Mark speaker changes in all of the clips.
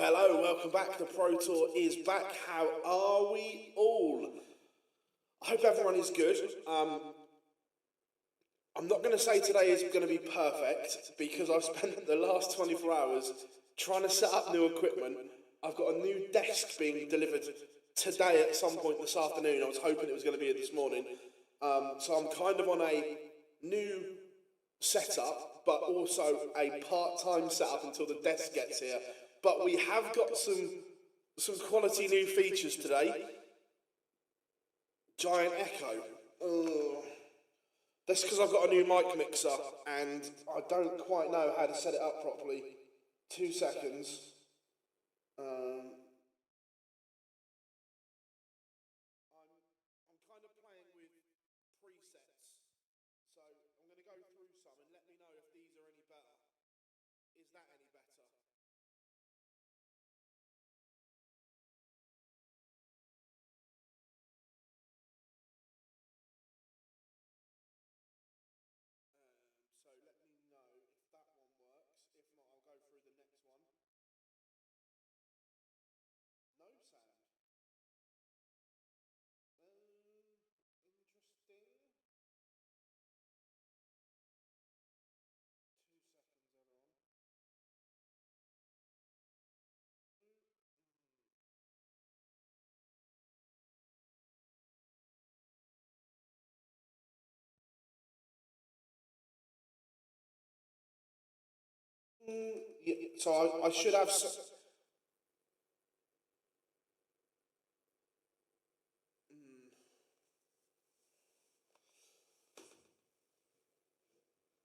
Speaker 1: Hello, welcome back. The Pro Tour is back. How are we all? I hope everyone is good. I'm not going to say today is going to be perfect because I've spent the last 24 hours trying to set up new equipment. I've got a new desk being delivered today at some point this afternoon. I was hoping it was going to be this morning. So I'm kind of on a new setup, but also a part-time setup until the desk gets here. But we have got some quality new features today. Giant echo. That's because I've got a new mic mixer and I don't quite know how to set it up properly. 2 seconds. I'm kind of playing with presets, so I'm going to go through some and let me know if these are any better. Is that any better? So let me know if that one works. If not, I'll go through the next one. No sound. Interesting. 2 seconds, everyone. Yeah, so I should have.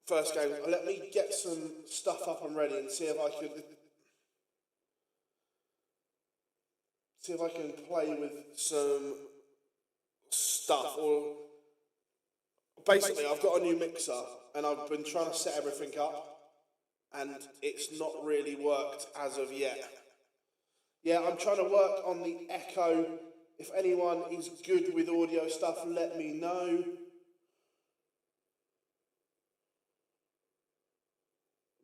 Speaker 1: First game. Let me get some stuff up and ready and see if I can play with some stuff. Or basically, I've got a new mixer and I've been trying to set everything up, and it's not really worked as of yet. Yeah, I'm trying to work on the echo. If anyone is good with audio stuff, let me know.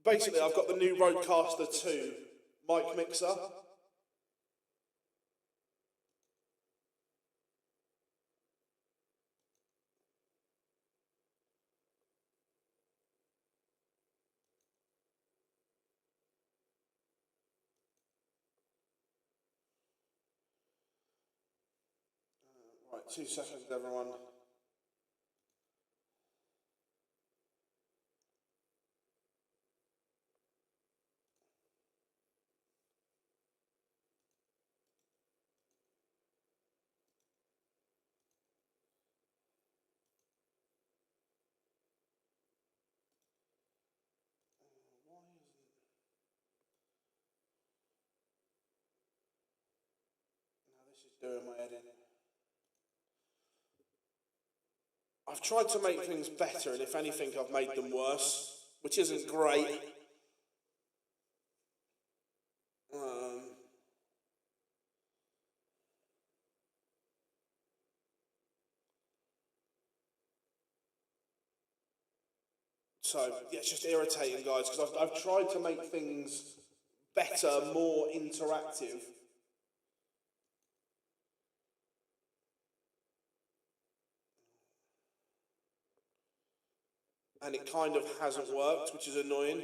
Speaker 1: Basically, I've got the new Rodecaster 2 mic mixer. Right, 2 seconds, everyone. Doing my head in. I've tried to make things better, and if anything, I've made them worse, which isn't great. So yeah, it's just irritating, guys, because I've tried to make things better, more interactive. And it kind of hasn't worked, which is annoying.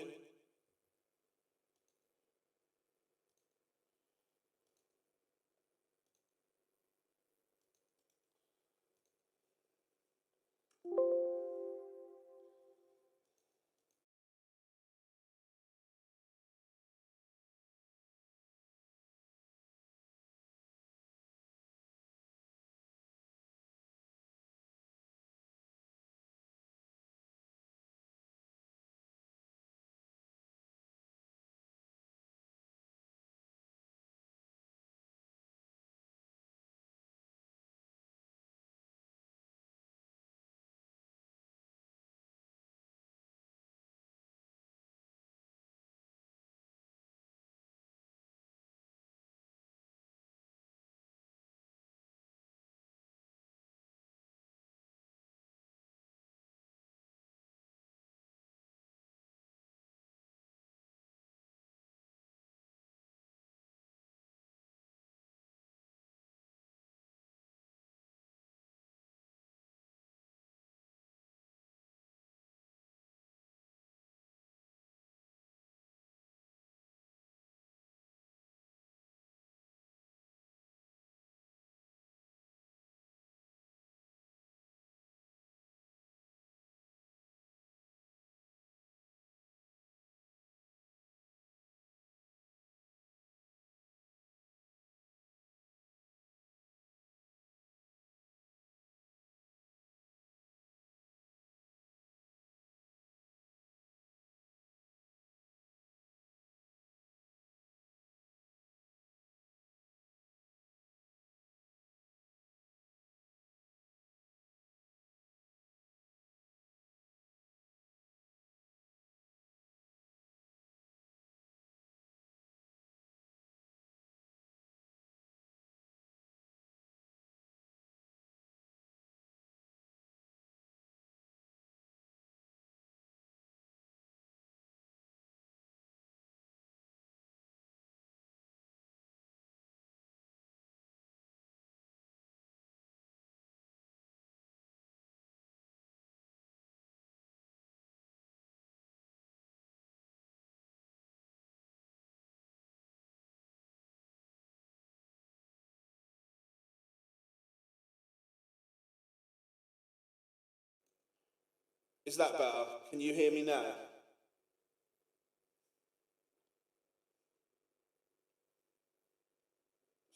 Speaker 1: Is that better? Can you hear me now?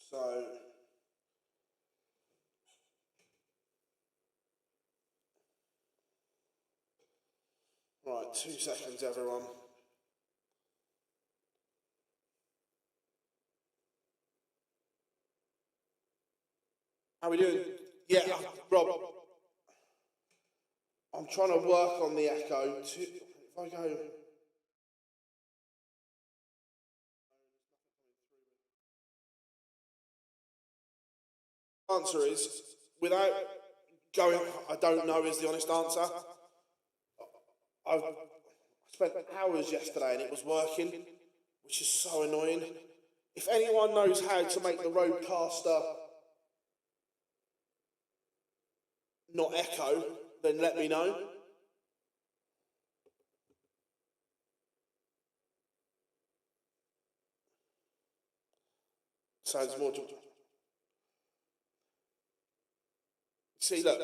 Speaker 1: So, right, 2 seconds, everyone. How we doing? Yeah, Rob. I'm trying to work on the echo. If I go... Answer is, without going, I don't know is the honest answer. I spent hours yesterday and it was working, which is so annoying. If anyone knows how to make the Rodecaster not echo, then let me know. Sounds more... See, look,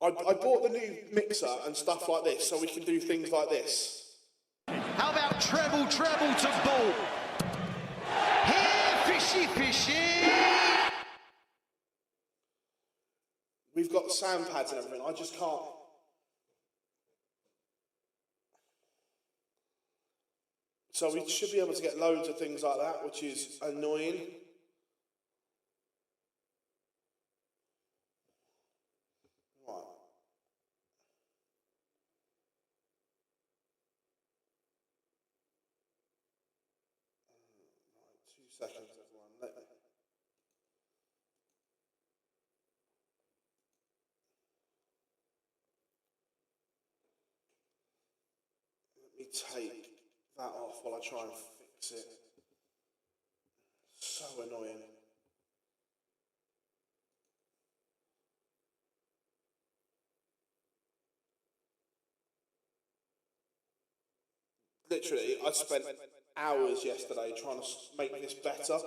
Speaker 1: I bought the new mixer and stuff like this so we can do things like this.
Speaker 2: How about treble, treble to ball? Here, fishy, fishy!
Speaker 1: We've got sound pads and everything, I just can't... So we should be able to get loads of things like that, which is annoying. Right. 2 seconds, everyone. Let me take that off while I try and fix it. So annoying. Literally, I spent hours yesterday trying to make this better.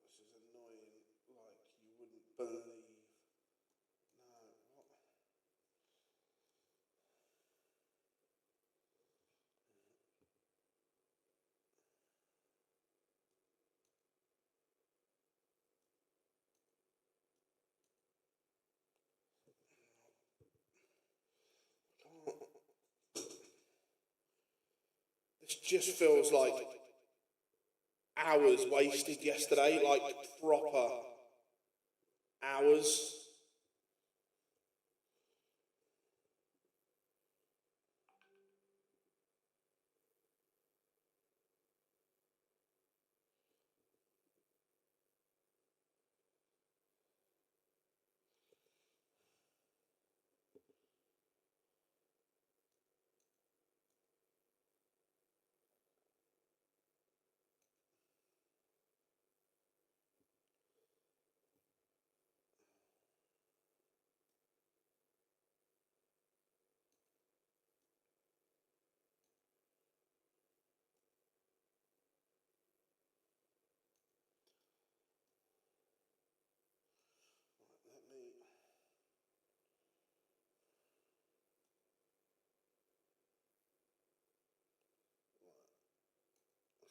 Speaker 1: This is annoying, like you wouldn't believe. No, what? This just feels like hours wasted yesterday, like proper hours.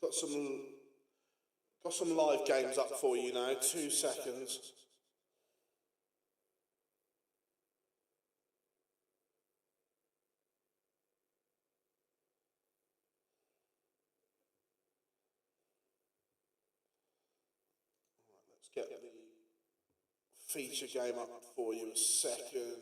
Speaker 1: Got some live games up for you now. 2 seconds. Let's get the feature game up for you a second.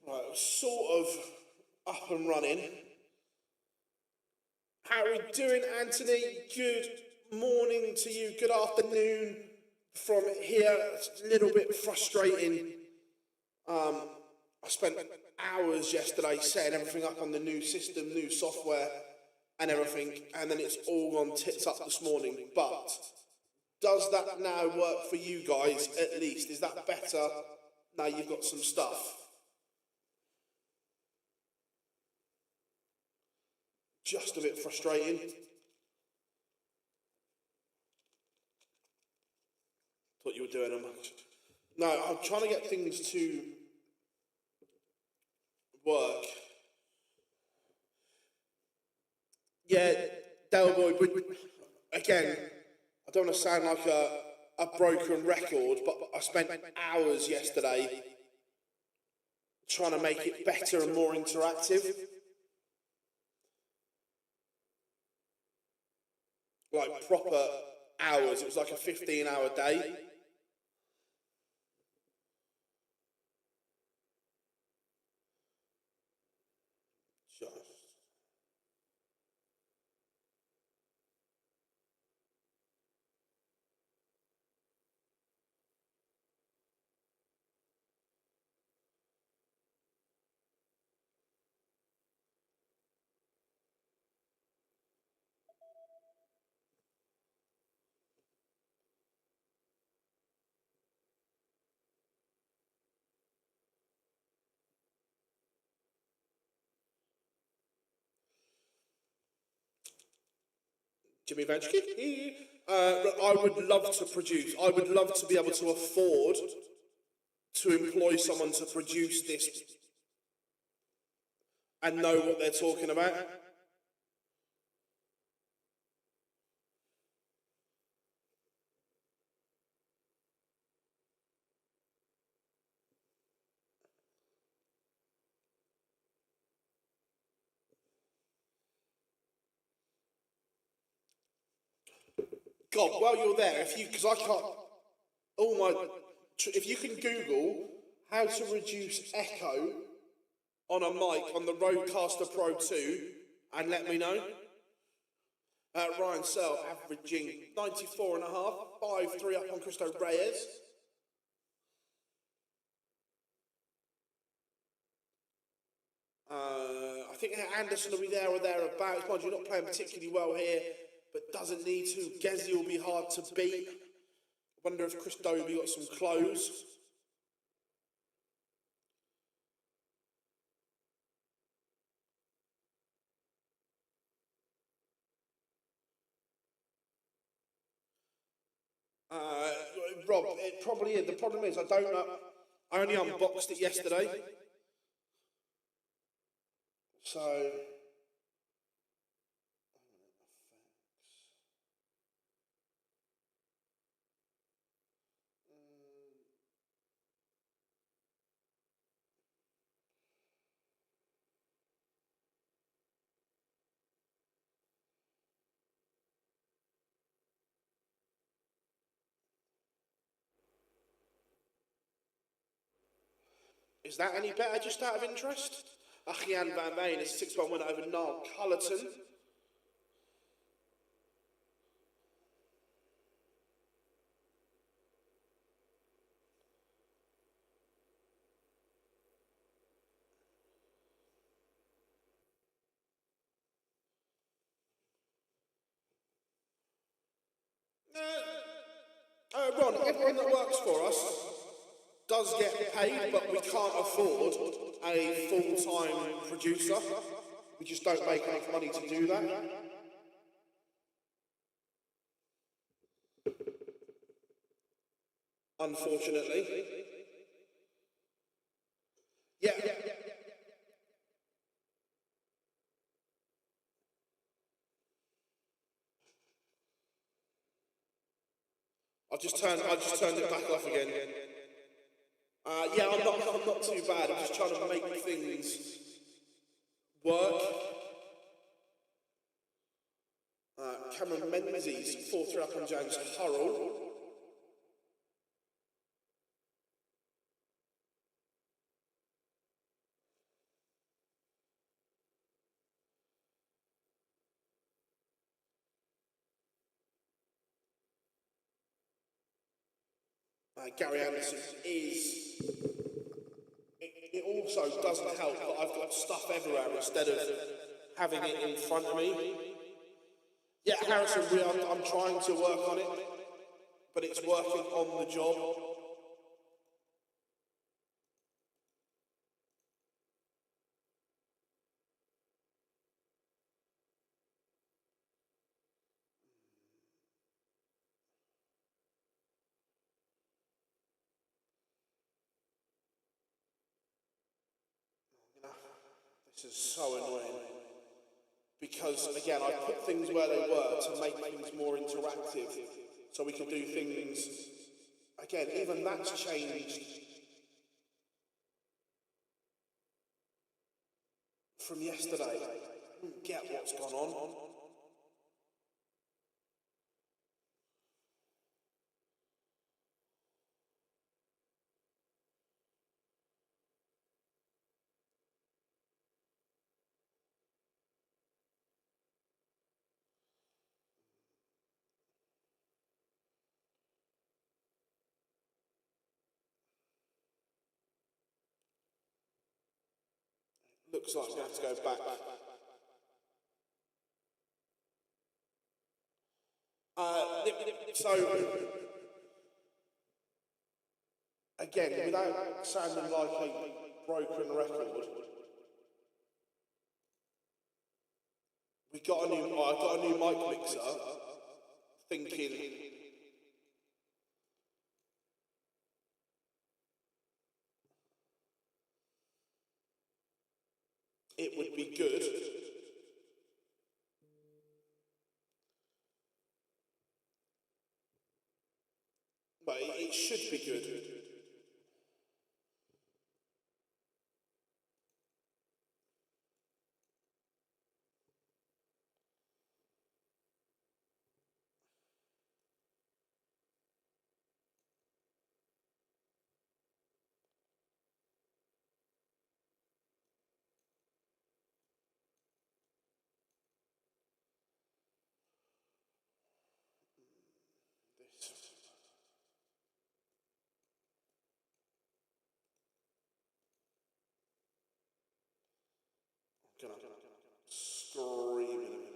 Speaker 1: Right, we're sort of up and running. How are we doing, Anthony? Good morning to you. Good afternoon from here. It's a little bit frustrating. I spent hours yesterday setting everything up on the new system, new software and everything, and then it's all gone tits up this morning. But does that now work for you guys at least? Is that better now you've got some stuff? Just a bit frustrating. Thought you were doing them. No, I'm trying to get things to work. Yeah, Delboy, again, I don't want to sound like a broken record, but I spent hours yesterday trying to make it better and more interactive. Like proper hours. It was like a 15-hour day. Jimmy Vanchky. I would love to produce. I would love to be able to afford to employ someone to produce this and know what they're talking about. God, while you're there, because I can't, if you can Google how to reduce echo on a mic on the Rodecaster Pro 2 and let me know. Ryan Searle averaging 94.5, 5-3 up on Cristo Reyes. I think Anderson will be there or thereabouts. Mind you, not playing particularly well here, but doesn't need to. Gezi will be hard to beat. Wonder if Chris Dobie got some clothes. Rob, it probably is. The problem is I don't know. I only unboxed it yesterday. So... Is that any better, just out of interest? Achian Van Veen is a 6-1 winner over Niall Cullerton. Ron, everyone that works for us does get paid, but we can't afford a full-time producer. We just don't make enough money to do that. Unfortunately. Yeah. I just turned it back off again. Yeah, I'm not too bad. I'm just trying to make things work. Cameron Menzies, 4-3 up on James Hurrell. Gary Anderson is... It also doesn't help that I've got stuff everywhere instead of having it in front of me. Yeah, Harrison, I'm trying to work on it, but it's working on the job. This is so annoying. Because, again, I put things where they were to make things more interactive, so we can do things... Again, even that's changed from yesterday. I don't get what's gone on. Looks like we're going to have to go back. So, again, without sounding like a broken record, I got a new mic mixer, thinking it would be good. But it should be good. I'm gonna scream in a minute.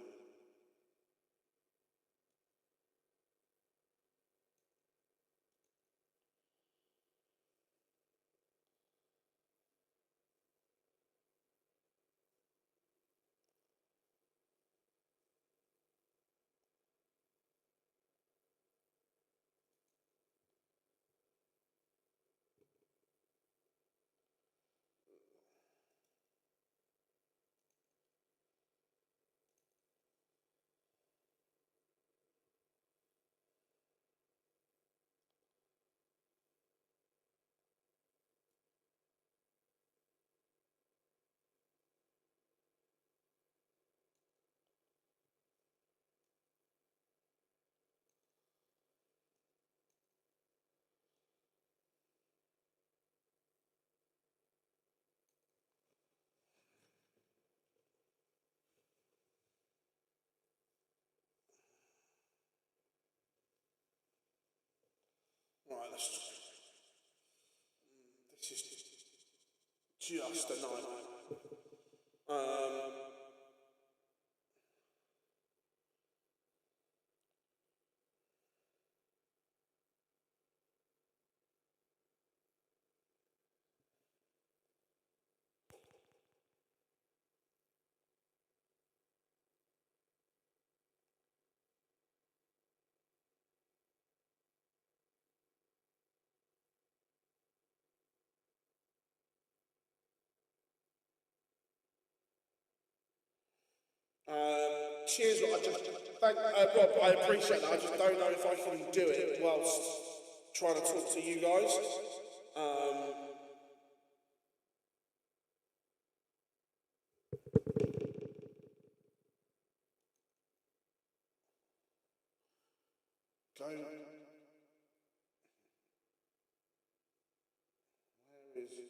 Speaker 1: Right, this is just a nightmare. Cheers, Rob. Rob, I appreciate that. I just don't know if I can do it whilst trying to talk to you guys. Go. Where is it?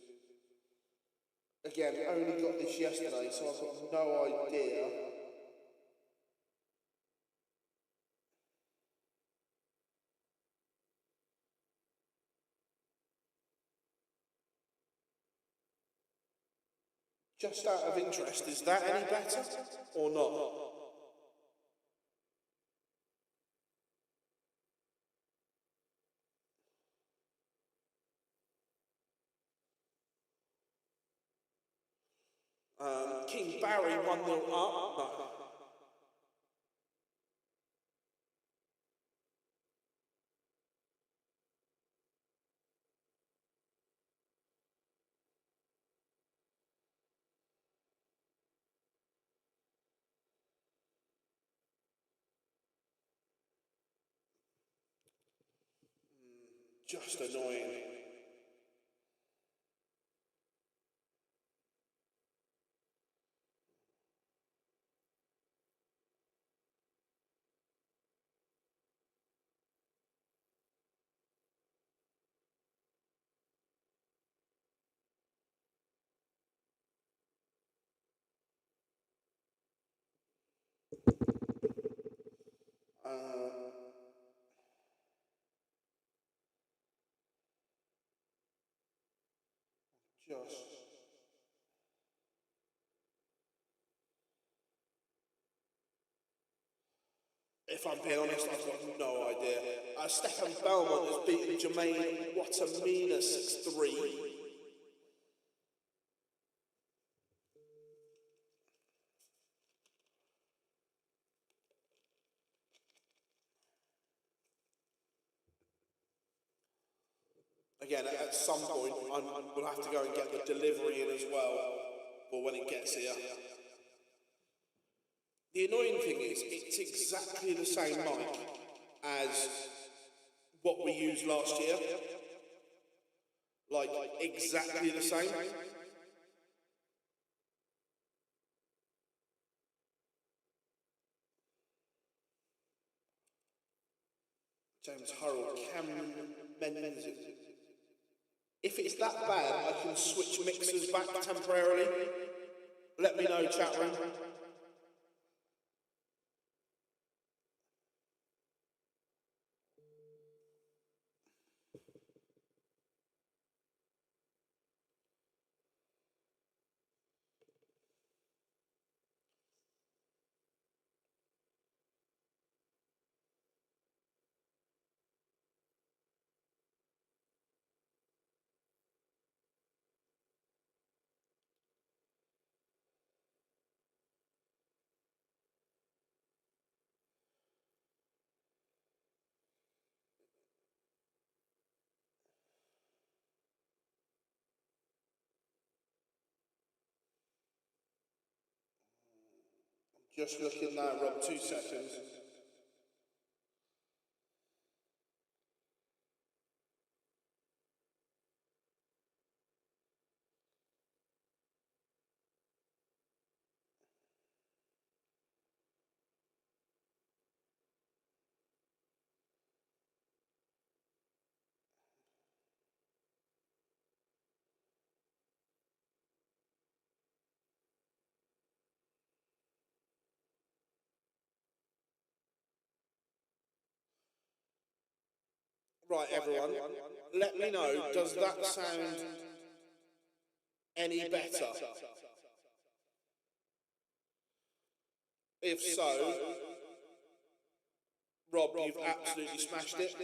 Speaker 1: Again, only got this yesterday, so I've got no idea. Just out of interest, is that any better or not? King Barry 1-0 up. No. Just annoying. Just. If I'm being honest, I've got no idea. Stefan Belmont has beaten Jermaine Watamina 6-3. Again, at some point, we'll have to go and get the delivery in as well, or when it gets here. The annoying thing is, it's exactly the same mic as what we used last year. Like, exactly the same. James Hurrell, Cameron Menzies. If it's that bad, I can switch mixers back temporarily. Let me know, chat room. Just looking now, Rob, 2 seconds. Right, everyone, let me know, does that sound any better? If so, Rob, you've absolutely smashed it.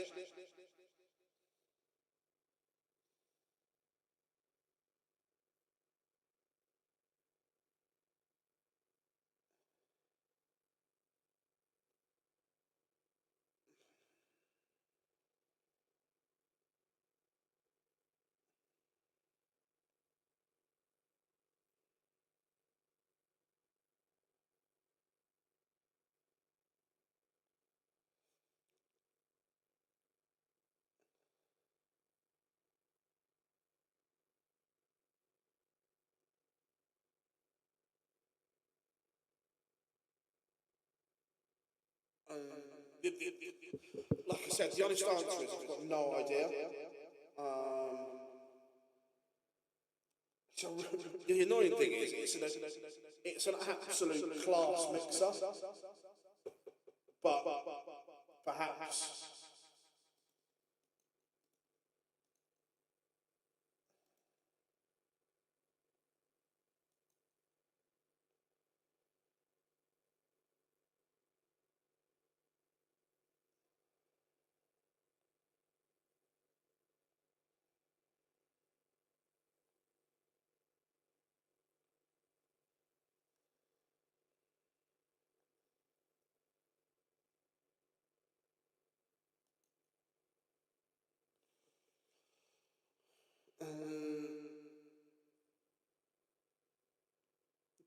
Speaker 1: Like I said, the honest answer is I've got no idea. So the annoying thing is it's an absolute class mixer, but perhaps.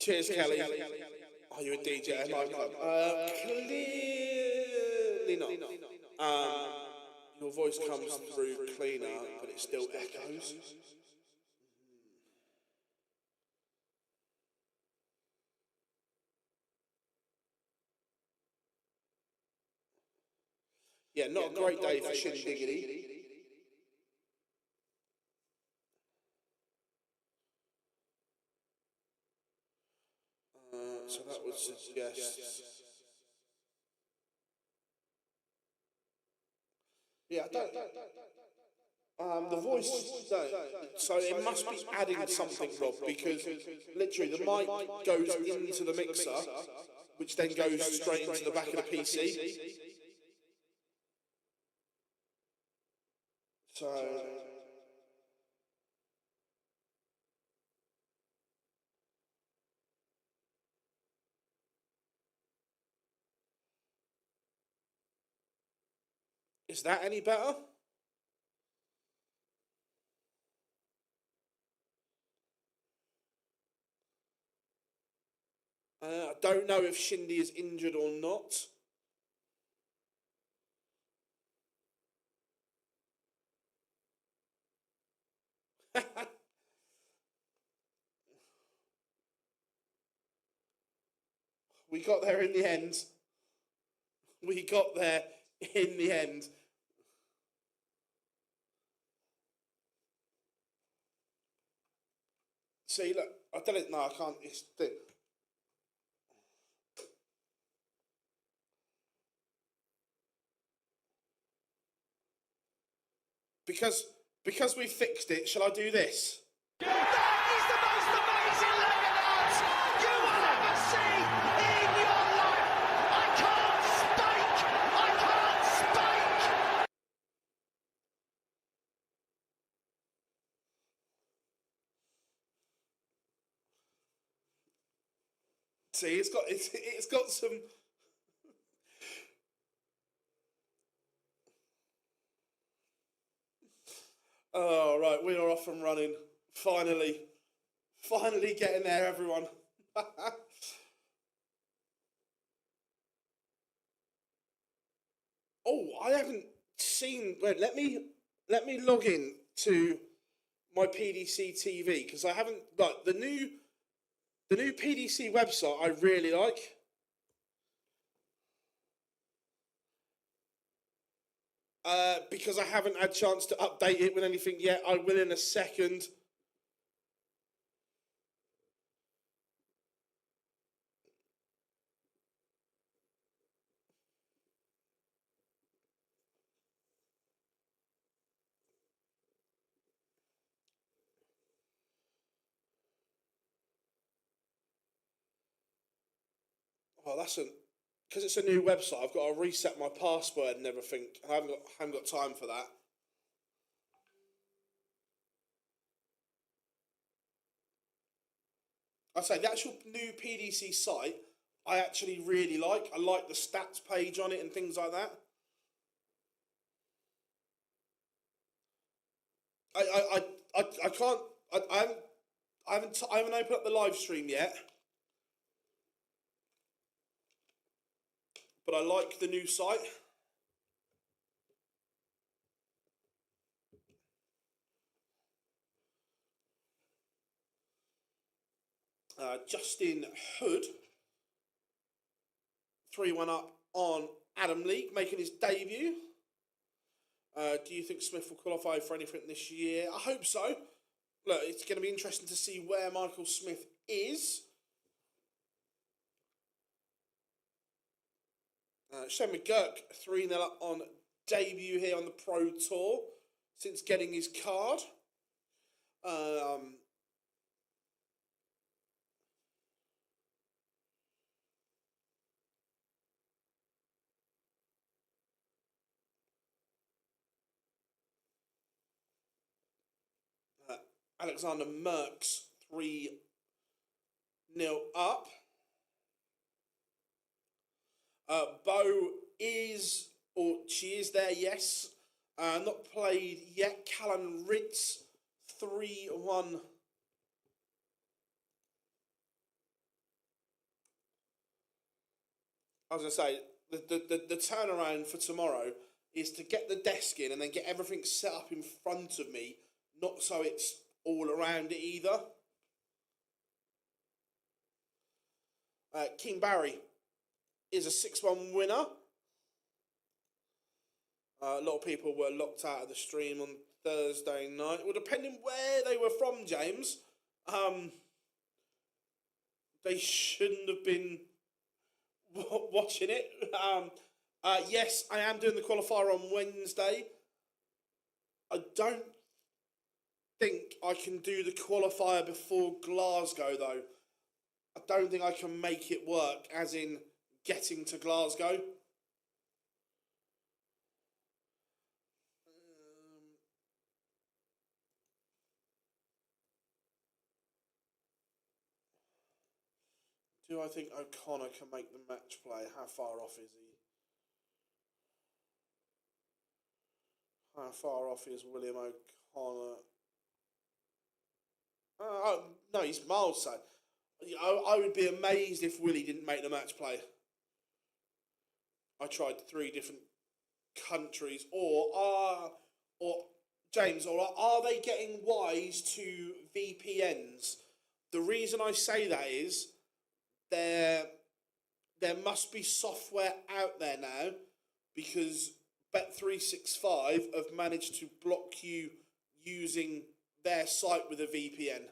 Speaker 1: Cheers, Kelly. Are you a DJ at my club? Clearly not. Your voice comes through cleaner, but it still echoes. Yeah, not a great day for Shin Diggity. So that would suggest. Yeah, I don't. The voice. So it must be adding something, Rob, because literally the mic goes into the mixer, which then goes straight into the back of the PC. So. Is that any better? I don't know if Shindy is injured or not. We got there in the end. We got there in the end. See, look, I don't know. No, I can't. It's the. Because we fixed it, shall I do this?
Speaker 2: That is the most amazing leg of arms you will ever see in your life. I can't speak. I can't speak.
Speaker 1: See, it's got some. Oh, right, we are off and running. Finally getting there, everyone. Oh, I haven't seen. Wait, let me log in to my PDC TV because I haven't. Like the new PDC website, I really like. Because I haven't had a chance to update it with anything yet. I will in a second. Oh, because it's a new website. I've got to reset my password and everything. I haven't got time for that. I say the actual new PDC site, I actually really like. I like the stats page on it and things like that. I can't. I haven't opened up the live stream yet, but I like the new site. Justin Hood, 3-1 up on Adam Leake, making his debut. Do you think Smith will qualify for anything this year? I hope so. Look, it's going to be interesting to see where Michael Smith is. Shane McGurk, 3-0 up on debut here on the Pro Tour since getting his card. Alexander Merckx, 3-0 up. Bo is, or she is there, yes. Not played yet. Callan Ritz, 3-1. I was going to say, the turnaround for tomorrow is to get the desk in and then get everything set up in front of me, not so it's all around it either. King Barry is a 6-1 winner. A lot of people were locked out of the stream on Thursday night. Well, depending where they were from, James, they shouldn't have been watching it. Yes, I am doing the qualifier on Wednesday. I don't think I can do the qualifier before Glasgow, though. I don't think I can make it work, as in getting to Glasgow. Do I think O'Connor can make the match play? How far off is he? How far off is William O'Connor? No, he's miles so. I would be amazed if Willie didn't make the match play. I tried 3 different countries, or James, or are they getting wise to VPNs? The reason I say that is there must be software out there now, because Bet365 have managed to block you using their site with a VPN.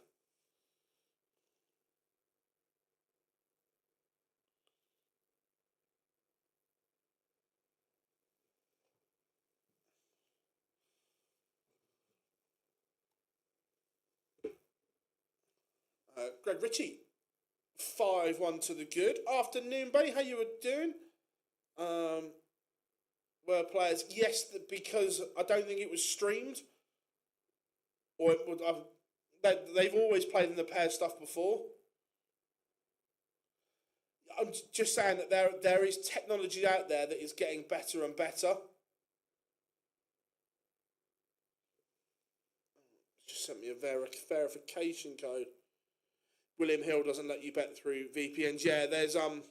Speaker 1: Greg Ritchie, 5-1 to the good. Afternoon, buddy. How you were doing? Were players? Yes, because I don't think it was streamed. Or it would, they've always played in the pair stuff before. I'm just saying that there is technology out there that is getting better and better. Just sent me a verification code. William Hill doesn't let you bet through VPNs. Yeah, there's 2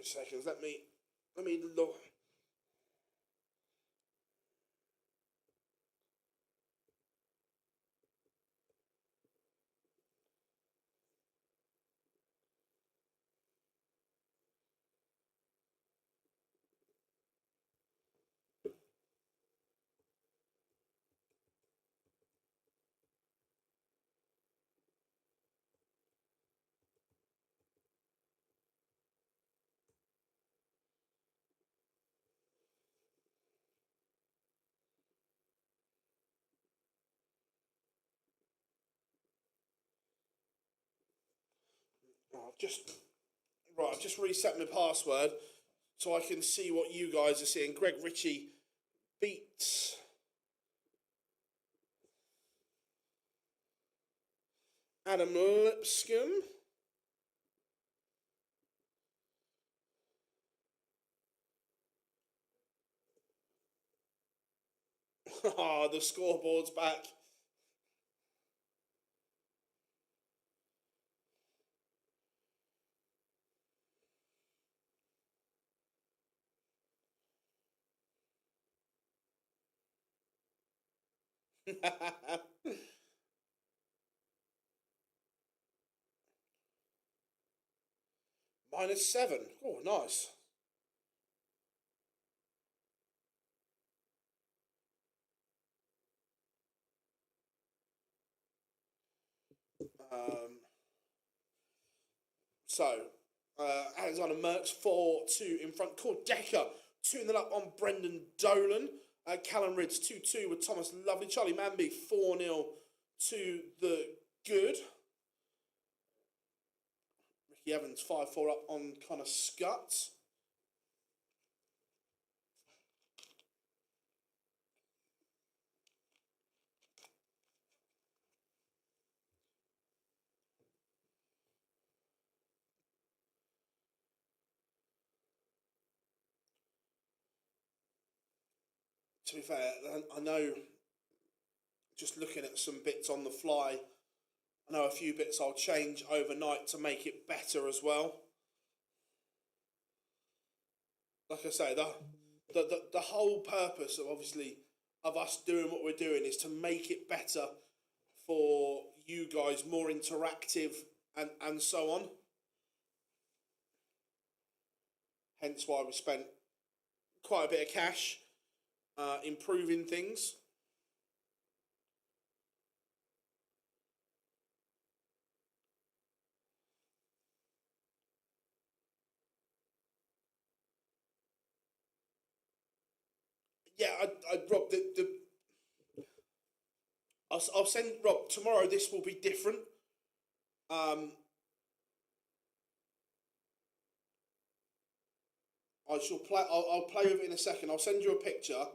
Speaker 1: seconds. Let me look. I've just reset my password so I can see what you guys are seeing. Greg Ritchie beats Adam Lipscomb. Ah, the scoreboard's back. -7. Oh, nice. Alexander Merckx 4-2 in front. Cord Decker 2-0 up on Brendan Dolan. Callum Ridds 2-2 with Thomas Lovely. Charlie Manby 4-0 to the good. Ricky Evans 5-4 up on Connor Scott. To be fair, I know, just looking at some bits on the fly, I know a few bits I'll change overnight to make it better as well. Like I say, the whole purpose of obviously of us doing what we're doing is to make it better for you guys, more interactive and so on. Hence why we spent quite a bit of cash improving things. Yeah, Rob, I'll send Rob tomorrow. This will be different. I shall play. I'll play with it in a second. I'll send you a picture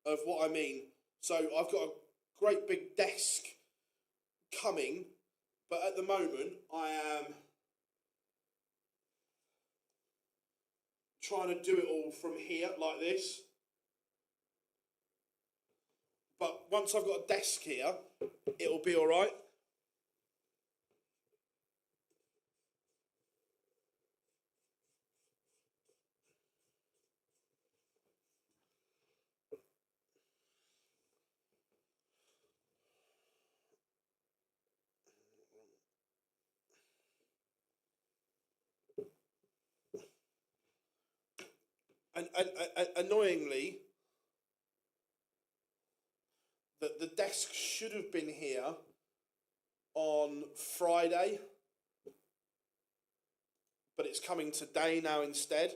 Speaker 1: of what I mean. So I've got a great big desk coming, but at the moment I am trying to do it all from here like this. But once I've got a desk here, it'll be all right. And annoyingly, the desk should have been here on Friday, but it's coming today now instead.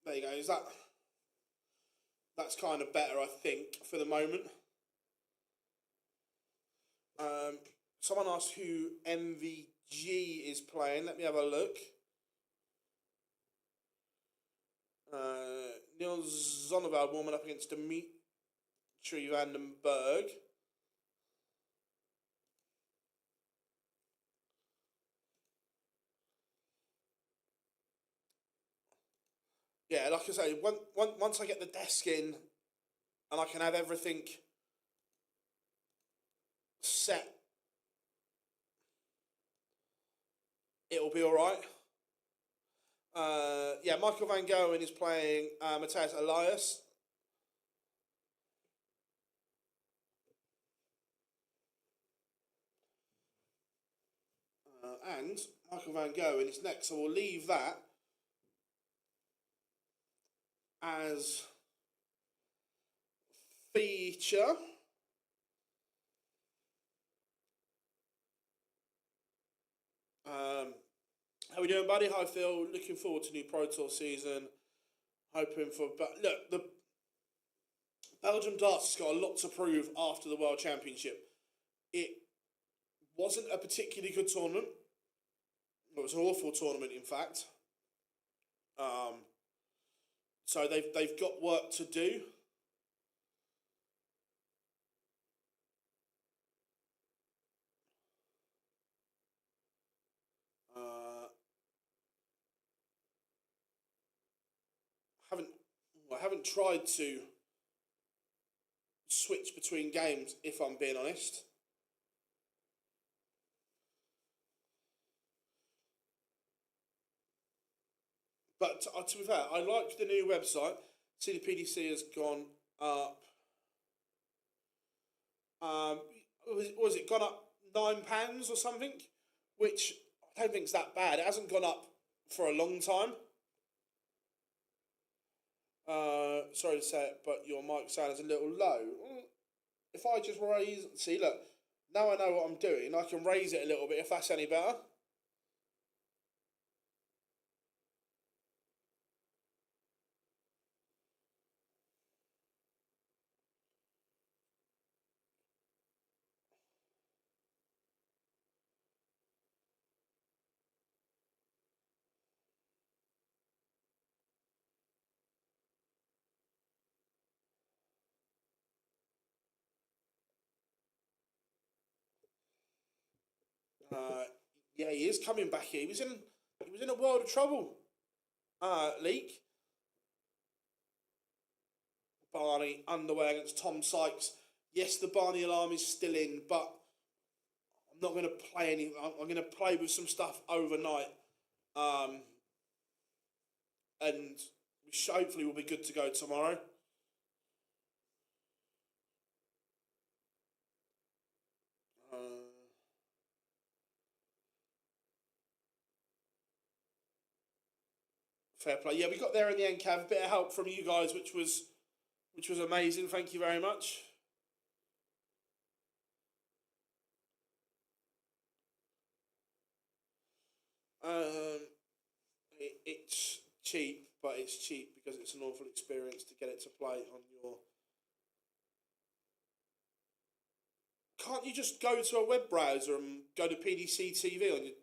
Speaker 1: There you go. That's kind of better, I think, for the moment. Someone asked who MVG is playing. Let me have a look. Niels Zonneveld warming up against Dimitri Vandenberg. Yeah, like I say, once I get the desk in and I can have everything set, it'll be all right. Yeah, Michael Van Goen is playing Matthias Elias. And Michael Van Goen is next, so we'll leave that as feature. How we doing, buddy? How I feel? Looking forward to new Pro Tour season. Hoping for, but look, the Belgium darts has got a lot to prove after the World Championship. It wasn't a particularly good tournament. It was an awful tournament, in fact. So they've got work to do. I haven't tried to switch between games, if I'm being honest. But to be fair, I like the new website. See, the PDC has gone up. Was it gone up £9 or something? Which I don't think is that bad. It hasn't gone up for a long time. Sorry to say it, but your mic sound is a little low. If I just raise, see, look, now I know what I'm doing. I can raise it a little bit if that's any better. Yeah, he is coming back here. He was in a world of trouble. Leak. Barney underway against Tom Sykes. Yes, the Barney alarm is still in, but I'm not going to play any. I'm going to play with some stuff overnight, and hopefully we'll be good to go tomorrow. Fair play. Yeah, we got there in the end, Cav. A bit of help from you guys, which was amazing. Thank you very much. It's cheap, but it's cheap because it's an awful experience to get it to play on your. Can't you just go to a web browser and go to PDC TV on your?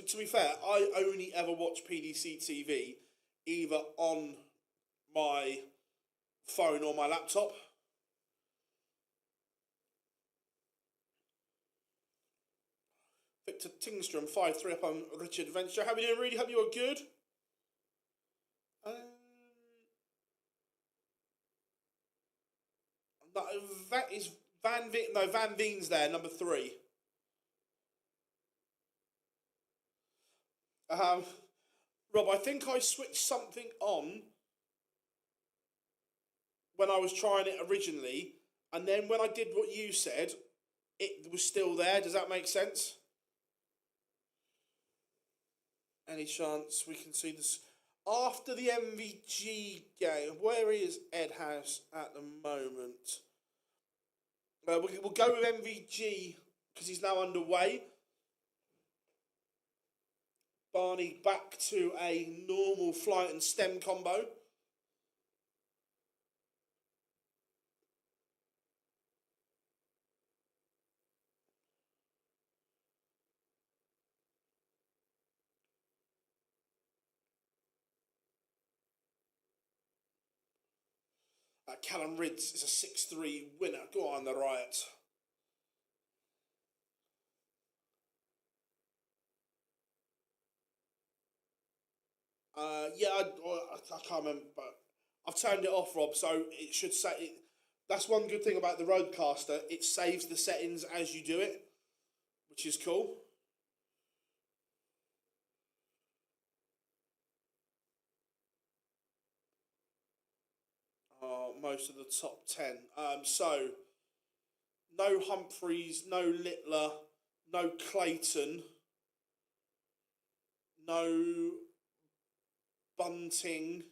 Speaker 1: To be fair, I only ever watch PDC TV either on my phone or my laptop. Victor Tingstrom, 5-3 up on Richard Venture. How are we doing? Really hope you are good. That is Van Veen's there, number 3. Rob, I think I switched something on when I was trying it originally, and then when I did what you said, it was still there. Does that make sense? Any chance we can see this after the MVG game? Where is Ed House at the moment? We'll go with MVG because he's now underway. Barney back to a normal flight and stem combo. Callum Ridds is a 6-3 winner. Go on, the Riot. Yeah, I can't remember, but I've turned it off, Rob, so it should say it. That's one good thing about the Roadcaster. It saves the settings as you do it, which is cool. Most of the top 10. So, no Humphreys, no Littler, no Clayton, no Bunting.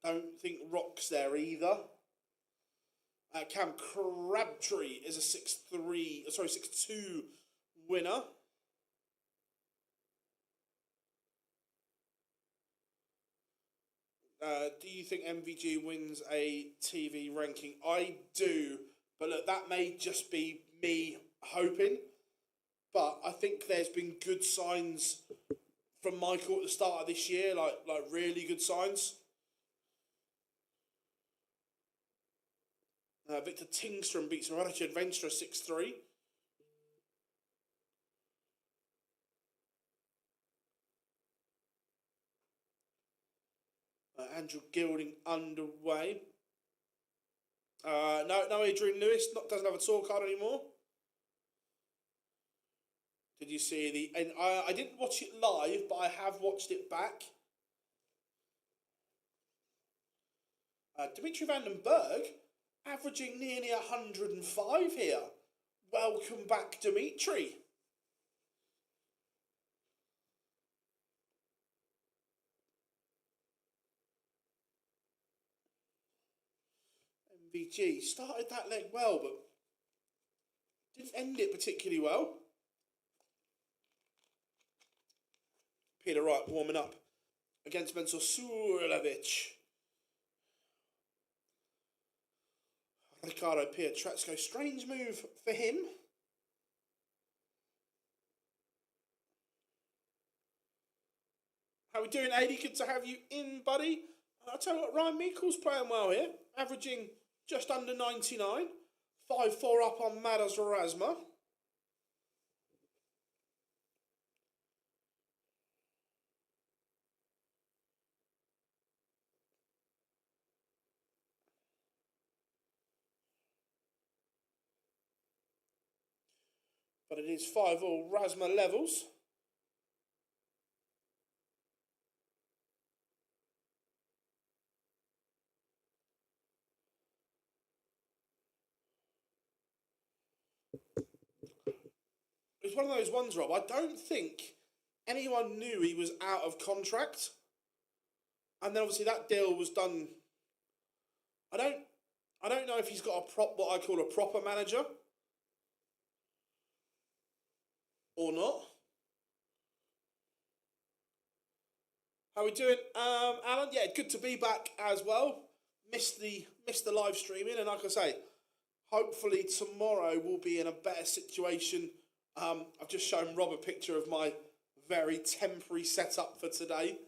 Speaker 1: I don't think Rock's there either. Cam Crabtree is a 6'2" winner. Do you think MVG wins a TV ranking? I do, but look, that may just be me hoping. But I think there's been good signs from Michael at the start of this year, like really good signs. Victor Tingstrom beats Moradic Adventurer 6-3. Andrew Gilding underway. No, Adrian Lewis doesn't have a tour card anymore. Did you see the... And I didn't watch it live, but I have watched it back. Dimitri van den Berg, averaging nearly 105 here. Welcome back, Dimitri. MVG started that leg well, but didn't end it particularly well. Peter Wright warming up against Mensur Suljevic. Ricardo Pietrezco, strange move for him. How we doing, Adi? Good to have you in, buddy. I'll tell you what, Ryan Meikle's playing well here, averaging just under 99. 5-4 up on Madas Razma. But it is 5-all Razma levels. It's one of those ones, Rob. I don't think anyone knew he was out of contract. And then obviously that deal was done. I don't know if he's got what I call a proper manager or not. How we doing, Alan? Yeah, good to be back as well. Missed the live streaming, and like I say, hopefully tomorrow we'll be in a better situation. I've just shown Rob a picture of my very temporary setup for today.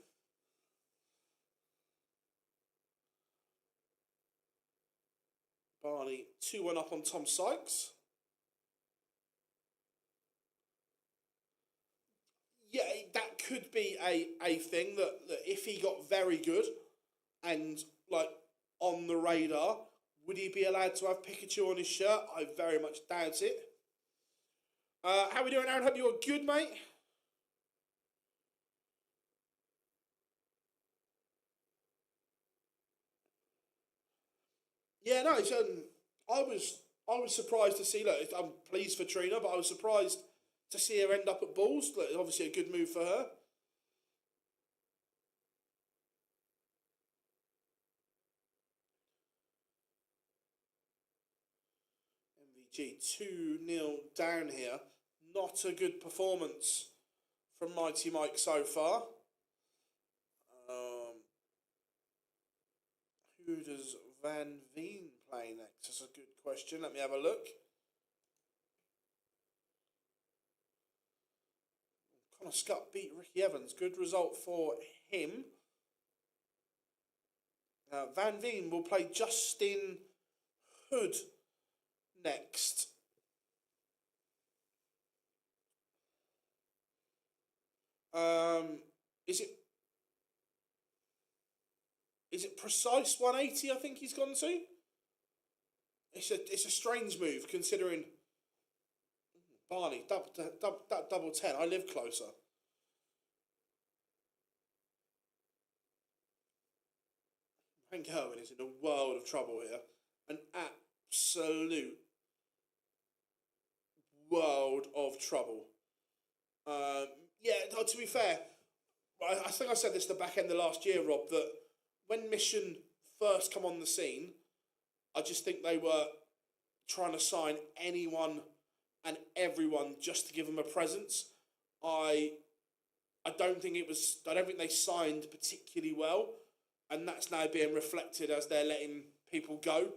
Speaker 1: Barney 2-1 up on Tom Sykes. Yeah, that could be a thing that if he got very good and like on the radar, would he be allowed to have Pikachu on his shirt? I very much doubt it. How we doing, Aaron? Hope you're good, mate. Yeah, no, it's, I was surprised to see. Look, I'm pleased for Trina, but I was surprised to see her end up at Bulls. Look, obviously a good move for her. MVG 2-0 down here. Not a good performance from Mighty Mike so far. Who does Van Veen play next? That's a good question. Let me have a look. Connor Scott beat Ricky Evans. Good result for him. Van Veen will play Justin Hood next. Is it precise 180? I think he's gone to. It's a strange move considering Barney double 10. I live closer. Hank Irwin is in a world of trouble here. An absolute world of trouble. Yeah, no, to be fair, I think I said this at the back end of last year, Rob, that when Mission first come on the scene, I just think they were trying to sign anyone and everyone just to give them a presence. I don't think they signed particularly well, and that's now being reflected as they're letting people go.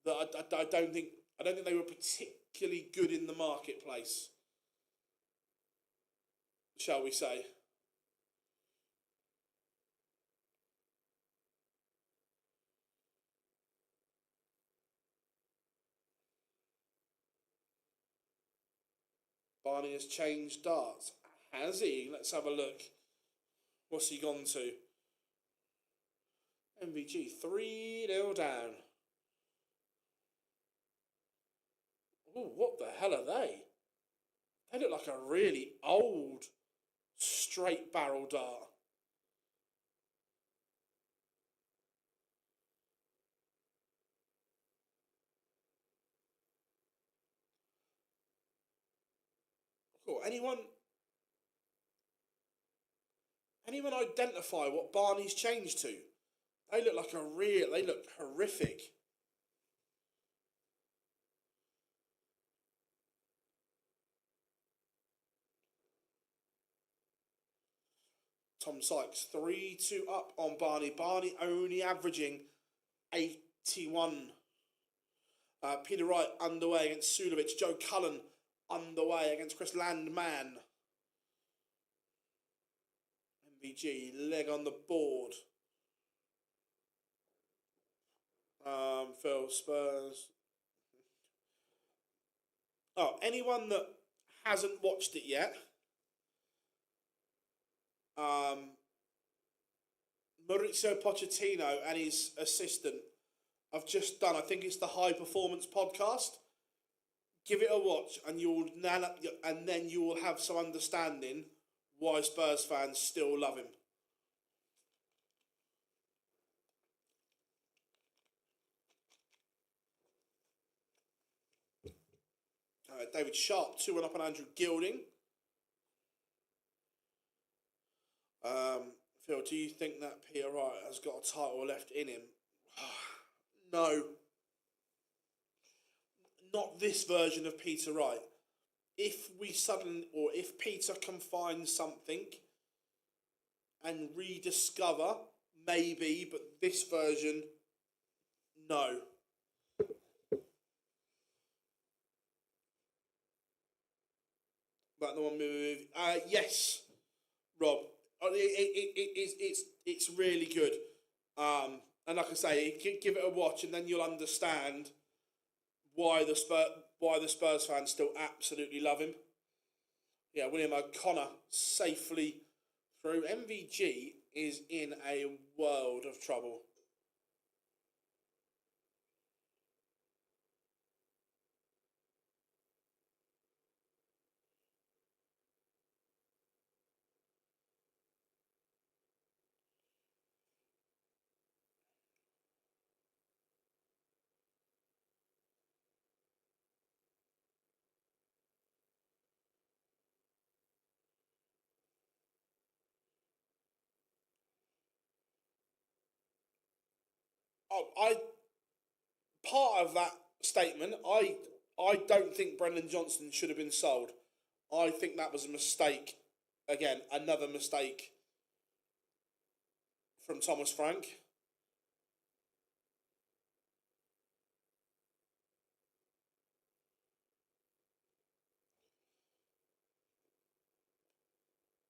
Speaker 1: That I don't think they were particularly good in the marketplace, shall we say. Barney has changed darts. Has he? Let's have a look. What's he gone to? MVG 3-0 down. Oh, what the hell are they? They look like a really old straight barrel dart. Cool. Anyone identify what Barney's changed to? They look like they look horrific. Tom Sykes 3-2 up on Barney. Barney only averaging 81. Peter Wright underway against Sulovic. Joe Cullen underway against Chris Landman. MVG leg on the board. Phil Spurs. Oh, anyone that hasn't watched it yet, Maurizio Pochettino and his assistant have just done, I think it's the High Performance podcast. Give it a watch, and then you will have some understanding why Spurs fans still love him. David Sharp 2-1 up on Andrew Gilding. Phil, do you think that Peter Wright has got a title left in him? No. Not this version of Peter Wright. If Peter can find something and rediscover, maybe, but this version, no. But the one move, yes, Rob. It's really good. And like I say, give it a watch, and then you'll understand why the Spurs fans still absolutely love him. Yeah, William O'Connor safely through. MVG is in a world of trouble. Part of that statement, I don't think Brendan Johnson should have been sold. I think that was a mistake. Again, another mistake from Thomas Frank.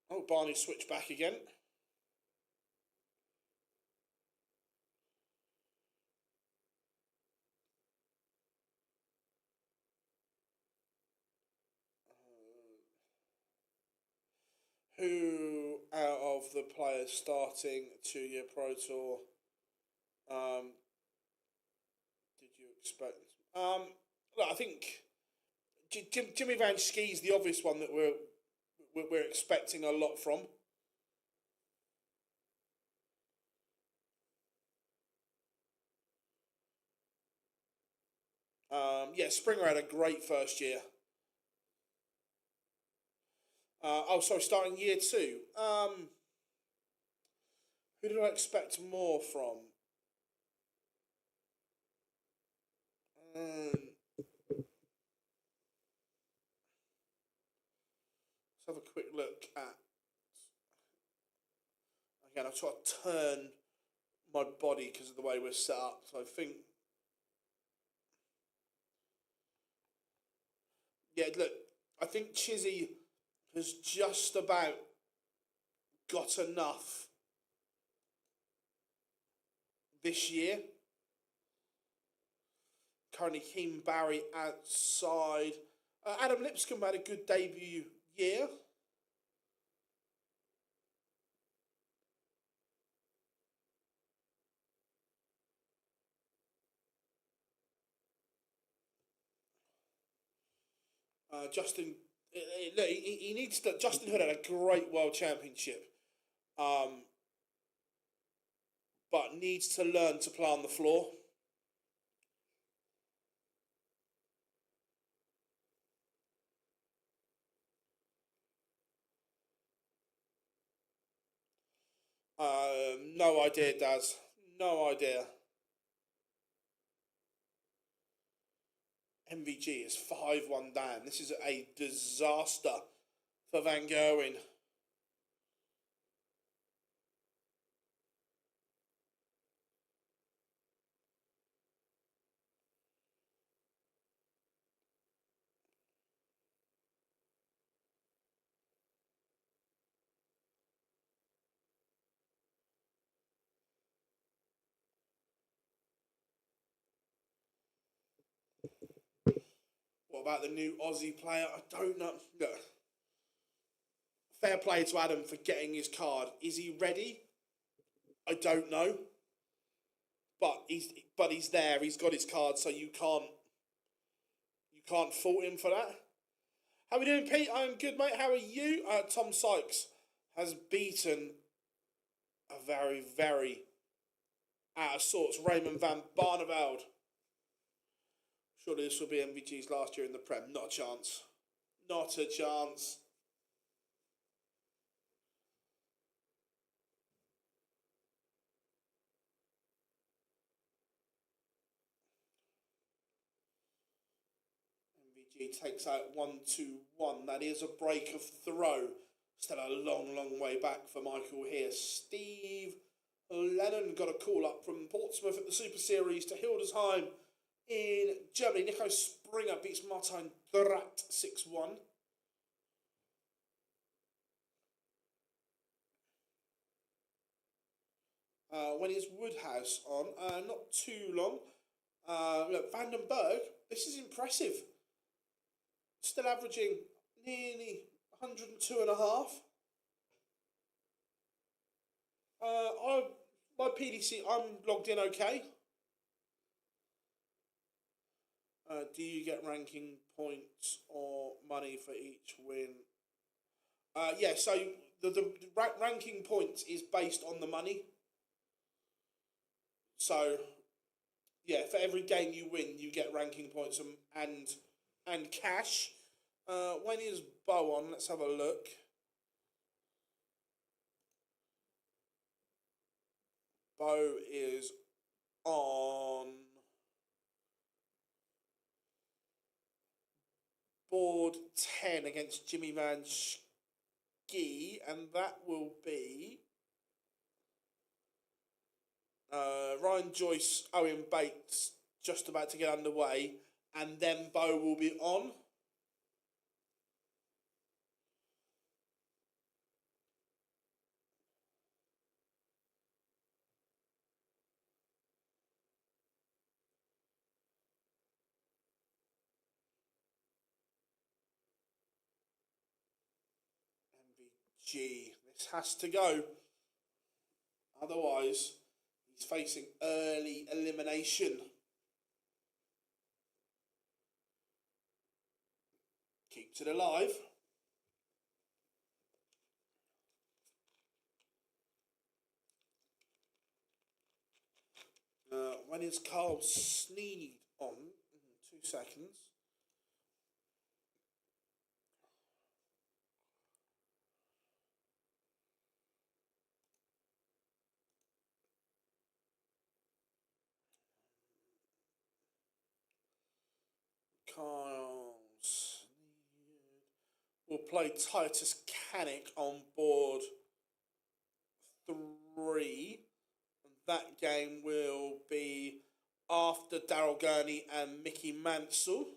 Speaker 1: Oh, Barney switched back again. Who out of the players starting 2-year Pro Tour did you expect? Look, I think Jimmy Van Schie's the obvious one that we're expecting a lot from. Yeah, Springer had a great first year. Sorry, starting year 2. Who did I expect more from? Let's have a quick look at. Again, I've tried to turn my body because of the way we're set up. So I think. Yeah, look, I think Chizzy has just about got enough this year. Currently, Keane Barry outside. Adam Lipscomb had a good debut year. Justin, look, he needs to. Justin Hood had a great World Championship, but needs to learn to play on the floor. No idea, Daz. No idea. MVG is 5-1 down. This is a disaster for Van Gerwen. What about the new Aussie player? I don't know. Look, fair play to Adam for getting his card. Is he ready? I don't know. But he's there. He's got his card, so you can't fault him for that. How we doing, Pete? I'm good, mate. How are you? Tom Sykes has beaten a very, very out of sorts Raymond van Barneveld. Surely this will be MVG's last year in the Prem. Not a chance. Not a chance. MVG takes out 1-2-1. That is a break of throw. Still a long, long way back for Michael here. Steve Lennon got a call up from Portsmouth at the Super Series to Hildesheim in Germany. Nico Springer beats Martin Drat 6-1. When is Woodhouse on? Not too long. Look, Vandenberg, this is impressive. Still averaging nearly 102.5. My PDC, I'm logged in okay. Do you get ranking points or money for each win? Yeah, so the ranking points is based on the money. So, yeah, for every game you win, you get ranking points and cash. When is Bo on? Let's have a look. Bo is on board 10 against Jimmy Van Schie, and that will be Ryan Joyce, Owen Bates just about to get underway, and then Bo will be on. MVG, this has to go. Otherwise, he's facing early elimination. Keeps it alive. When is Carl Sneed on? 2 seconds. Kyles. We'll play Titus Canick on board 3. And that game will be after Daryl Gurney and Mickey Mansell.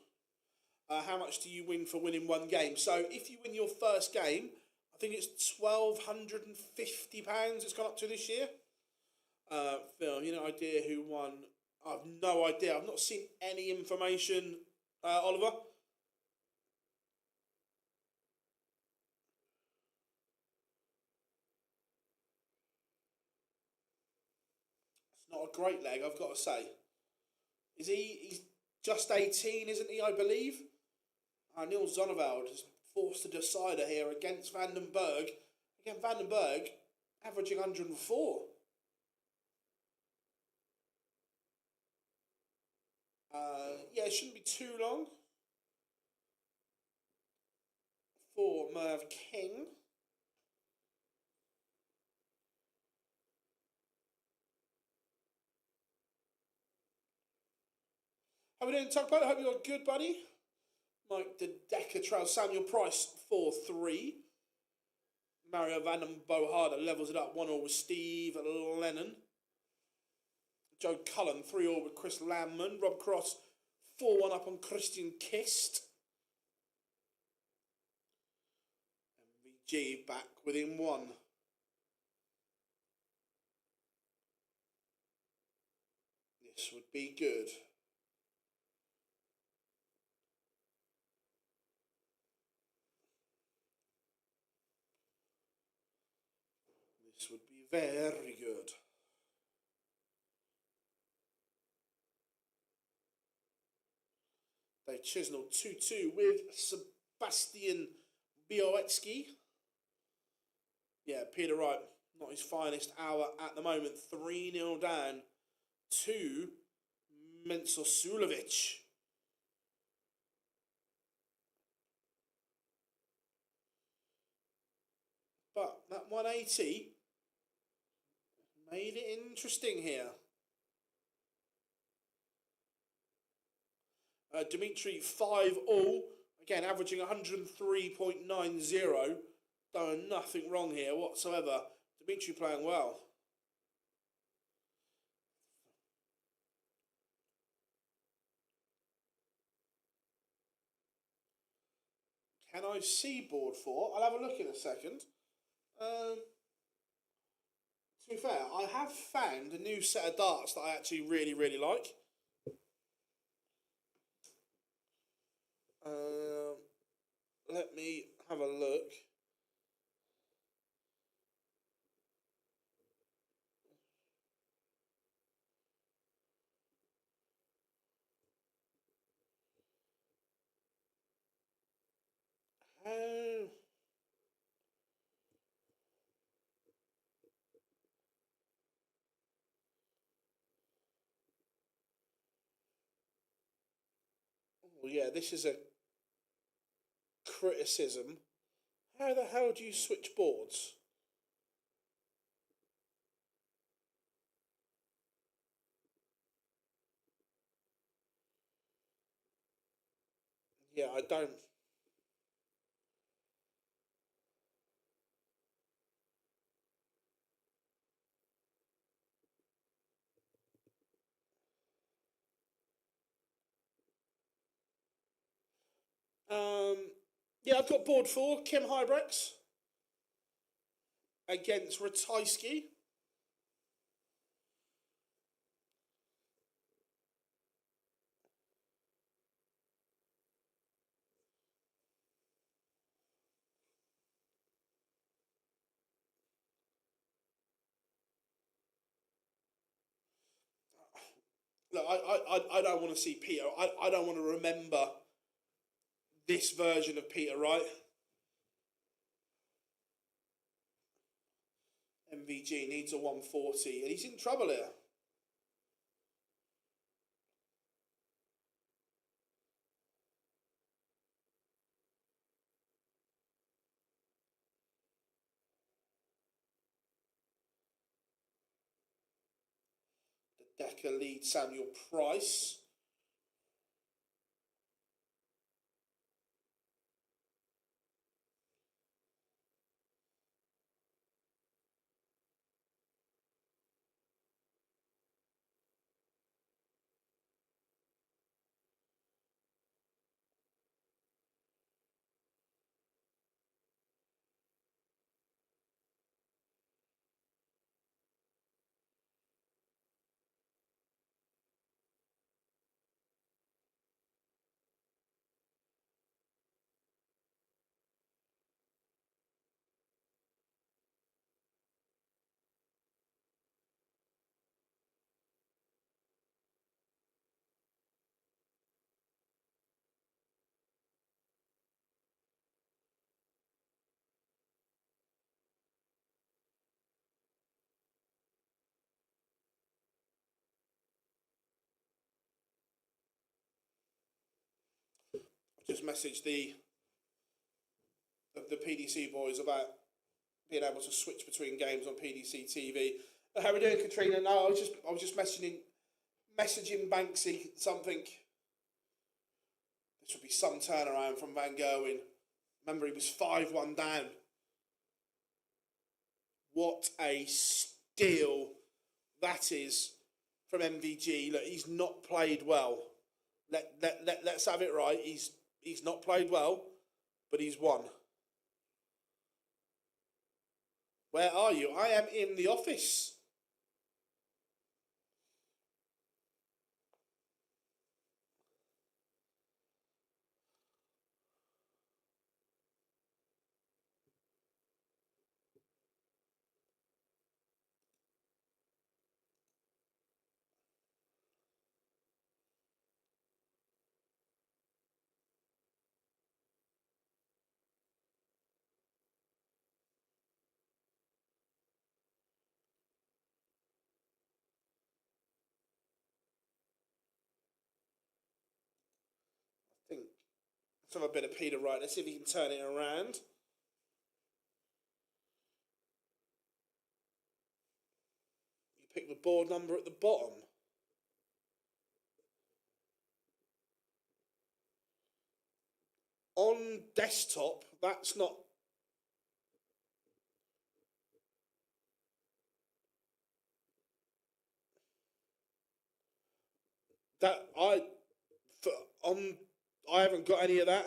Speaker 1: How much do you win for winning one game? So if you win your first game, I think it's £1,250 it's gone up to this year. Phil, you know idea who won? I've no idea. I've not seen any information, Oliver. It's not a great leg, I've got to say. He's just 18, isn't he, I believe? Neil Zonneveld is forced to decider here against Vandenberg. Again, Vandenberg averaging 104. Yeah, it shouldn't be too long for Merv King. How we doing, Tugboat? I hope you're good, buddy. Mike the Decatrail, Samuel Price 4-3. Mario Van Boharder levels it up 1-1 with Steve Lennon. Joe Cullen 3-3 with Chris Landman. Rob Cross 4-1 up on Christian Kist. MVG back within 1. This would be good. This would be very good. Dave Chisnell 2-2 with Sebastian Bioetsky. Yeah, Peter Wright, not his finest hour at the moment. 3-0 down to Mensosulovic. But that 180 made it interesting here. Dimitri 5-all, again averaging 103.90. Done nothing wrong here whatsoever. Dimitri playing well. Can I see board 4? I'll have a look in a second. To be fair, I have found a new set of darts that I actually really, really like. Let me have a look. Oh yeah, this is a criticism. How the hell do you switch boards? Yeah, I don't. Yeah, I've got board 4, Kim Hybrex against Ratajski. Look, I don't want to see Peter. I don't want to remember this version of Peter Wright. MVG needs a 140, and he's in trouble here. The Decker leads Samuel Price. just messaged the PDC boys about being able to switch between games on PDC TV. How are we doing, Katrina? No, I was just messaging Banksy something. This would be some turnaround from Van Gerwen. Remember, he was 5-1 down. What a steal that is from MVG. Look, he's not played well. Let's have it right. He's not played well, but he's won. Where are you? I am in the office. I think let's have a bit of Peter Wright. Let's see if he can turn it around. You pick the board number at the bottom. On desktop, that's not... I haven't got any of that.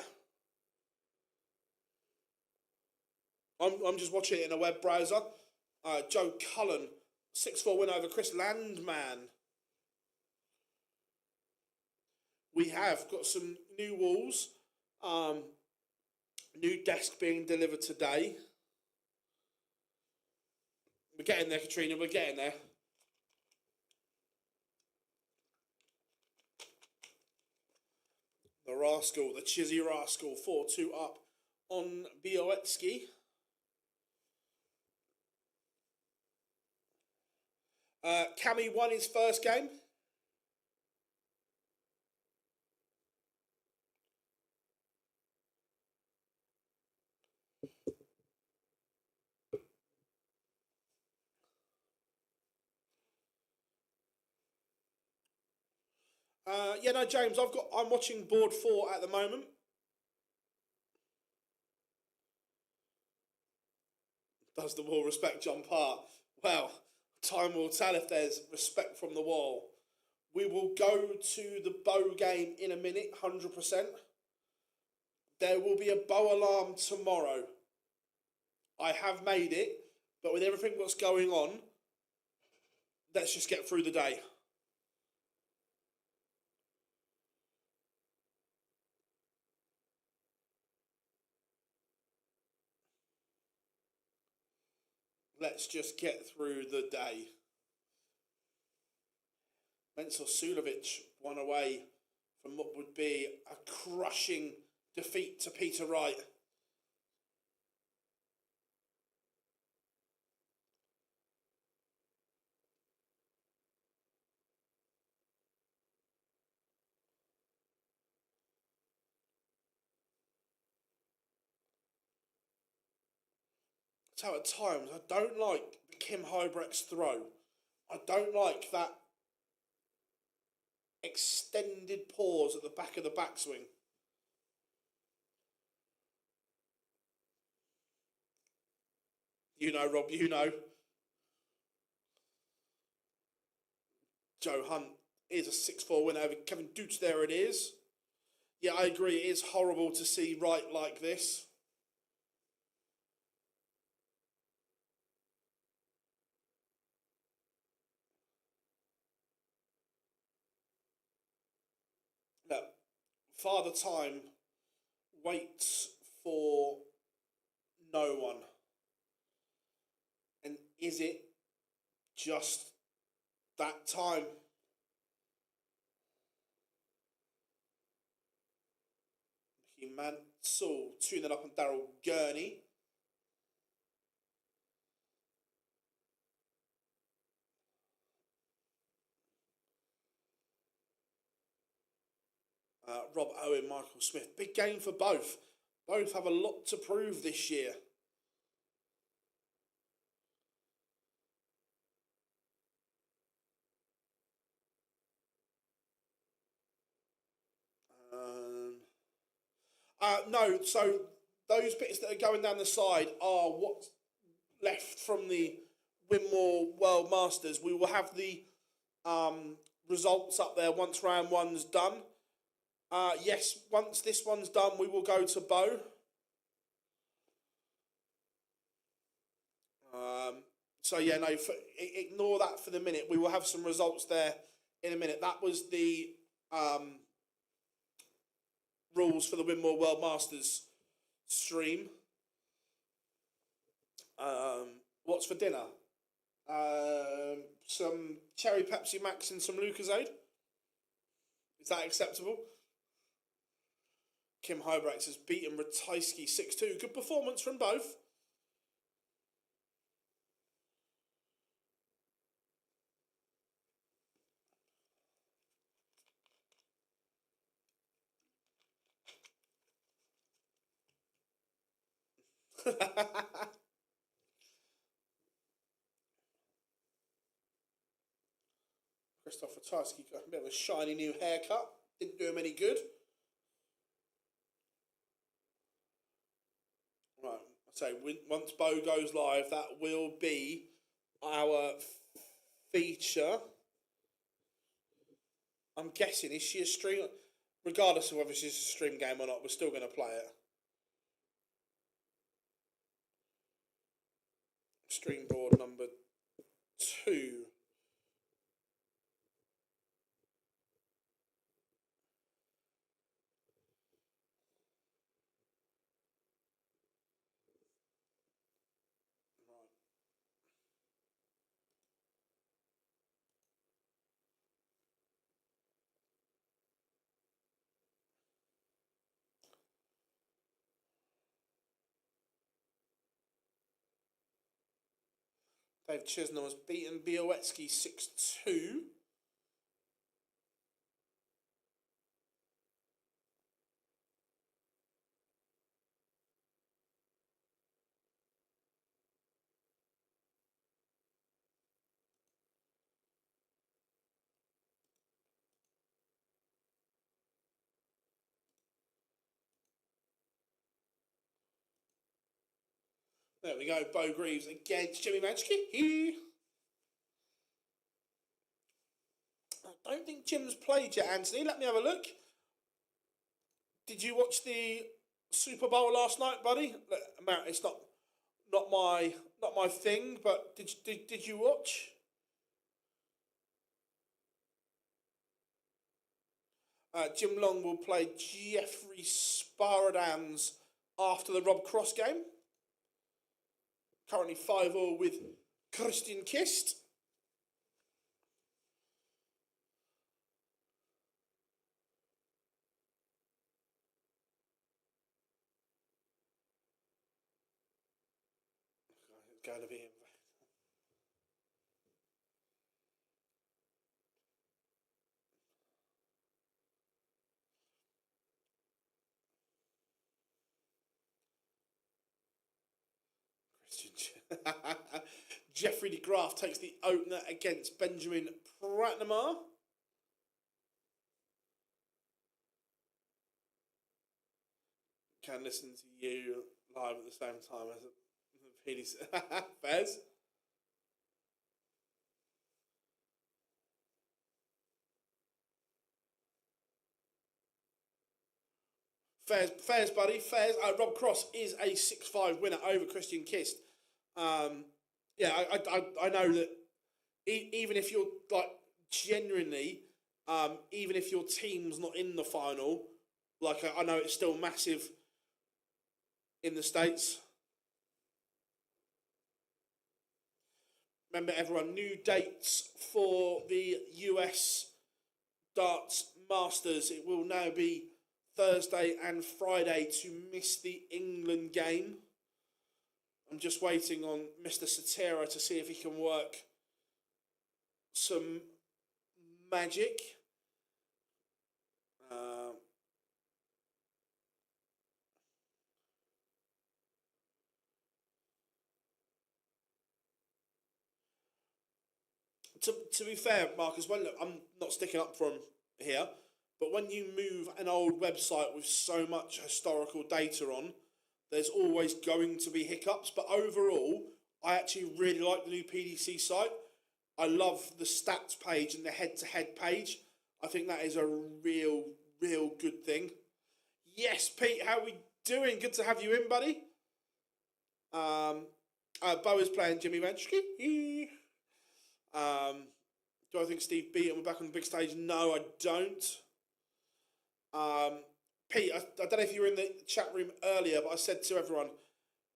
Speaker 1: I'm just watching it in a web browser. Joe Cullen, 6-4 win over Chris Landman. We have got some new walls. New desk being delivered today. We're getting there, Katrina. We're getting there. The Rascal, the Chizzy Rascal, 4-2 up on Białecki. Cammy won his first game. Yeah, no, James, I'm watching board 4 at the moment. Does the wall respect John Part? Well, time will tell if there's respect from the wall. We will go to the bow game in a minute, 100%. There will be a bow alarm tomorrow. I have made it, but with everything that's going on, let's just get through the day. Let's just get through the day. Mensur Sulovic won away from what would be a crushing defeat to Peter Wright. So at times, I don't like Kim Hybrecht's throw. I don't like that extended pause at the back of the backswing. You know, Rob, you know. Joe Hunt is a 6-4 win over Kevin Dooch. There it is. Yeah, I agree. It is horrible to see Wright like this. Look, Father Time waits for no one. And is it just that time? Mansell tuning up on Daryl Gurney. Rob Owen, Michael Smith. Big game for both. Both have a lot to prove this year. No, so those bits that are going down the side are what's left from the Winmau World Masters. We will have the results up there once round one's done. Yes, once this one's done, we will go to Bow. So yeah, no, ignore that for the minute. We will have some results there in a minute. That was the rules for the Winmau World Masters stream. What's for dinner? Some cherry Pepsi Max and some Lucozade. Is that acceptable? Kim Hybrax has beaten Ratajski 6-2. Good performance from both. Christoph Ratajski got a bit of a shiny new haircut. Didn't do him any good. Right, so once Bo goes live, that will be our feature. I'm guessing, is she a stream? Regardless of whether she's a stream game or not, we're still going to play it. Stream board number 2. Dave Chisnell has beaten Białecki 6-2. There we go, Bo Greaves against Jimmy Manchke. I don't think Jim's played yet, Anthony. Let me have a look. Did you watch the Super Bowl last night, buddy? It's not my thing, but did you watch? Jim Long will play Jeffrey Sparadans after the Rob Cross game. Currently 5-0 with Christian Kist. It's going to be him. Jeffrey de Graaf takes the opener against Benjamin Pratnamar. Can listen to you live at the same time as a PDC. Fez. Fairs, buddy. Fairs. Rob Cross is a 6-5 winner over Christian Kist. Yeah, I know that even if you're like genuinely, even if your team's not in the final, like I know it's still massive in the States. Remember, everyone, new dates for the US Darts Masters. It will now be Thursday and Friday to miss the England game. I'm just waiting on Mr. Satira to see if he can work some magic. To be fair, Marcus, well, look, I'm not sticking up for him here, but when you move an old website with so much historical data on, there's always going to be hiccups. But overall, I actually really like the new PDC site. I love the stats page and the head-to-head page. I think that is a real good thing. Yes, Pete, how are we doing? Good to have you in, buddy. Bo is playing Jimmy Venchky. Do I think Steve beat him back on the big stage? No, I don't. Pete, I don't know if you were in the chat room earlier, but I said to everyone,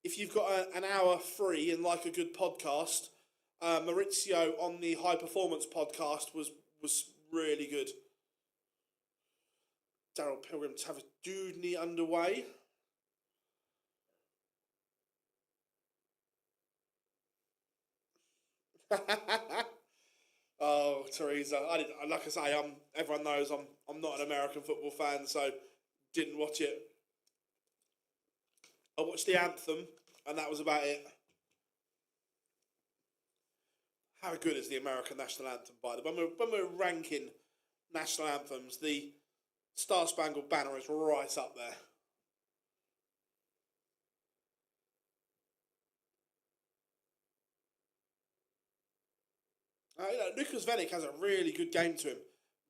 Speaker 1: if you've got an hour free and like a good podcast, Maurizio on the High Performance podcast was really good. Daryl Pilgrim to have a Dudney underway. Oh, Teresa, like I say, everyone knows I'm not an American football fan, so didn't watch it. I watched the anthem, and that was about it. How good is the American national anthem, by the way? When we're ranking national anthems, the Star Spangled Banner is right up there. Lucas Venick has a really good game to him.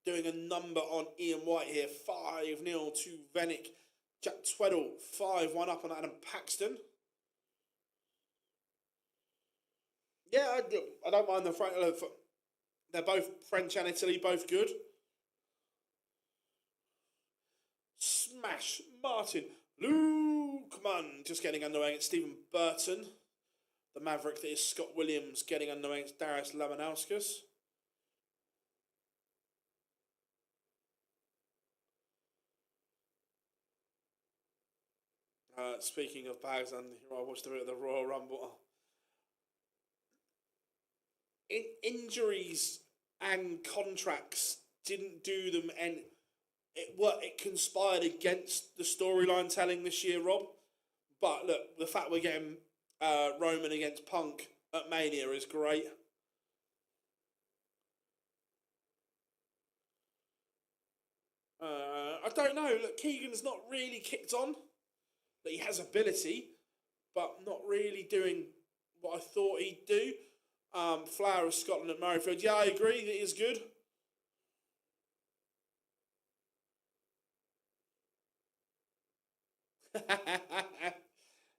Speaker 1: Doing a number on Ian White here. 5-0 to Venick. Jack Tweddle, 5-1 up on Adam Paxton. Yeah, I don't mind the... They're both French and Italy, both good. Smash Martin Lukeman just getting underway against Stephen Burton. The Maverick that is Scott Williams getting underway against Darius Lamanauskas. Speaking of bags, and I watched a bit of the Royal Rumble. Injuries and contracts didn't do them, and it conspired against the storyline telling this year, Rob. But look, the fact we're getting Roman against Punk at Mania is great. I don't know. Look, Keegan's not really kicked on. But he has ability, but not really doing what I thought he'd do. Flower of Scotland at Murrayfield. Yeah, I agree. It is good.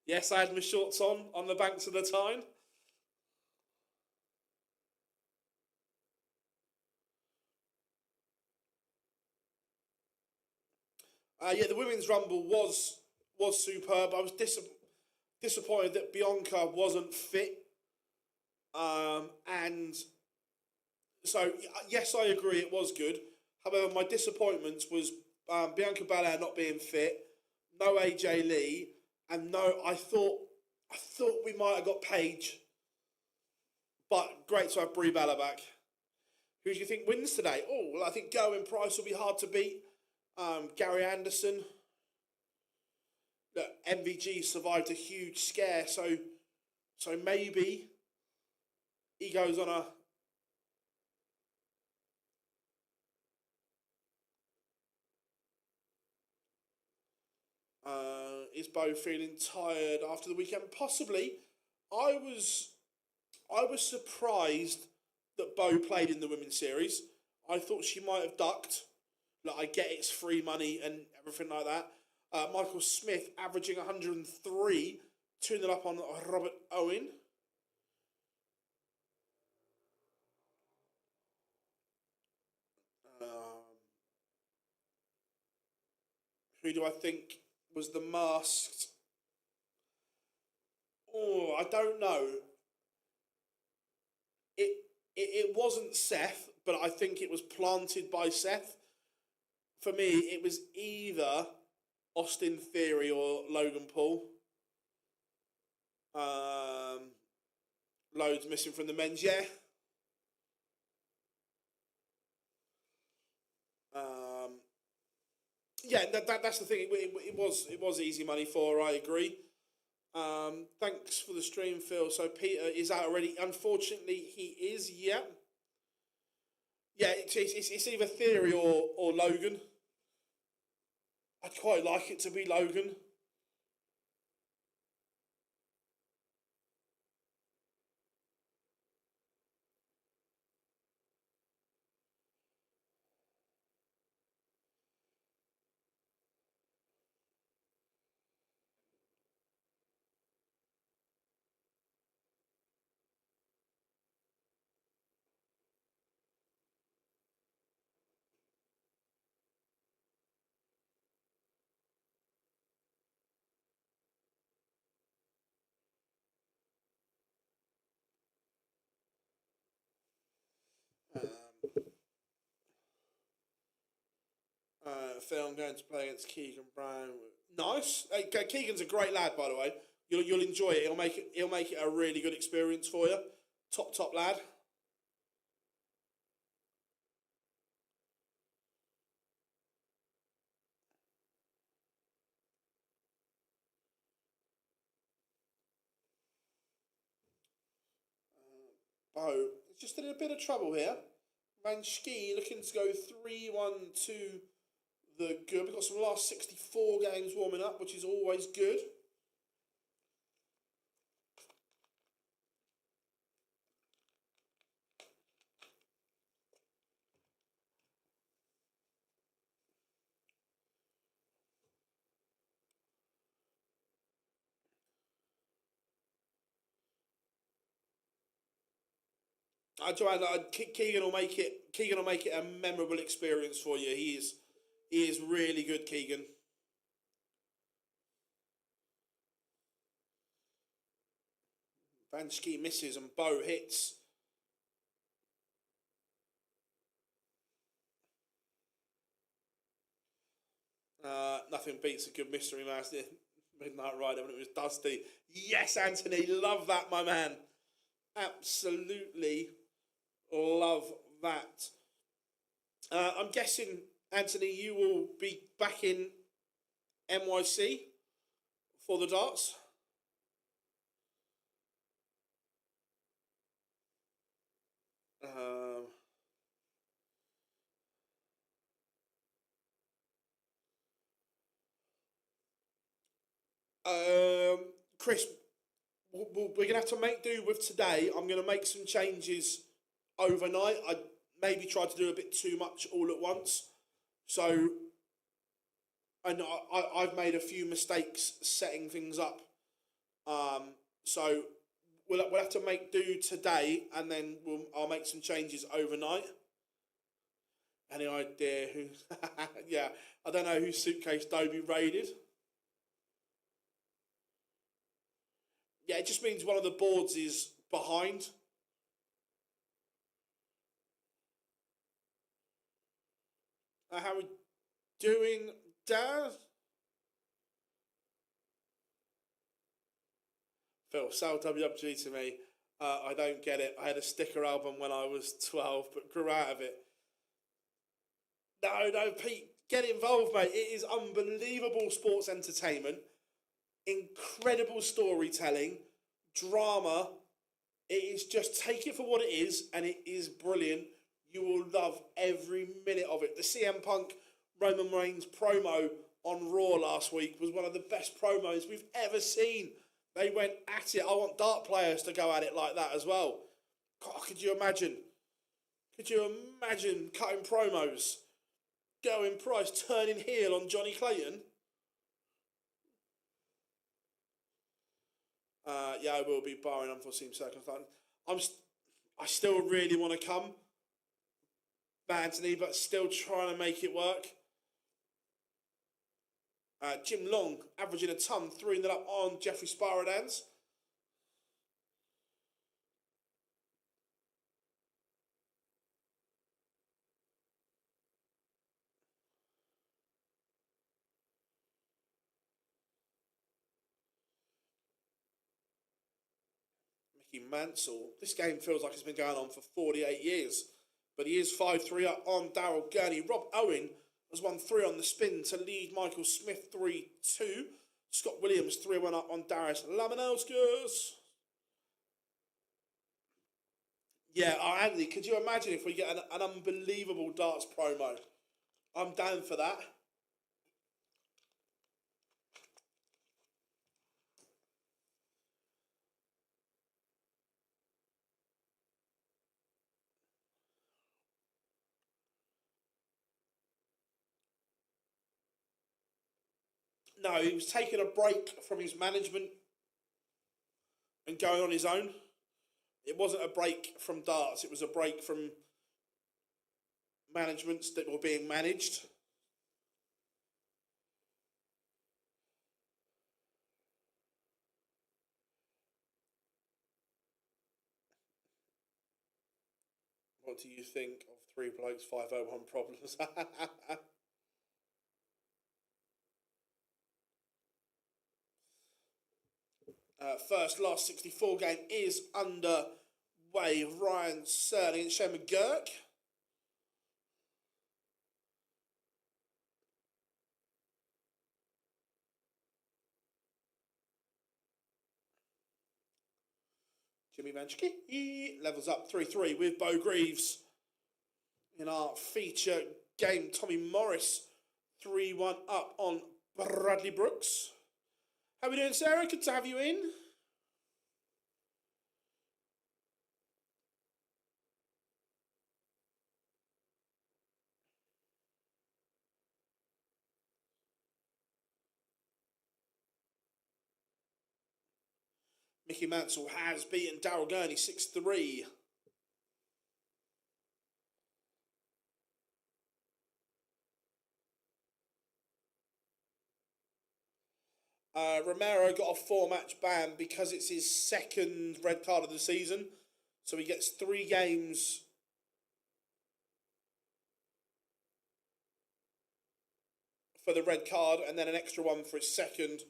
Speaker 1: Yes, I had my shorts on the banks of the Tyne. Yeah, the Women's Rumble was superb. I was disappointed that Bianca wasn't fit. And so, yes, I agree, it was good. However, my disappointment was Bianca Belair not being fit, no AJ Lee, and no, I thought we might have got Paige. But great to have Brie Bella back. Who do you think wins today? Oh, well, I think Gerwyn Price will be hard to beat. Gary Anderson. Look, MVG survived a huge scare, so maybe he goes on a... is Bo feeling tired after the weekend? Possibly. I was surprised that Bo played in the women's series. I thought she might have ducked. Like, I get it's free money and everything like that. Michael Smith averaging 103, 2-0 up on Robert Owen. Who do I think was the masked? Oh, I don't know. It wasn't Seth, but I think it was planted by Seth. For me, it was either Austin Theory or Logan Paul. Loads missing from the men's, yeah. Yeah, that's the thing. It was easy money for her, I agree. Thanks for the stream, Phil. So Peter is out already. Unfortunately, he is, yeah. Yeah, it's either Theory or Logan. I'd quite like it to be Logan. Phil, I'm going to play against Keegan Brown. Nice. Hey, Keegan's a great lad, by the way. You'll enjoy it. He'll make it a really good experience for you. Top lad. Bo, just in a bit of trouble here. Van Schie looking to go 3-1 to the good. We've got some last 64 games warming up, which is always good. Joanne, Keegan will make it. Keegan will make it a memorable experience for you. He is really good, Keegan. Van Schie misses and Bo hits. Nothing beats a good mystery master. Midnight Rider when it was Dusty. Yes, Anthony, love that, my man. Absolutely love that. I'm guessing, Anthony, you will be back in NYC for the darts. Chris, we're going to have to make do with today. I'm going to make some changes overnight. I maybe tried to do a bit too much all at once. So, and I've made a few mistakes setting things up. So we'll have to make do today, and then I'll make some changes overnight. Any idea who? Yeah, I don't know who Suitcase Dobie raided. Yeah, it just means one of the boards is behind. How are we doing, Daz? Phil, sell WWG to me. I don't get it. I had a sticker album when I was 12, but grew out of it. No, Pete, get involved, mate. It is unbelievable sports entertainment. Incredible storytelling, drama. It is just take it for what it is, and it is brilliant. You will love every minute of it. The CM Punk Roman Reigns promo on Raw last week was one of the best promos we've ever seen. They went at it. I want dart players to go at it like that as well. God, could you imagine? Could you imagine cutting promos? Going Price turning heel on Johnny Clayton? Yeah, I will be, barring unforeseen circumstances. I still really want to come, Anthony, but still trying to make it work. Jim Long averaging a ton, throwing that up on Jeffrey Sparadans. Mickey Mansell. This game feels like it's been going on for 48 years, but he is 5-3 up on Daryl Gurney. Rob Owen has won 3 on the spin to lead Michael Smith 3-2. Scott Williams 3-1 up on Darius Laminauskas. Yeah, Anthony, could you imagine if we get an unbelievable darts promo? I'm down for that. No, he was taking a break from his management and going on his own. It wasn't a break from darts, it was a break from managements that were being managed. What do you think of 3 Blokes 501 Problems? First last 64 game is underway. Ryan Serling and Shane McGurk. Jimmy Vanchke levels up 3-3 with Bo Greaves. In our feature game, Tommy Morris 3-1 up on Bradley Brooks. How are we doing, Sarah? Good to have you in. Mickey Mansell has beaten Daryl Gurney 6-3. Romero got a 4-match ban because it's his second red card of the season. So he gets 3 games for the red card and then an extra one for his second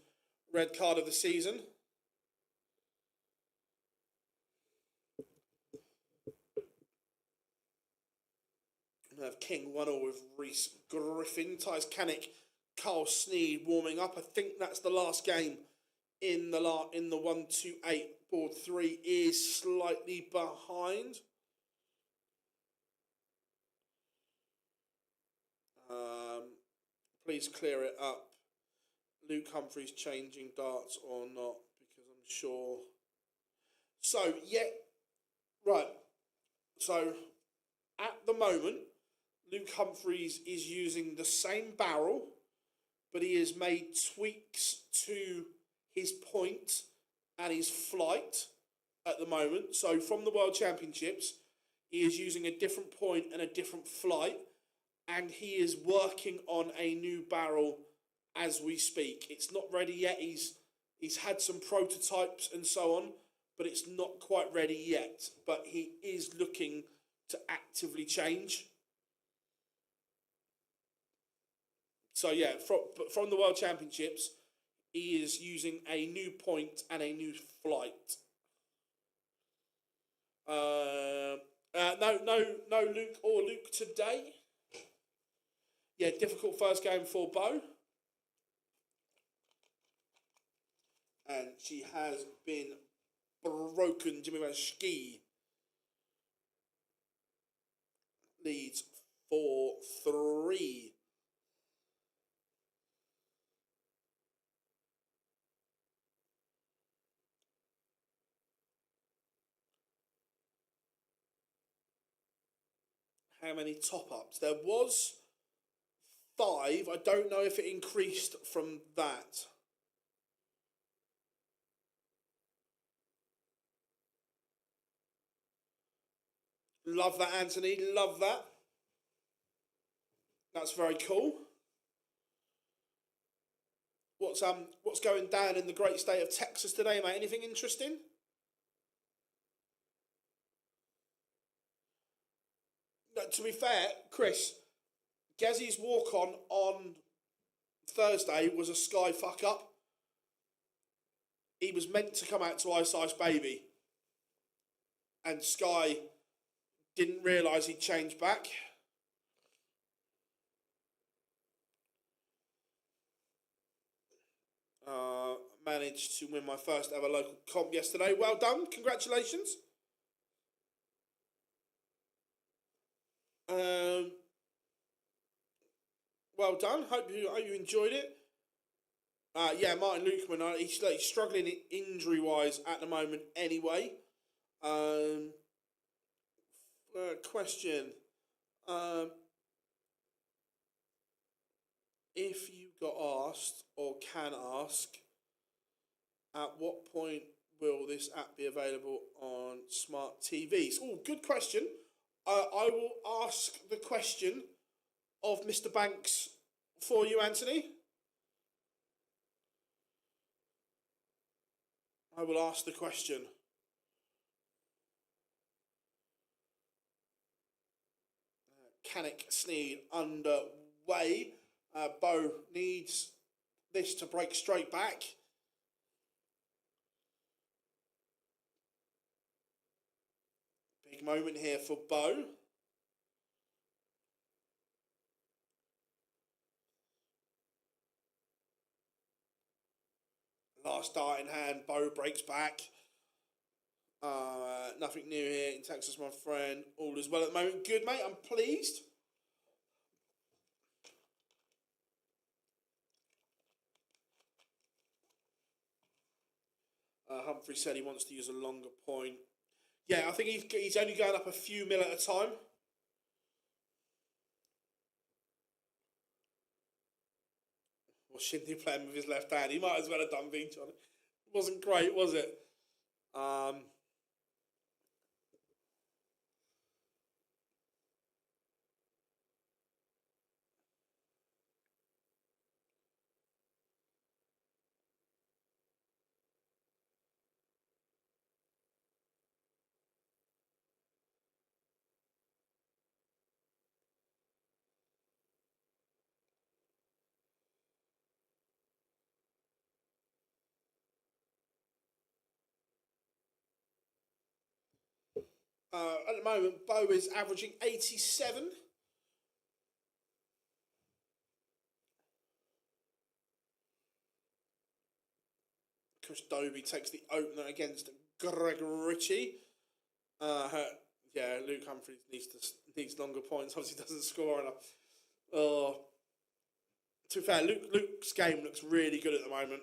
Speaker 1: red card of the season. We have King 1-0 with Reese Griffin. Tyce Canick, Carl Sneed warming up. I think that's the last game in the 1-2-8. Board 3 is slightly behind. Please clear it up. Luke Humphreys changing darts or not, because I'm sure. So, yeah, right. So, at the moment, Luke Humphreys is using the same barrel, but he has made tweaks to his point and his flight at the moment. So from the World Championships, he is using a different point and a different flight, and he is working on a new barrel as we speak. It's not ready yet. He's had some prototypes and so on, but it's not quite ready yet. But he is looking to actively change. So yeah, from the World Championships, he is using a new point and a new flight. No Luke today. Yeah, difficult first game for Bo. And she has been broken. Jimmy Vanchke leads 4-3. How many top-ups? There was 5. I don't know if it increased from that. Love that, Anthony. Love that. That's very cool. What's going down in the great state of Texas today, mate? Anything interesting? No, to be fair, Chris, Gazzy's walk-on Thursday was a Sky fuck-up. He was meant to come out to Ice Ice Baby, and Sky didn't realise he'd changed back. Managed to win my first ever local comp yesterday. Well done. Congratulations. Well done. Hope you enjoyed it. Yeah, Martin Lukeman, he's struggling injury-wise at the moment anyway. Question. If you got asked, or can ask, at what point will this app be available on smart TVs? Oh, good question. I will ask the question of Mr. Banks for you, Anthony. I will ask the question. Canic Sneed underway. Bo needs this to break straight back. Big moment here for Bo. Last dart in hand, Bo breaks back. Nothing new here in Texas, my friend. All is well at the moment. Good, mate. I'm pleased. Humphrey said he wants to use a longer point. Yeah, I think he's only going up a few mil at a time. Well, Shindy playing with his left hand. He might as well have done Beach on it. Wasn't great, was it? At the moment, Bo is averaging 87. Chris Dobie takes the opener against Greg Ritchie. Yeah, Luke Humphries needs longer points. Obviously, doesn't score enough. To be fair, Luke's game looks really good at the moment.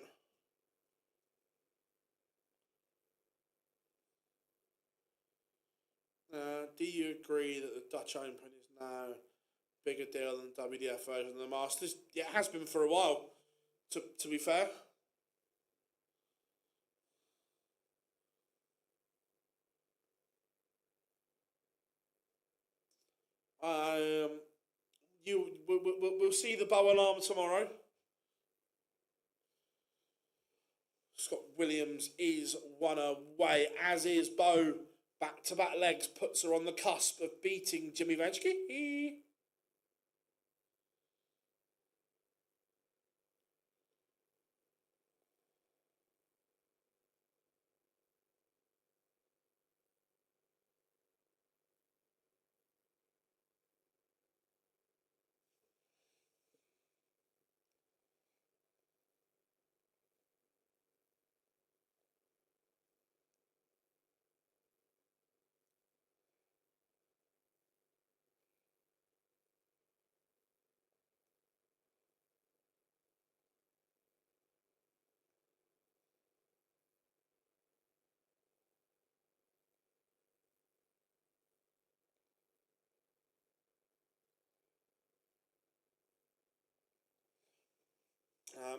Speaker 1: Do you agree that the Dutch Open is now a bigger deal than the WDF version of the Masters? Yeah, it has been for a while, to be fair. We'll see the Bow alarm tomorrow. Scott Williams is one away, as is Bo. Back-to-back legs puts her on the cusp of beating Jimmy Vanchke.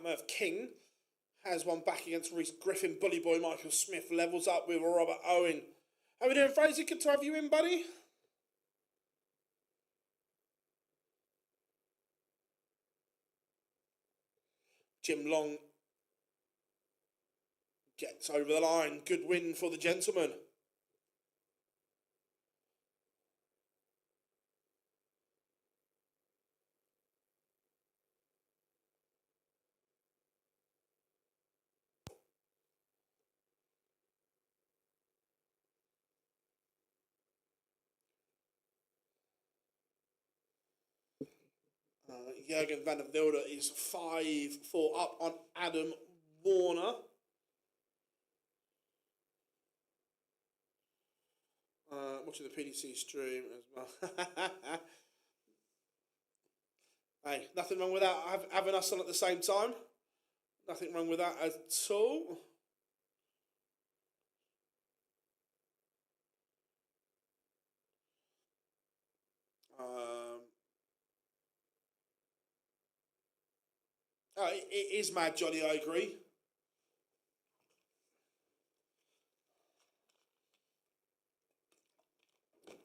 Speaker 1: Merv King has one back against Reece Griffin. Bully Boy Michael Smith levels up with Robert Owen. How we doing, Fraser? Good to have you in, buddy. Jim Long gets over the line. Good win for the gentleman. Jurgen van der Wilde is 5-4 up on Adam Warner. Watching the PDC stream as well. Hey, nothing wrong with that. Having us on at the same time. Nothing wrong with that at all. It is mad, Johnny, I agree.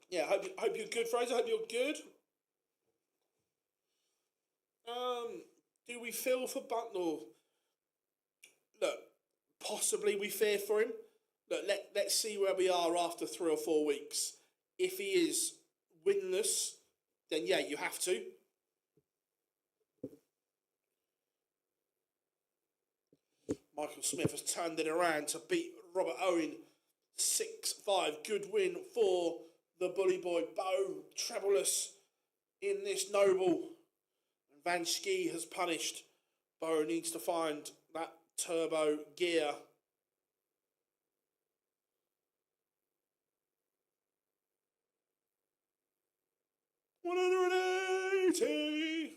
Speaker 1: Yeah, hope you're good, Fraser. Hope you're good. Do we feel for Bucknell? Look, possibly we fear for him. Look, let's see where we are after 3 or 4 weeks. If he is winless, then yeah, you have to. Michael Smith has turned it around to beat Robert Owen 6-5. Good win for the bully boy. Bo trebleless in this noble. And Van Schie has punished. Bo needs to find that turbo gear. $180.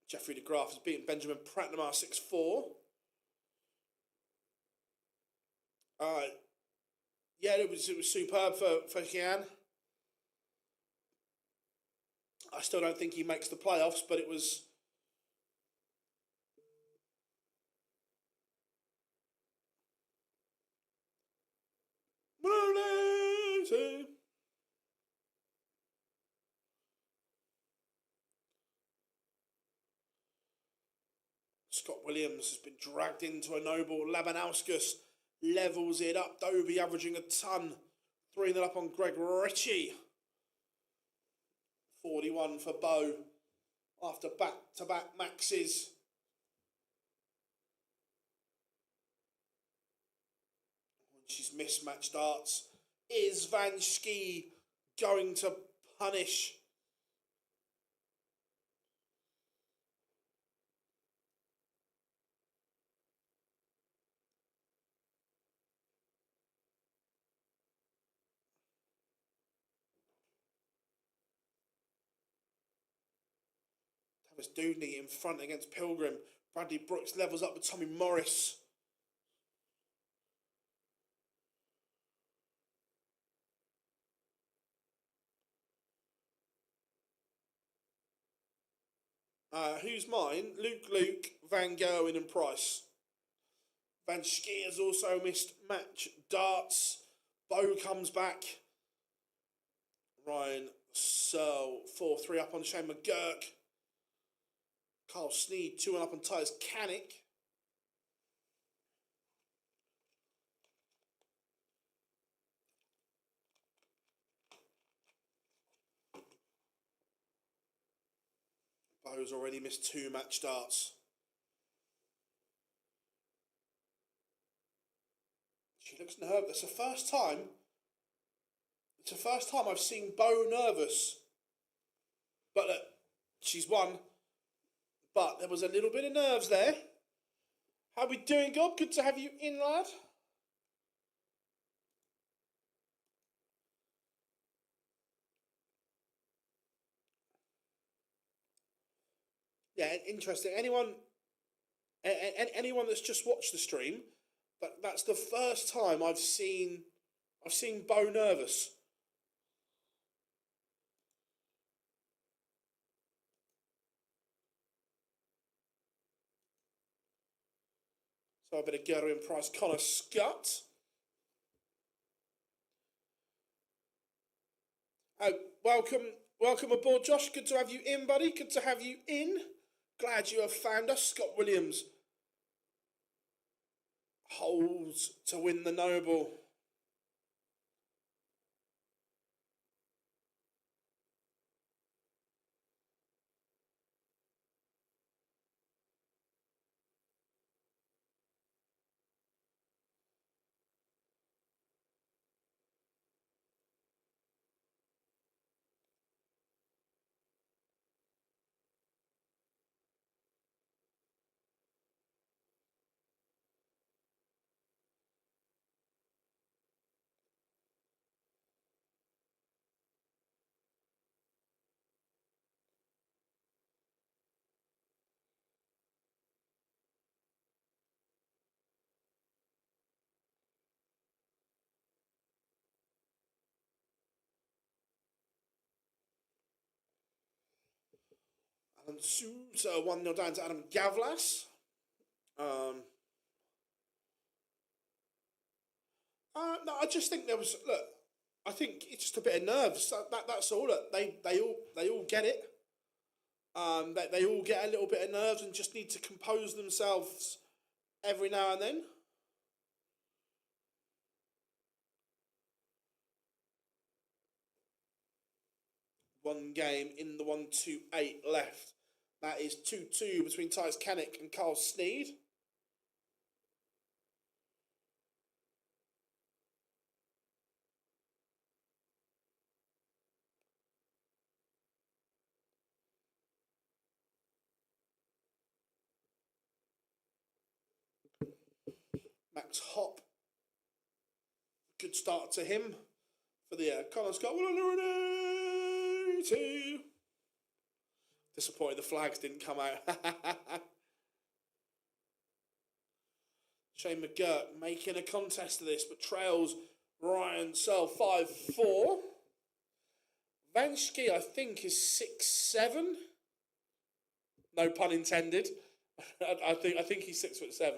Speaker 1: Jeffrey de Graaf has beaten Benjamin Pratnamar 6-4. Yeah, it was superb for Kian. I still don't think he makes the playoffs, but it was... Scott Williams has been dragged into a noble. Labanauskas levels it up. Dobie averaging a ton. 3-0 up on Greg Ritchie. 41 for Bo after back-to-back maxes. She's mismatched darts. Is Van Schie going to punish? Thomas Dudney in front against Pilgrim. Bradley Brooks levels up with Tommy Morris. Who's mine? Luke, Van Gerwen and Price. Van Schie has also missed match darts. Bo comes back. Ryan Searle 4-3 up on Shane McGurk. Carl Sneed 2-1 up on Titus Canick. Bo's already missed 2 match darts. She looks nervous. It's the first time. It's the first time I've seen Bo nervous. But look, she's won. But there was a little bit of nerves there. How we doing, Gob? Good to have you in, lad. Yeah, interesting. Anyone that's just watched the stream, but that's the first time I've seen Bo nervous. So a bit of Gerwin Price, Connor Scott. Oh, welcome aboard, Josh. Good to have you in, buddy. Good to have you in. Glad you have found us. Scott Williams holds to win the Noble. And Sousa 1-0 down to Adam Gavlas. No, I just think there was, look, I think it's just a bit of nerves. That's all. Look, they all get it. They all get a little bit of nerves and just need to compose themselves every now and then. One game in the 1-2-8 left. That is 2-2 between Titus Kanik and Carl Sneed. Max Hopp. Good start to him for the Connor Scott. Disappointed the flags didn't come out. Shane McGurk making a contest of this, but trails Ryan Searle 5-4. Vanschke, I think, is 6'7". No pun intended. I think he's 6'7".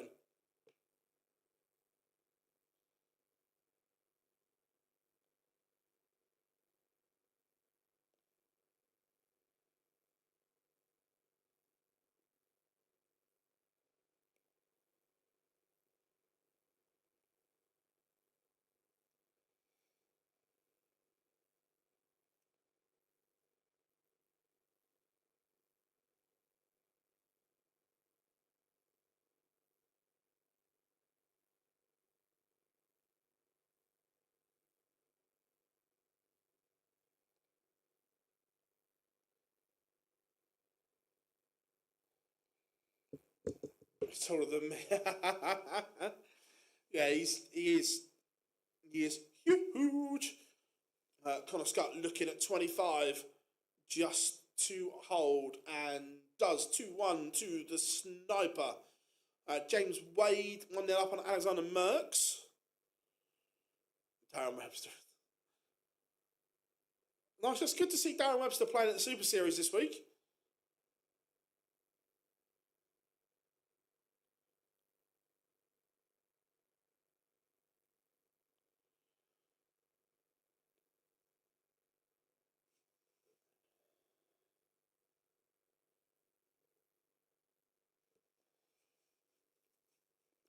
Speaker 1: He's taller than me. Yeah, he is huge. Connor Scott looking at 25 just to hold and does 2-1 to the sniper. James Wade 1-0 up on Alexander Merckx. Darren Webster. Nice, it's good to see Darren Webster playing at the Super Series this week.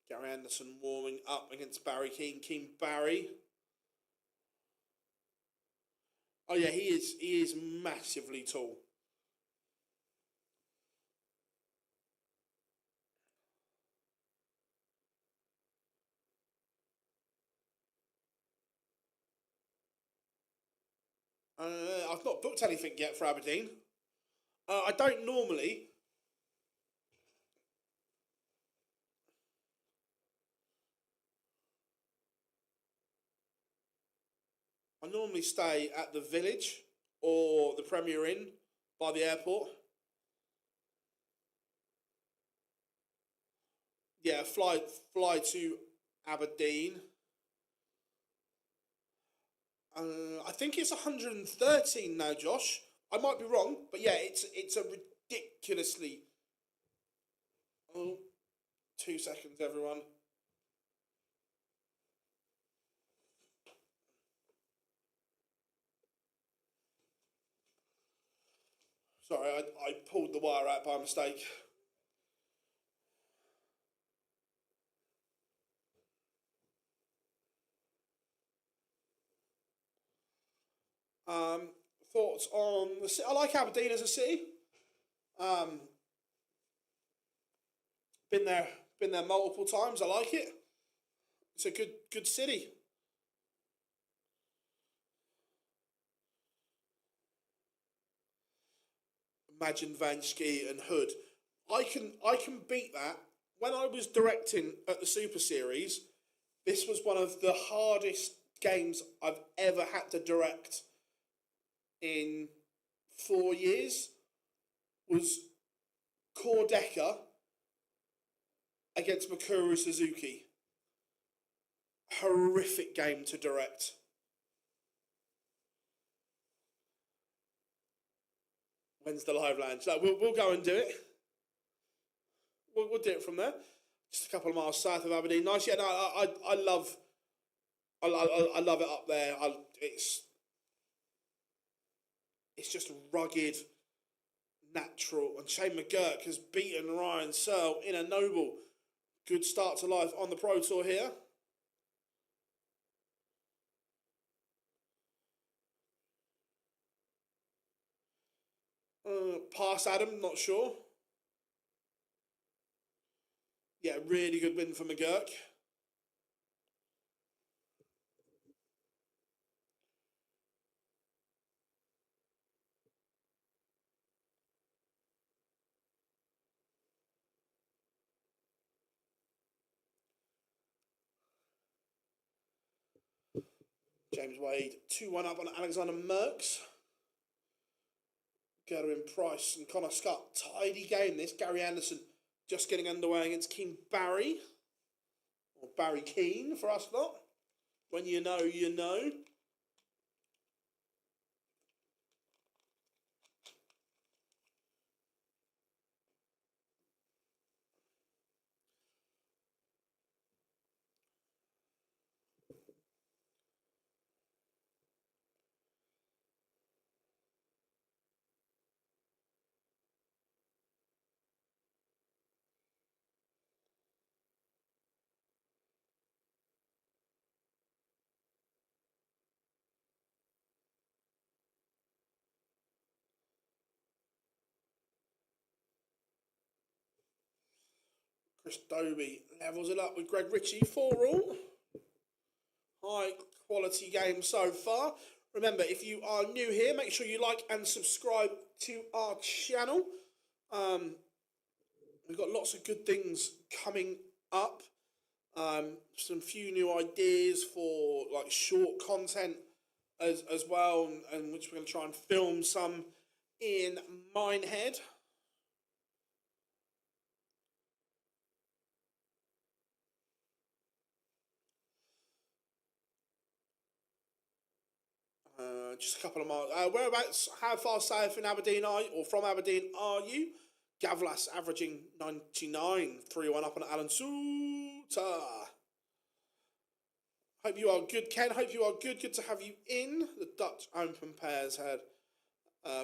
Speaker 1: Gary Anderson warming up against Barry Keane. Keane Barry. Oh yeah, he is massively tall. I've not booked anything yet for Aberdeen. I don't normally. I normally stay at the Village or the Premier Inn by the airport. Yeah, fly to Aberdeen. I think it's 113 now, Josh. I might be wrong, but yeah, it's a ridiculously. Oh, 2 seconds, everyone. Sorry, I pulled the wire out by mistake. Thoughts on the city? I like Aberdeen as a city. Been there multiple times. I like it. It's a good city. Imagine Vanschke and Hood. I can beat that. When I was directing at the Super Series, this was one of the hardest games I've ever had to direct in 4 years. Was Kordeka against Mikuru Suzuki. Horrific game to direct. When's the live lounge? No, we'll go and do it. We'll do it from there. Just a couple of miles south of Aberdeen. Nice. Yeah, no, I love it up there. It's just rugged, natural. And Shane McGurk has beaten Ryan Searle in a noble. Good start to life on the Pro Tour here. Past Adam, not sure. Yeah, really good win for McGurk. James Wade, 2-1 up on Alexander Merckx. Gerwin Price and Connor Scott. Tidy game this. Gary Anderson just getting underway against Keane Barry. Or Barry Keane for us lot. When you know, you know. Chris Dobie levels it up with Greg Ritchie, 4-all. High quality game so far. Remember, if you are new here, make sure you like and subscribe to our channel. We've got lots of good things coming up. Some few new ideas for like short content as well, and which we're going to try and film some in Minehead. Just a couple of miles. Whereabouts, how far south in Aberdeen are you, or from Aberdeen are you? Gavlas averaging 99, 3-1 up on Alan Suter. Hope you are good, Ken. Hope you are good. Good to have you in. The Dutch Open pairs had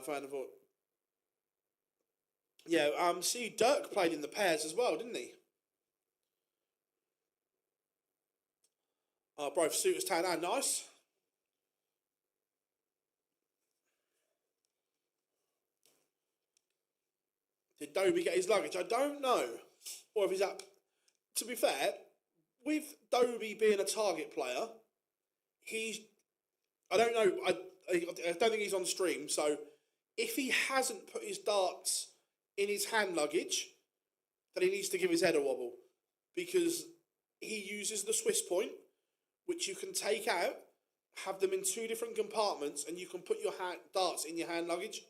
Speaker 1: Van der Voort. Yeah, see, Dirk played in the pairs as well, didn't he? Bro, for Suter's Town, nice. Did Dobie get his luggage? I don't know. Or if he's up. To be fair, with Dobie being a target player, I don't know. I don't think he's on stream. So if he hasn't put his darts in his hand luggage, then he needs to give his head a wobble, because he uses the Swiss point, which you can take out, have them in 2 different compartments, and you can put your darts in your hand luggage.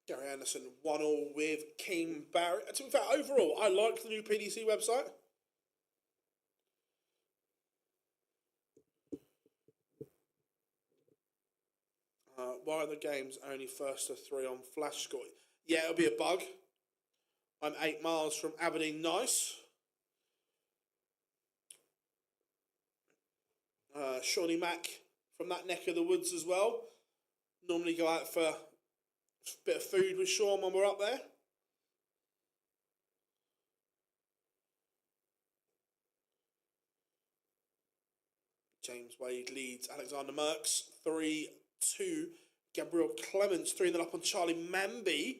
Speaker 1: Gary Anderson 1-all with Keane Barry. To be fair, overall, I like the new PDC website. Why are the games only first to 3 on Flash Score? Yeah, it'll be a bug. I'm 8 miles from Aberdeen. Nice. Shawnee Mack from that neck of the woods as well. Normally go out for a bit of food with Sean when we're up there. James Wade leads Alexander Merckx 3-2. Gabriel Clements 3-0 up on Charlie Mamby.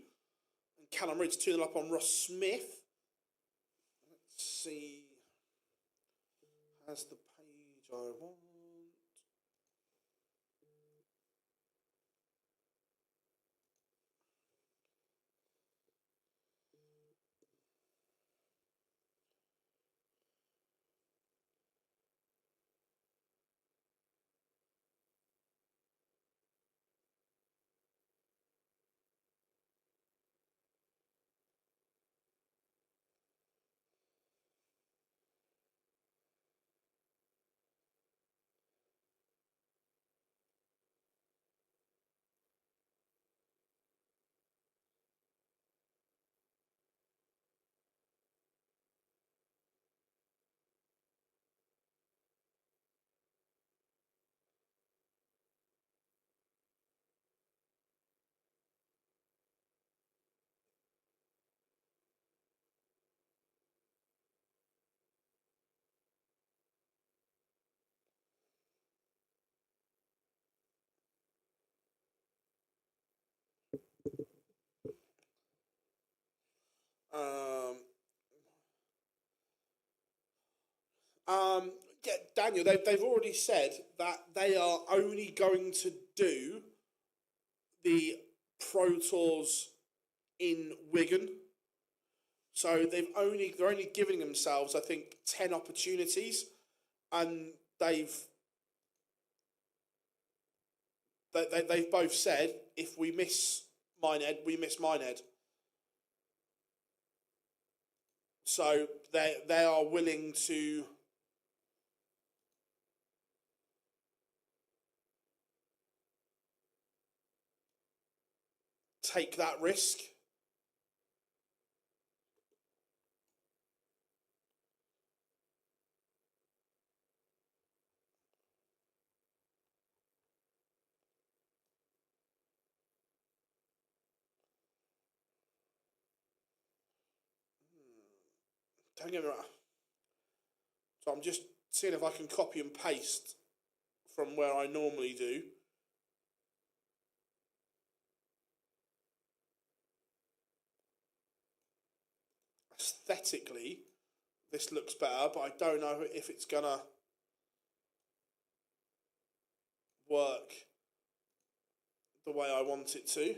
Speaker 1: And Callum Ridge 2-0 up on Ross Smith. Let's see. Has the page I want. Daniel, they've already said that they are only going to do the Pro Tours in Wigan. So they're only giving themselves, I think, 10 opportunities, and they've both said, if we miss Minehead, we miss Minehead. So they are willing to take that risk. Don't get me wrong. So I'm just seeing if I can copy and paste from where I normally do. Aesthetically, this looks better, but I don't know if it's gonna work the way I want it to.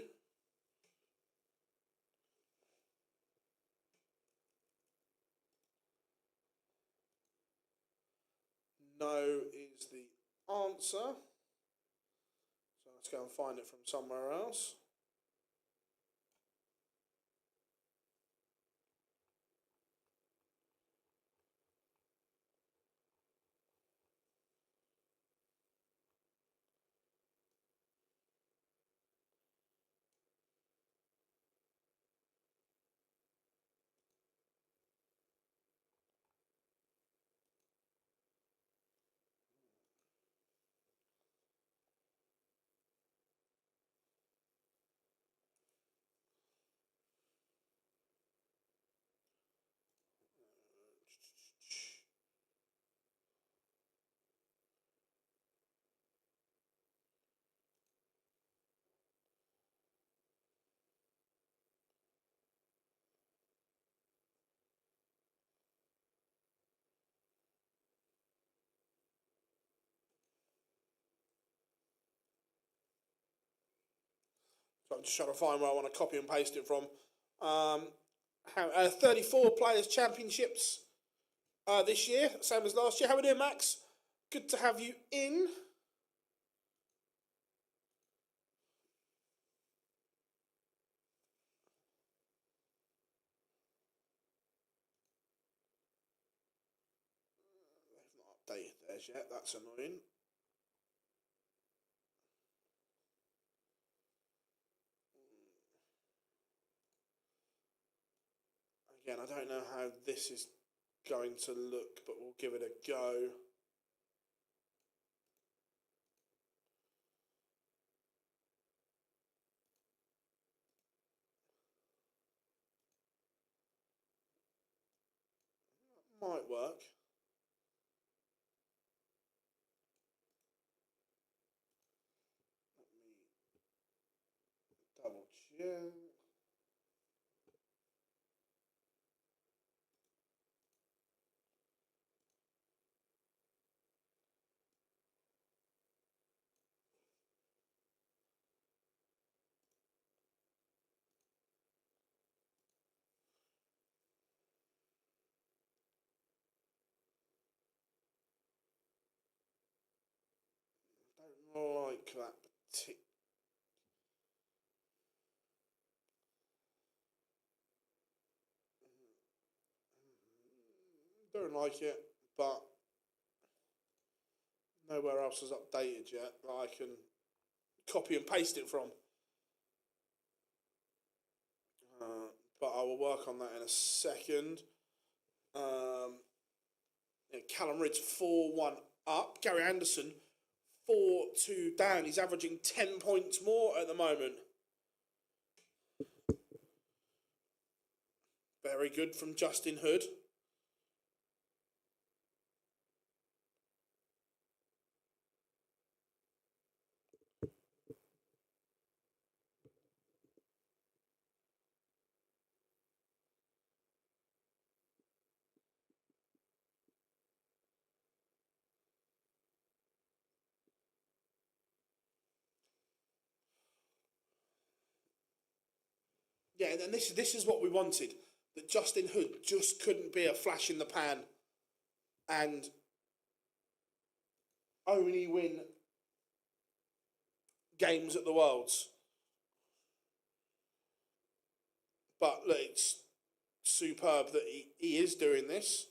Speaker 1: No is the answer. So let's go and find it from somewhere else. So I'm just trying to find where I want to copy and paste it from. 34 Players Championships this year, same as last year. How are we doing, Max? Good to have you in. They've not updated theirs yet. That's annoying. Again, I don't know how this is going to look, but we'll give it a go. Might work. Let me double check. Don't like that particular. Don't like it, but nowhere else is updated yet that I can copy and paste it from. But I will work on that in a second. Callum Ridge 4-1 up. Gary Anderson 4-2 down. He's averaging 10 points more at the moment. Very good from Justin Hood. Yeah, and this is what we wanted. That Justin Hood just couldn't be a flash in the pan and only win games at the Worlds. But look, it's superb that he is doing this.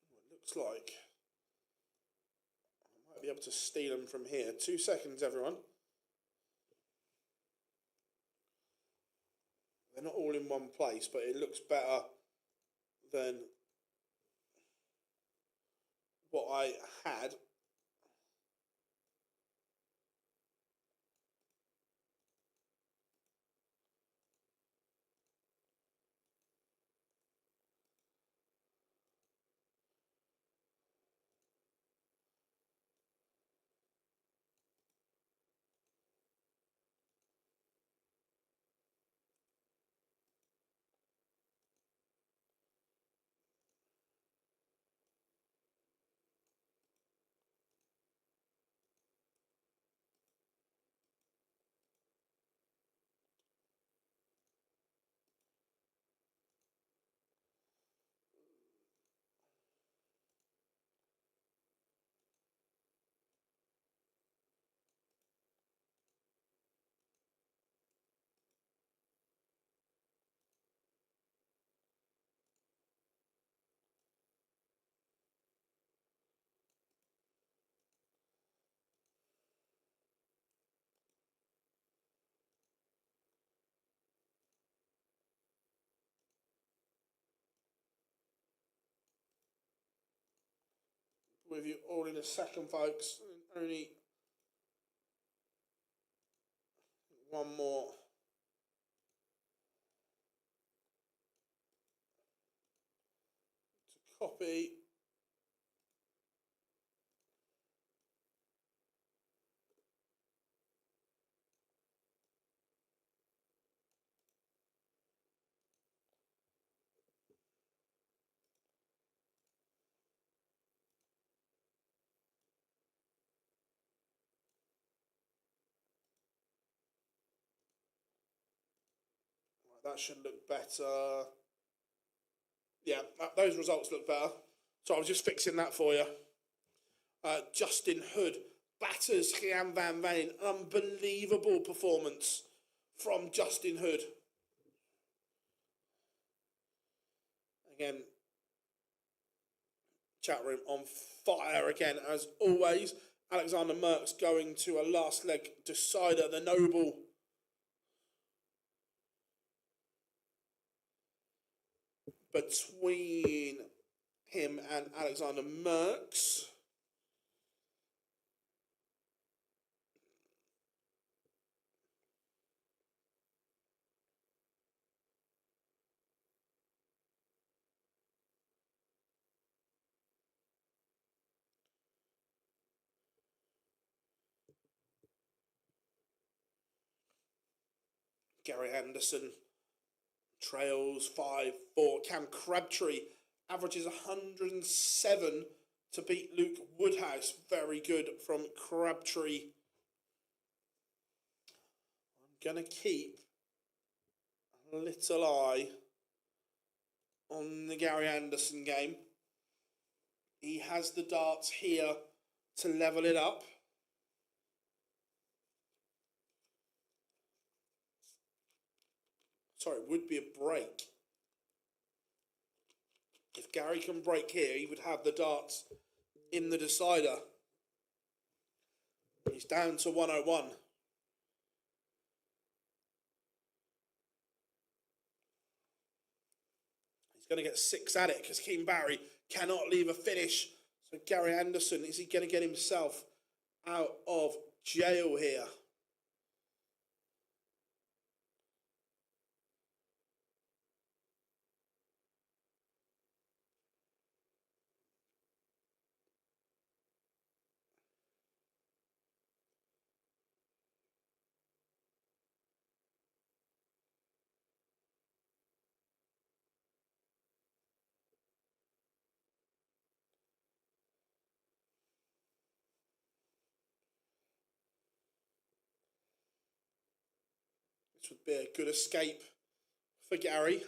Speaker 1: It looks like I might be able to steal them from here. 2 seconds, everyone. They're not all in one place, but it looks better than what I had. With you all in a second, folks. Only one more. To copy. That should look better. Yeah, those results look better. So I was just fixing that for you. Justin Hood batters Gian van Veen. Unbelievable performance from Justin Hood. Again, chat room on fire again, as always. Alexander Merckx going to a last leg decider, the Noble. Between him and Alexander Merckx. Gary Anderson trails 5-4. Cam Crabtree averages 107 to beat Luke Woodhouse. Very good from Crabtree. I'm going to keep a little eye on the Gary Anderson game. He has the darts here to level it up. Sorry, it would be a break. If Gary can break here, he would have the darts in the decider. He's down to 101. He's going to get 6 at it because Keane Barry cannot leave a finish. So Gary Anderson, is he going to get himself out of jail here? Which would be a good escape for Gary.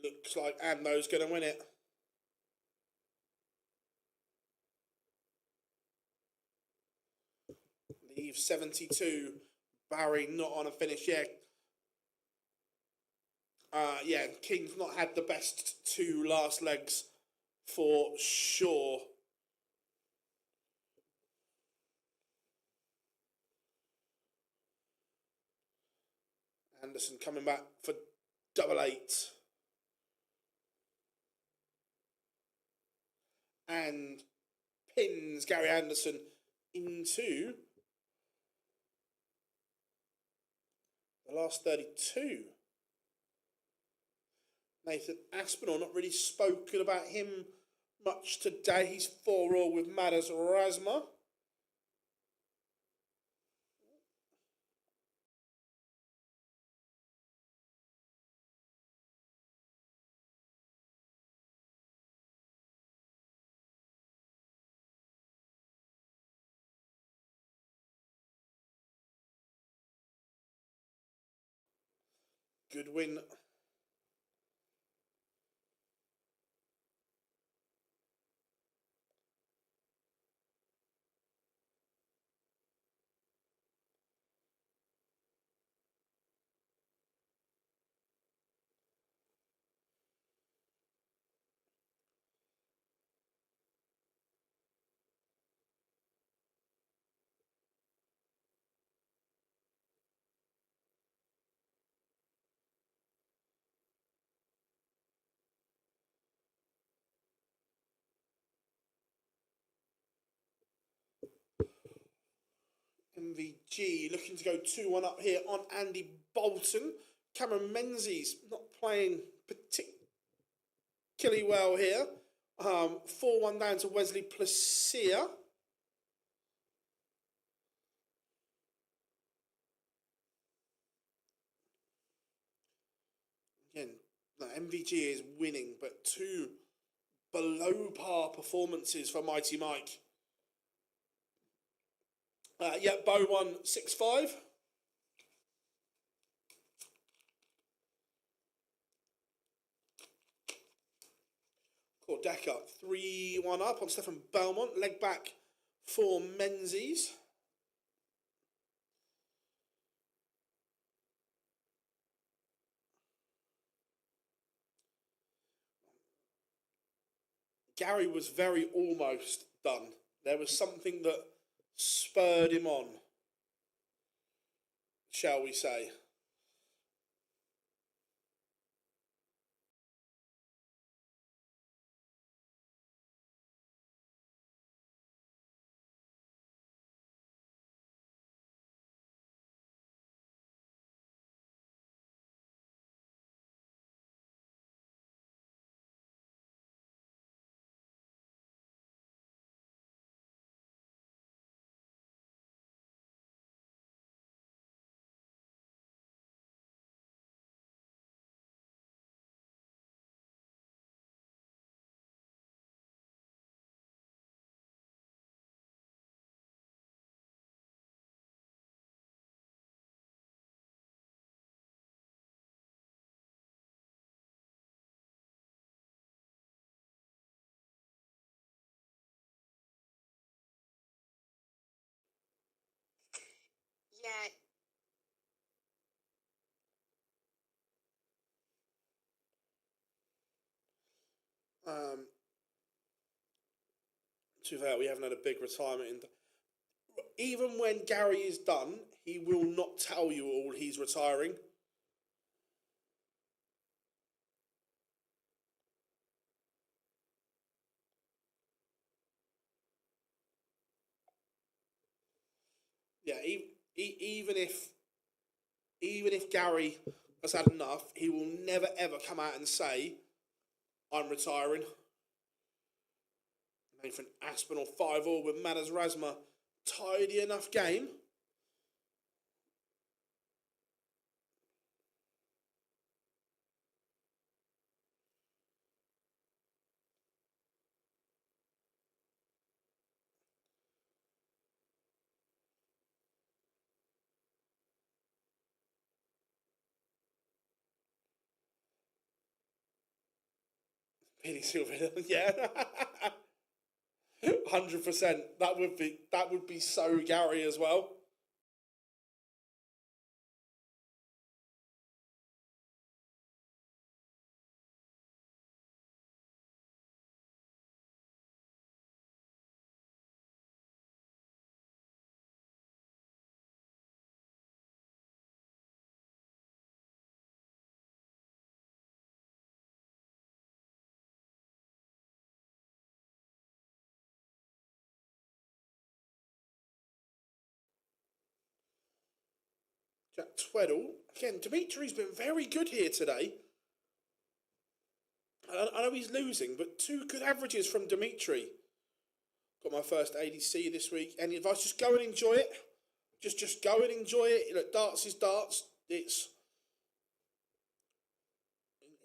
Speaker 1: Looks like Ando's going to win it. Leave 72. Barry not on a finish yet. Yeah, King's not had the best two last legs for sure. Anderson coming back for double eight. And pins Gary Anderson into the last 32. Nathan Aspinall, not really spoken about him much today. He's 4-all with MODUS Razma. Good win. MVG looking to go 2-1 up here on Andy Bolton. Cameron Menzies not playing particularly well here. 4-1 down to Wesley Placia. Again, the MVG is winning, but two below par performances for Mighty Mike. Bo won 6-5. Decker 3-1 up on Stefan Belmont. Leg back for Menzies. Gary was very almost done. There was something that spurred him on, shall we say.
Speaker 3: Yeah.
Speaker 1: To that, we haven't had a big retirement. Even when Gary is done, he will not tell you all he's retiring. Yeah, even if Gary has had enough, he will never ever come out and say, "I'm retiring." Nathan Aspinall 5-all with Manas Razma. Tidy enough game. PDC, yeah. 100%. That would be so Gary as well. Jack Tweddle. Again, Dimitri's been very good here today. I know he's losing, but 2 good averages from Dimitri. Got my first ADC this week. Any advice? Just go and enjoy it. Just go and enjoy it. Look, darts is darts. It's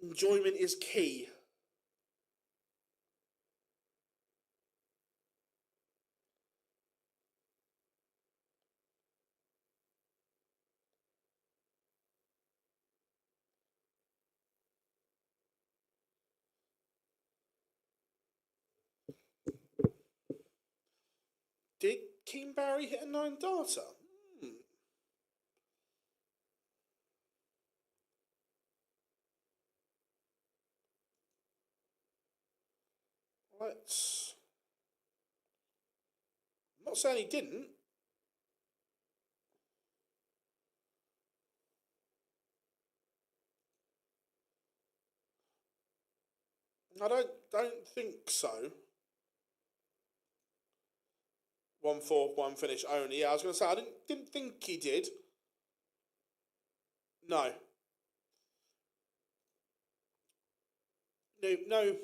Speaker 1: enjoyment is key. Did Keen Barry hit a 9 darter? Let's. I'm not saying he didn't. I don't think so. 1-4, 1 finish only. Yeah, I was going to say I didn't think he did. No. No.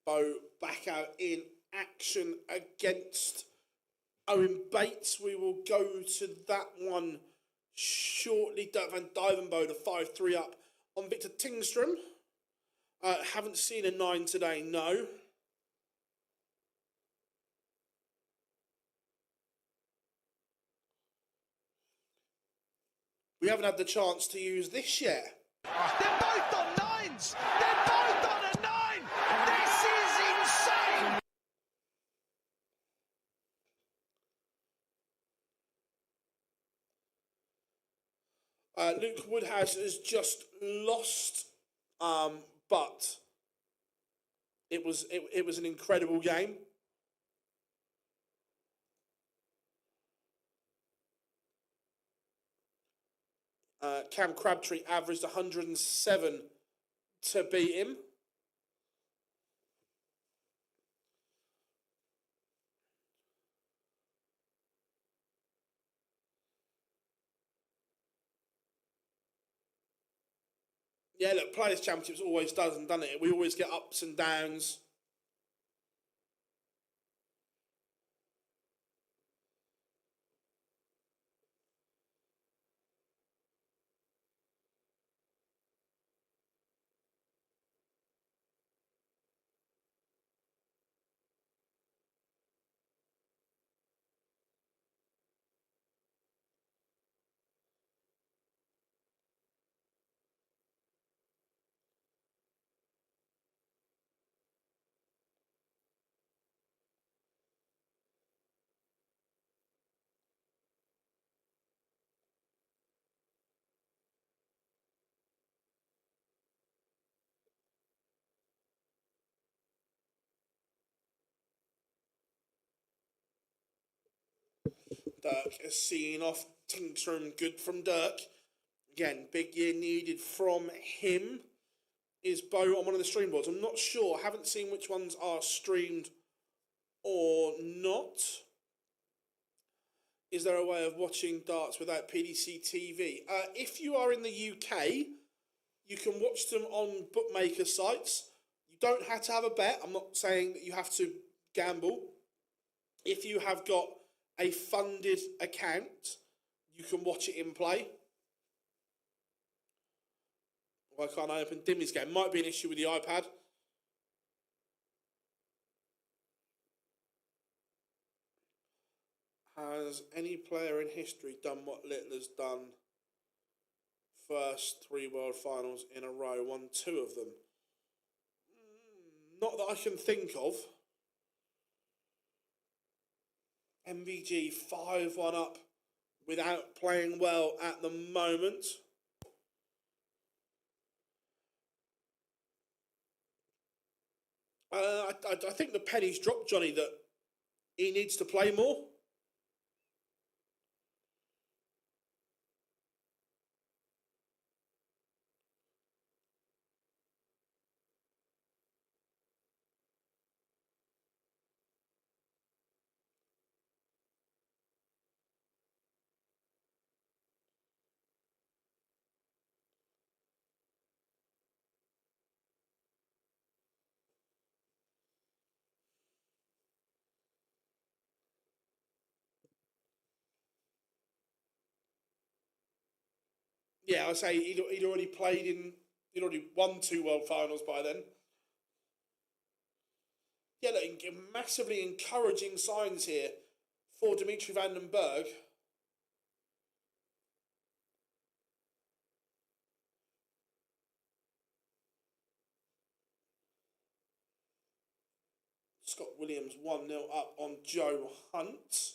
Speaker 1: Bo back out in action against Owen Bates. We will go to that one shortly. Dirk van Dijvenbode, the 5-3 up on Victor Tingstrom. Haven't seen a 9 today, no. We haven't had the chance to use this yet.
Speaker 2: They're both on 9s. They're both on a 9. This is insane.
Speaker 1: Luke Woodhouse has just lost, but it was an incredible game. Cam Crabtree averaged 107 to beat him. Yeah, look, Players' Championships always doesn't it? We always get ups and downs. Dirk has seen off Tingstrom, good from Dirk. Again, big year needed from him. Is Bo on one of the stream boards? I'm not sure. I haven't seen which ones are streamed or not. Is there a way of watching darts without PDC TV? If you are in the UK, you can watch them on bookmaker sites. You don't have to have a bet. I'm not saying that you have to gamble. If you have got a funded account, you can watch it in play. Why can't I open Dimmy's game? Might be an issue with the iPad. Has any player in history done what Littler's done? First 3 World Finals in a row, won 2 of them. Not that I can think of. MVG 5-1 up without playing well at the moment. I think the penny's dropped, Johnny, that he needs to play more. Yeah, I say he'd already played in. He'd already won 2 World Finals by then. Yeah, look, massively encouraging signs here for Dimitri van den Berg. Scott Williams 1-0 up on Joe Hunt.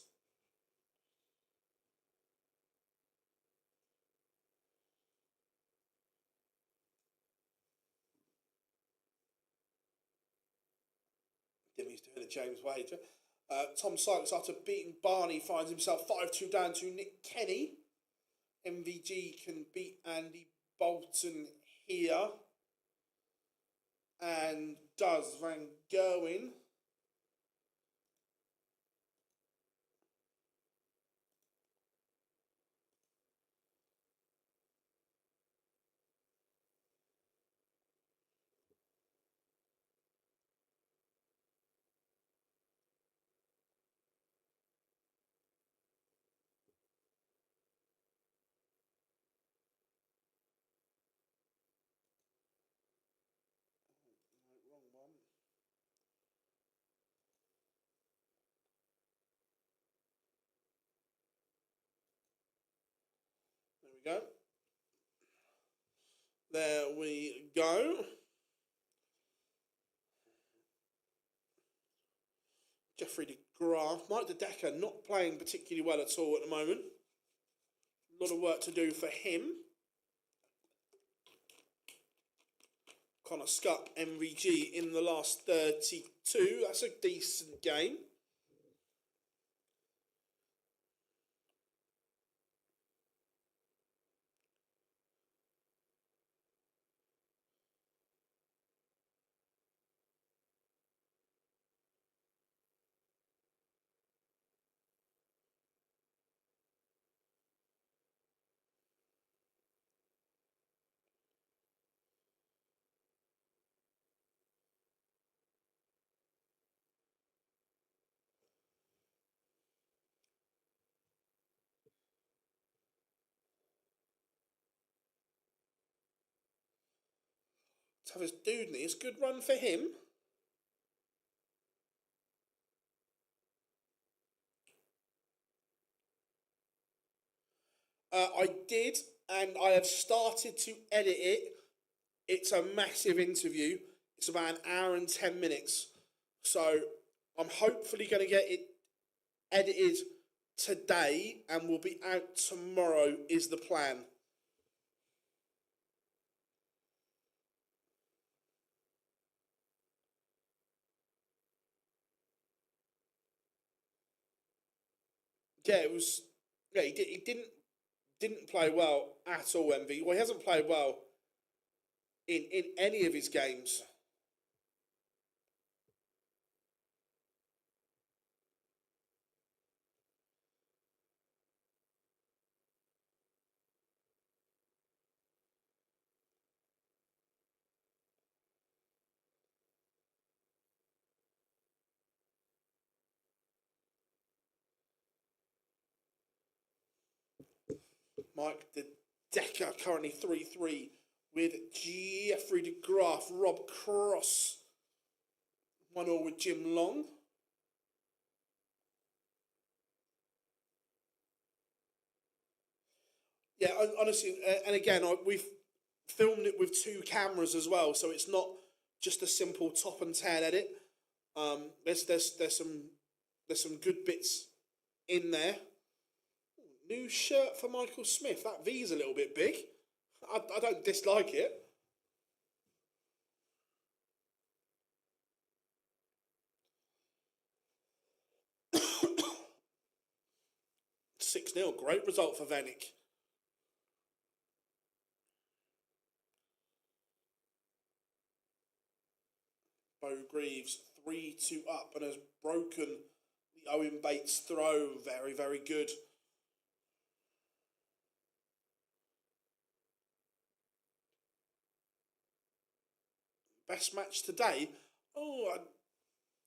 Speaker 1: Dimmy's doing it James Wade. Tom Sykes, after beating Barney, finds himself 5-2 down to Nick Kenny. MVG can beat Andy Bolton here. And does Van Gerwen. Wrong one. There we go. There we go. Jeffrey de Graaf. Mike de Decker not playing particularly well at all at the moment. A lot of work to do for him. Connor Scup, MVG in the last 32. That's a decent game. Tavis Dudney, it's a good run for him. I did, and I have started to edit it. It's a massive interview. It's about an hour and 10 minutes. So I'm hopefully going to get it edited today and will be out tomorrow is the plan. Yeah, it was. Yeah, he didn't play well at all. MV. Well, he hasn't played well in any of his games. Mike De Decker currently 3-3 with Jeffrey de Graaf, Rob Cross 1-1 with Jim Long. Yeah, honestly, and again, we've filmed it with 2 cameras as well, so it's not just a simple top and tail edit. There's some good bits in there. New shirt for Michael Smith. That V's a little bit big. I don't dislike it. 6-0. Great result for Vanek. Bo Greaves 3-2 up and has broken the Owen Bates throw. Very, very good. Best match today? Oh,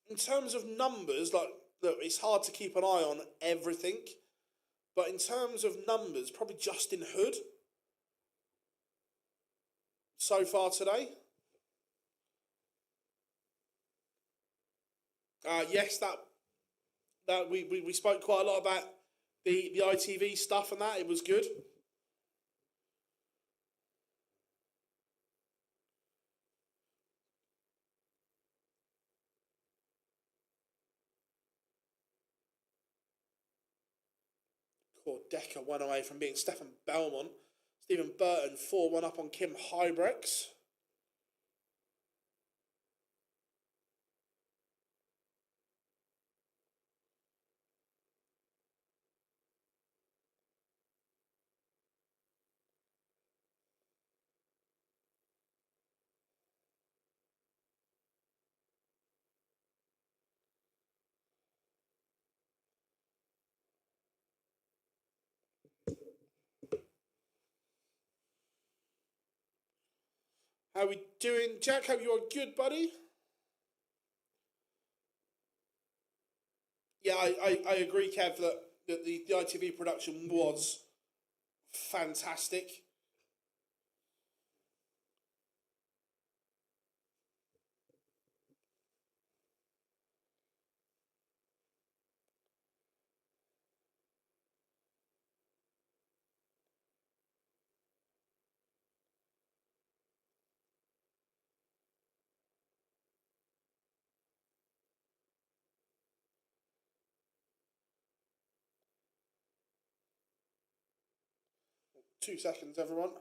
Speaker 1: in terms of numbers, like, look, it's hard to keep an eye on everything. But in terms of numbers, probably Justin Hood so far today. Yes, that we spoke quite a lot about the ITV stuff and that. It was good. Poor Decker 1 away from beating Stefan Belmont. Stephen Burton 4-1 up on Kim Hybrex. How we doing, Jack? Hope you're good, buddy. Yeah, I agree, Kev, that the ITV production was fantastic. Two seconds, everyone.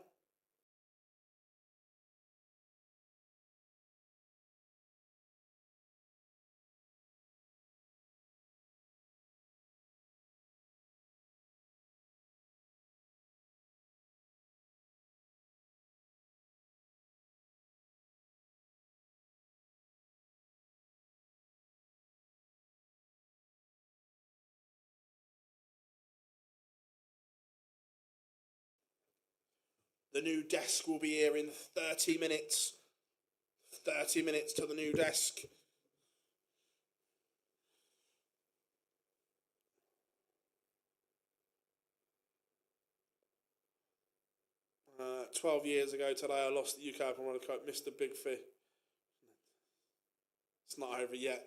Speaker 1: The new desk will be here in 30 minutes. 30 minutes to the new desk. 12 years ago today, I lost the UK Open World Cup, Mr. Big Fee. It's not over yet.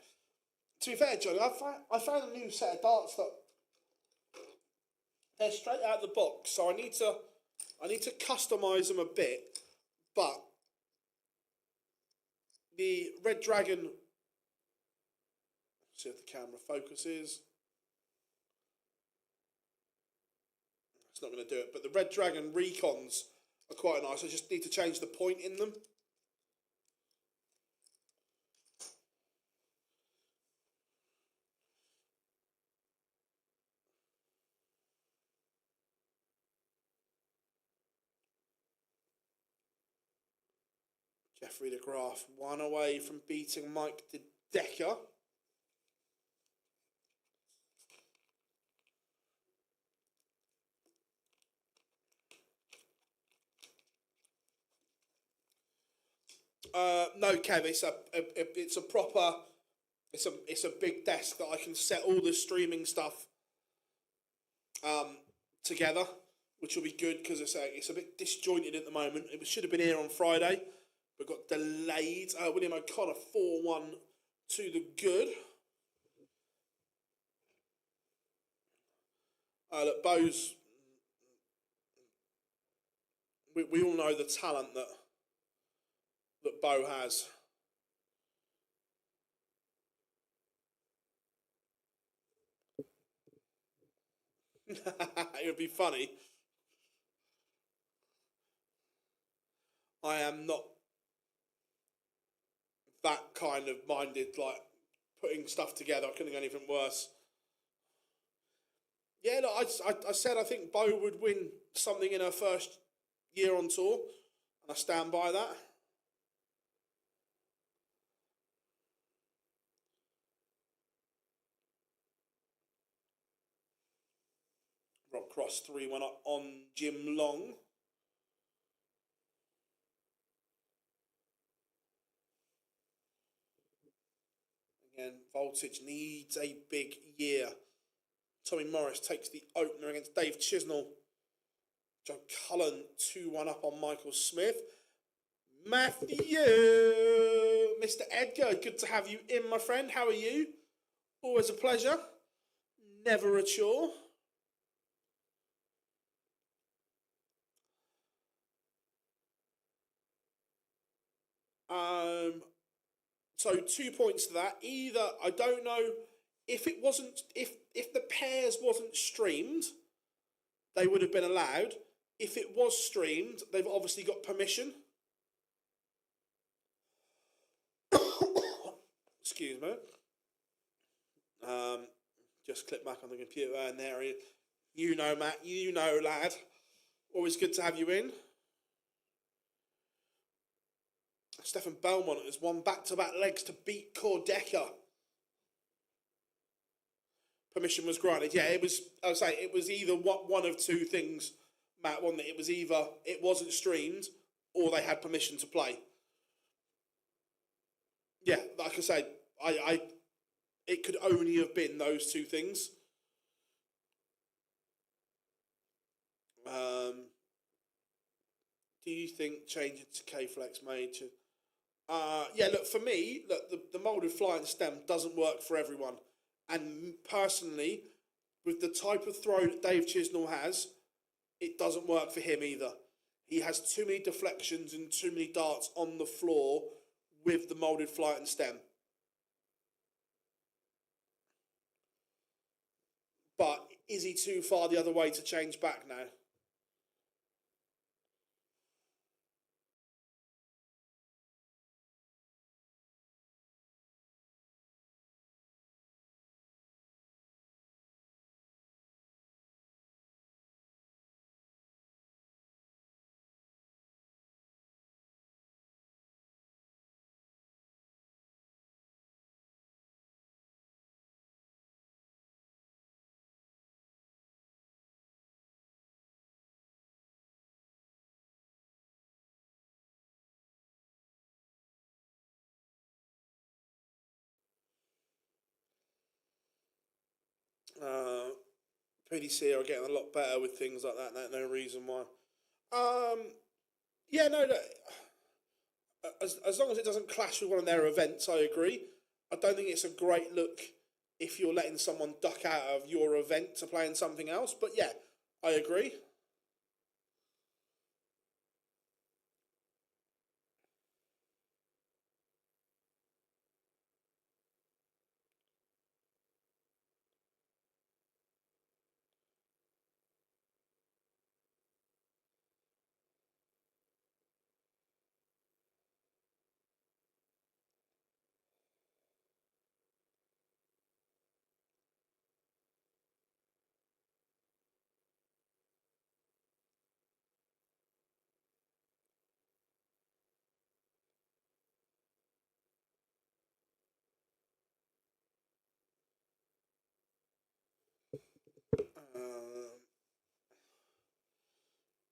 Speaker 1: To be fair, Johnny, I found a new set of darts that they're straight out of the box, so I need to customise them a bit, but the Red Dragon, see if the camera focuses. It's not going to do it, but the Red Dragon Recons are quite nice. I just need to change the point in them. Jeffrey de Graaf, 1 away from beating Mike De Decker. No, Kev, it's a proper, it's a big desk that I can set all the streaming stuff together. which will be good because it's a bit disjointed at the moment. It should have been here on Friday, but got delayed. William O'Connor 4-1 to the good. Look, Bo's. We all know the talent that Bo has. It would be funny. I am not that kind of minded, like putting stuff together. I couldn't do anything worse. Yeah, look, I said I think Bo would win something in her first year on tour, and I stand by that. Rob Cross 3-1 up on Jim Long. Again, Voltage needs a big year. Tommy Morris takes the opener against Dave Chisnell. Joe Cullen 2-1 up on Michael Smith. Matthew, Mr. Edgar, good to have you in, my friend. How are you? Always a pleasure. Never a chore. So 2 points to that. Either, I don't know if it wasn't, if the pairs wasn't streamed, they would have been allowed. If it was streamed, they've obviously got permission. Excuse me. Just click back on the computer and there he is. You know, Matt, you know, lad. Always good to have you in. Stefan Belmont has won back-to-back legs to beat Cordeca. Permission was granted. Yeah, it was. I was saying it was either one of two things, Matt. One that it was either it wasn't streamed or they had permission to play. Yeah, like I said, it could only have been those two things. Do you think changing to K-Flex made to... yeah, look, for me, look, the moulded flying stem doesn't work for everyone. And personally, with the type of throw that Dave Chisnell has, it doesn't work for him either. He has too many deflections and too many darts on the floor with the moulded flight and stem. But is he too far the other way to change back now? PDC are getting a lot better with things like that. No reason why. Yeah, no. As long as it doesn't clash with one of their events, I agree. I don't think it's a great look if you're letting someone duck out of your event to play in something else. But yeah, I agree.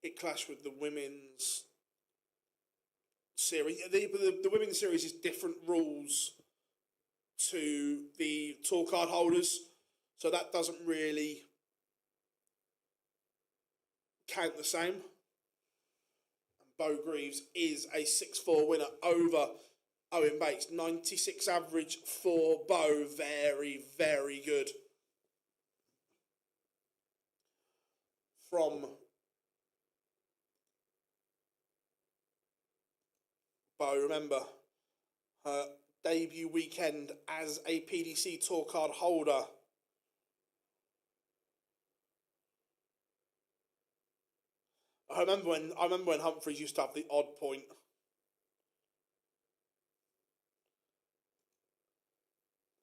Speaker 1: It clashed with the women's series. The women's series is different rules to the tour card holders, so that doesn't really count the same. And Bo Greaves is a 6-4 winner over Owen Bates. 96 average for Bo. Very, very good. From Bo, remember, her debut weekend as a PDC tour card holder. I remember when Humphreys used to have the odd point.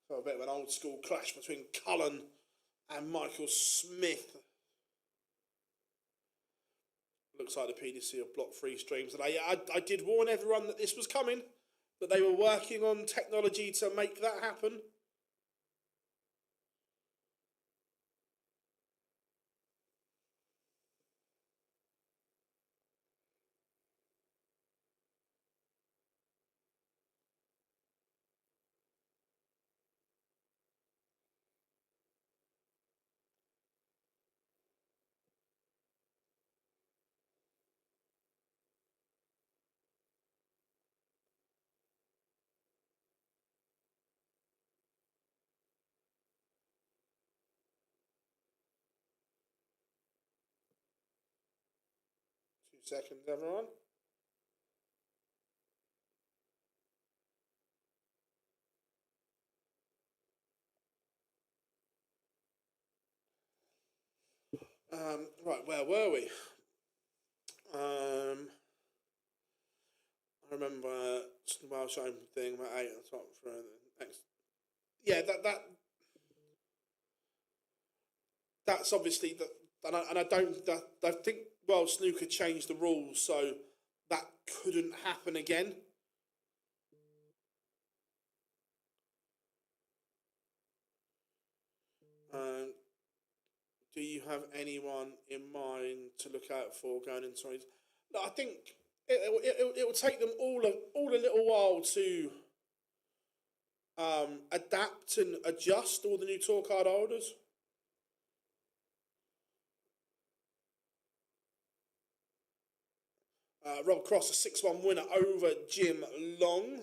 Speaker 1: So a bit of an old school clash between Cullen and Michael Smith. Looks like the PDC have blocked 3 streams today. I did warn everyone that this was coming, that they were working on technology to make that happen. Seconds, everyone. Right, where were we? I remember the Welsh Open thing about 8 at the top for the next. Yeah, that's obviously that, and I think World Snooker changed the rules, so that couldn't happen again. Do you have anyone in mind to look out for going into it? No, I think it will take them all a little while to adapt and adjust, all the new tour card holders. Rob Cross, a 6-1 winner over Jim Long.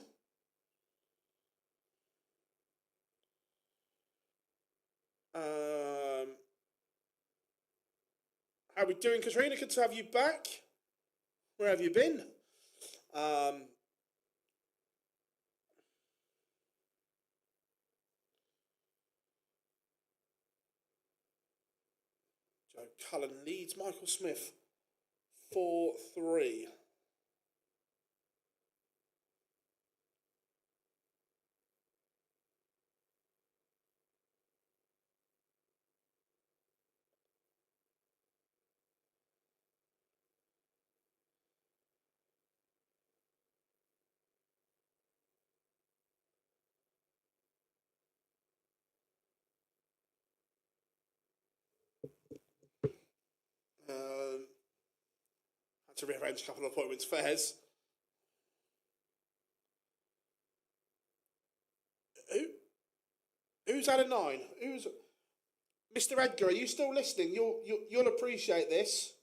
Speaker 1: How are we doing, Katrina? Good to have you back. Where have you been? Joe Cullen leads Michael Smith 4-3. Had to rearrange a couple of appointments. Fairs. Who's had a 9? Who's Mr. Edgar? Are you still listening? You'll appreciate this.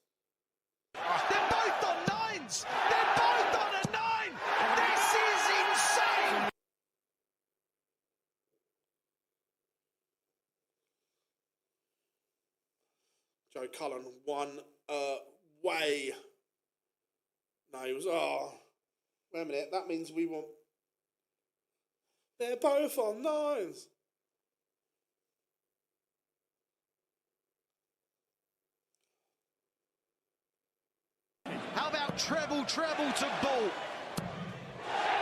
Speaker 2: They're both on 9s. They're both on a 9. This is insane.
Speaker 1: Joe Cullen, 1 away. No, he was. Oh, wait a minute. That means we want. They're both on 9s.
Speaker 2: How about treble to ball?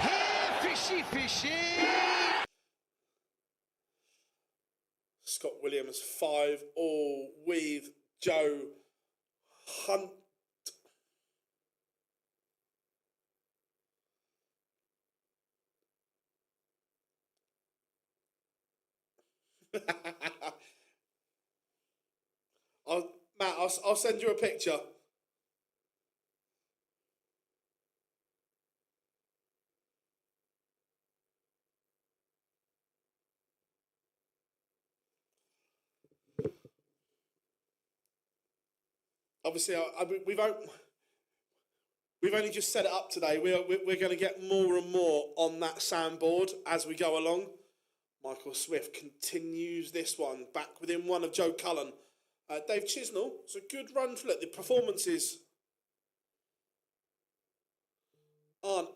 Speaker 2: Here, fishy.
Speaker 1: Scott Williams 5-all with Joe Hunt. Matt, I'll send you a picture. Obviously, we've only just set it up today. We're going to get more and more on that soundboard as we go along. Michael Swift continues this one, back within one of Joe Cullen. Dave Chisnell, it's a good run for it. The performances aren't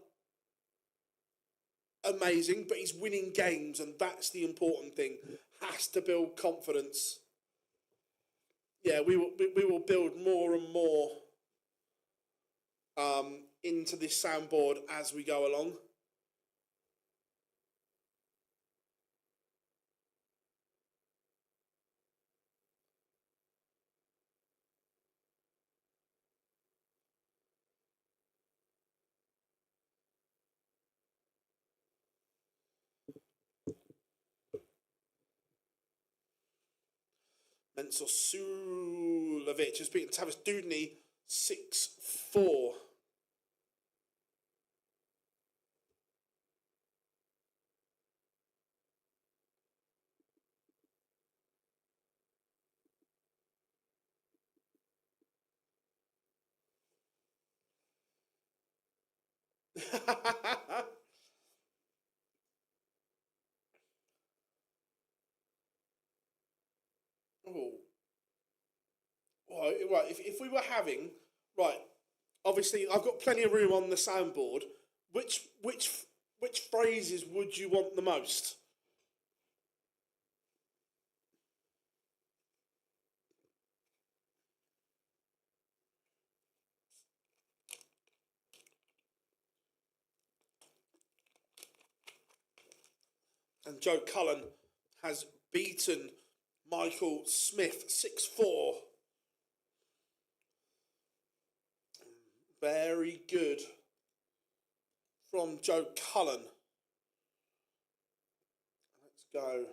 Speaker 1: amazing, but he's winning games, and that's the important thing. Has to build confidence. Yeah, we will build more and more into this soundboard as we go along. Mensur Sulovic has beaten Tavis Dudney 6-4. Oh. Right, if we were having, right, obviously I've got plenty of room on the soundboard. Which phrases would you want the most? And Joe Cullen has beaten Michael Smith 6-4. Very good from Joe Cullen. Let's go.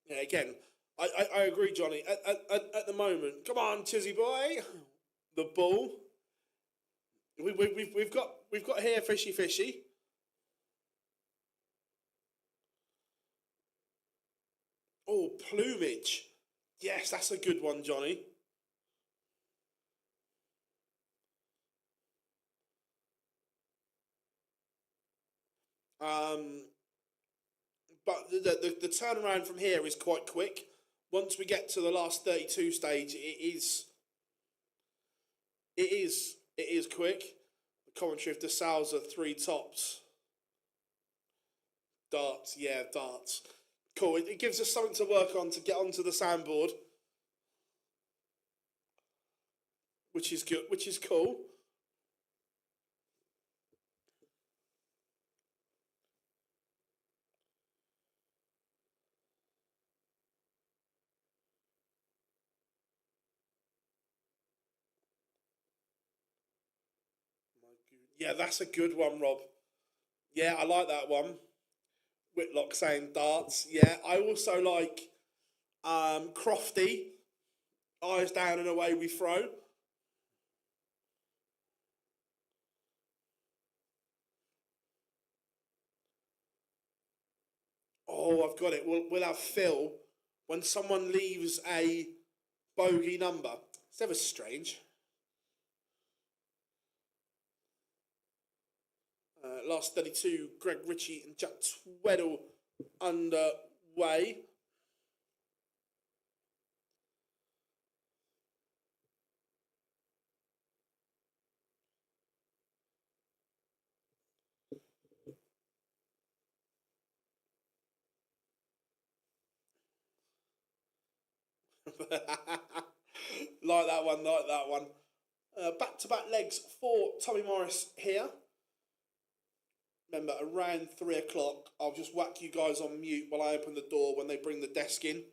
Speaker 1: Yeah, again, I agree, Johnny. At the moment, come on, Chizzy boy, the bull. We've got here fishy. Oh, plumage. Yes, that's a good one, Johnny. But the turnaround from here is quite quick. Once we get to the last 32 stage, it is quick. The commentary of De Souza, 3 tops. Darts, yeah, darts. Cool. It gives us something to work on to get onto the soundboard, which is good. Which is cool. Yeah, that's a good one, Rob. Yeah, I like that one. Whitlock saying darts. Yeah, I also like Crofty. Eyes down and away we throw. Oh, I've got it. We'll have Phil when someone leaves a bogey number. It's ever strange. Last 32, Greg Ritchie and Jack Tweddle underway. Like that one. Back-to-back legs for Tommy Morris here. Remember, around 3 o'clock, I'll just whack you guys on mute while I open the door when they bring the desk in.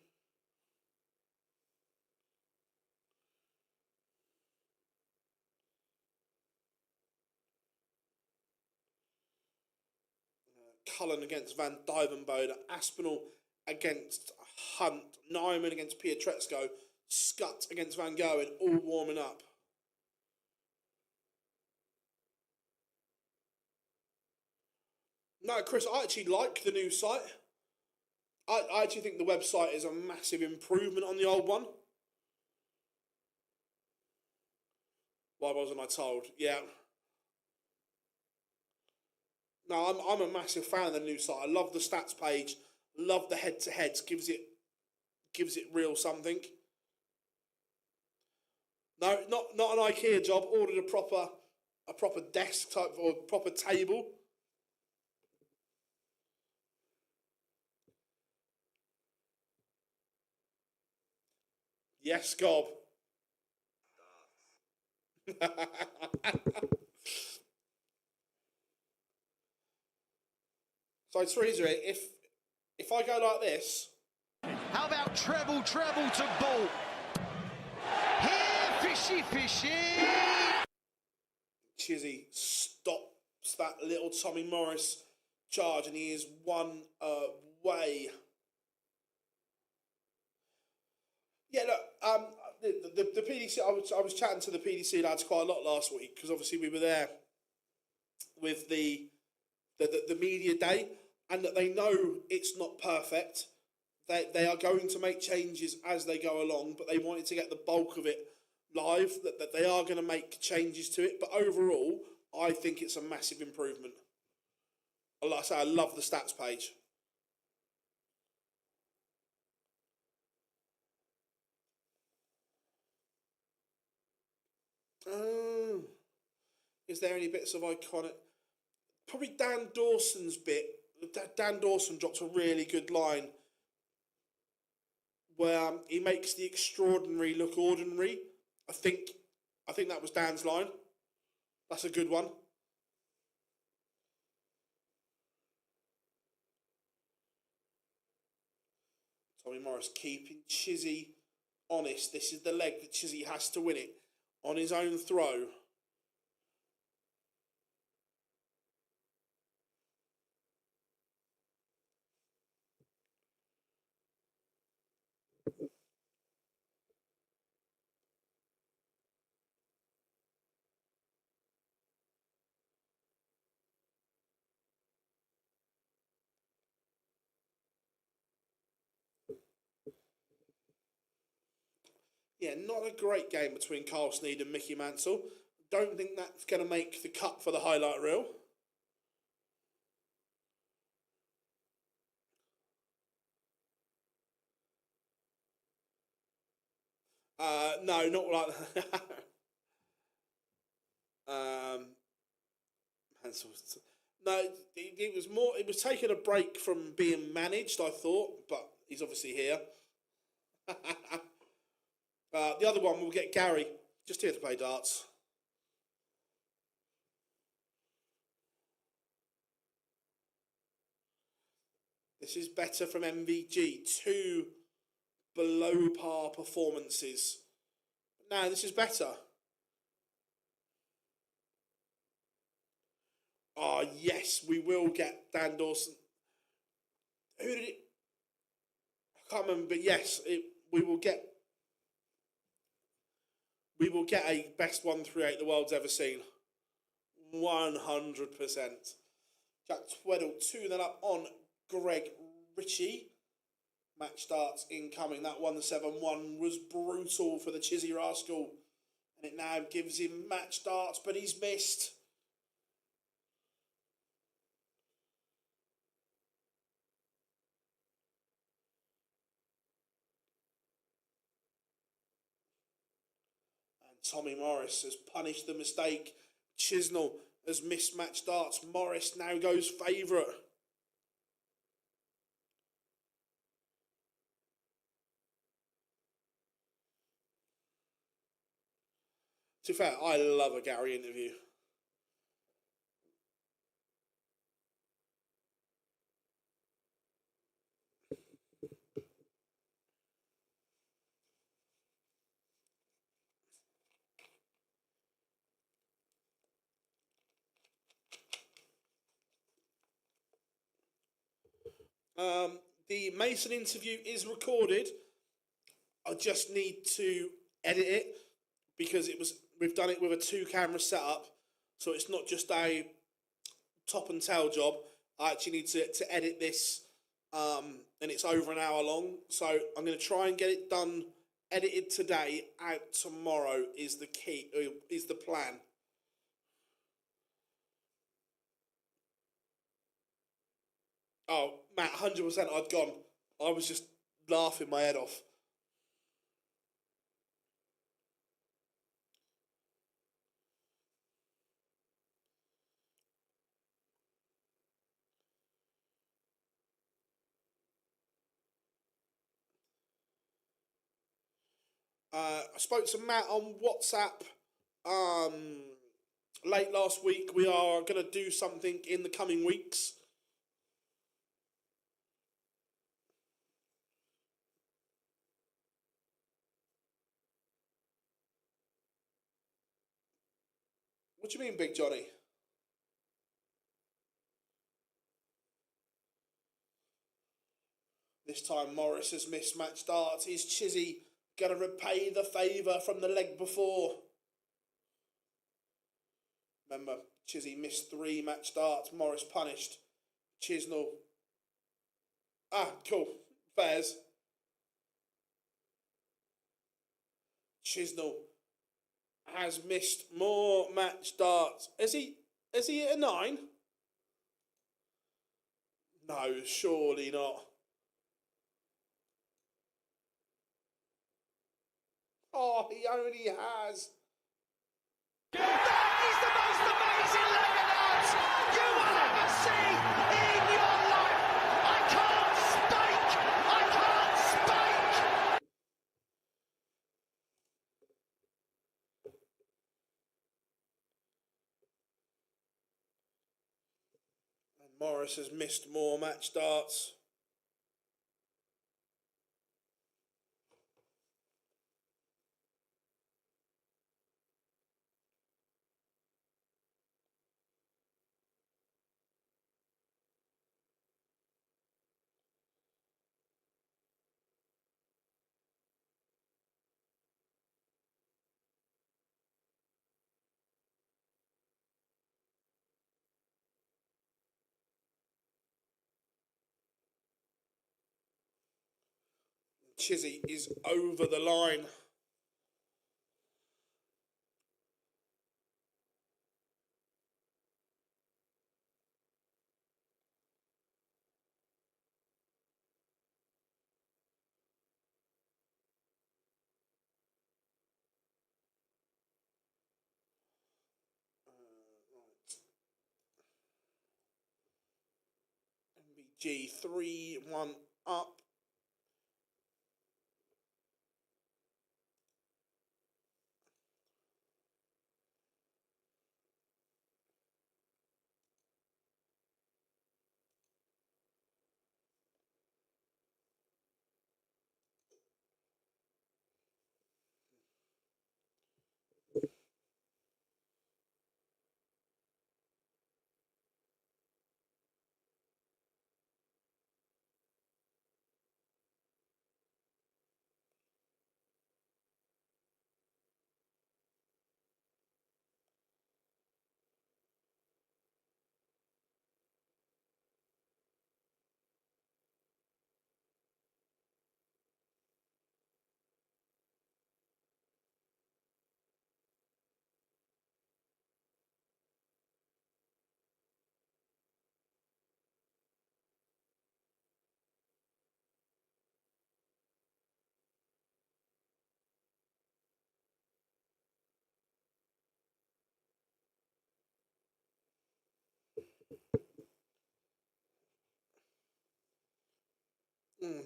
Speaker 1: Cullen against Van Dyvenbode, Aspinall against Hunt, Nyman against Pietrezco, Scutt against Van Gogh, all warming up. No, Chris, I actually like the new site. I actually think the website is a massive improvement on the old one. Why wasn't I told? Yeah. No, I'm a massive fan of the new site. I love the stats page. Love the head-to-heads. Gives it real something. No, not an IKEA job. Ordered a proper desk type or proper table. Yes, Gob. So Teresa, if I go like this.
Speaker 2: How about treble to ball? Here, fishy.
Speaker 1: Chizzy stops that little Tommy Morris charge, and he is one away. Yeah, look, the PDC. I was chatting to the PDC lads quite a lot last week because obviously we were there with the media day, and that they know it's not perfect. They are going to make changes as they go along, but they wanted to get the bulk of it live, that they are going to make changes to it. But overall, I think it's a massive improvement. Like I say, I love the stats page. Is there any bits of iconic? Probably Dan Dawson's bit. Dan Dawson dropped a really good line where he makes the extraordinary look ordinary. I think that was Dan's line. That's a good one. Tommy Morris keeping Chizzy honest. This is the leg that Chizzy has to win it on his own throw. Yeah, not a great game between Carl Sneed and Mickey Mansell. Don't think that's going to make the cut for the highlight reel. No, not like that. Mansell's... No, it was more... It was taking a break from being managed, I thought, but he's obviously here. The other one, we'll get Gary, just here to play darts. This is better from MVG. 2 below par performances. No, this is better. Oh, yes, we will get Dan Dawson. Who did it? I can't remember, but yes, we will get a best 138 the world's ever seen. 100%. Jack Tweddle 2-0 up on Greg Ritchie. Match starts incoming. That 1-7-1 was brutal for the Chizzy Rascal. And it now gives him match starts, but he's missed. And Tommy Morris has punished the mistake. Chisnell has missed match starts. Morris now goes favourite. To be fair, I love a Gary interview. The Mason interview is recorded. I just need to edit it because we've done it with a 2-camera setup, so it's not just a top and tail job. I actually need to edit this, and it's over an hour long. So I'm going to try and get it done, edited today, out tomorrow is the key, is the plan. Oh, Matt, 100% I'd gone. I was just laughing my head off. I spoke to Matt on WhatsApp late last week. We are going to do something in the coming weeks. What do you mean, Big Johnny? This time Morris has missed match darts. Is Chizzy going to repay the favour from the leg before? Remember, Chizzy missed 3 match darts. Morris punished. Chisnell. Ah, cool. Fairs. Chisnell has missed more match darts. Is he at a 9? No, surely not. Oh, he only has.
Speaker 2: That is the most amazing leg of darts you will ever see in your life. I can't speak. I can't speak.
Speaker 1: And Morris has missed more match darts. Chizzy is over the line. MVG 3-1 up.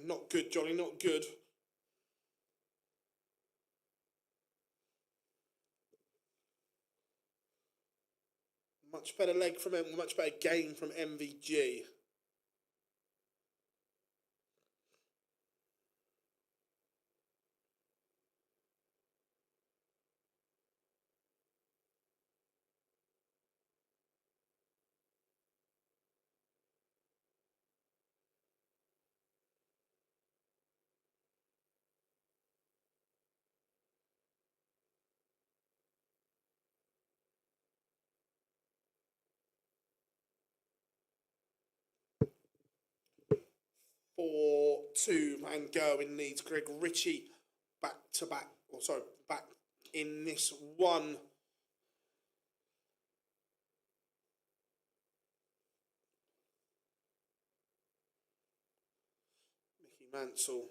Speaker 1: Not good, Johnny, not good. Much better leg from him, much better game from MVG. 4-2. Van Gerwen leads Greg Ritchie back in this one. Mickey Mansell.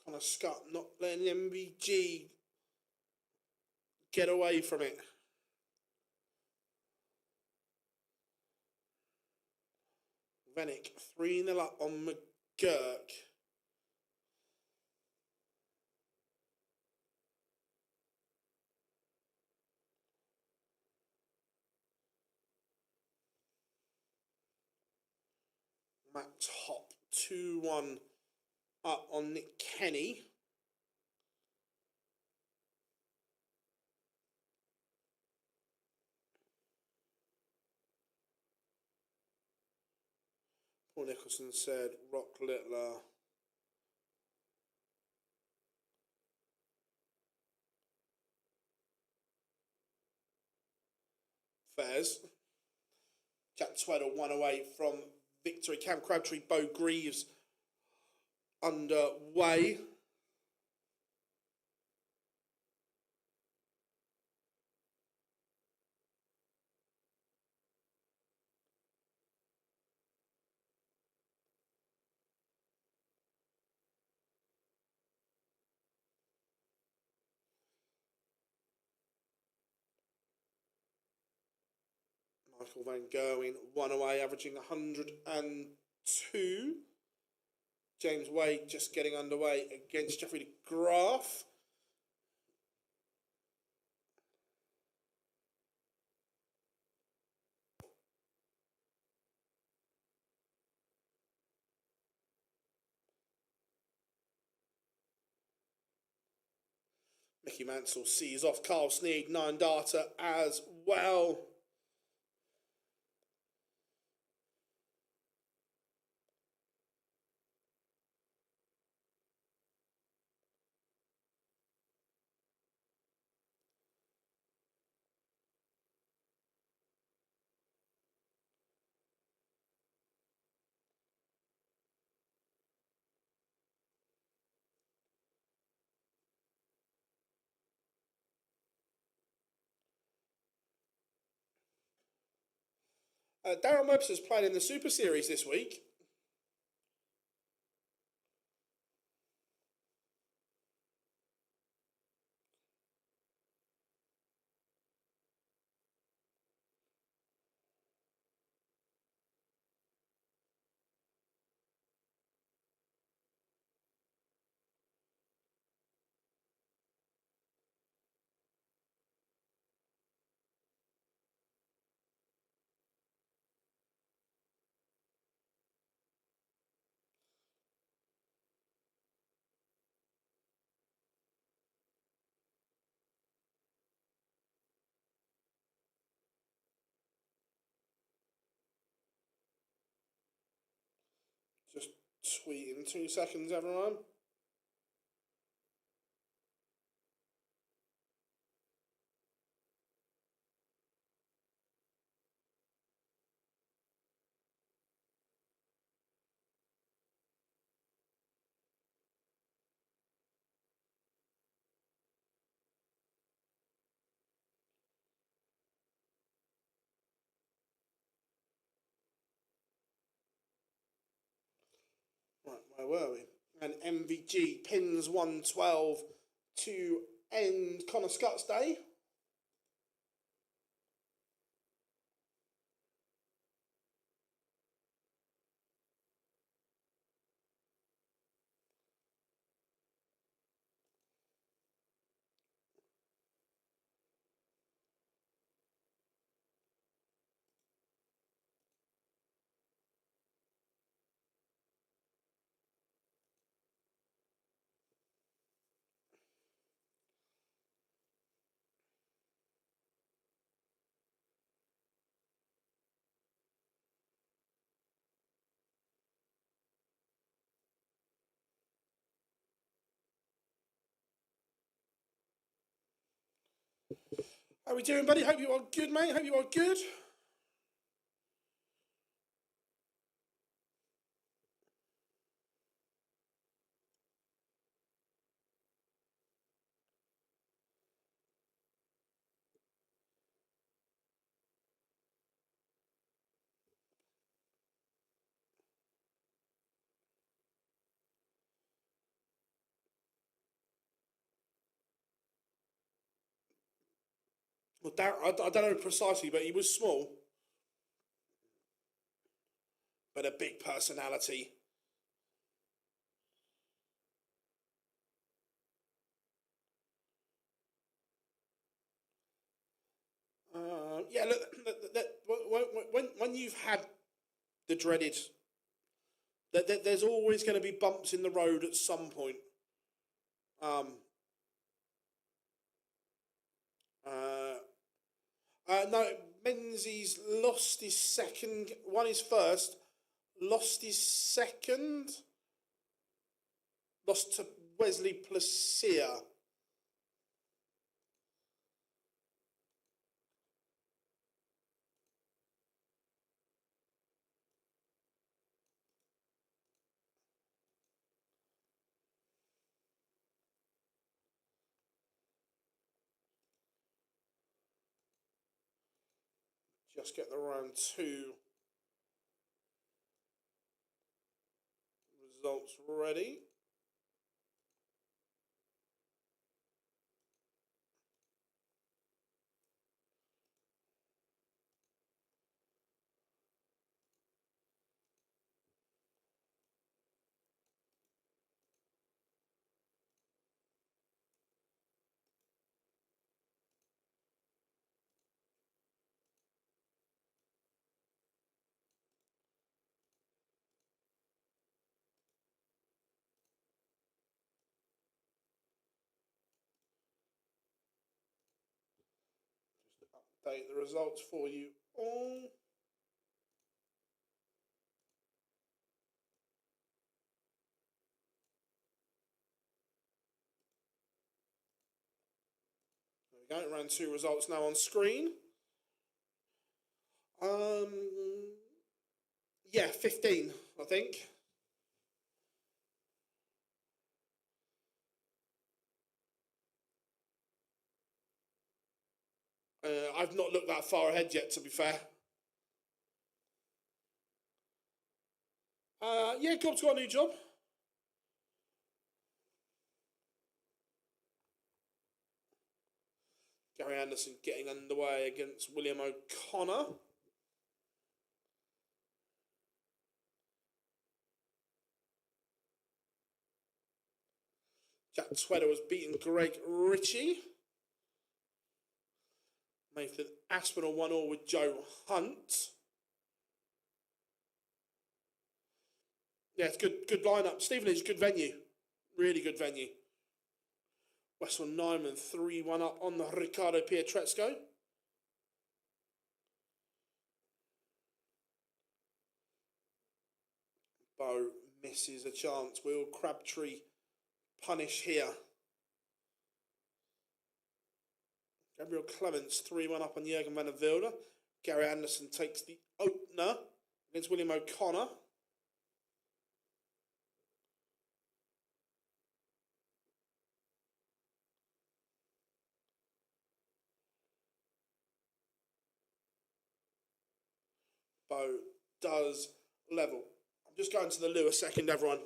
Speaker 1: Connor Scott not letting the MVG get away from it. Venick 3-0 up on McGurk. Max Hop 2-1 up on Nick Kenny. Paul Nicholson said Rock Littler. Fairs. Jack Tweddle 1 away from victory. Cam Crabtree, Bo Greaves underway. Michael Van Gerwen 1 away, averaging 102. James Wade just getting underway against Jeffrey de Graaf. Mickey Mansell sees off Carl Sneed, 9 data as well. Darren Webster's playing in the Super Series this week. Just tweeting 2 seconds, everyone. Right, where were we? And MVG pins 112 to end Connor Scott's day. How we doing, buddy? Hope you are good, mate. Hope you are good. Well, I don't know precisely, but he was small, but a big personality. Yeah, look, when you've had the dreaded, there's always going to be bumps in the road at some point. No, Menzies lost his second, won his first, lost his second, lost to Wesley Placia. Just get the round 2 results ready. Just update the results for you all. There we go, round 2 results now on screen. Yeah, 15, I think. I've not looked that far ahead yet, to be fair. Yeah, Cobb's got a new job. Gary Anderson getting underway against William O'Connor. Jack Twitter was beating Greg Ritchie. Nathan Aspinall 1-1 with Joe Hunt. Yeah, it's good lineup. Stevenage, good venue. Really good venue. Westwell Nyman 3-1 up on the Riccardo Pietrezco. Bow misses a chance. Will Crabtree punish here? Gabriel Clements 3-1 up on Jurgen van der Wilde. Gary Anderson takes the opener against William O'Connor. Bow does level. I'm just going to the loo a second, everyone.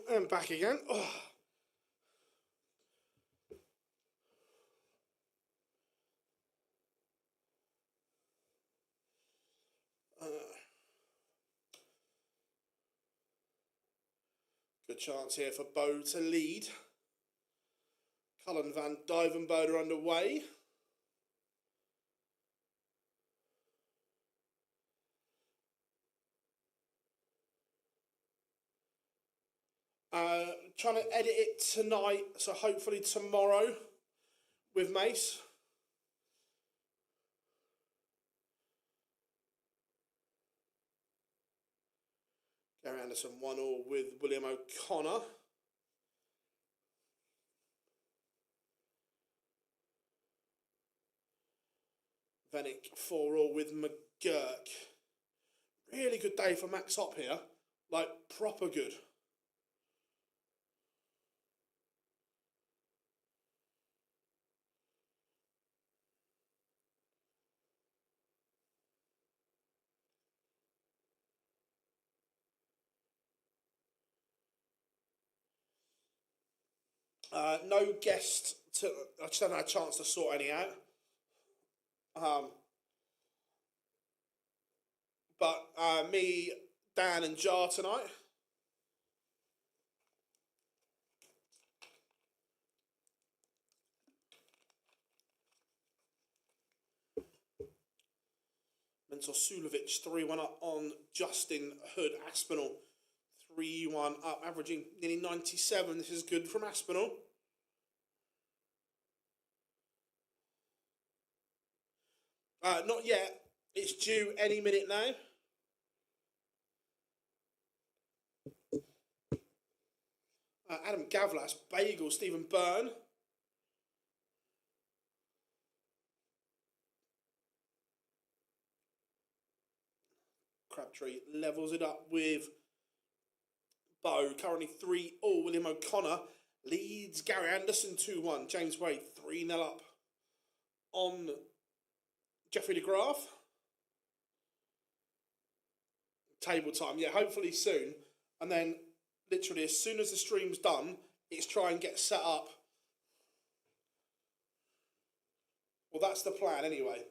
Speaker 1: and back again. Oh. Good chance here for Bo to lead. Cullen van Duivenbode underway. Trying to edit it tonight, so hopefully tomorrow with Mace. Gary Anderson 1-1 with William O'Connor. Venick 4-4 with McGurk. Really good day for Max Hop here. Like, proper good. No guest. I just haven't had a chance to sort any out. But me, Dan and Jar tonight. Mentor Sulovic 3-1 up on Justin Hood. Aspinall 3-1 up, averaging nearly 97. This is good from Aspinall. Not yet. It's due any minute now. Adam Gavlas, Bagel, Stephen Byrne. Crabtree levels it up with Bow. Currently 3-3. William O'Connor leads Gary Anderson 2-1. James Wade 3-0 up on Jeffrey de Graaf. Table time, yeah, hopefully soon. And then literally as soon as the stream's done, it's try and get set up. Well, that's the plan anyway.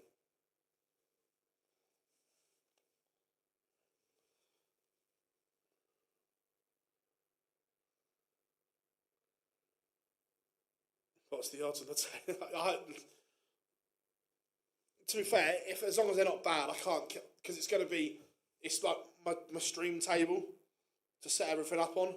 Speaker 1: What's the odds on the to be fair, if as long as they're not bad, I can't, because it's going to be, it's like my stream table to set everything up on.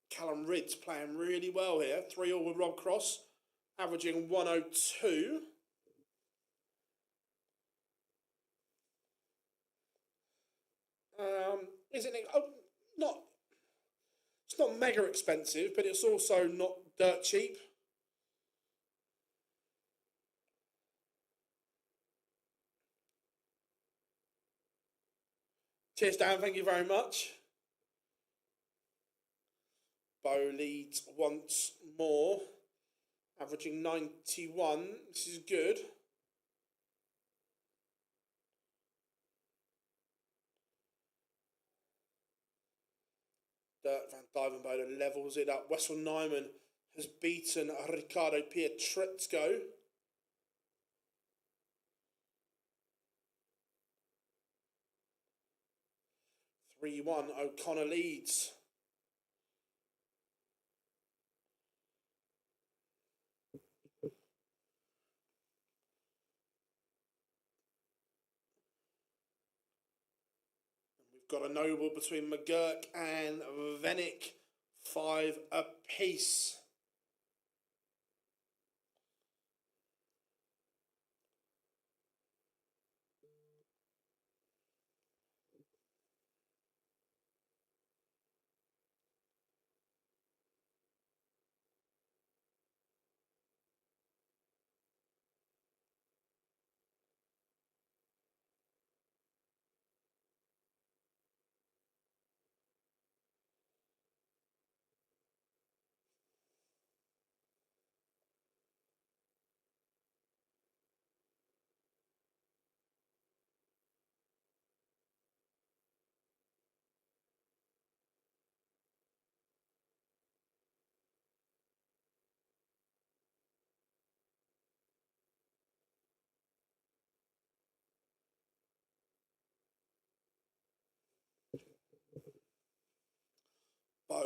Speaker 1: Callum Ridd's playing really well here. 3-3 with Rob Cross, averaging 102. Isn't it? Oh, not. It's not mega expensive, but it's also not dirt cheap. Cheers, Dan. Thank you very much. Bo leads once more, averaging 91. This is good. Dirk van Duivenbode levels it up. Wessel Nyman has beaten Ricardo Pietrezco. (3-1) O'Connor leads. We've got a noble between McGurk and Venick, 5 apiece.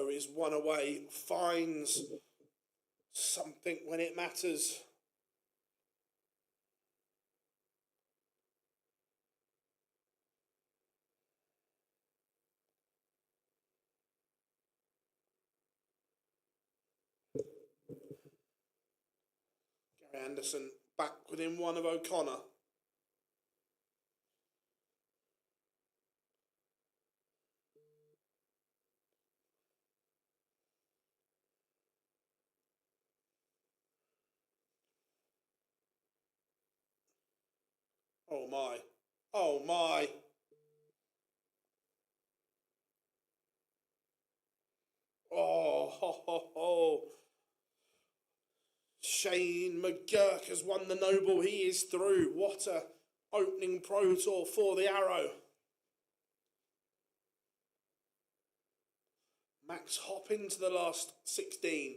Speaker 1: Bo is one away, finds something when it matters. Gary Anderson back within one of O'Connor. Oh my. Oh my. Oh, ho, ho, ho. Shane McGurk has won the Noble. He is through. What a opening Pro Tour for the Arrow. Max Hop into the last 16.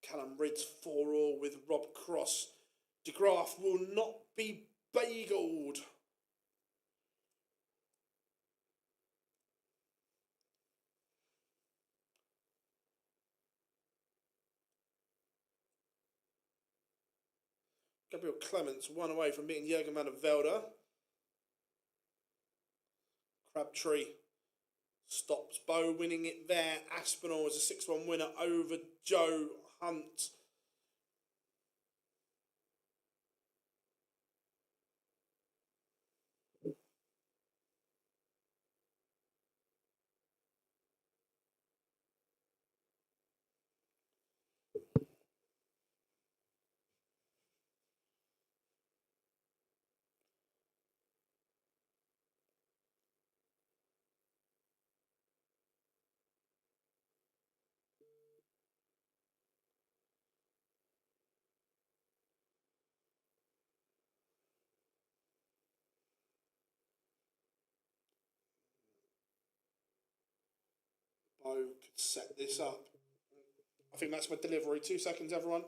Speaker 1: Callum Ridds 4-all with Rob Cross. De Graaf will not be bageled. Gabriel Clements one away from beating Jürgen van der Velde. Crabtree stops Bo, winning it there. Aspinall is a 6-1 winner over Joe Hunt. Bo could set this up. I think that's my delivery. 2 seconds, everyone.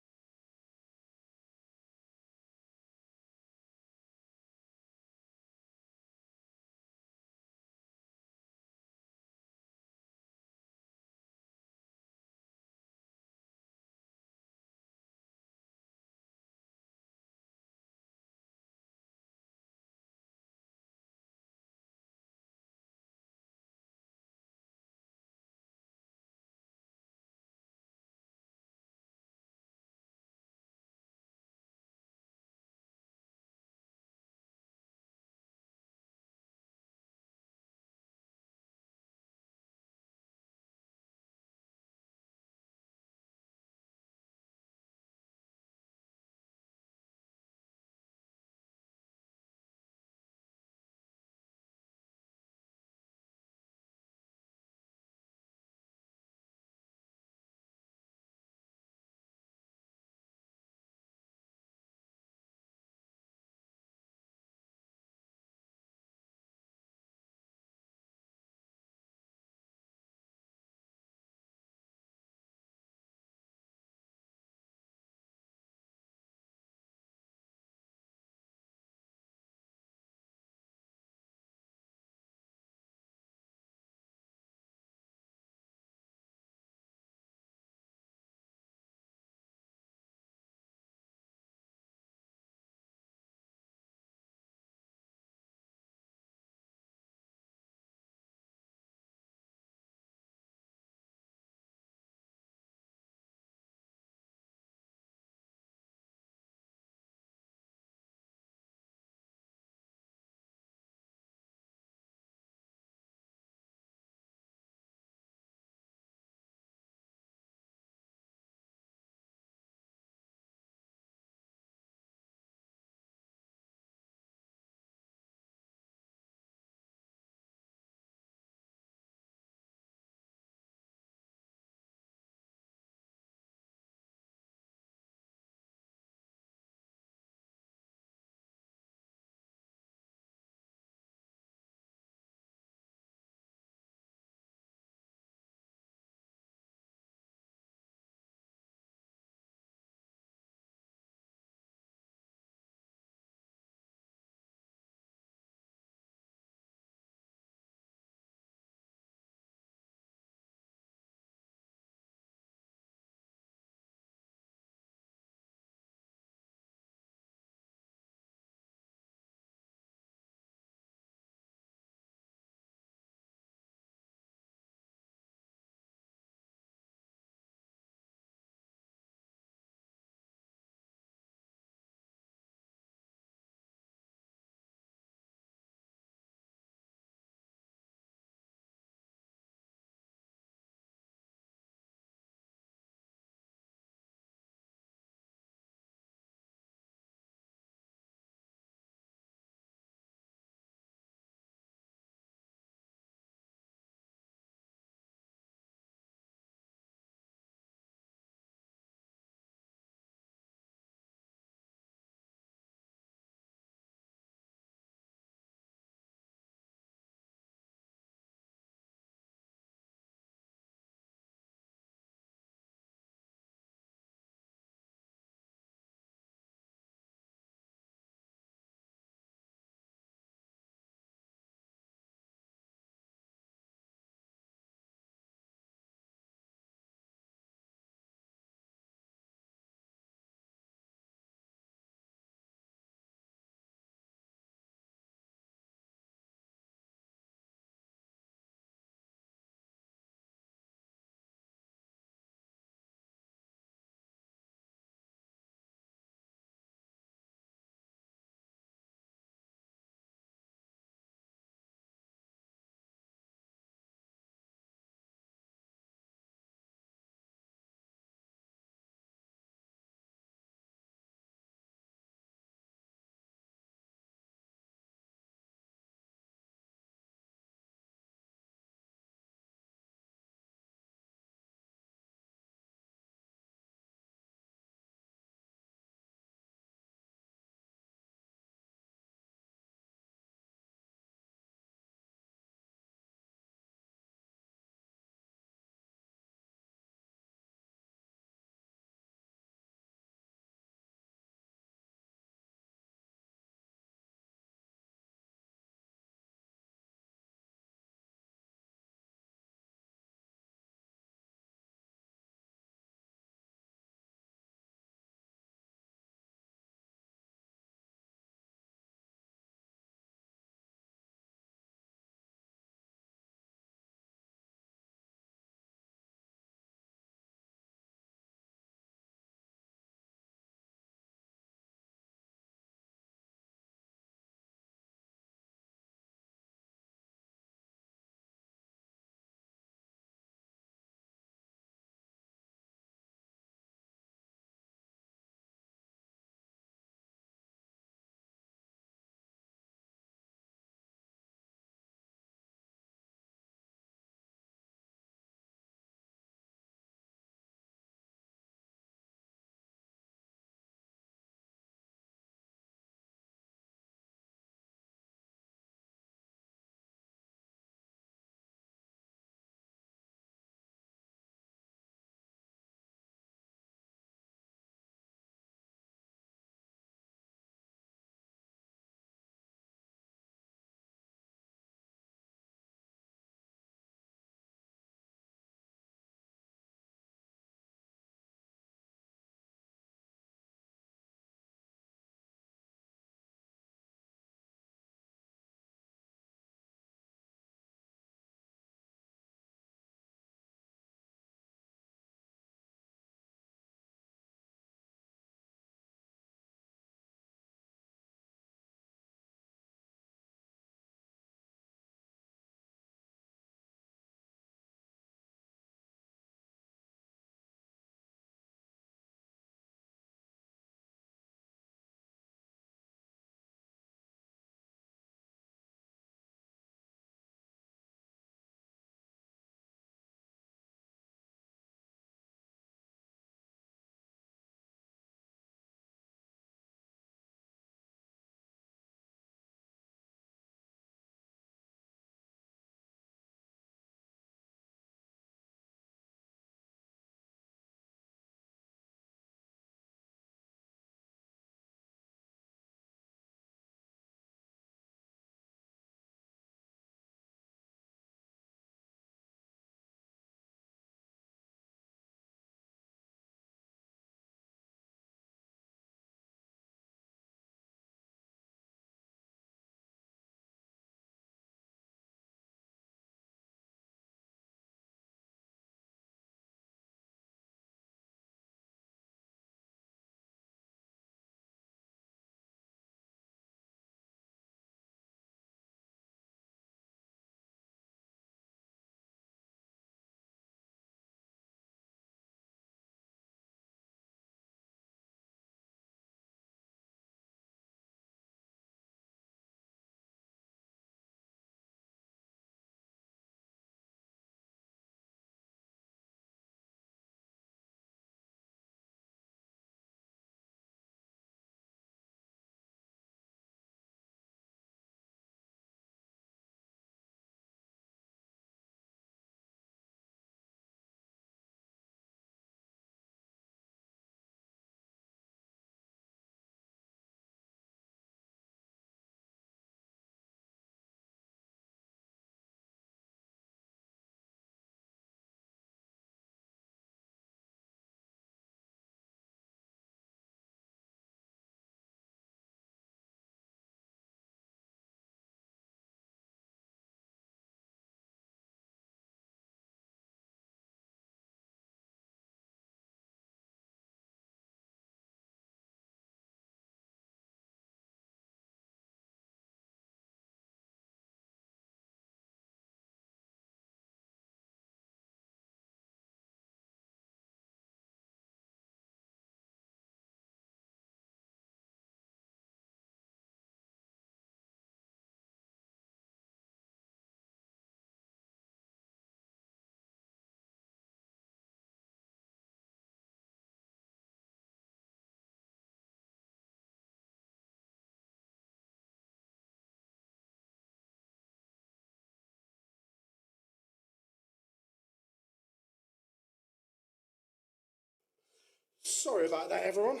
Speaker 1: Sorry about that, everyone.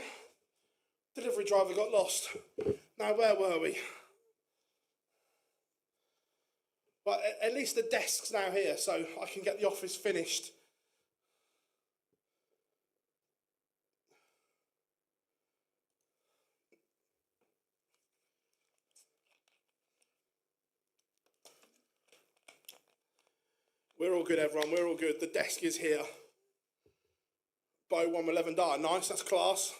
Speaker 1: Delivery driver got lost. Now, where were we? But at least the desk's now here, so I can get the office finished. We're all good, everyone. We're all good. The desk is here. Bow 111 dar. Nice, that's class.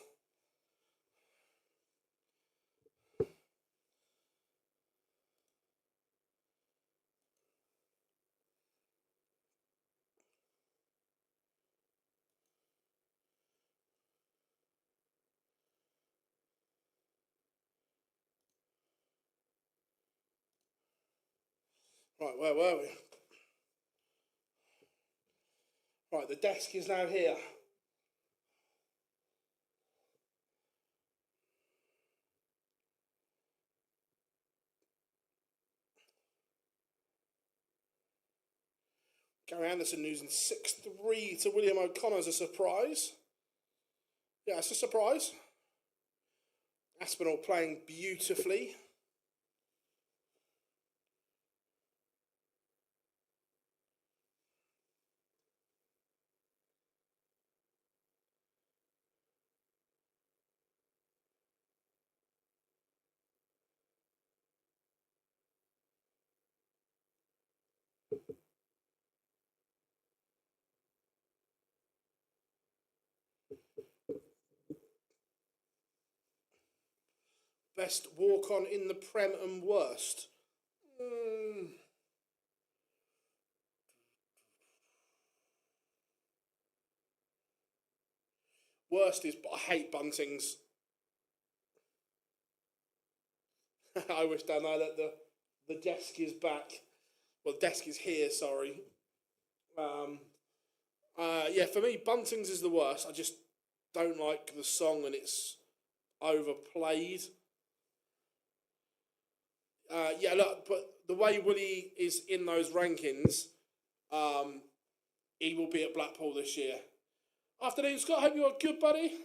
Speaker 1: Right, where were we? Right, the desk is now here. Gary Anderson losing 6-3 to William O'Connor as a surprise. Yeah, it's a surprise. Aspinall playing beautifully. Best walk-on in the Prem and worst. Worst is, I hate Bunting's. I wish down there that the desk is back. Well, the desk is here, sorry. Yeah, for me, Bunting's is the worst. I just don't like the song and it's overplayed. Yeah, look, but the way Willie is in those rankings, he will be at Blackpool this year. Afternoon, Scott. Hope you're good, buddy.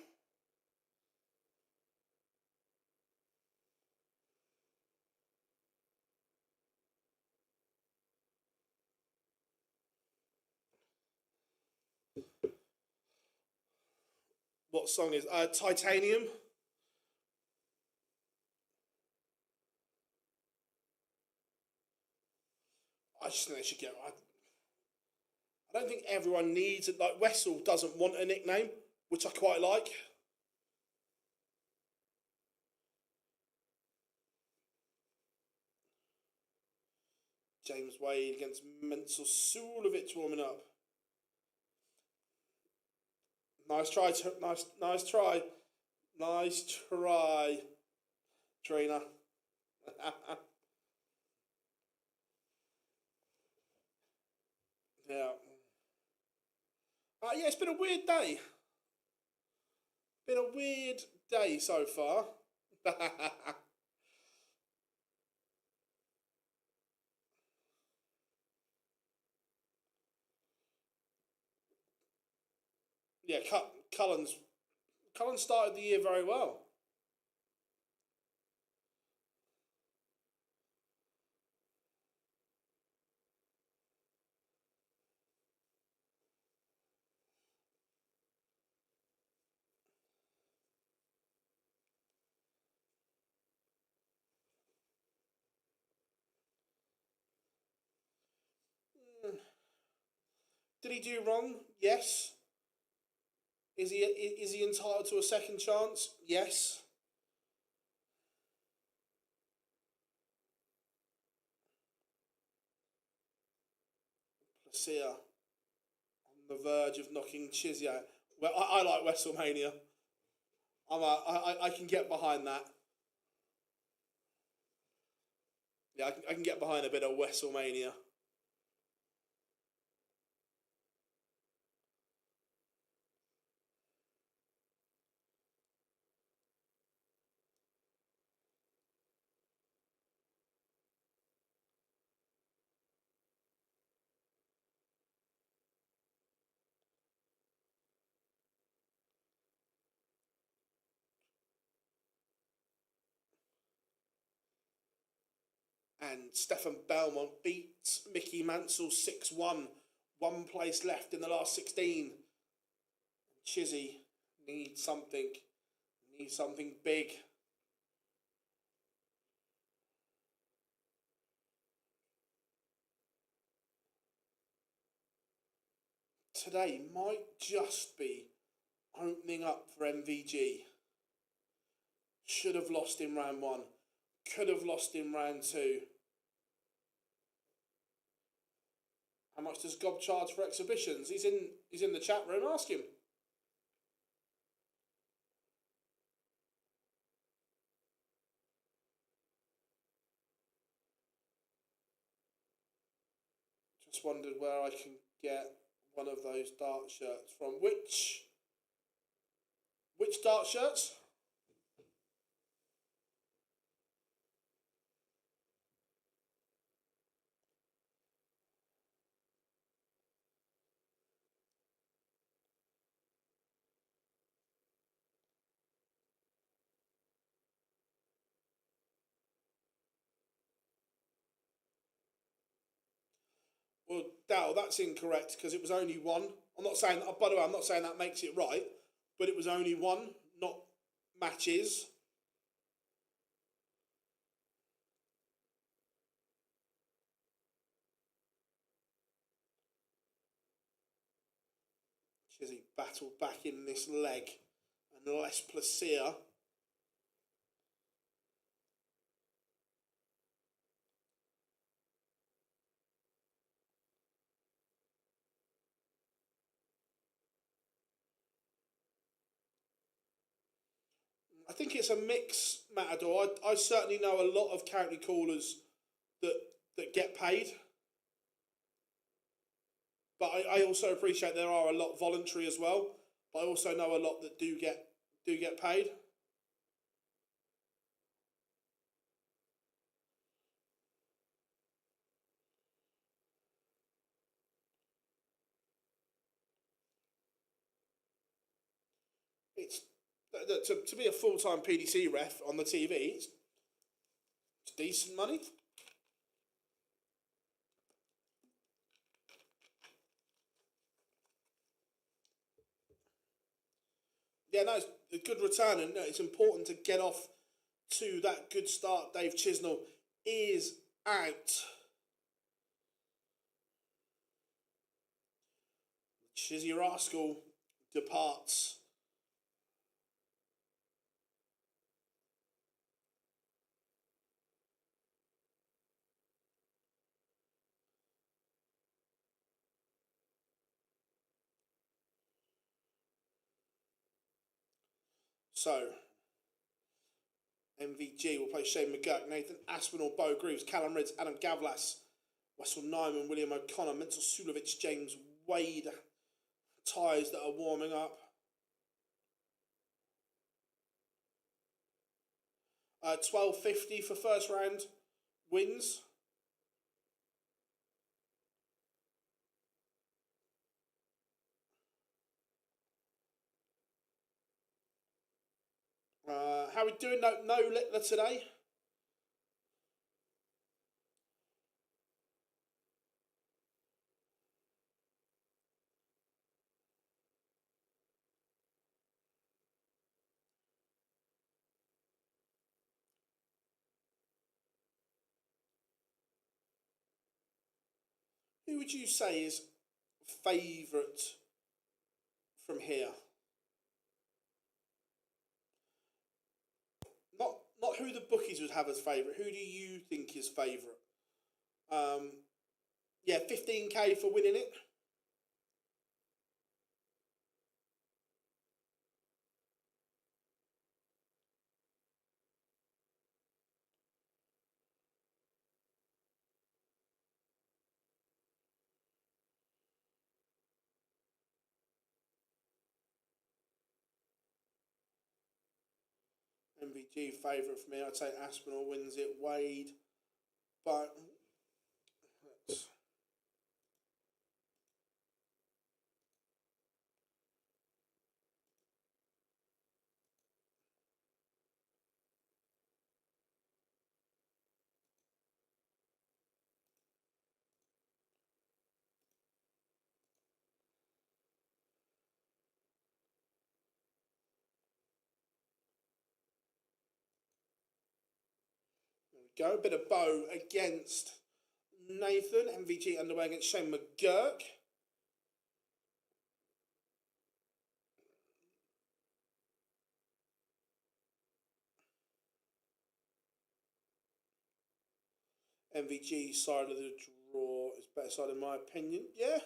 Speaker 1: What song is Titanium? I just think they should get. I don't think everyone needs it. Like Wessel doesn't want a nickname, which I quite like. James Wade against Menzel Sulovic warming up. Nice try, nice try. Nice try, Trina. Yeah. Yeah, it's been a weird day. Been a weird day so far. Yeah, Cullen started the year very well. Did he do wrong? Yes. Is he entitled to a second chance? Yes. Placia on the verge of knocking Chizzy out. Well, I like WrestleMania. I can get behind that. Yeah, I can get behind a bit of WrestleMania. And Stefan Belmont beats Mickey Mansell 6-1. 1 place left in the last 16. Chizzy needs something big. Today might just be opening up for MVG. Should have lost in round 1. Could have lost in round 2. How much does Gob charge for exhibitions? He's in the chat room. Ask him. Just wondered where I can get one of those dart shirts from. Which dart shirts? Well, Dal, that's incorrect because it was only 1. I'm not saying that, by the way, I'm not saying that makes it right, but it was only 1, not matches. Chizzy battled back in this leg and Les Plaisir. I think it's a mix, Matador. I certainly know a lot of county callers that get paid. But I also appreciate there are a lot voluntary as well. But I also know a lot that do get paid. It's to be a full-time PDC ref on the TV. It's decent money. Yeah, no, it's a good return, and it's important to get off to that good start. Dave Chisnell is out. Chizzy Rascal departs. So, MVG will play Shane McGurk, Nathan Aspinall, Bo Greaves, Callum Ridds, Adam Gavlas, Wessel Nyman, William O'Connor, Mental Sulovic, James Wade. Ties that are warming up. 12.50 for first round wins. How are we doing? No Littler today. Who would you say is favourite from here? Not who the bookies would have as favourite. Who do you think is favourite? Yeah, 15k for winning it. MVG favourite for me. I'd say Aspinall wins it. Wade, but go. A bit of Bo against Nathan. MVG underway against Shane McGurk. MVG side of the draw is better side in my opinion. Yeah.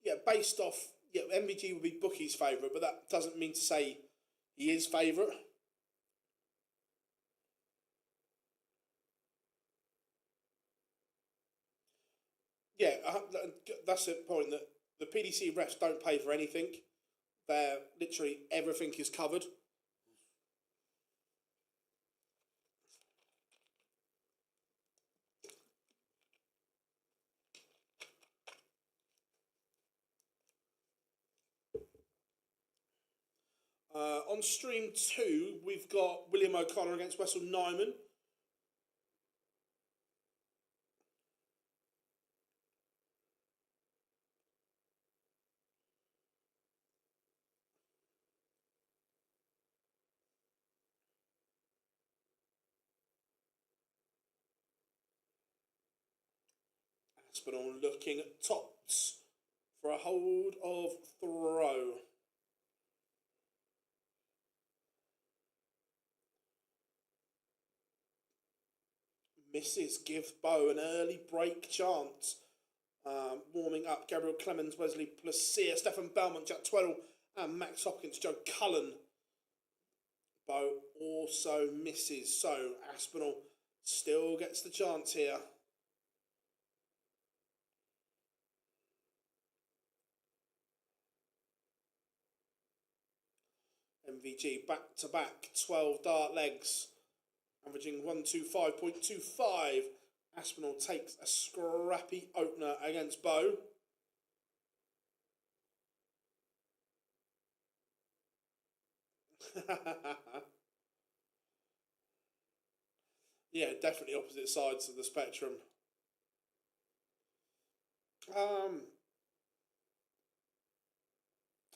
Speaker 1: Yeah, based off, yeah, MVG would be Bookie's favourite, but that doesn't mean to say he is favourite. Yeah, that's the point, that the PDC refs don't pay for anything. They're literally, everything is covered. On stream 2, we've got William O'Connor against Wessel Nyman. Aspinall looking at tops for a hold of throw. Misses, give Bo an early break chance. Warming up, Gabriel Clemens, Wesley Placia, Stefan Belmont, Jack Tweddle, and Max Hopkins, Joe Cullen. Bo also misses, so Aspinall still gets the chance here. MVG back to back, 12 dart legs, averaging 125.25. Aspinall takes a scrappy opener against Bo. Yeah, definitely opposite sides of the spectrum. I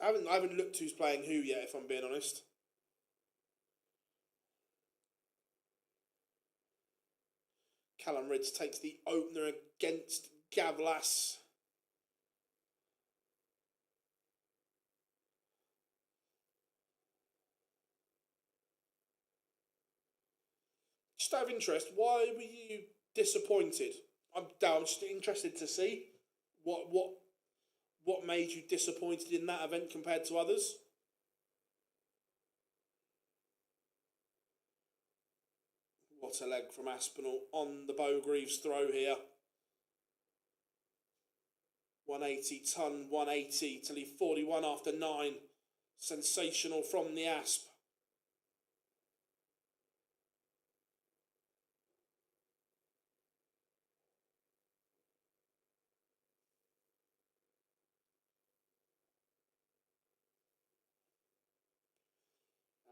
Speaker 1: haven't looked who's playing who yet, if I'm being honest. Callum Ridds takes the opener against Gavlas. Just out of interest, why were you disappointed? I'm just interested to see what made you disappointed in that event compared to others. What a leg from Aspinall on the Bowgreaves throw here. 180 ton, 180 to leave 41 after 9. Sensational from the Asp.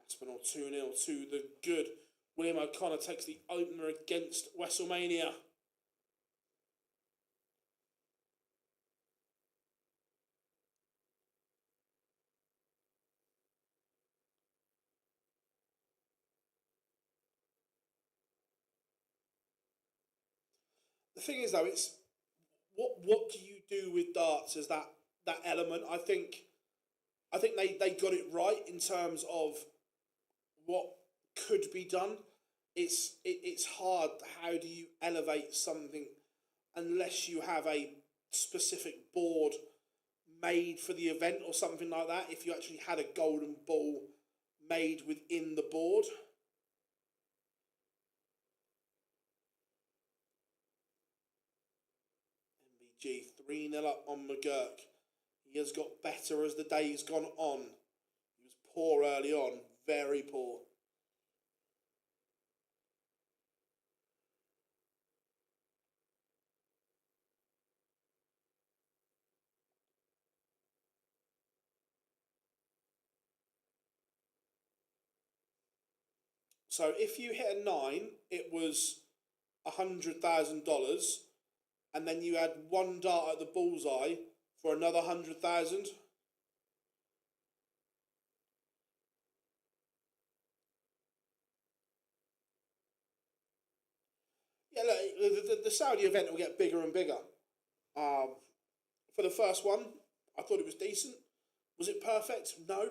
Speaker 1: Aspinall 2-0 to the good. William O'Connor takes the opener against WrestleMania. The thing is, though, it's what do you do with darts as that element? I think they got it right in terms of what could be done. It's hard. How do you elevate something unless you have a specific board made for the event or something like that? If you actually had a golden ball made within the board. MVG 3-0 up on McGurk. He has got better as the day's gone on. He was poor early on, very poor. So if you hit a 9, it was $100,000, and then you had one dart at the bullseye for another 100,000. Yeah, look, the Saudi event will get bigger and bigger. For the first one, I thought it was decent. Was it perfect? No,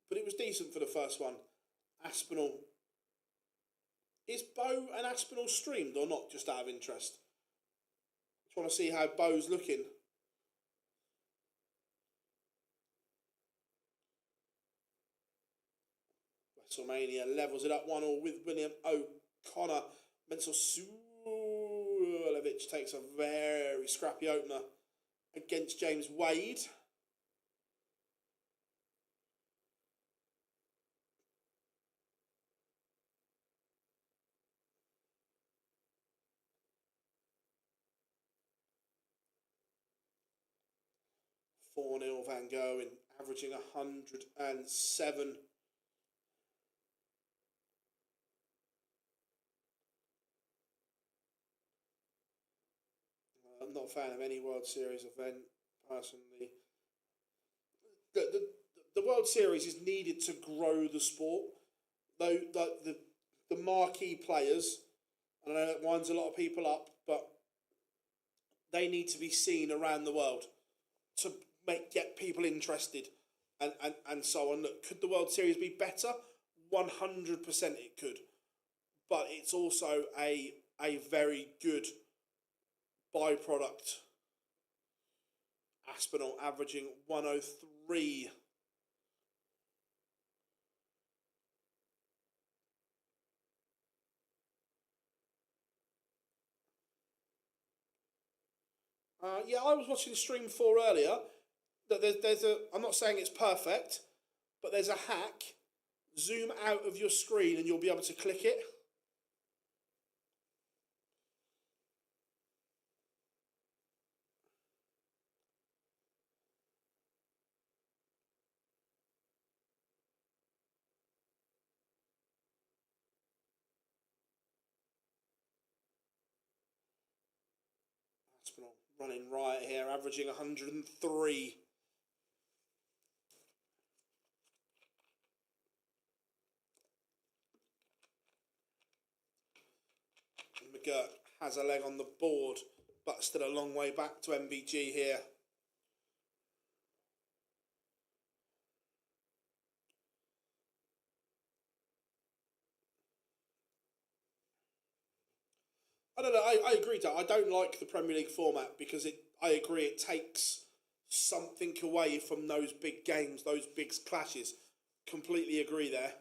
Speaker 1: but it was decent for the first one. Aspinall. Is Bo and Aspinall streamed or not, just out of interest? Just want to see how Bo's looking. WrestleMania levels it up 1-1 with William O'Connor. Mensur Suljovic takes a very scrappy opener against James Wade. Four 0 Van Gogh, averaging 107. I'm not a fan of any World Series event, personally. The World Series is needed to grow the sport. Though the marquee players, and I know that winds a lot of people up, but they need to be seen around the world to get people interested and so on. Look, could the World Series be better? 100% it could. But it's also a very good byproduct. Aspinall averaging 103. Yeah, I was watching Stream 4 earlier. There's a. I'm not saying it's perfect, but there's a hack. Zoom out of your screen and you'll be able to click it. Aspinall running riot here, averaging 103. McGirt has a leg on the board, but still a long way back to MBG here. I don't know. I agree, to. I don't like the Premier League format because I agree it takes something away from those big games, those big clashes. Completely agree there.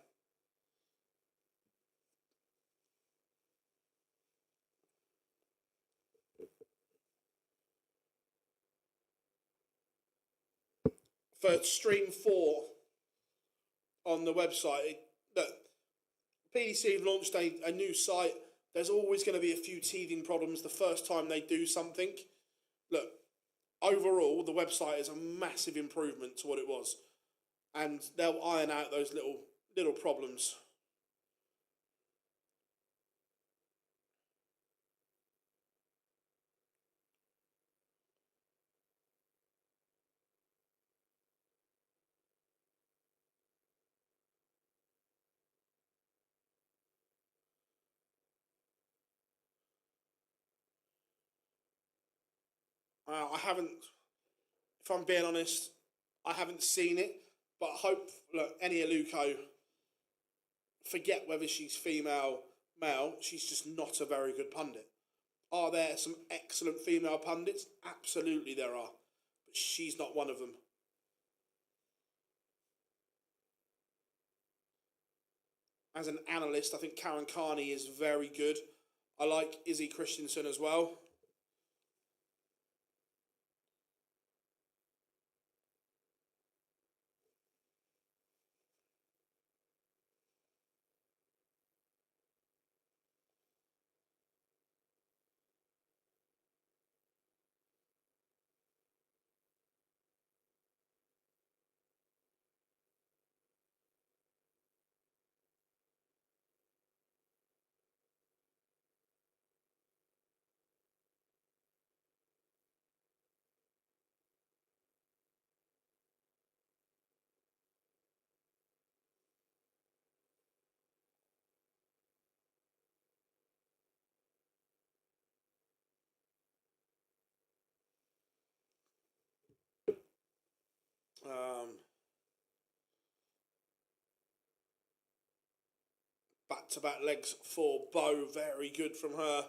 Speaker 1: For Stream 4 on the website, look, PDC have launched a new site. There's always going to be a few teething problems the first time they do something. Look, overall, the website is a massive improvement to what it was. And they'll iron out those little problems. I haven't, if I'm being honest, I haven't seen it. But I hope, look, Eni Aluko, forget whether she's female, male, she's just not a very good pundit. Are there some excellent female pundits? Absolutely there are. But she's not one of them. As an analyst, I think Karen Carney is very good. I like Izzy Christensen as well. back-to-back legs for Bo. Very good from her.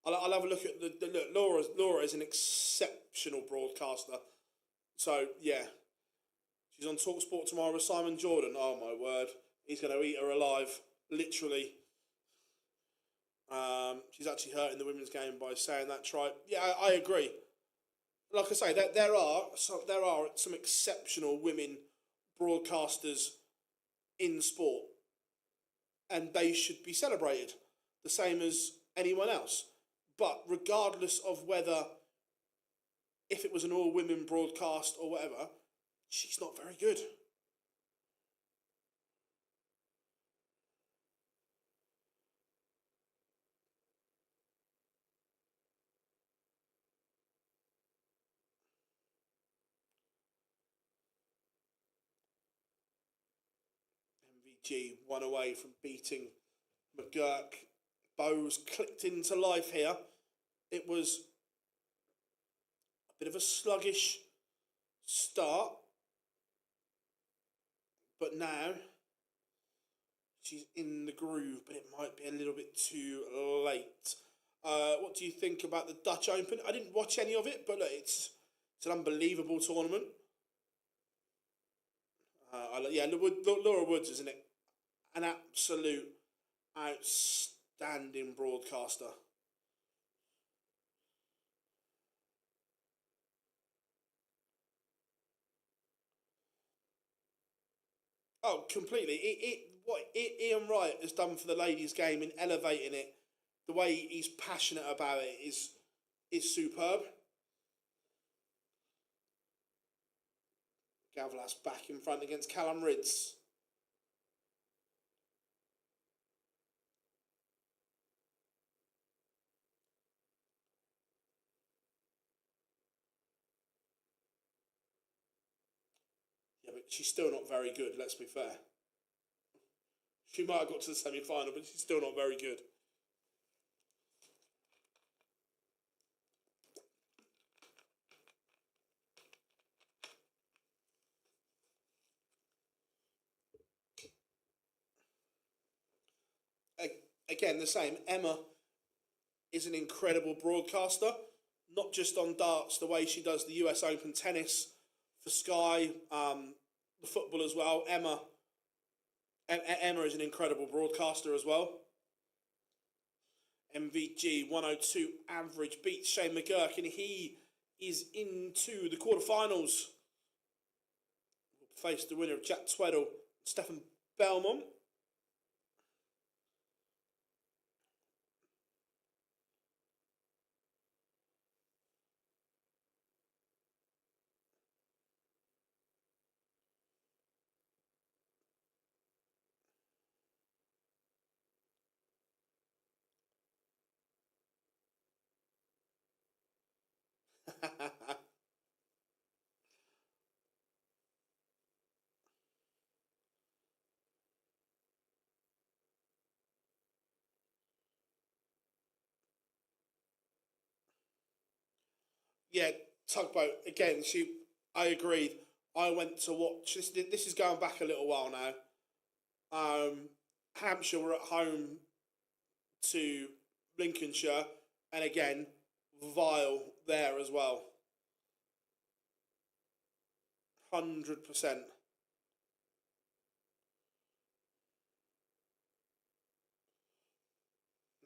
Speaker 1: I'll have a look at the look. Laura is an exceptional broadcaster. So, yeah. She's on TalkSport tomorrow with Simon Jordan. Oh, my word. He's going to eat her alive. Literally. She's actually hurting the women's game by saying that tripe. Yeah, I agree. Like I say, there are some exceptional women broadcasters in sport. And they should be celebrated. The same as anyone else. But regardless of whether, if it was an all-women broadcast or whatever, she's not very good. MVG, one away from beating McGurk. Bo's clicked into life here. It was a bit of a sluggish start, but now she's in the groove, but it might be a little bit too late. What do you think about the Dutch Open? I didn't watch any of it, but look, it's an unbelievable tournament. Laura Woods, isn't it? An absolute outstanding broadcaster. Oh, completely. What Ian Wright has done for the ladies' game in elevating it, the way he's passionate about it is superb. Gavlas back in front against Callum Ridds. Yeah, but she's still not very good, let's be fair. She might have got to the semi-final, but she's still not very good. Again, the same. Emma is an incredible broadcaster, not just on darts, the way she does the US Open tennis for Sky, the football as well. Emma is an incredible broadcaster as well. MVG 102 average beats Shane McGurk, and he is into the quarterfinals. We'll face the winner of Jack Tweddle, Stefan Belmont. Yeah, Tugboat, again, I agreed. I went to watch, this is going back a little while now. Hampshire were at home to Lincolnshire, and again, Vile there as well. 100%.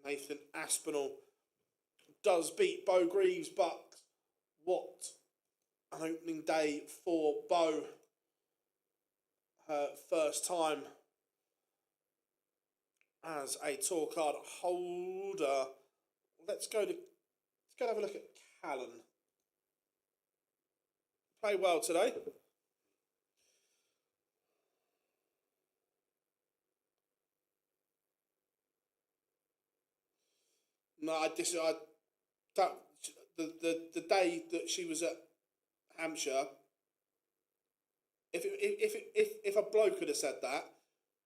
Speaker 1: Nathan Aspinall does beat Bo Greaves, but what an opening day for Bo. Her first time as a tour card holder. Let's go have a look at Callan. Played well today. No, the day that she was at Hampshire, if a bloke could have said that,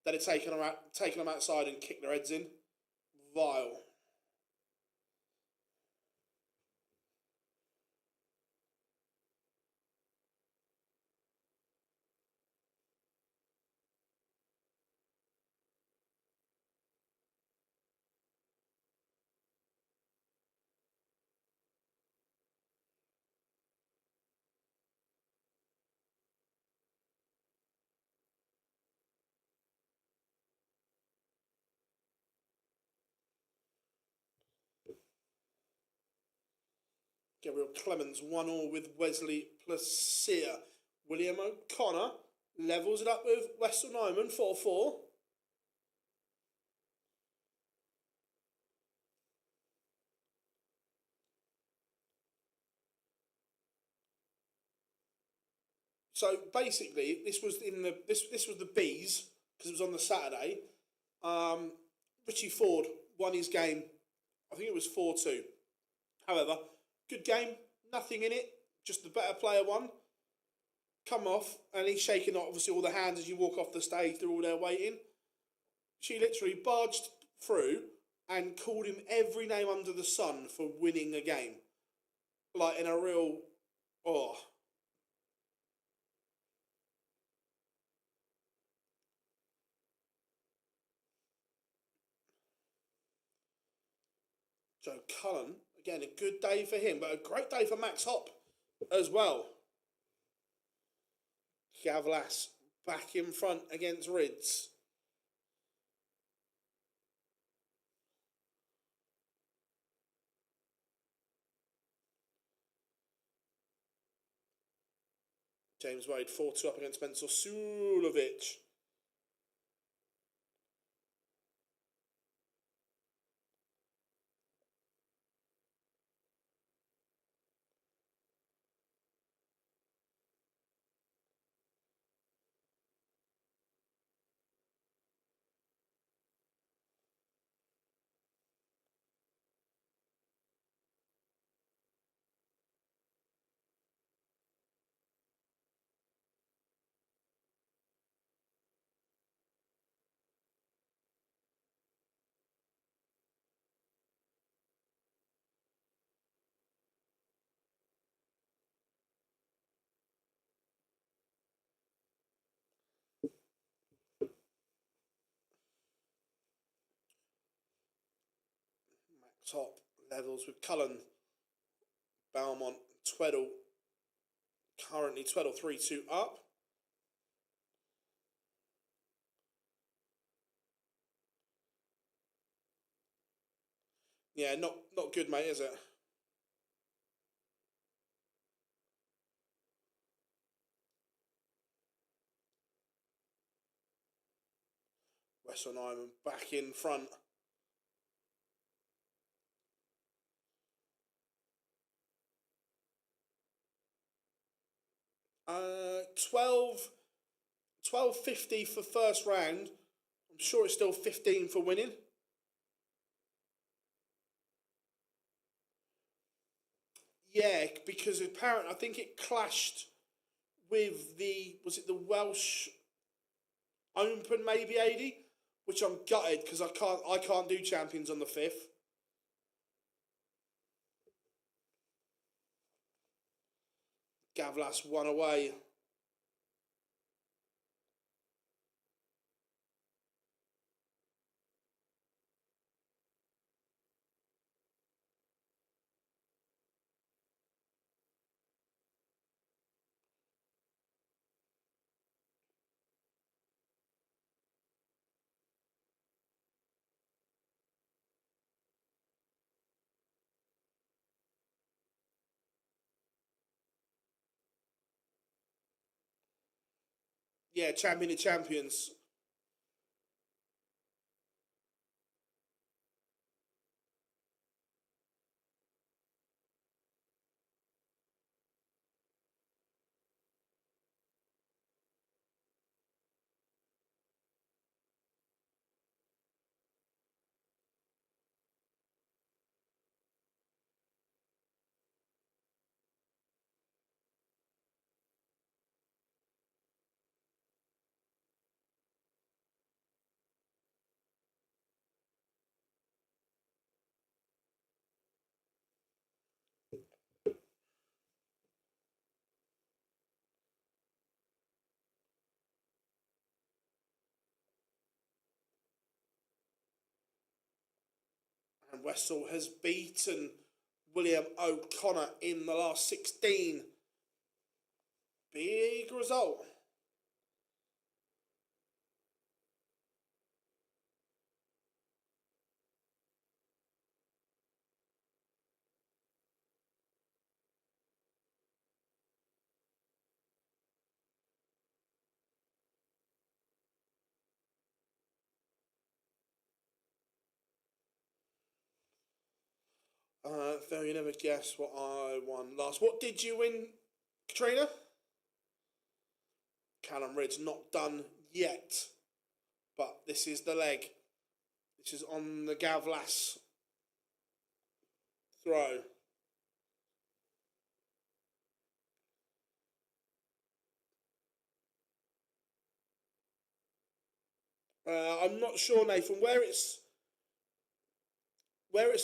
Speaker 1: they'd have taken them outside and kicked their heads in. Vile. Gabriel Clemens 1-1 with Wesley Placia. William O'Connor levels it up with Wessel Nyman 4-4. So basically, this was the Bs because it was on the Saturday. Richie Ford won his game. I think it was 4-2. However, good game, nothing in it. Just the better player won. Come off, and he's shaking obviously all the hands as you walk off the stage. They're all there waiting. She literally barged through and called him every name under the sun for winning a game. Like in a real, oh. Joe Cullen, again, a good day for him, but a great day for Max Hopp as well. Gavlas back in front against Rids. James Wade 4-2 up against Spencer Sulovic. Top levels with Cullen, Beaumont, Tweddle. Currently Tweddle 3-2 up. Yeah, not good, mate, is it? Wessel Nyman back in front. 12.50 for first round. I'm sure it's still 15 for winning. Yeah, because apparently I think it clashed with was it the Welsh Open maybe, 80? Which I'm gutted because I can't do champions on the 5th. Gavlas 1 away. Yeah, champion of champions. And Wessel has beaten William O'Connor in the last 16. Big result. Phil, you never guess what I won last. What did you win, Katrina? Callum Ridge not done yet, but this is the leg. This is on the Gavlas throw. I'm not sure, Nathan, where it's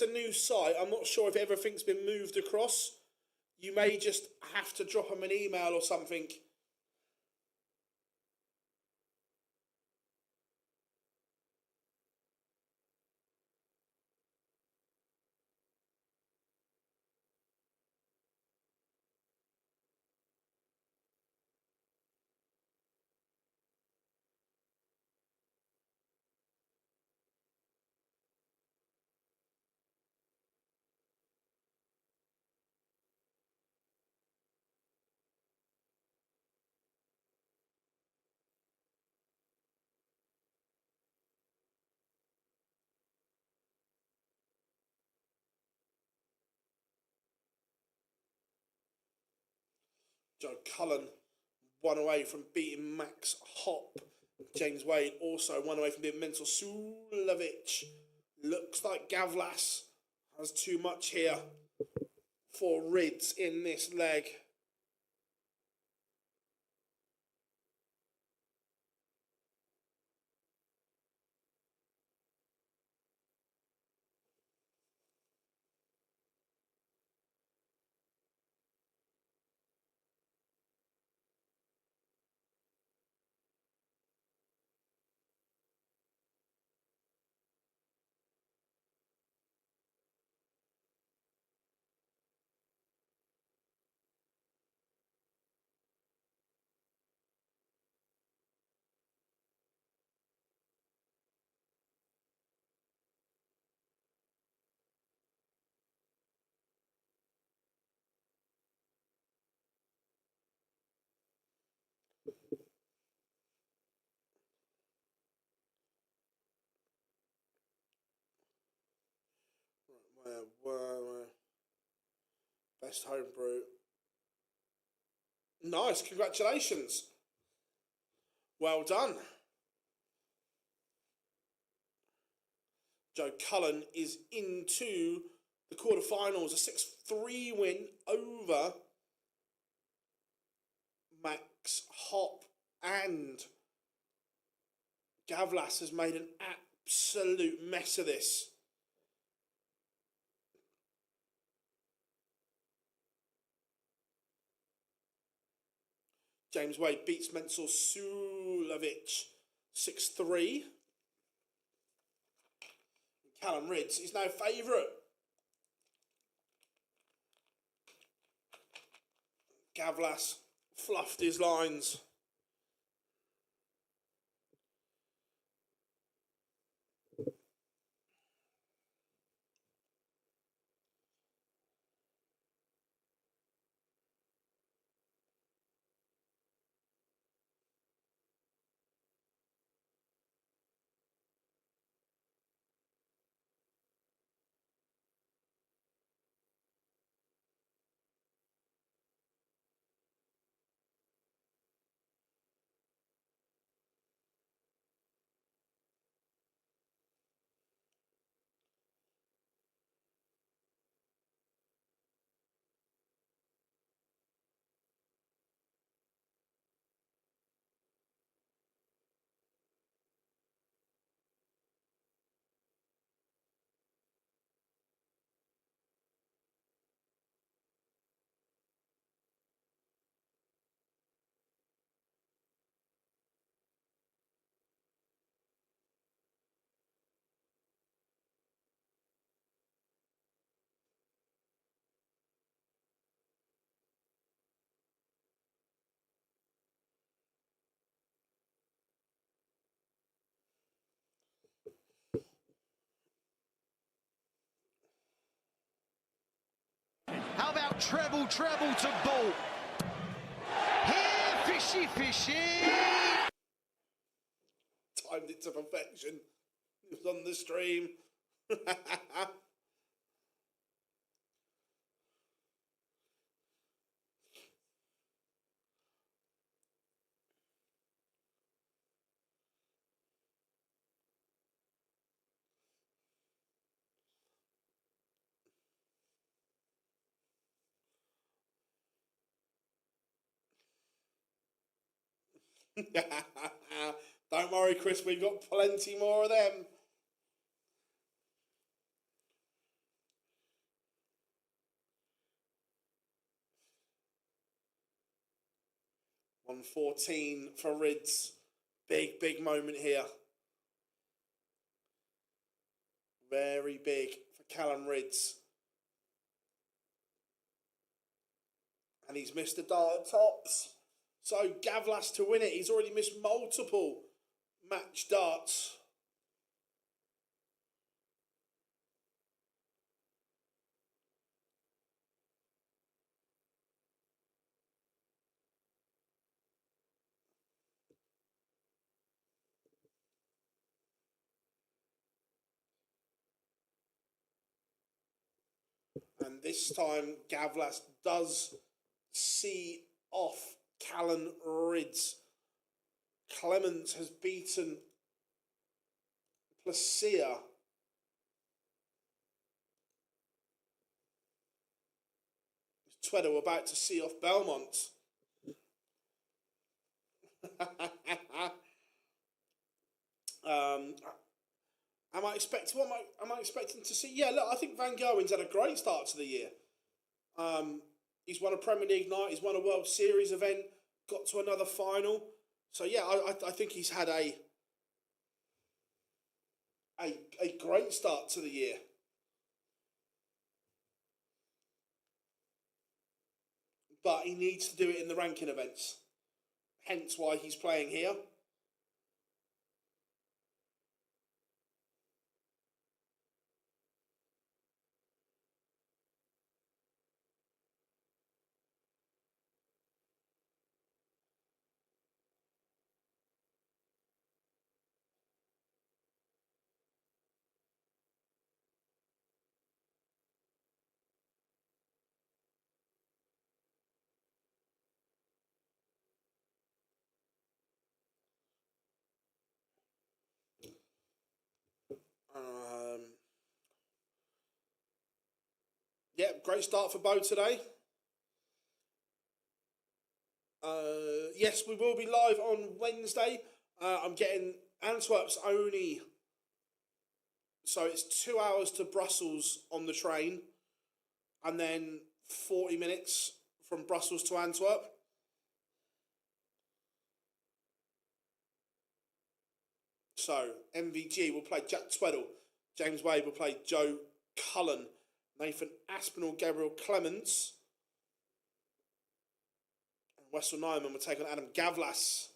Speaker 1: a new site. I'm not sure if everything's been moved across. You may just have to drop them an email or something. Joe Cullen, 1 away from beating Max Hop. James Wade also 1 away from beating Mental Sulovic. Looks like Gavlas has too much here for Rids in this leg. Best homebrew. Nice, congratulations. Well done. Joe Cullen is into the quarterfinals, a 6-3 win over Max Hop, and Gavlas has made an absolute mess of this. James Wade beats Menzel Sulovic 6-3. Callum Ridds is now favourite. Gavlas fluffed his lines.
Speaker 2: How about treble to ball? Here, fishy.
Speaker 1: Timed it to perfection. It was on the stream. Don't worry, Chris, we've got plenty more of them. $114 for Rids. Big, big moment here. Very big for Callum Rids. And he's missed the dart at tops. So Gavlas to win it. He's already missed multiple match darts. And this time, Gavlas does see off Callum Rids. Clements has beaten Placia. Tweddle about to see off Belmont. Am I expecting to see? Yeah, look, I think Van Gerwen's had a great start to the year. He's won a Premier League night. He's won a World Series event. Got to another final. So yeah, I think he's had a great start to the year. But he needs to do it in the ranking events. Hence why he's playing here. Yeah, great start for Bo today. Yes, we will be live on Wednesday. I'm getting Antwerp's only, so it's 2 hours to Brussels on the train, and then 40 minutes from Brussels to Antwerp. So MVG will play Jack Tweddle, James Wade will play Joe Cullen, Nathan Aspinall, Gabriel Clements, and Wessel Nyman will take on Adam Gavlas.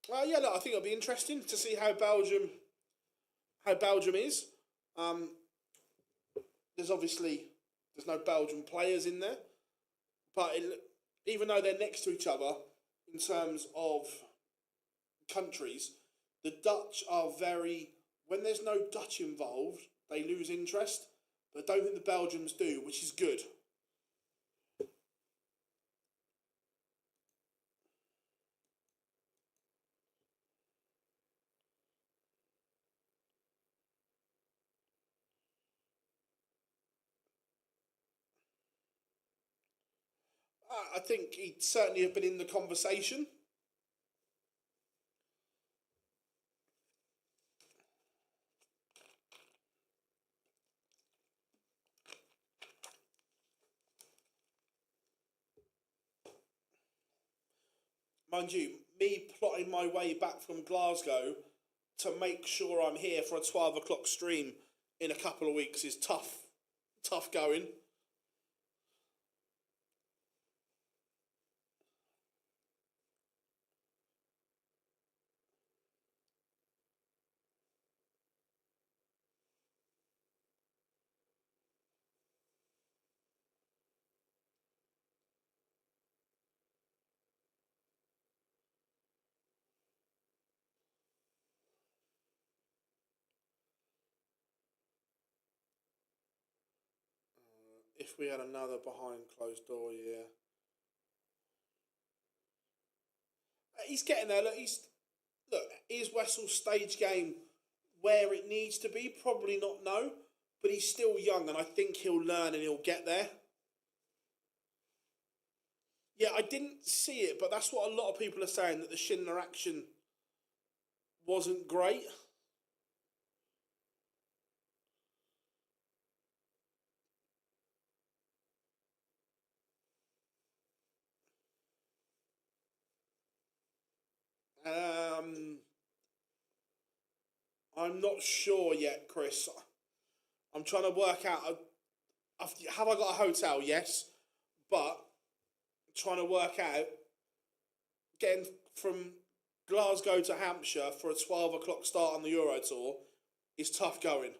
Speaker 1: Yeah, look, I think it'll be interesting to see how Belgium is. There's no Belgian players in there, but even though they're next to each other in terms of countries, the Dutch are when there's no Dutch involved, they lose interest, but I don't think the Belgians do, which is good. I think he'd certainly have been in the conversation. Mind you, me plotting my way back from Glasgow to make sure I'm here for a 12 o'clock stream in a couple of weeks is tough going. If we had another behind closed door, yeah. He's getting there. Look, is Wessel's stage game where it needs to be? Probably not, no. But he's still young, and I think he'll learn and he'll get there. Yeah, I didn't see it, but that's what a lot of people are saying, that the Schindler action wasn't great. I'm not sure yet, Chris. I'm trying to work out. Have I got a hotel? Yes, but trying to work out getting from Glasgow to Hampshire for a 12 o'clock start on the Euro Tour is tough going.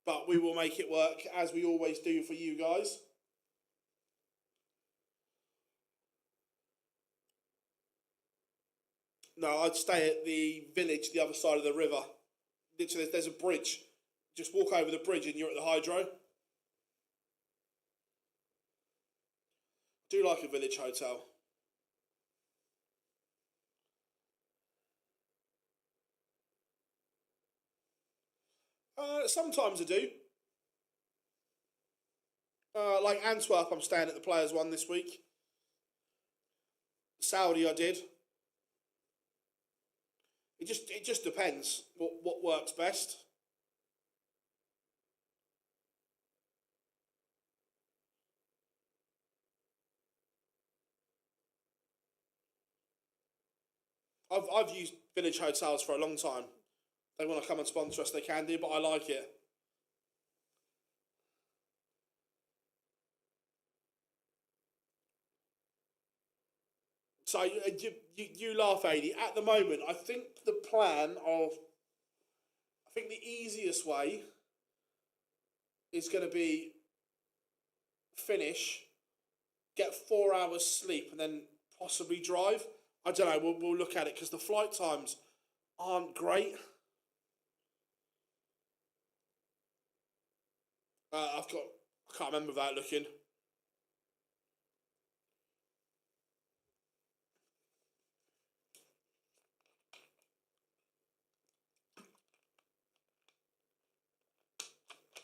Speaker 1: But we will make it work, as we always do for you guys. No, I'd stay at the village, the other side of the river. Literally, there's a bridge. Just walk over the bridge and you're at the hydro. Do like a village hotel. Sometimes I do. Like Antwerp, I'm staying at the Players One this week. Saudi, I did. It just depends what works best. I've used village hotels for a long time. They want to come and sponsor us, they can do, but I like it. So you laugh, AD. At the moment, I think the easiest way is going to be finish, get 4 hours sleep, and then possibly drive. I don't know. We'll look at it because the flight times aren't great. I can't remember without looking.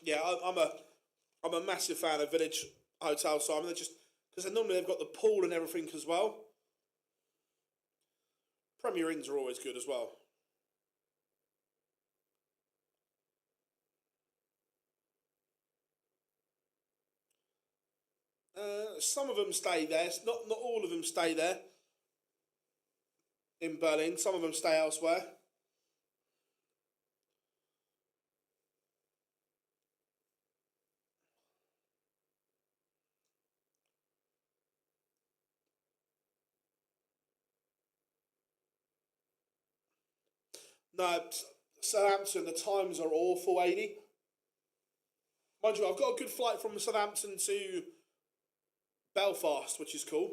Speaker 1: Yeah, I'm a massive fan of Village Hotel, so I'm just because normally they've got the pool and everything as well. Premier Inns are always good as well. Some of them stay there. Not all of them stay there in Berlin. Some of them stay elsewhere. No, Southampton, the times are awful, 80. Mind you, I've got a good flight from Southampton to Belfast, which is cool.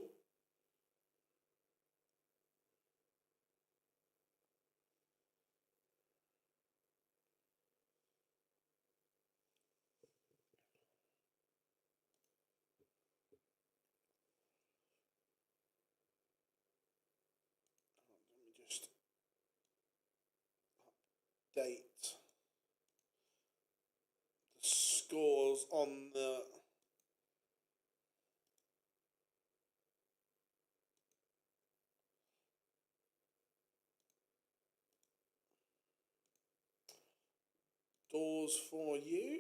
Speaker 1: Let me just update the scores on the. Doors for you.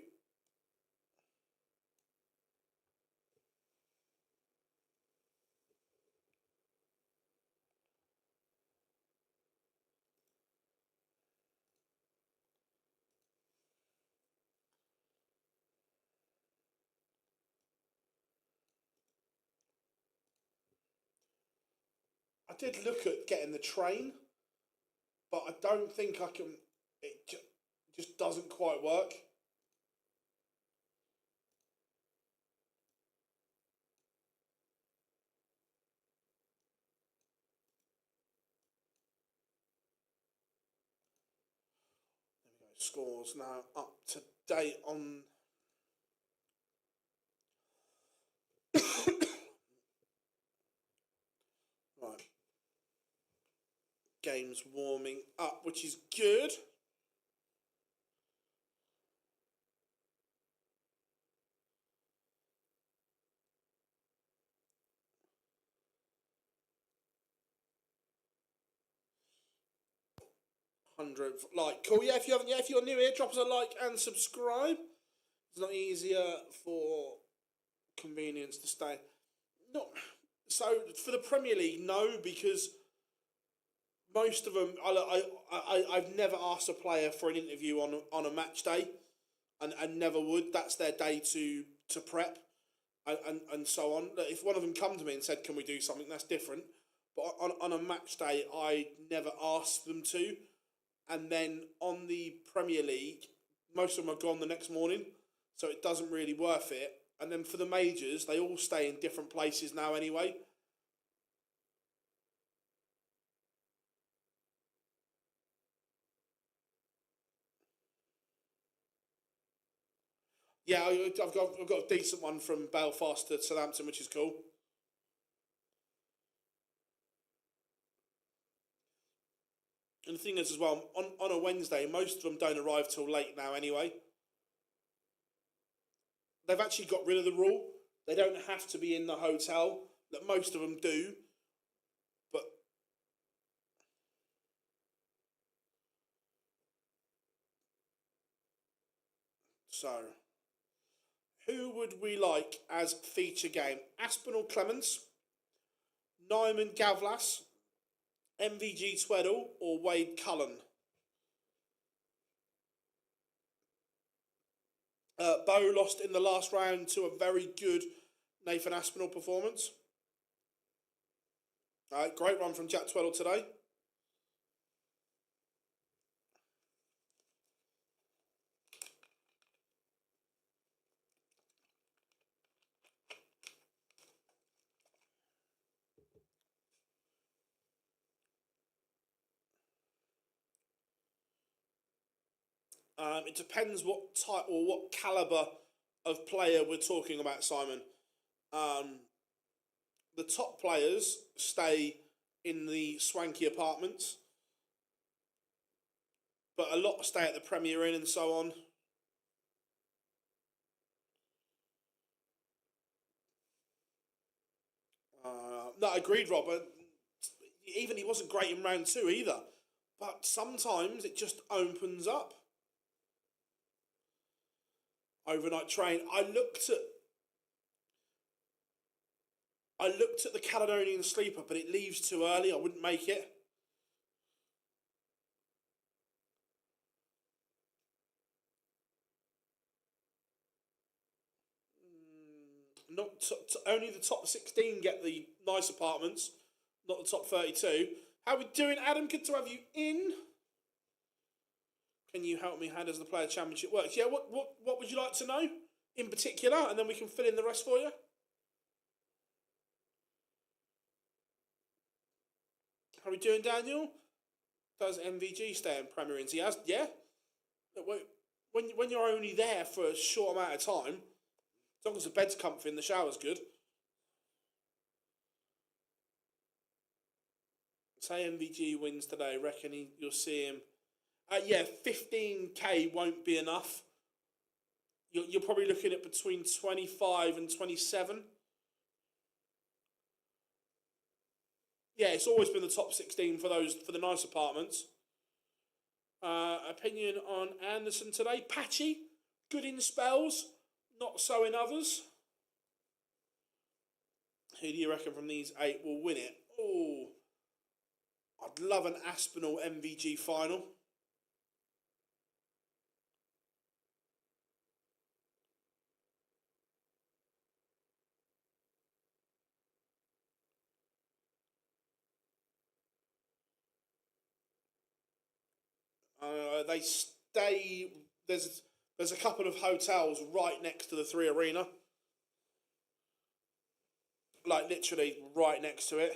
Speaker 1: I did look at getting the train, but I don't think I can. It just doesn't quite work. There we go. Scores now up to date on. Right. Games warming up, which is good. 100th like. Cool. Yeah, if you haven't yet, if you're new here, drop us a like and subscribe. It's not easier for convenience to stay. No, so for the Premier League, no, because most of them, I've never asked a player for an interview on a match day, and never would. That's their day to prep, and so on. If one of them come to me and said, "Can we do something?" That's different. But on a match day, I never asked them to. And then on the Premier League, most of them are gone the next morning, so it doesn't really worth it. And then for the majors, they all stay in different places now anyway. Yeah, I've got a decent one from Belfast to Southampton, which is cool. And the thing is as well, on a Wednesday, most of them don't arrive till late now anyway. They've actually got rid of the rule. They don't have to be in the hotel, that most of them do. But so, who would we like as feature game? Aspinall Clements, Nyman Gavlas, MVG Tweddle, or Wade Cullen? Bo lost in the last round to a very good Nathan Aspinall performance. Great run from Jack Tweddle today. It depends what type or what calibre of player we're talking about, Simon. The top players stay in the swanky apartments, but a lot stay at the Premier Inn and so on. No, agreed, Robert. Even he wasn't great in round 2 either. But sometimes it just opens up. Overnight train. I looked at the Caledonian Sleeper, but it leaves too early. I wouldn't make it. Only the top 16 get the nice apartments, not the top 32. How are we doing, Adam? Good to have you in. Can you help me? How does the Player Championship work? Yeah, what would you like to know in particular? And then we can fill in the rest for you. How are we doing, Daniel? Does MVG stay in Premier Inns? He has, yeah. When you're only there for a short amount of time, as long as the bed's comfy and the shower's good. Say MVG wins today. Reckon you'll see him. Yeah, 15k won't be enough. You're probably looking at between 25 and 27. Yeah, it's always been the top 16 for the nice apartments. Opinion on Anderson today. Patchy, good in spells, not so in others. Who do you reckon from these 8 will win it? Oh, I'd love an Aspinall MVG final. They stay. There's a couple of hotels right next to the 3 Arena, like literally right next to it.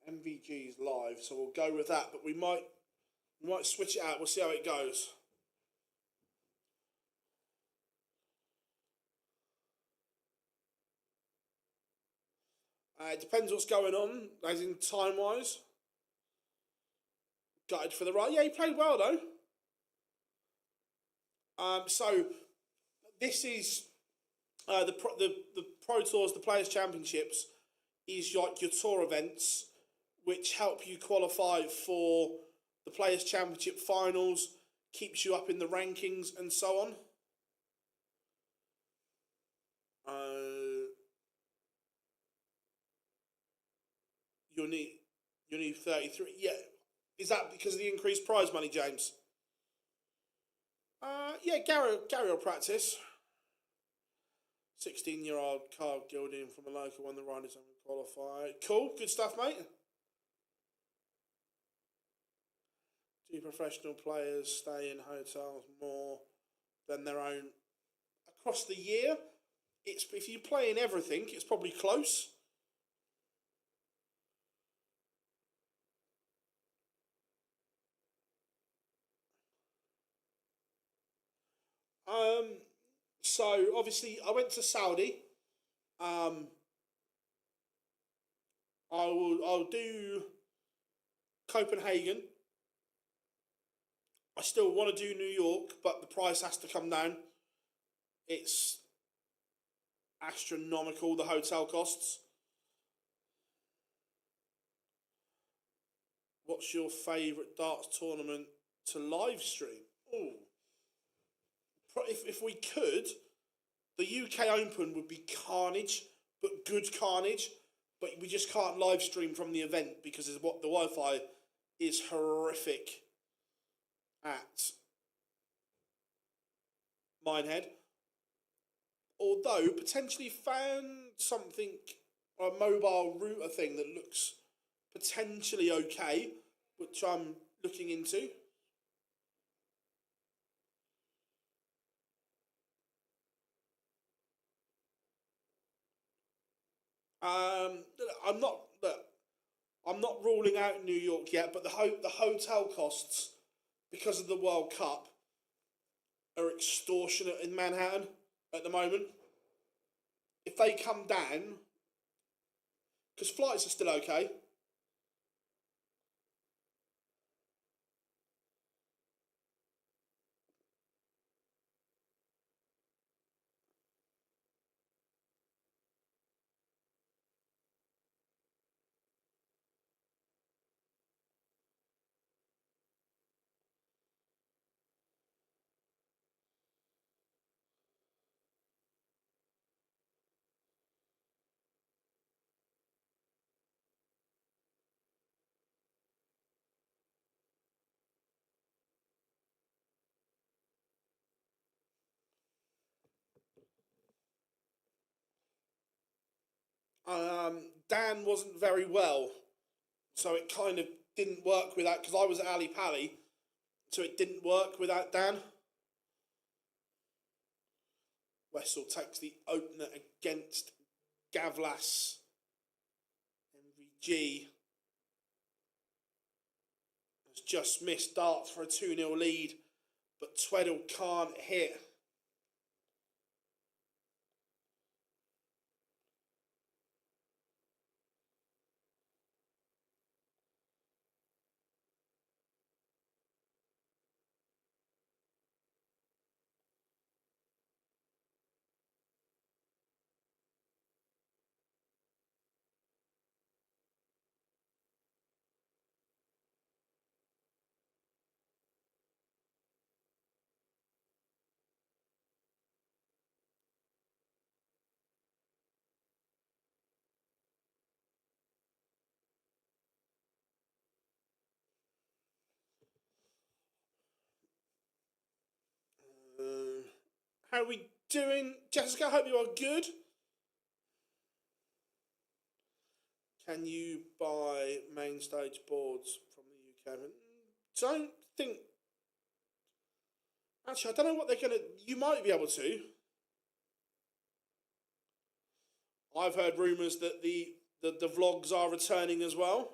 Speaker 1: MVG's live, so we'll go with that. But we might switch it out. We'll see how it goes. It depends what's going on, as in time-wise. Gutted for the right. Yeah, he played well, though. So this is the Pro Tours, the Players Championships, is like your tour events, which help you qualify for the Players Championship finals, keeps you up in the rankings, and so on. You'll need 33. Yeah, is that because of the increased prize money, James? Yeah, Gary will practice. 16-year-old Carl Gilding from a local won the riders and qualified. Cool, good stuff, mate. Do professional players stay in hotels more than their own across the year? It's if you play in everything, it's probably close. So obviously I went to Saudi. I'll do Copenhagen. I still want to do New York, but the price has to come down. It's astronomical, the hotel costs. What's your favourite darts tournament to live stream? Oh, if we could, the UK Open would be carnage, but good carnage. But we just can't live stream from the event because of what the Wi-Fi is horrific at Minehead. Although potentially found something, a mobile router thing that looks potentially okay, which I'm looking into. I'm not ruling out New York yet, but the hotel costs because of the World Cup are extortionate in Manhattan at the moment. If they come down, because flights are still okay. Dan wasn't very well, so it kind of didn't work without, because I was at Ali Pally, so it didn't work without Dan. Wessel takes the opener against Gavlas. MVG has just missed darts for a 2-0 lead, but Tweddle can't hit. How are we doing? Jessica, I hope you are good. Can you buy main stage boards from the UK? Don't think. Actually, I don't know what they're going to. You might be able to. I've heard rumours that the vlogs are returning as well.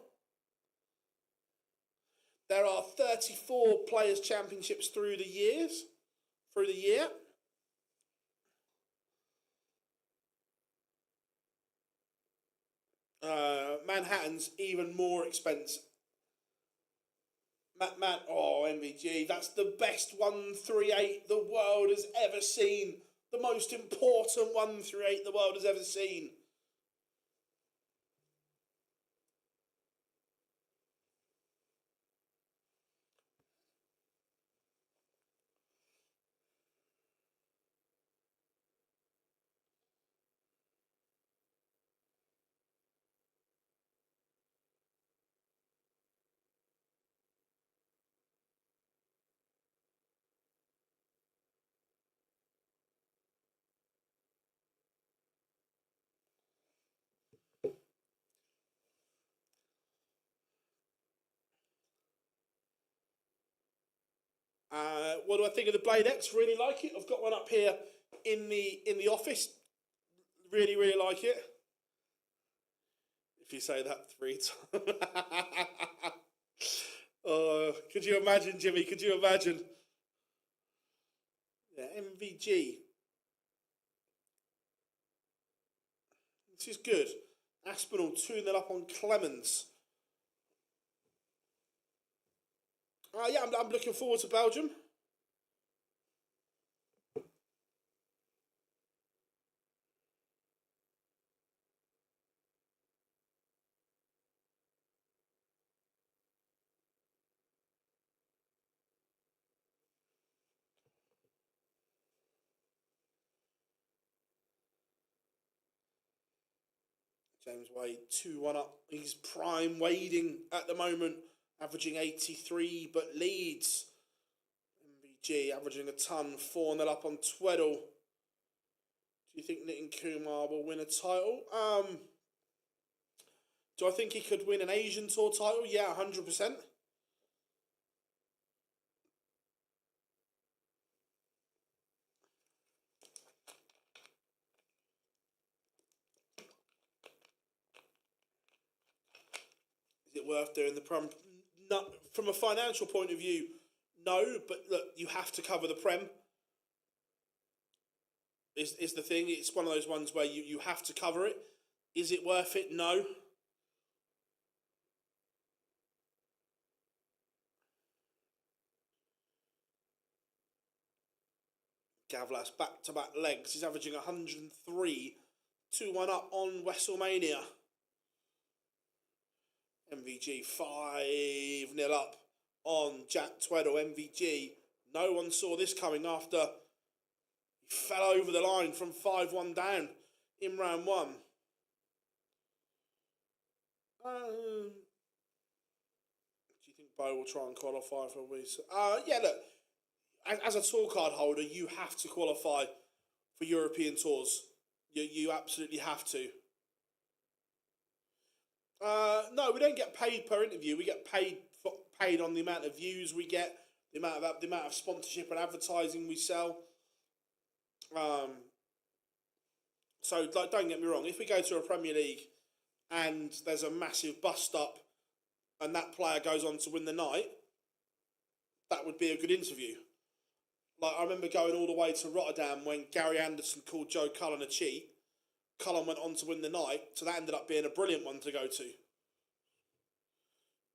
Speaker 1: There are 34 Players' Championships through the year. Manhattan's even more expensive. Matt, oh, MVG, that's the best 138 the world has ever seen. The most important 138 the world has ever seen. What do I think of the Blade X? Really like it. I've got one up here in the office. Really, really like it. If you say that 3 times. Oh, could you imagine, Jimmy? Could you imagine? Yeah, MVG. This is good. Aspinall 2-0 up on Clemens. Yeah, I'm looking forward to Belgium. James Wade 2-1 up. He's prime wading at the moment, averaging 83, but leads. MVG averaging a ton, 4-0 up on Tweddle. Do you think Nitin Kumar will win a title? Do I think he could win an Asian Tour title? Yeah, 100%. Is it worth doing the Prem? No, from a financial point of view, no. But look, you have to cover the Prem. Is the thing. It's one of those ones where you have to cover it. Is it worth it? No. Gavlas back-to-back legs. He's averaging 103. 2-1 up on WrestleMania. MVG 5-0 up on Jack Tweddle. MVG. No one saw this coming after he fell over the line from 5-1 down in round 1. Do you think Bo will try and qualify for a week? Yeah, look. As a tour card holder, you have to qualify for European tours. You absolutely have to. No, we don't get paid per interview. We get paid on the amount of views we get, the amount of sponsorship and advertising we sell. So like, don't get me wrong. If we go to a Premier League and there's a massive bust up, and that player goes on to win the night, that would be a good interview. Like, I remember going all the way to Rotterdam when Gary Anderson called Joe Cullen a cheat. Cullen went on to win the night, so that ended up being a brilliant one to go to.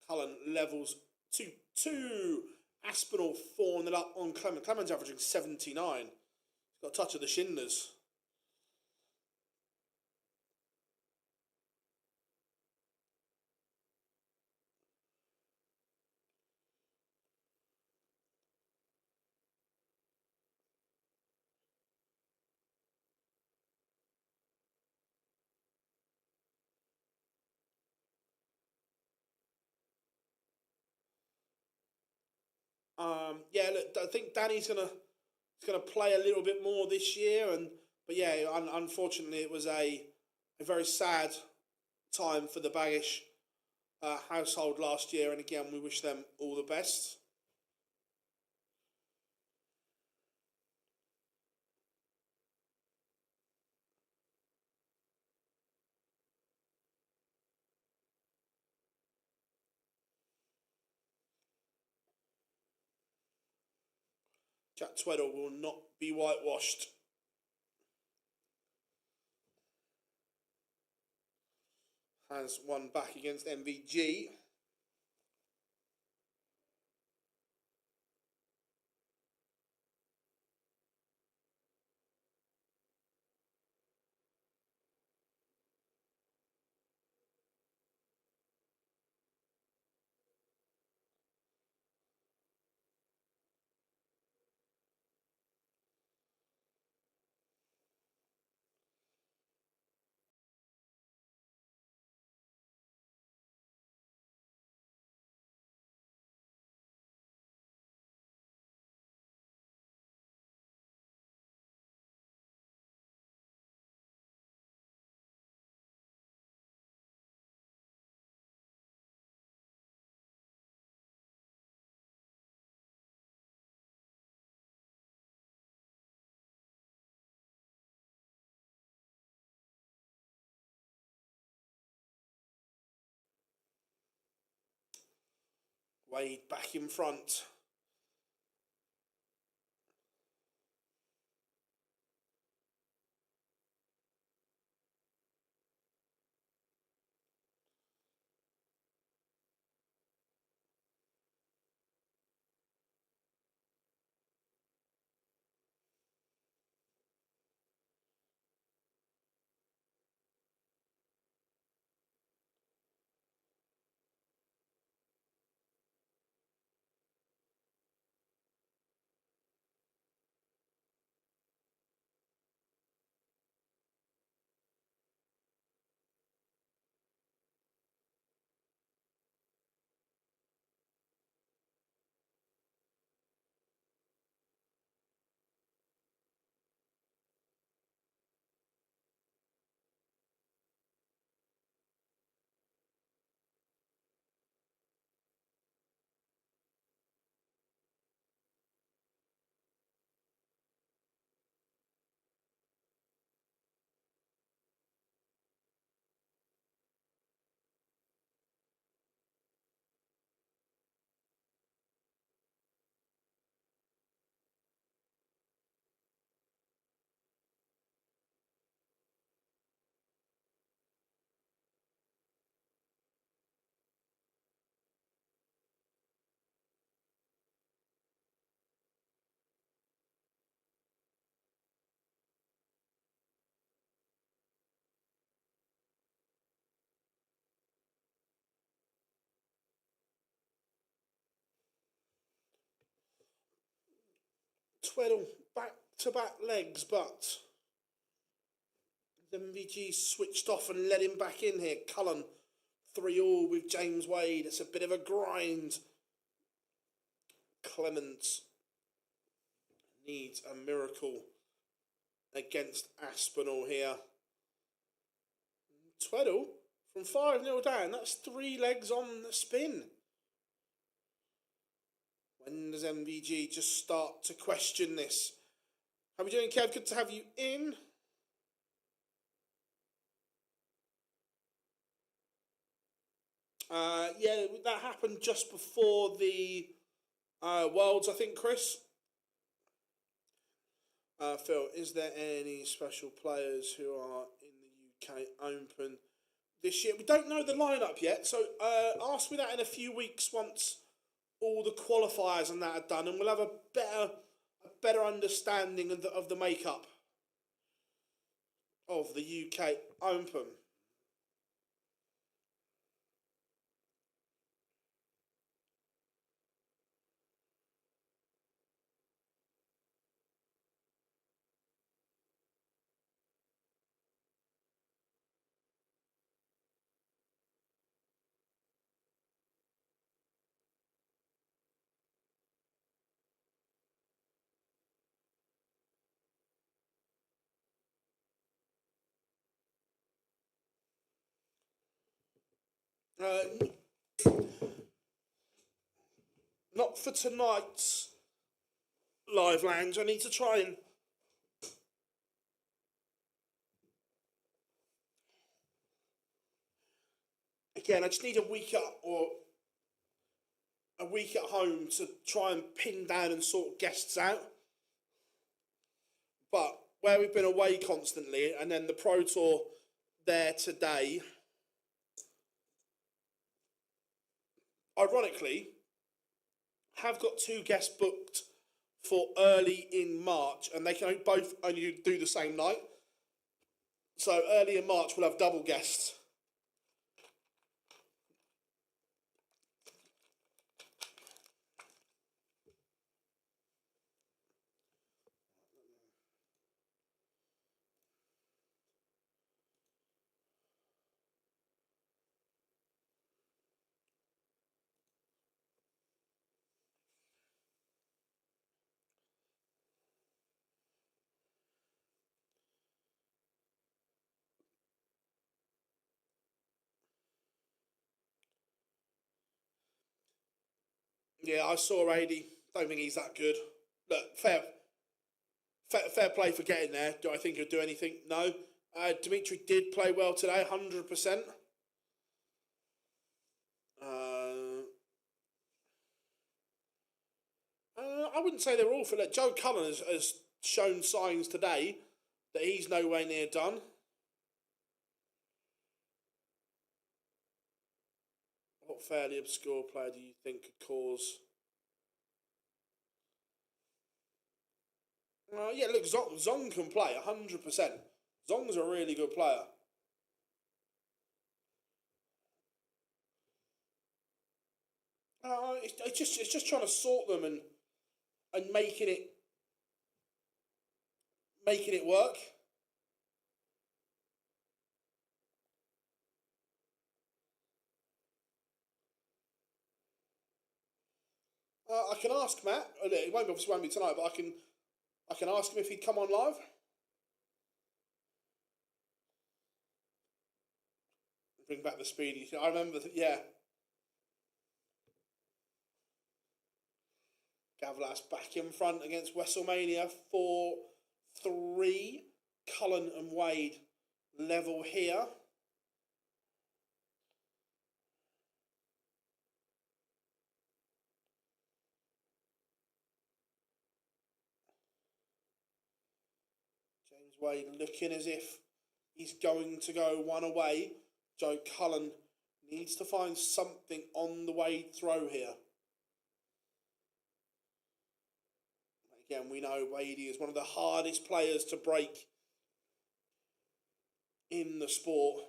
Speaker 1: Cullen levels 2-2. Aspinall 4-0 up on Clemens. Clemens averaging 79. He's got a touch of the Schindlers. Yeah, look, I think Danny's gonna play a little bit more this year, but yeah, unfortunately, it was a very sad time for the Baggish household last year, and again, we wish them all the best. Jack Tweddle will not be whitewashed. Has won back against MVG. Wade back in front. Tweddle back-to-back legs, but MVG switched off and let him back in here. Cullen 3-all with James Wade. It's a bit of a grind. Clements needs a miracle against Aspinall here. Tweddle from 5-0 down. That's 3 legs on the spin. When does MVG just start to question this? How are we doing, Kev? Good to have you in. Yeah, that happened just before the Worlds, I think, Chris. Phil, is there any special players who are in the UK Open this year? We don't know the lineup yet, so ask me that in a few weeks once all the qualifiers and that are done, and we'll have a better understanding of the makeup of the UK Open. Not for tonight's live lounge. I need to try and again. I just need a week up or a week at home to try and pin down and sort guests out. But where we've been away constantly, and then the Pro Tour there today, ironically, have got 2 guests booked for early in March, and they can both only do the same night. So early in March, we'll have double guests. Yeah, I saw 80. Don't think he's that good. Look, fair play for getting there. Do I think he'll do anything? No. Dimitri did play well today, 100%. I wouldn't say they're awful. Like, Joe Cullen has shown signs today that he's nowhere near done. What fairly obscure player do you think could cause... yeah, look, Zong can play 100%. Zong's a really good player. It's just trying to sort them and making it work. I can ask Matt. It obviously won't be tonight, but I can ask him if he'd come on live. Bring back the speedy. I remember, yeah. Gavlas back in front against WrestleMania 4-3. Cullen and Wade level here. James Wade looking as if he's going to go one away. Joe Cullen needs to find something on the Wade throw here. Again, we know Wadey is one of the hardest players to break in the sport.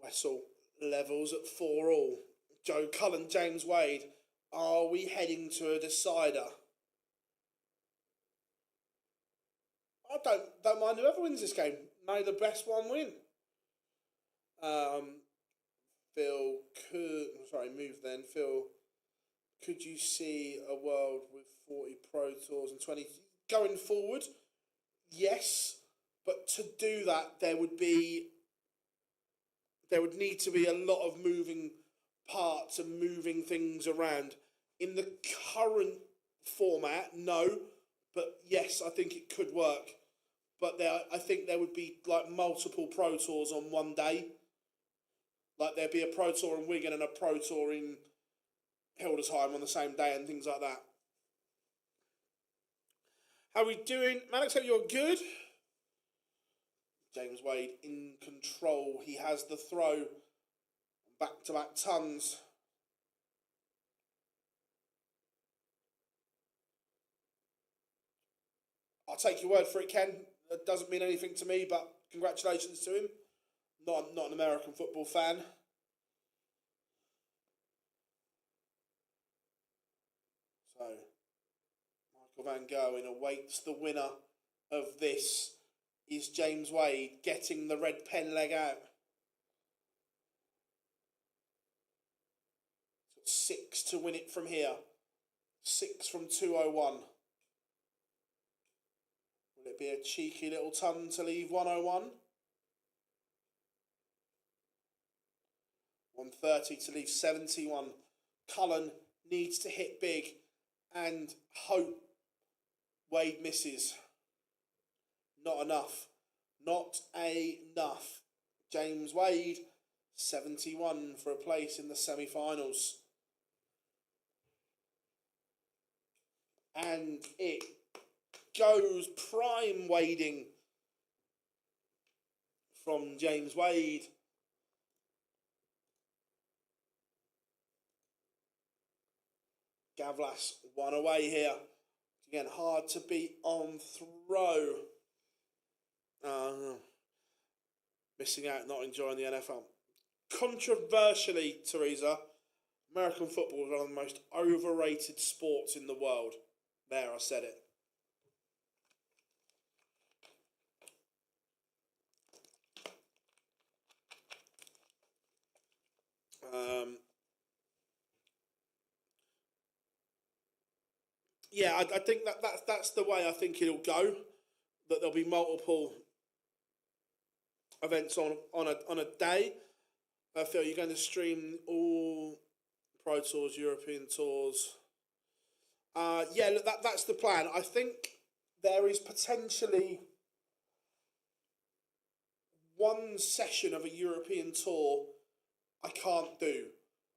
Speaker 1: Wessel levels at 4-all. Joe Cullen, James Wade. Are we heading to a decider? I don't mind whoever wins this game. May the best one win. Phil, move then. Phil, could you see a world with 40 Pro Tours and 20... Going forward, yes. But to do that, there would need to be a lot of moving parts and moving things around. In the current format, no. But yes, I think it could work. But I think there would be like multiple Pro Tours on one day. Like there'd be a Pro Tour in Wigan and a Pro Tour in Hildesheim on the same day and things like that. How are we doing? Malik, hope you're good. James Wade in control. He has the throw. Back-to-back tons. I'll take your word for it, Ken. That doesn't mean anything to me, but congratulations to him. Not an American football fan. So, Michael Van Gerwen awaits the winner of this. Is James Wade getting the red pen leg out? 6 to win it from here. 6 from 201. Will it be a cheeky little ton to leave 101. 130 to leave 71. Cullen needs to hit big and hope Wade misses. Not enough. Not enough. James Wade, 71 for a place in the semi-finals. And it goes prime wading from James Wade. Gavlas one away here. Again, hard to beat on throw. Missing out, not enjoying the NFL. Controversially, Teresa, American football is one of the most overrated sports in the world. There, I said it. Yeah, I think that's the way I think it'll go. That there'll be multiple events on a day. I feel you're going to stream all Pro Tours, European Tours. Yeah, look, that's the plan. I think there is potentially one session of a European Tour I can't do.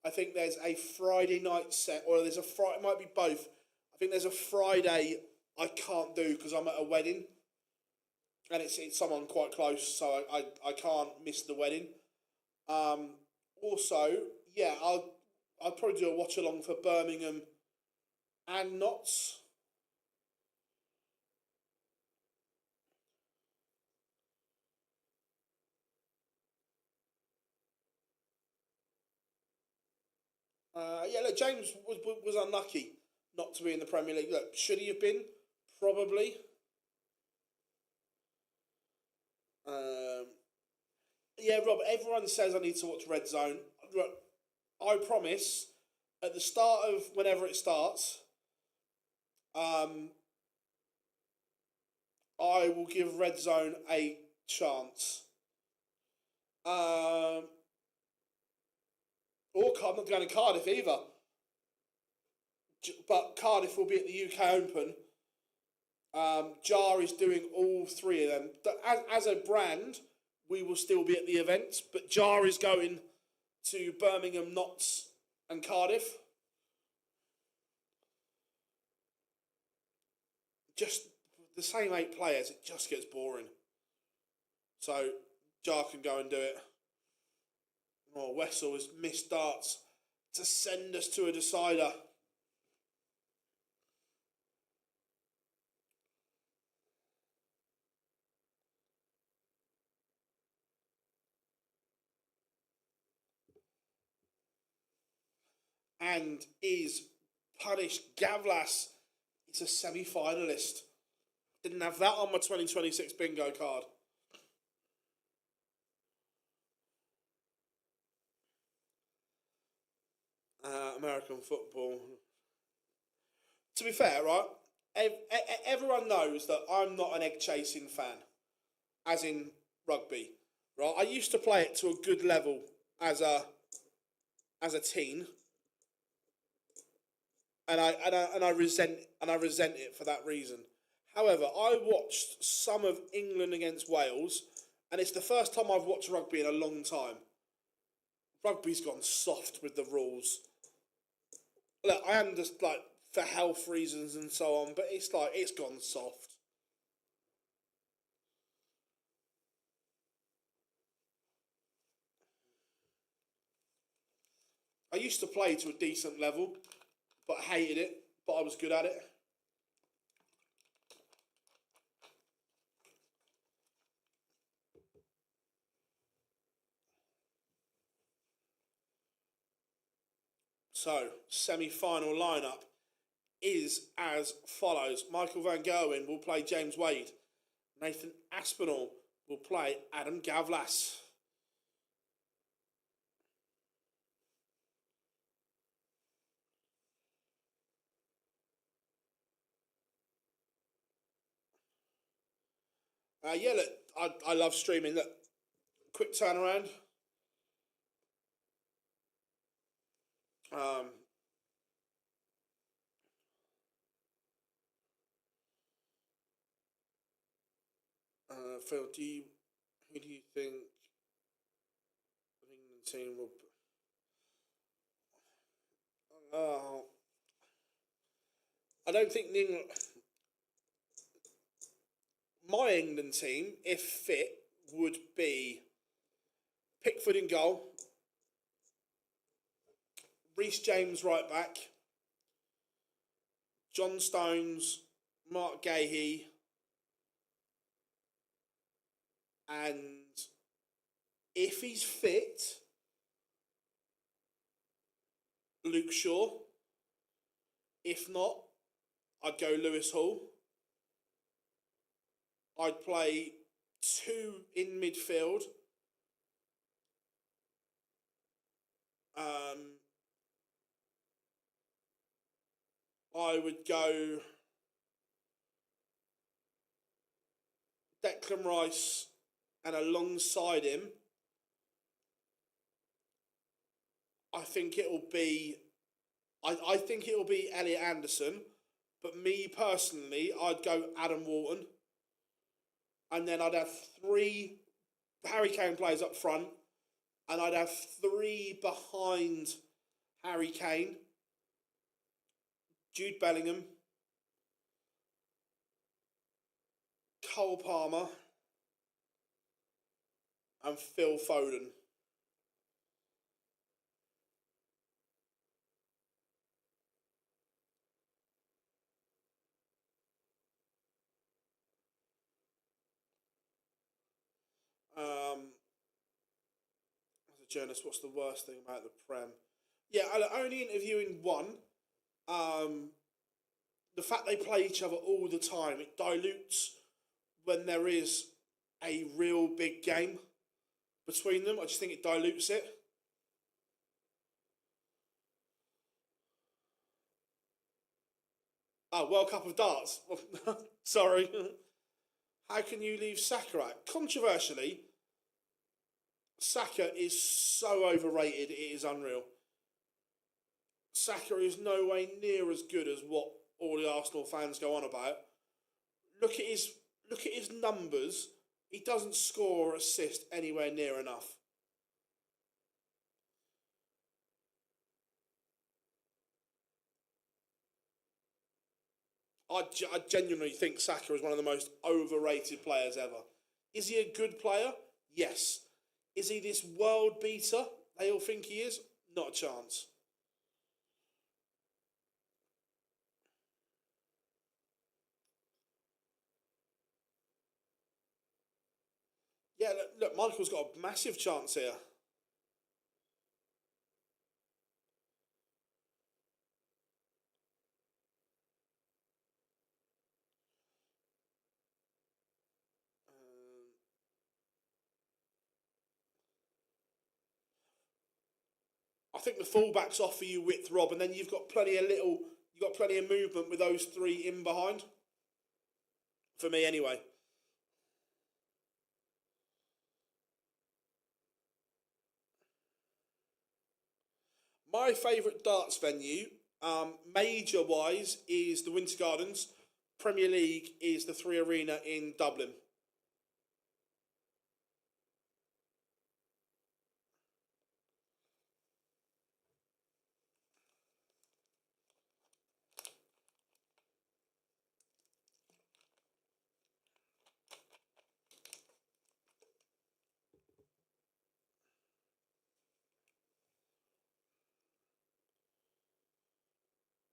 Speaker 1: I think there's a Friday night set, or there's a Friday, it might be both. I think there's a Friday I can't do because I'm at a wedding. And it's someone quite close, so I can't miss the wedding. Also, yeah, I'll probably do a watch along for Birmingham and Notts. Yeah, look, James was unlucky not to be in the Premier League. Look, should he have been? Probably. Yeah, Rob, everyone says I need to watch Red Zone. Look, I promise, at the start of whenever it starts, I will give Red Zone a chance. Or I'm not going to Cardiff either. But Cardiff will be at the UK Open. Jar is doing all three of them. As a brand, we will still be at the events, but Jar is going to Birmingham, Notts and Cardiff. Just the same 8 players, it just gets boring. So Jar can go and do it. Oh, Wessel has missed darts to send us to a decider. And is punished. Gavlas is a semi-finalist. Didn't have that on my 2026 bingo card. American football. To be fair, right, everyone knows that I'm not an egg-chasing fan, as in rugby. Right, I used to play it to a good level as a teen. And I resent it for that reason. However, I watched some of England against Wales, and it's the first time I've watched rugby in a long time. Rugby's gone soft with the rules. Look, I am just like for health reasons and so on, but it's like it's gone soft. I used to play to a decent level, but I hated it, but I was good at it. So, semi-final lineup is as follows. Michael Van Gerwen will play James Wade. Nathan Aspinall will play Adam Gavlas. Yeah, look, I love streaming. Look, quick turnaround. Um, Phil, who do you think the England team will? I don't think my England team, if fit, would be Pickford in goal, Reece James right back, John Stones, Mark Gahey, and if he's fit, Luke Shaw. If not, I'd go Lewis Hall. I'd play two in midfield. I would go Declan Rice, and alongside him, I think it'll be Elliot Anderson, but me personally, I'd go Adam Wharton, and then I'd have three Harry Kane players up front, and I'd have three behind Harry Kane: Jude Bellingham, Cole Palmer, and Phil Foden. As a journalist, what's the worst thing about the Prem? Yeah, only interviewing one. The fact they play each other all the time, it dilutes when there is a real big game between them. I just think it dilutes it. Oh, World Cup of Darts. Sorry. How can you leave Saka out? Controversially, Saka is so overrated, it is unreal. Saka is no way near as good as what all the Arsenal fans go on about. Look at his numbers. He doesn't score or assist anywhere near enough. I genuinely think Saka is one of the most overrated players ever. Is he a good player? Yes. Is he this world beater they all think he is? Not a chance. Yeah, look, Michael's got a massive chance here. I think the fullbacks offer you width, Rob, and then you've got plenty of movement with those three in behind. For me, anyway. My favourite darts venue, major wise, is the Winter Gardens. Premier League is the Three Arena in Dublin.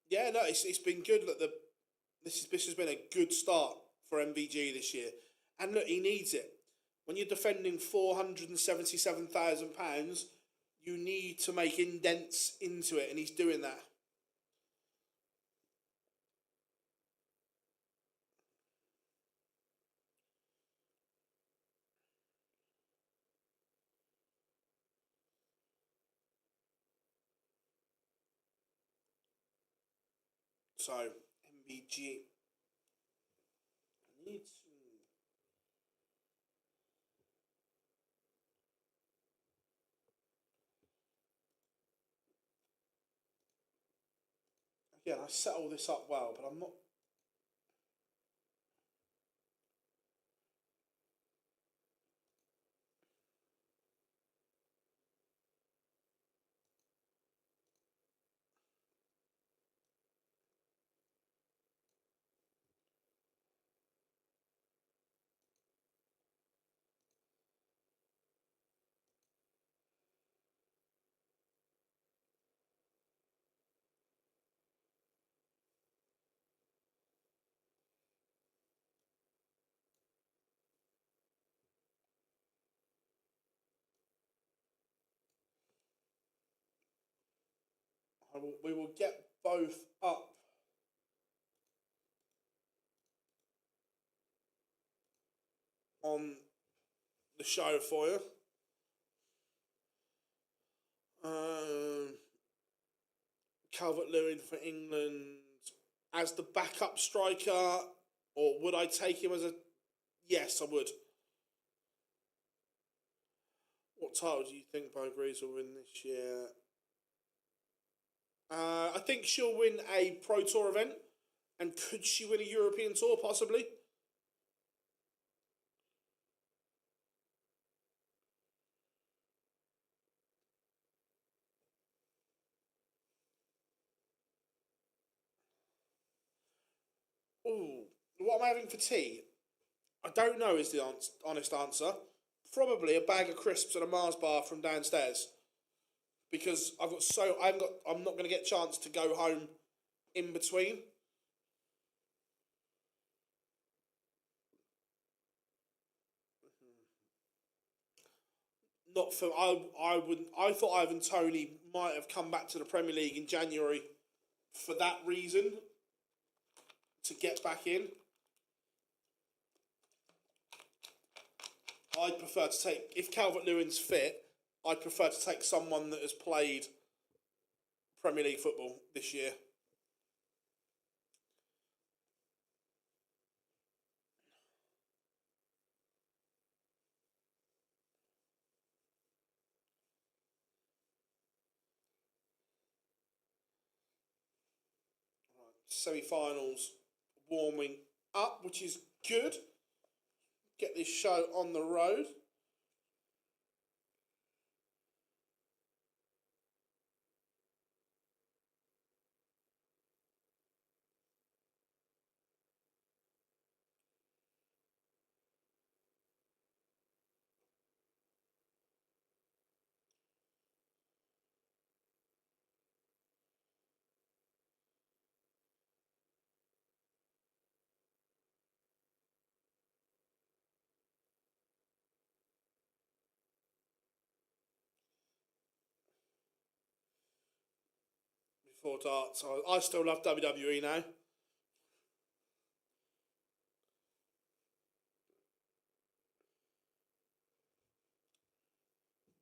Speaker 1: Yeah, no, it's been good. Look, this has been a good start for MVG this year, and look, he needs it. When you're defending £477,000, you need to make indents into it, and he's doing that. So MVG needs. Again, I set all this up well, but I'm not. We will get both up on the show for you. Calvert-Lewin for England as the backup striker, or would I take him as a... Yes, I would. What title do you think Bo Greaves will win this year? I think she'll win a Pro Tour event. And could she win a European Tour, possibly? Ooh, what am I having for tea? I don't know is the honest answer. Probably a bag of crisps and a Mars bar from downstairs. Because I'm not going to get a chance to go home in between. Not for I thought Ivan Toney might have come back to the Premier League in January for that reason, to get back in. I'd prefer to take, if Calvert-Lewin's fit, I'd prefer to take someone that has played Premier League football this year. Semi-finals warming up, which is good. Get this show on the road. Before darts, I still love WWE now.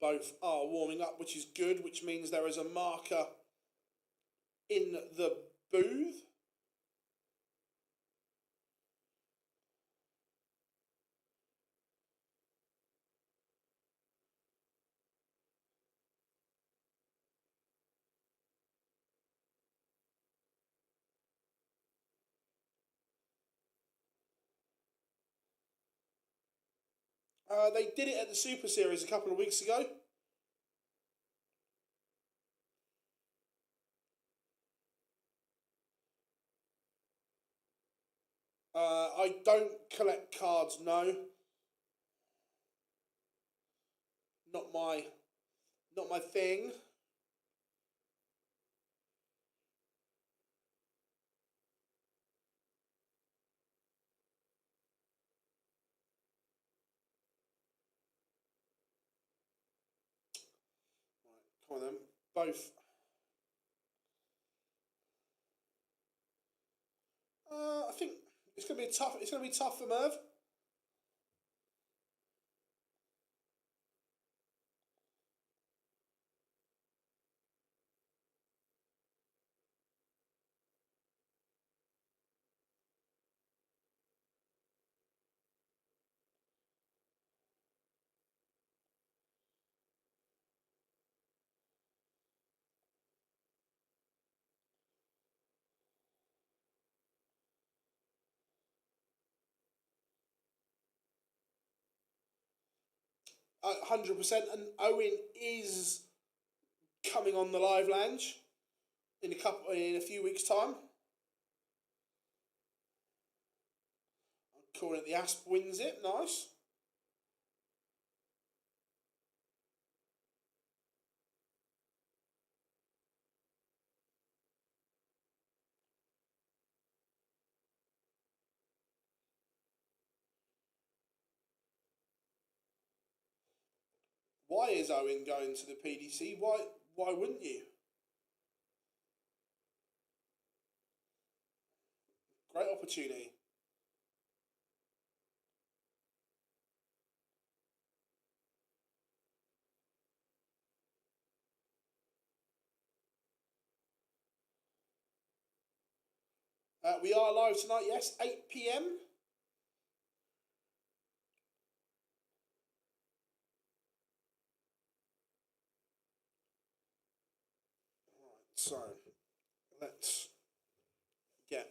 Speaker 1: Both are warming up, which is good, which means there is a marker in the booth. They did it at the Super Series a couple of weeks ago. I don't collect cards, no. Not my thing. Right, come on then. Both. I think it's gonna be tough. It's gonna be tough for Merv. 100%. And Owen is coming on the live lounge in a few weeks' time. I'm calling it the Asp wins it. Nice. Why is Owen going to the PDC? Why wouldn't you? Great opportunity. We are live tonight, yes, 8 p.m. Right, so let's get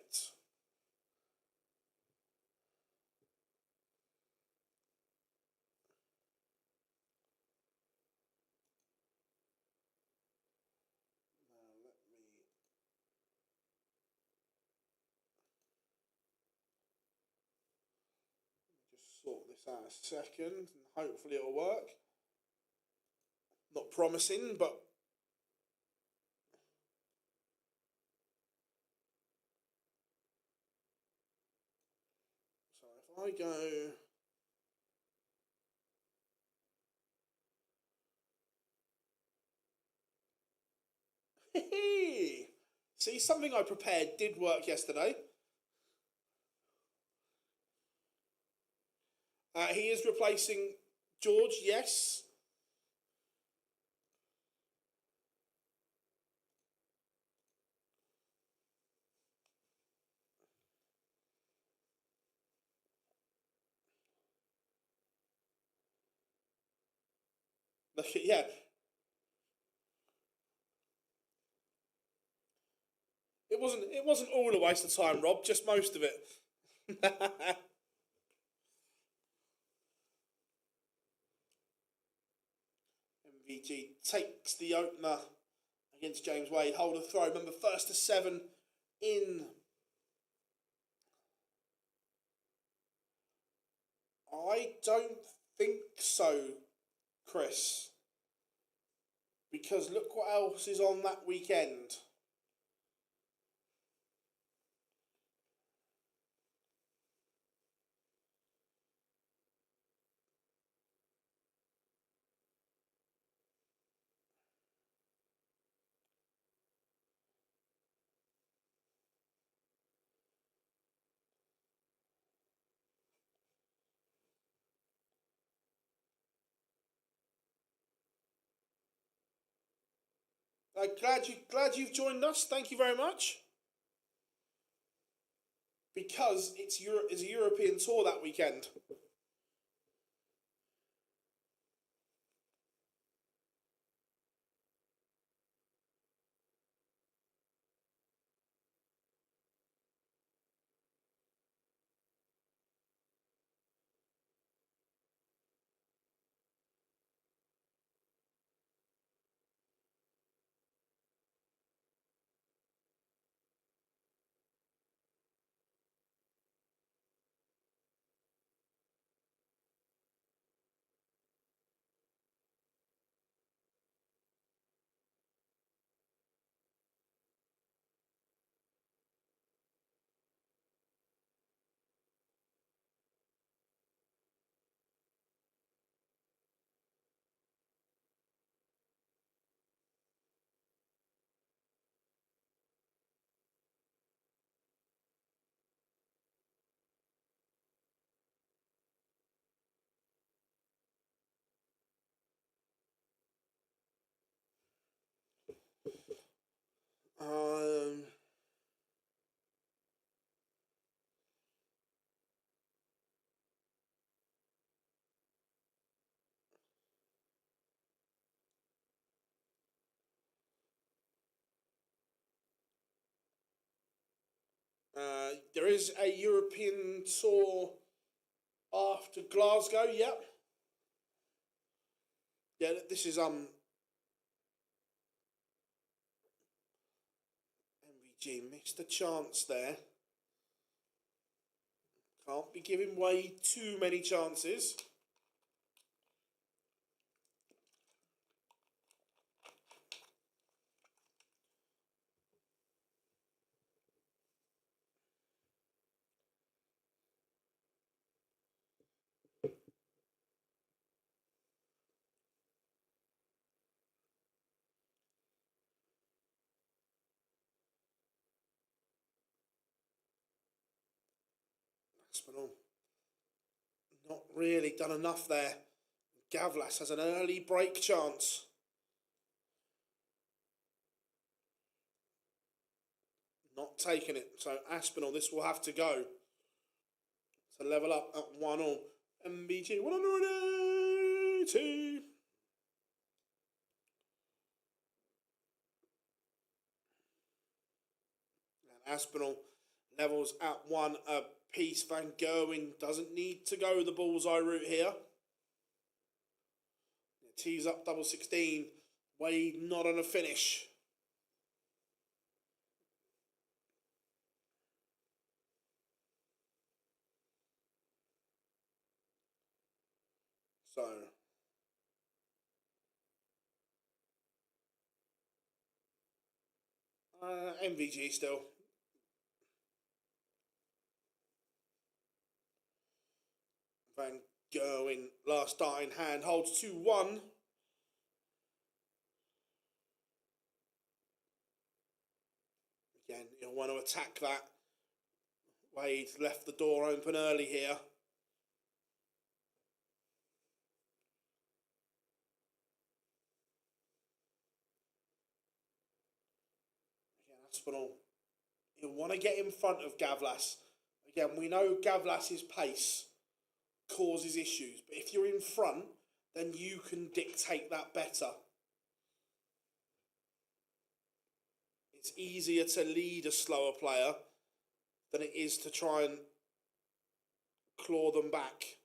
Speaker 1: just sort this out a second and hopefully it'll work. Not promising, but so if I go see, something I prepared did work yesterday. He is replacing George, yes. Yeah. It wasn't all a waste of time, Rob, just most of it. MVG takes the opener against James Wade. Hold a throw. Remember, first to 7 in. I don't think so, Chris. Because look what else is on that weekend. Glad you've joined us. Thank you very much. Because it's a European tour that weekend. Um, there is a European tour after Glasgow, yep. Yeah, this is MVG missed a chance there. Can't be giving way too many chances. Aspinall not really done enough there. Gavlas has an early break chance. Not taking it. So Aspinall, this will have to go. To level up at 1-1. MBG 180. And Aspinall levels at 1 apiece. Van Gerwen doesn't need to go the bullseye route here. Tees up double 16. Wade not on a finish. So MVG still. Van Gerwen, last starting hand, holds 2-1. Again, you'll want to attack that. Wade left the door open early here. Again, Aspinall, you'll want to get in front of Gavlas. Again, we know Gavlas's pace causes issues, but if you're in front, then you can dictate that better. It's easier to lead a slower player than it is to try and claw them back.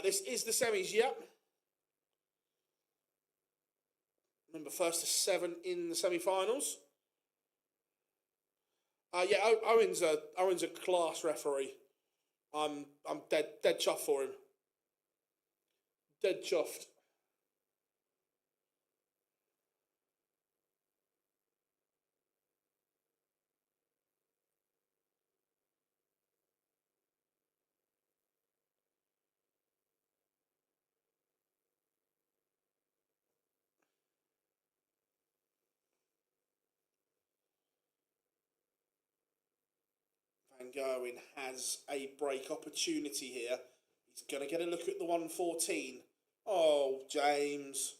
Speaker 1: This is the semis, yep. Remember, first to 7 in the semi-finals. Yeah, Owen's a class referee. I'm dead chuffed for him. Dead chuffed. Van Gerwen has a break opportunity here. He's going to get a look at the 114. Oh, James.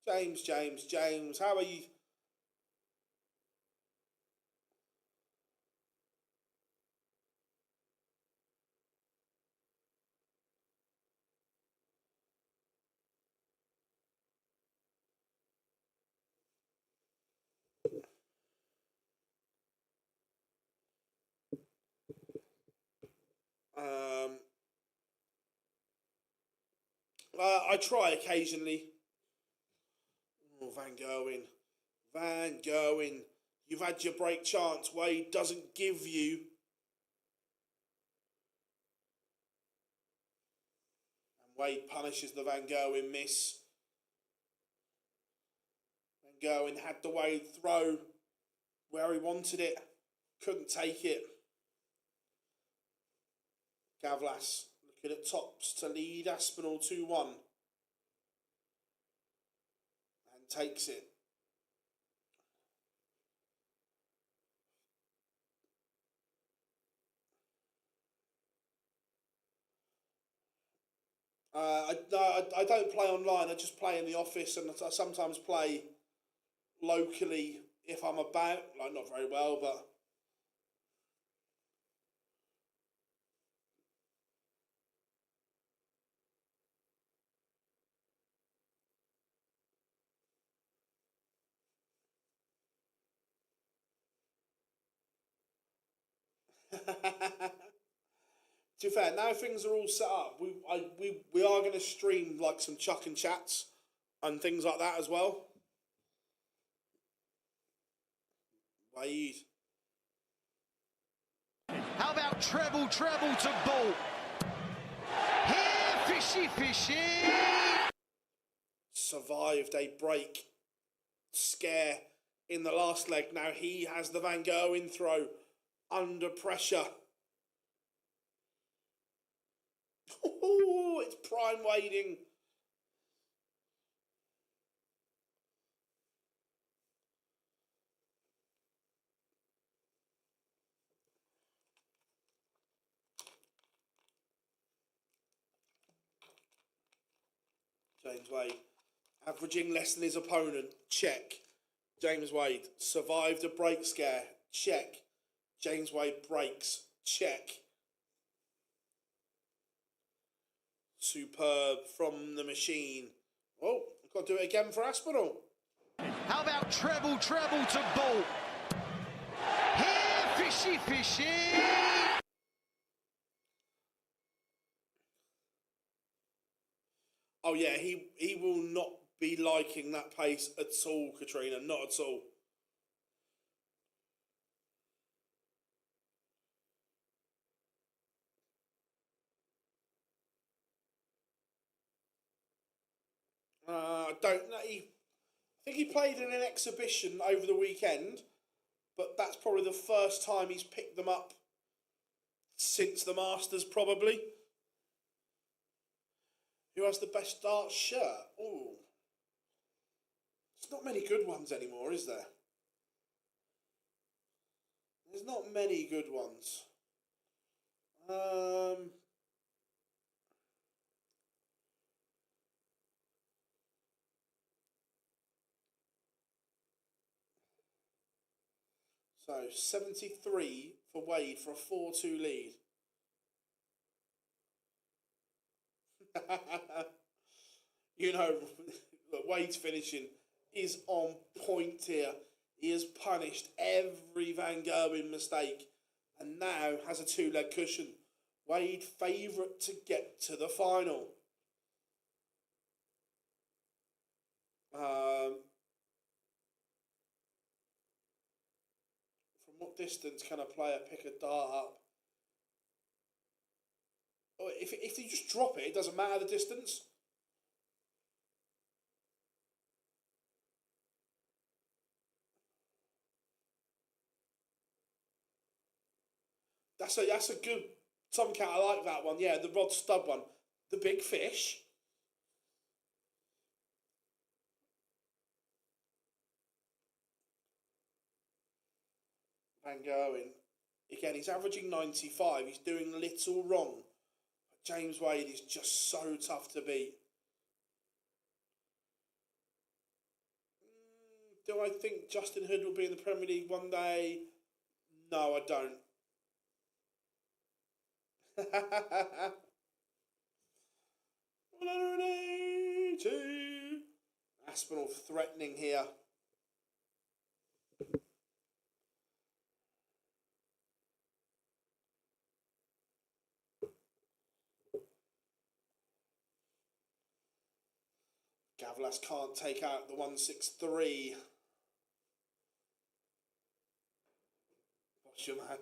Speaker 1: James. How are you? I try occasionally. Oh, Van Gerwen. You've had your break chance. Wade doesn't give you. And Wade punishes the Van Gerwen miss. Van Gerwen had the Wade throw where he wanted it. Couldn't take it. Gavlas looking at tops to lead Aspinall 2-1. And takes it. I don't play online. I just play in the office, and I sometimes play locally if I'm about. Like, not very well, but To be fair, now things are all set up, we are going to stream like some chuck and chats and things like that as well. Wade.
Speaker 2: How about treble to ball? Here, fishy.
Speaker 1: Survived a break scare in the last leg. Now he has the Van Gerwen throw under pressure. Oh, it's prime wading. James Wade averaging less than his opponent. Check. James Wade survived a break scare. Check. James Wade breaks. Check. Superb from the machine. Oh, I've got to do it again for Aspinall.
Speaker 2: How about treble to ball? Here, fishy.
Speaker 1: Oh yeah, he will not be liking that pace at all, Katrina. Not at all. I don't know. I think he played in an exhibition over the weekend, but that's probably the first time he's picked them up since the Masters, probably. Who has the best dart shirt? Oh, there's not many good ones anymore, is there? There's not many good ones. So 73 for Wade for a 4-2 lead. You know, Wade's finishing is on point here. He has punished every Van Gerwen mistake and now has a 2-leg cushion. Wade favourite to get to the final. From what distance can a player pick a dart up? Oh, if you just drop it, it doesn't matter the distance. That's a good tomcat. I like that one. Yeah, the Rod Stubb one. The big fish. Van Gerwen. Again, he's averaging 95. He's doing little wrong. But James Wade is just so tough to beat. Do I think Justin Hood will be in the Premier League one day? No, I don't. 180. Aspinall threatening here. Gavlas can't take out the 163. What's your man?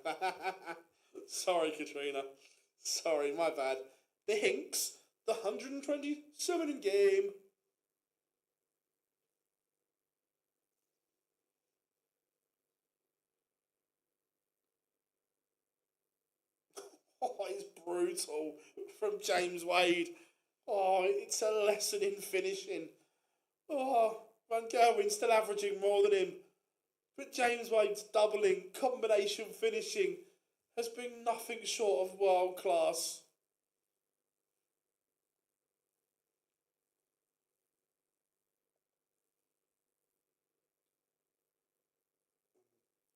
Speaker 1: Sorry, Katrina. Sorry, my bad. The Hinks, the 127 in game. Oh, it's brutal from James Wade. Oh, it's a lesson in finishing. Oh, Van Gerwen still averaging more than him. But James Wade's doubling, combination finishing has been nothing short of world class.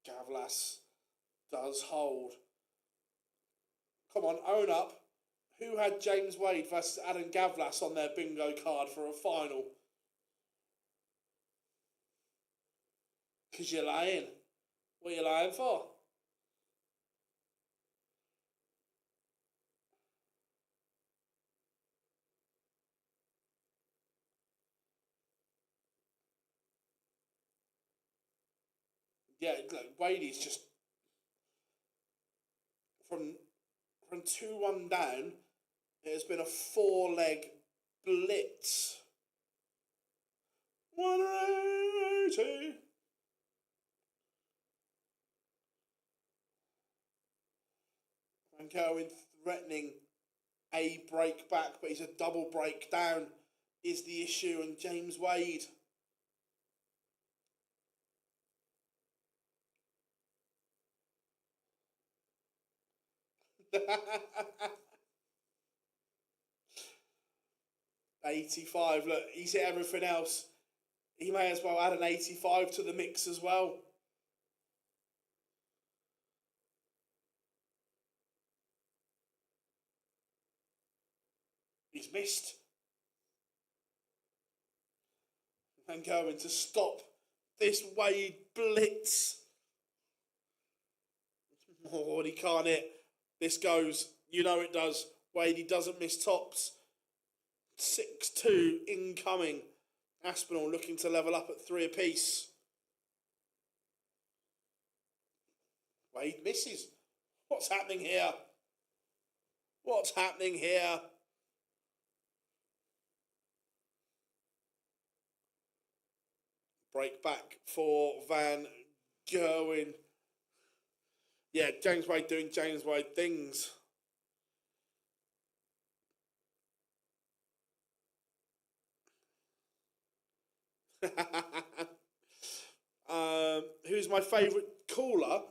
Speaker 1: Gavlas does hold. Come on, own up. Who had James Wade versus Adam Gavlas on their bingo card for a final? Because you're lying. What are you lying for? Yeah, look, Wadey's just from 2-1 down. It has been a 4-leg blitz. 180. Van Gerwen threatening a break back, but he's a double breakdown is the issue, and James Wade. $85. Look, he's hit everything else. He may as well add an 85 to the mix as well. He's missed. And going to stop this Wade blitz. Oh, he can't hit. This goes. You know it does. Wade, he doesn't miss tops. 6-2 incoming. Aspinall looking to level up at 3 apiece. Wade misses. What's happening here? What's happening here? Break back for Van Gerwen. Yeah, James Wade doing James Wade things. Who's my favourite caller?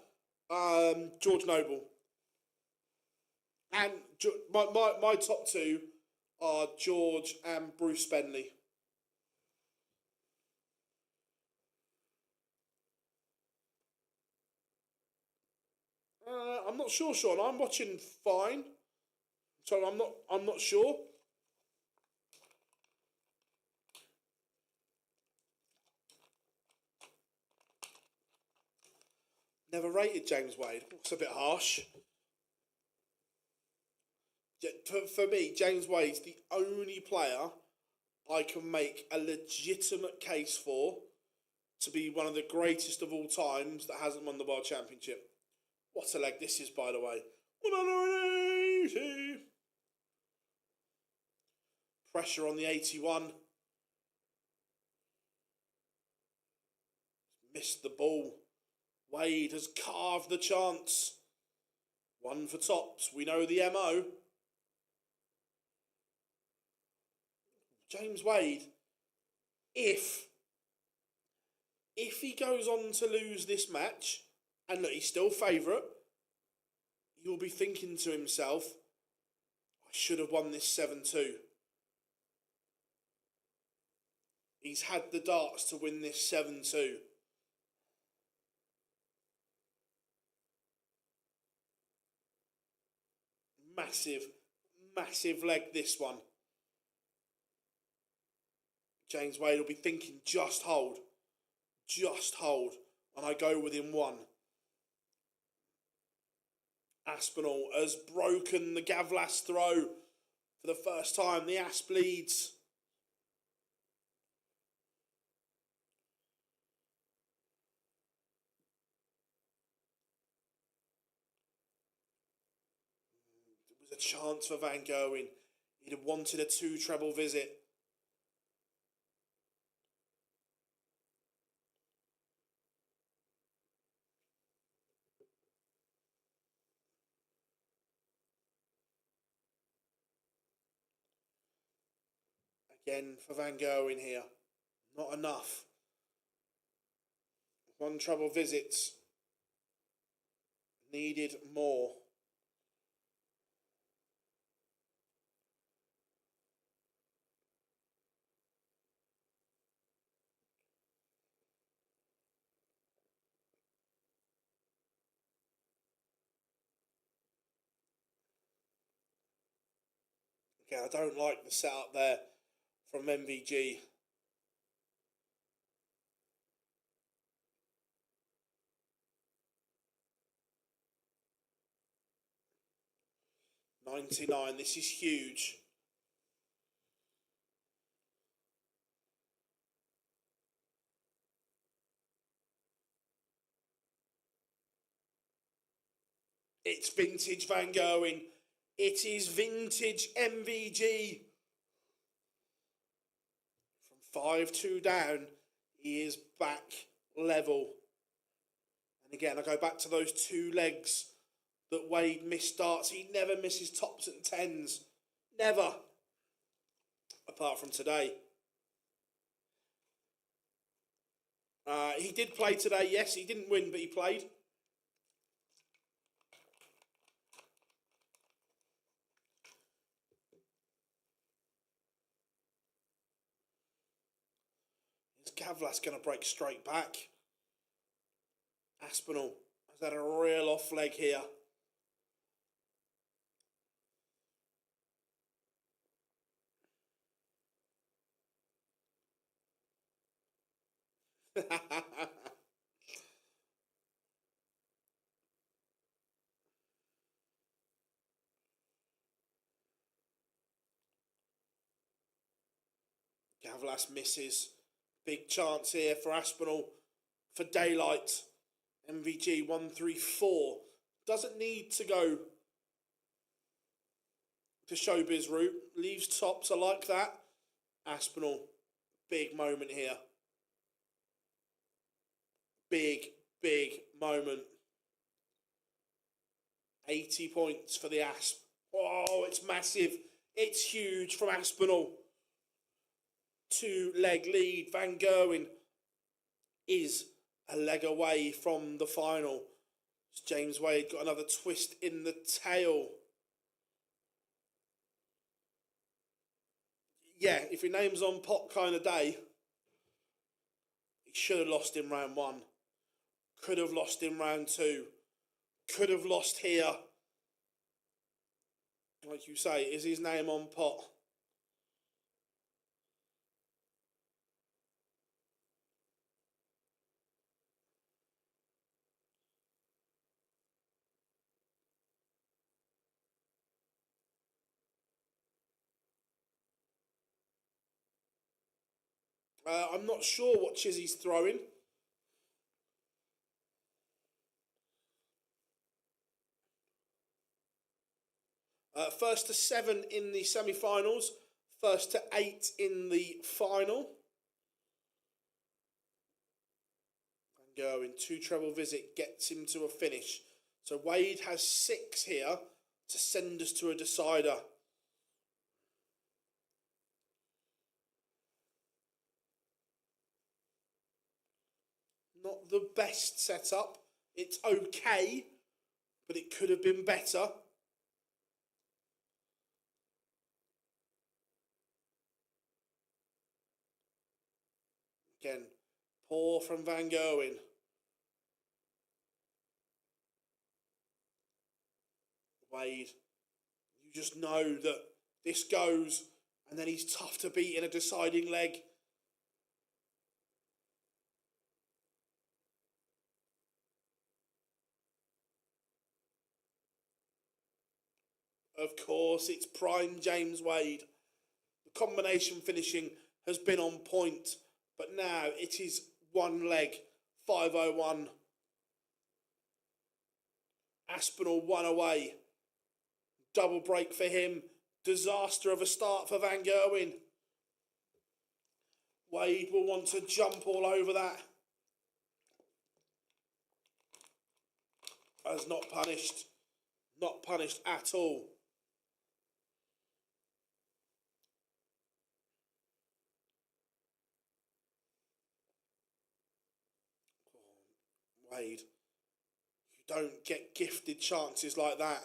Speaker 1: George Noble. And my top two are George and Bruce Bentley. I'm not sure, Sean. I'm watching fine, so I'm not sure. Never rated James Wade. It's a bit harsh. For me, James Wade's the only player I can make a legitimate case for to be one of the greatest of all times that hasn't won the World Championship. What a leg this is, by the way. 180. Pressure on the 81. Missed the ball. Wade has carved the chance. 1 for tops. We know the MO. James Wade, if he goes on to lose this match, and look, he's still favourite, he'll be thinking to himself, I should have won this 7-2. He's had the darts to win this 7-2. Massive, massive leg, this one. James Wade will be thinking, just hold, and I go within 1. Aspinall has broken the Gavlas throw for the first time. The Asp leads. It was a chance for Van Gerwen. He'd have wanted a 2 treble visit. Again for Van Gerwen here. Not enough. 1 treble visits. Needed more. Okay, I don't like the setup there from MVG. $99, this is huge. It's vintage Van Gerwen. It is vintage MVG. From 5-2 down, he is back level. And again, I go back to those 2 legs that Wade misstarts. He never misses tops and tens. Never. Apart from today. He did play today, yes. He didn't win, but he played. Gavlas going to break straight back. Aspinall has had a real off leg here. Gavlas misses. Big chance here for Aspinall for daylight. MVG 134. Doesn't need to go to showbiz route. Leaves tops. I like that. Aspinall, big moment here. Big moment. 80 points for the Asp. Oh, it's massive. It's huge from Aspinall. 2-leg lead. Van Gerwen is a leg away from the final. James Wade got another twist in the tail. Yeah, if your name's on pot kind of day, he should have lost in round 1. Could have lost in round 2. Could have lost here. Like you say, is his name on pot? I'm not sure what Chizzy's throwing. First to 7 in the semi-finals. First to 8 in the final. Van Gerwen, 2 treble visit gets him to a finish. So Wade has 6 here to send us to a decider. Not the best setup. It's okay, but it could have been better. Again, poor from Van Gerwen. Wade, you just know that this goes, and then he's tough to beat in a deciding leg. Of course, it's prime James Wade. The combination finishing has been on point, but now it is 1 leg, 501. Aspinall 1 away. Double break for him. Disaster of a start for Van Gerwen. Wade will want to jump all over that. As not punished. Not punished at all. Wade, you don't get gifted chances like that.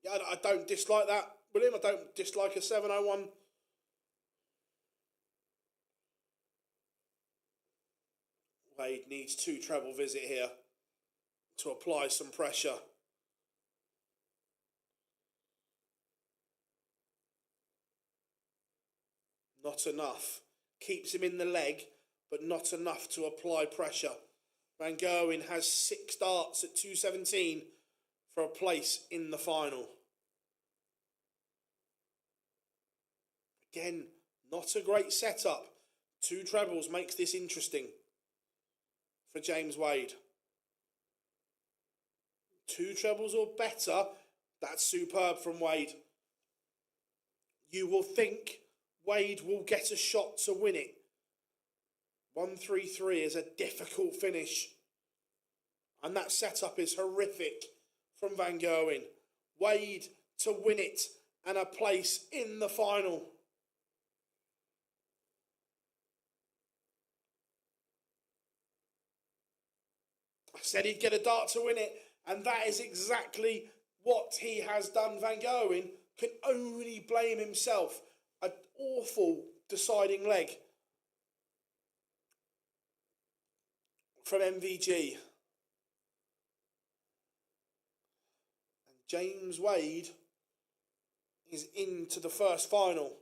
Speaker 1: Yeah, I don't dislike that, William. I don't dislike a 701. Wade needs 2 treble visit here to apply some pressure. Not enough. Keeps him in the leg, but not enough to apply pressure. Van Gerwen has 6 darts at 217 for a place in the final. Again, not a great setup. 2 trebles makes this interesting for James Wade. 2 trebles or better, that's superb from Wade. You will think Wade will get a shot to win it. 1-3-3 is a difficult finish. And that setup is horrific from Van Gerwen. Wade to win it and a place in the final. I said he'd get a dart to win it, and that is exactly what he has done. Van Gerwen can only blame himself. An awful deciding leg from MVG. And James Wade is into the first final.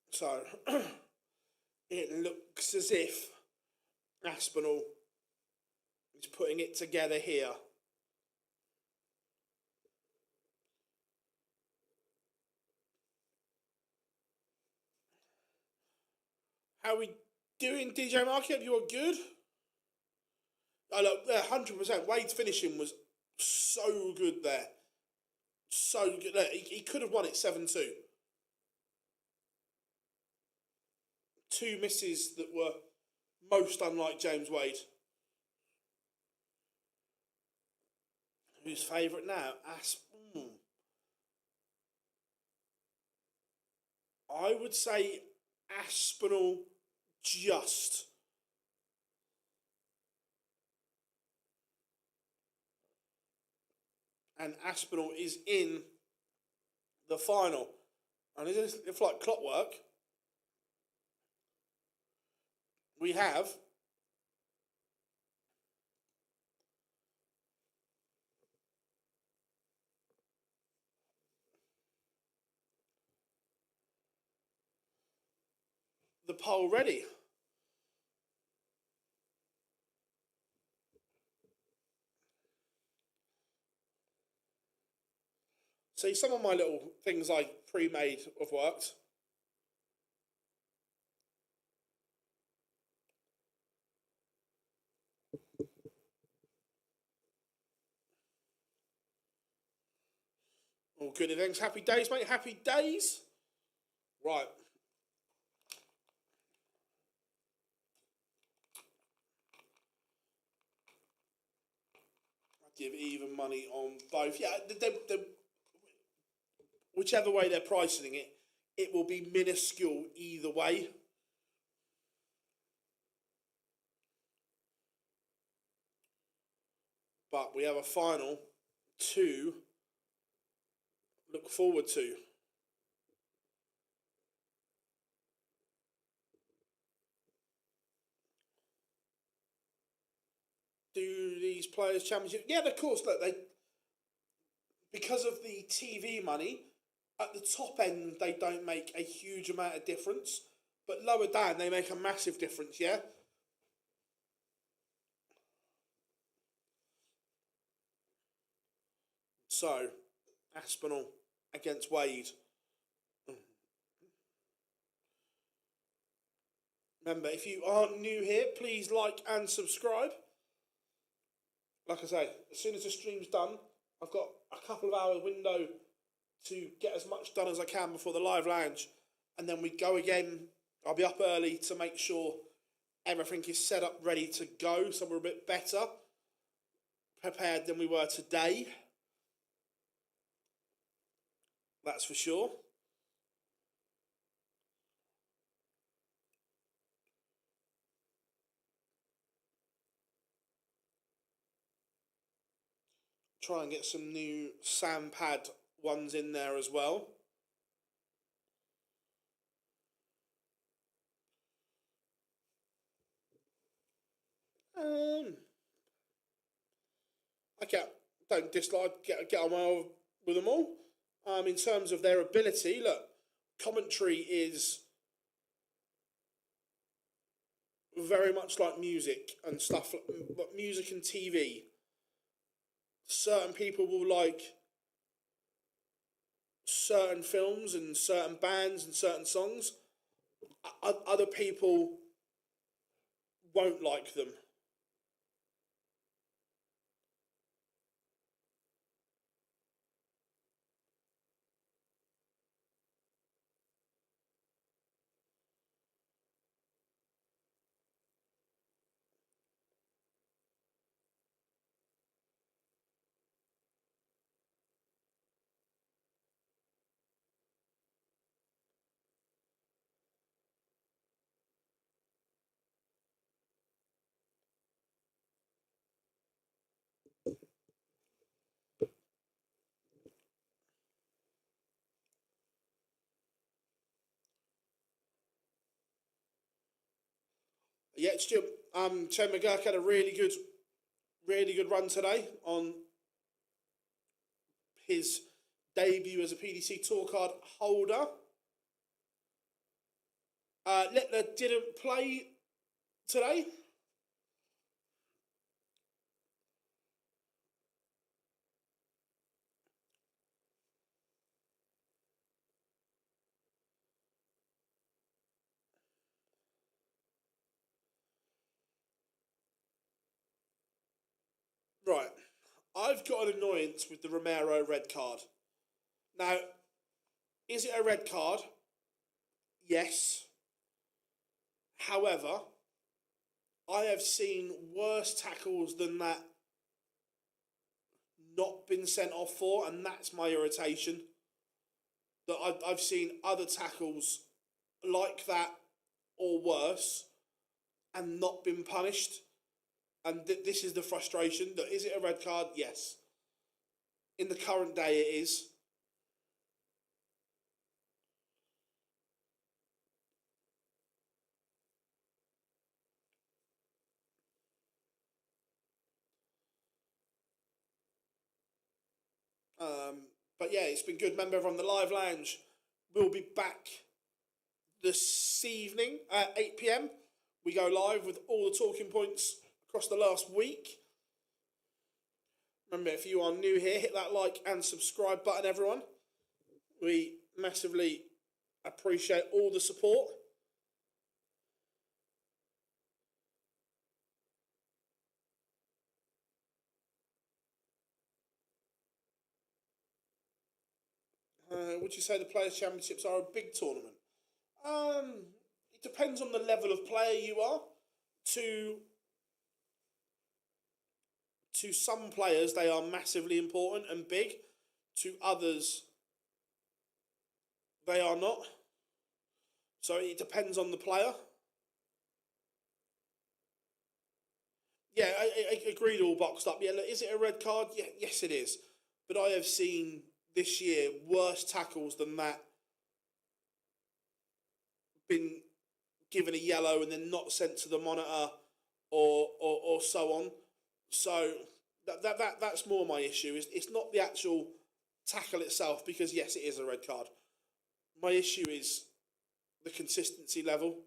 Speaker 1: So, it looks as if Aspinall is putting it together here. How are we doing, DJ Marky? Hope you're good. Oh, look, 100%. Wade's finishing was so good there. So good. Look, he could have won it 7-2. 2 misses that were most unlike James Wade. Who's favourite now? I would say Aspinall just. And Aspinall is in the final. And if like clockwork, we have the poll ready. See, some of my little things I pre-made have worked. All good things. Happy days, mate. Happy days. Right. I'll give even money on both. Yeah, whichever way they're pricing it, it will be minuscule either way. But we have a final to look forward to. Do these players championship? Yeah, of course. Look, because of the TV money, at the top end they don't make a huge amount of difference, but lower down they make a massive difference. Yeah. So, Aspinall against Wade. Remember, if you aren't new here, please like and subscribe. Like I say, as soon as the stream's done, I've got a couple of hour window to get as much done as I can before the live lounge. And then we go again. I'll be up early to make sure everything is set up, ready to go. So we're a bit better prepared than we were today. That's for sure. Try and get some new sand pad ones in there as well. Don't dislike, get on well with them all. In terms of their ability, look, commentary is very much like music and stuff, but music and TV. Certain people will like certain films and certain bands and certain songs. Other people won't like them. Yeah, Stu. Chen McGurk had a really good run today on his debut as a PDC tour card holder. Littler didn't play today. Right. I've got an annoyance with the Romero red card. Now, is it a red card? Yes. However, I have seen worse tackles than that not been sent off for, and that's my irritation. That I've seen other tackles like that or worse and not been punished. And this is the frustration. That is it a red card? Yes. In the current day, it is. But yeah, it's been good. Remember, everyone, the live lounge will be back this evening at 8 p.m. We go live with all the talking points across the last week. Remember, if you are new here, hit that like and subscribe button, everyone. We massively appreciate all the support. Would you say the Players' Championships are a big tournament? It depends on the level of player you are. To some players, they are massively important and big. To others, they are not. So it depends on the player. Yeah, I agreed, all boxed up. Yeah, look, is it a red card? Yeah, yes, it is. But I have seen this year worse tackles than that been given a yellow and then not sent to the monitor or so on. So that's more my issue. It's not the actual tackle itself, because yes, it is a red card. My issue is the consistency level.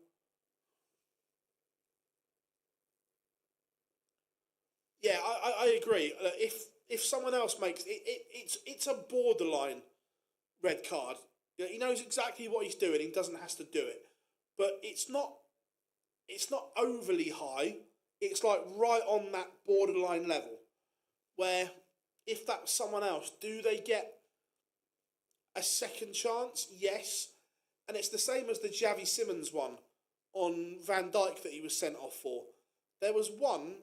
Speaker 1: Yeah, I agree. If someone else makes it's a borderline red card. He knows exactly what he's doing. He doesn't have to do it, but it's not overly high. It's like right on that borderline level, where if that's someone else, do they get a second chance? Yes, and it's the same as the Javi Simmons one on Van Dijk that he was sent off for. There was one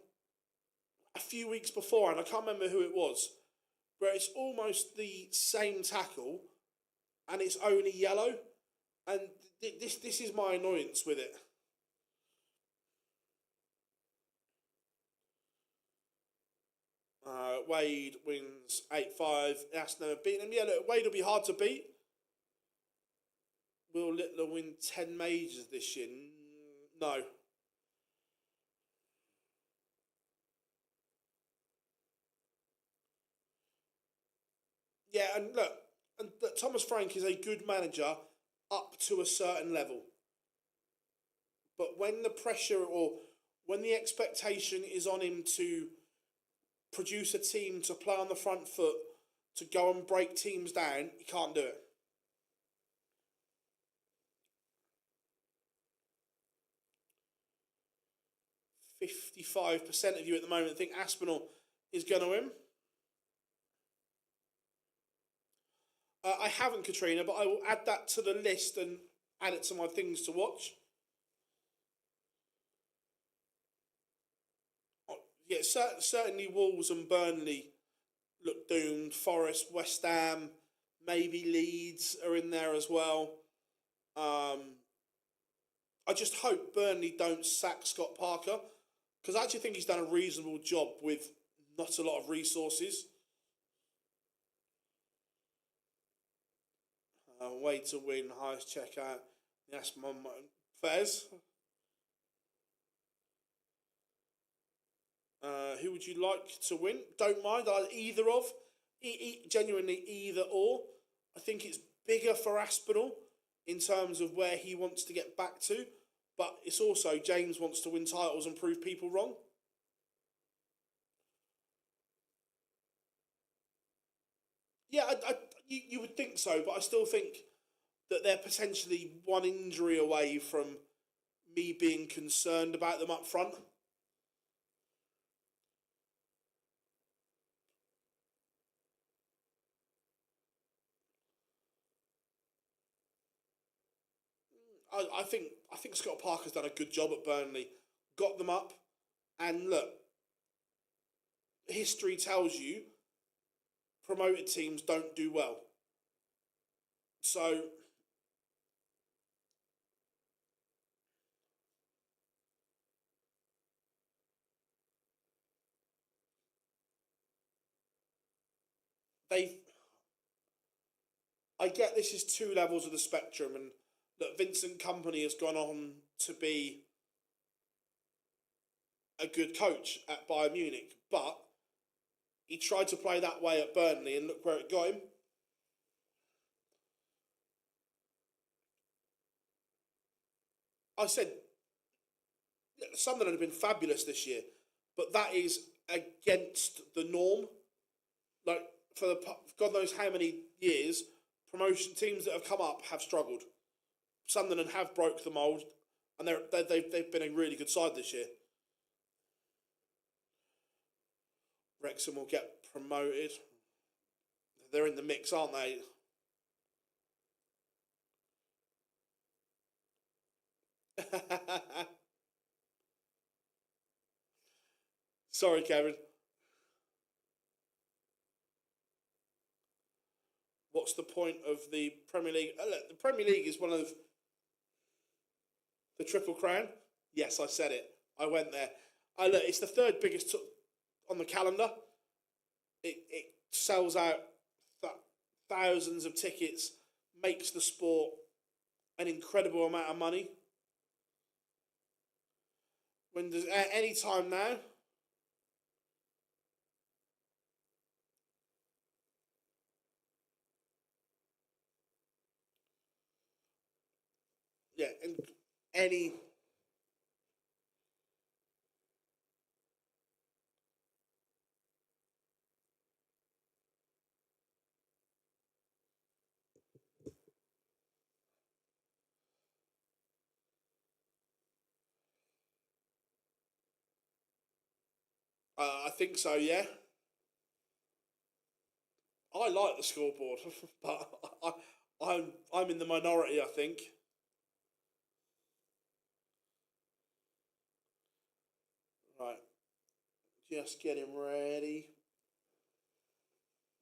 Speaker 1: a few weeks before, and I can't remember who it was, where it's almost the same tackle, and it's only yellow, and this is my annoyance with it. Wade wins 8-5. That's never beaten him. Yeah, look, Wade will be hard to beat. Will Littler win 10 majors this year? No. Yeah, and look, Thomas Frank is a good manager up to a certain level. But when the pressure or when the expectation is on him to produce a team to play on the front foot, to go and break teams down, he can't do it. %55% of you at the moment think Aspinall is going to win. I haven't, Katrina, but I will add that to the list and add it to my things to watch. Yeah, certainly Wolves and Burnley look doomed. Forest, West Ham, maybe Leeds are in there as well. I just hope Burnley don't sack Scott Parker, because I actually think he's done a reasonable job with not a lot of resources. Way to win, highest checkout. Yes, Fez. Who would you like to win? Don't mind, either of. Genuinely either or. I think it's bigger for Aspinall in terms of where he wants to get back to, but it's also James wants to win titles and prove people wrong. Yeah, you would think so, but I still think that they're potentially one injury away from me being concerned about them up front. I think Scott Parker's done a good job at Burnley, got them up, and look, history tells you promoted teams don't do well. So I get this is two levels of the spectrum, and that Vincent Kompany has gone on to be a good coach at Bayern Munich, but he tried to play that way at Burnley, and look where it got him. I said Sunderland have been fabulous this year, but that is against the norm. Like, for God knows how many years, promotion teams that have come up have struggled. Sunderland have broke the mould, and they've been a really good side this year. Wrexham will get promoted. They're in the mix, aren't they? Sorry, Kevin. What's the point of the Premier League? Look, the Premier League is one of the Triple Crown. Yes, I said it. I went there. Look, it's the third biggest on the calendar. It sells out thousands of tickets, makes the sport an incredible amount of money. When does any time now? Yeah, and any. I think so, yeah. I like the scoreboard, but I'm in the minority, I think. Right, just getting ready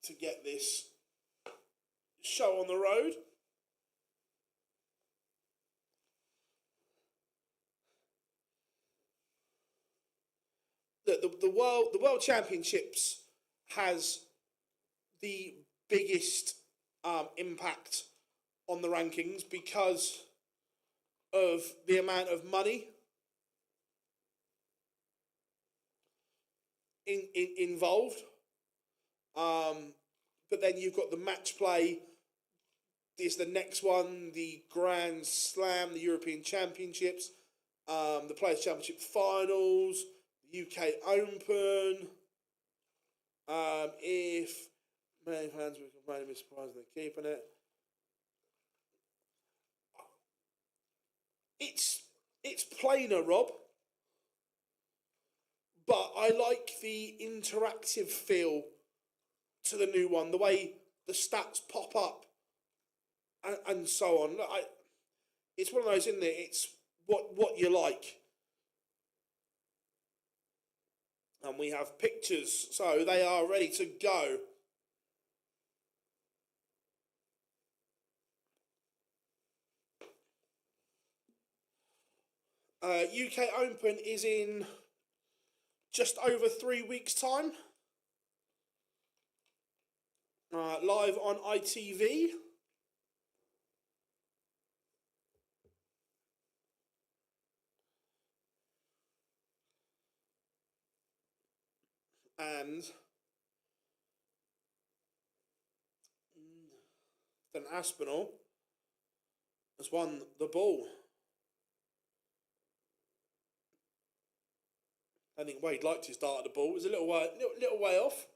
Speaker 1: to get this show on the road. The world championships has the biggest impact on the rankings because of the amount of money involved. But then you've got the match play. There's the next one, the Grand Slam, the European Championships, the Players' Championship Finals, the UK Open. If many fans were complaining, be surprised they're keeping it. It's plainer, Rob, but I like the interactive feel to the new one, the way the stats pop up and so on. It's one of those, isn't it? It's what you like. And we have pictures, so they are ready to go. UK Open is in just over 3 weeks' time. Live on ITV. And then Aspinall has won the ball. I think Wade liked his start at the ball. It was a little way off.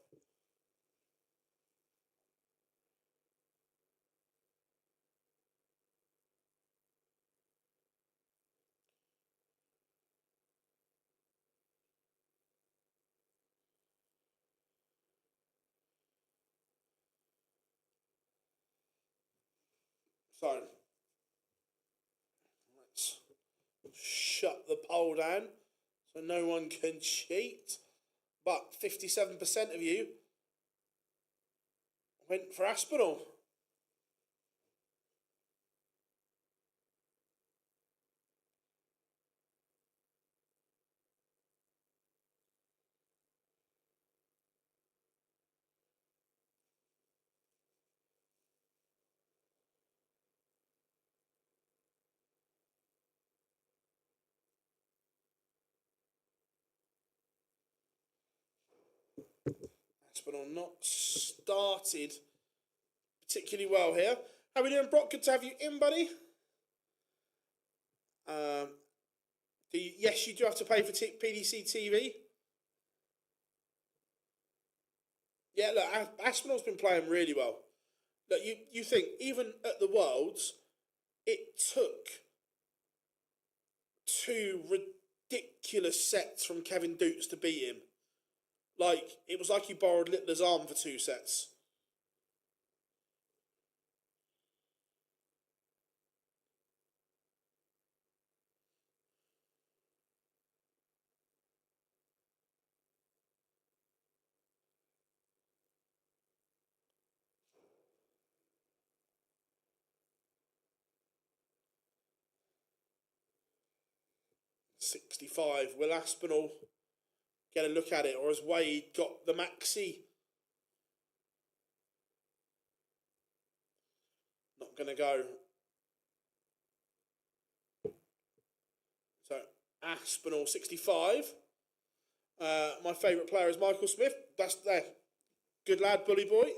Speaker 1: So let's shut the poll down so no one can cheat. But 57% of you went for Aspinall. Aspinall not started particularly well here. How are we doing, Brock? Good to have you in, buddy. Yes, you do have to pay for PDC TV. Yeah, look, Aspinall's been playing really well. Look, you think, even at the Worlds, it took 2 ridiculous sets from Kevin Dukes to beat him. Like, it was like he borrowed Littler's arm for 2 sets. $65. Will Aspinall get a look at it, or has Wade got the maxi? Not going to go. So Aspinall 65. My favourite player is Michael Smith. That's there. Good lad, bully boy.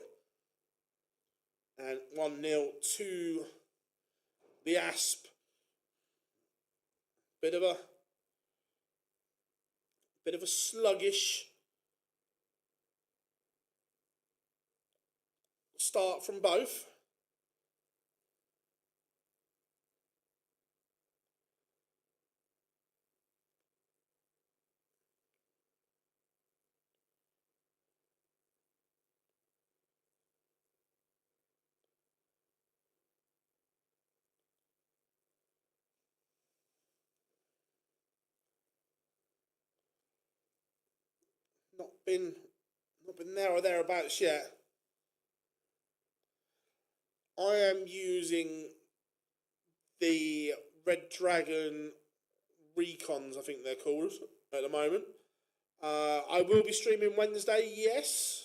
Speaker 1: And 1-0 to the Asp. Bit of a sluggish start from both. Not been there or thereabouts yet. I am using the Red Dragon Recons, I think they're called, at the moment. I will be streaming Wednesday, yes.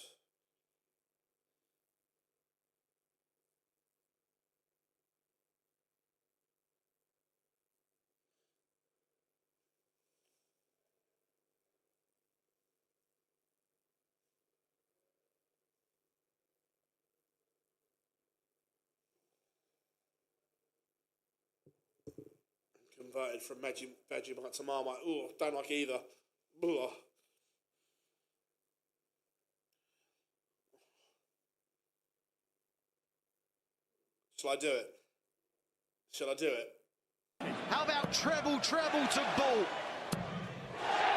Speaker 1: Converted from Vegemite to Marmite. Ooh, don't like either. Ugh. Shall I do it? Shall I do it?
Speaker 2: How about treble to ball?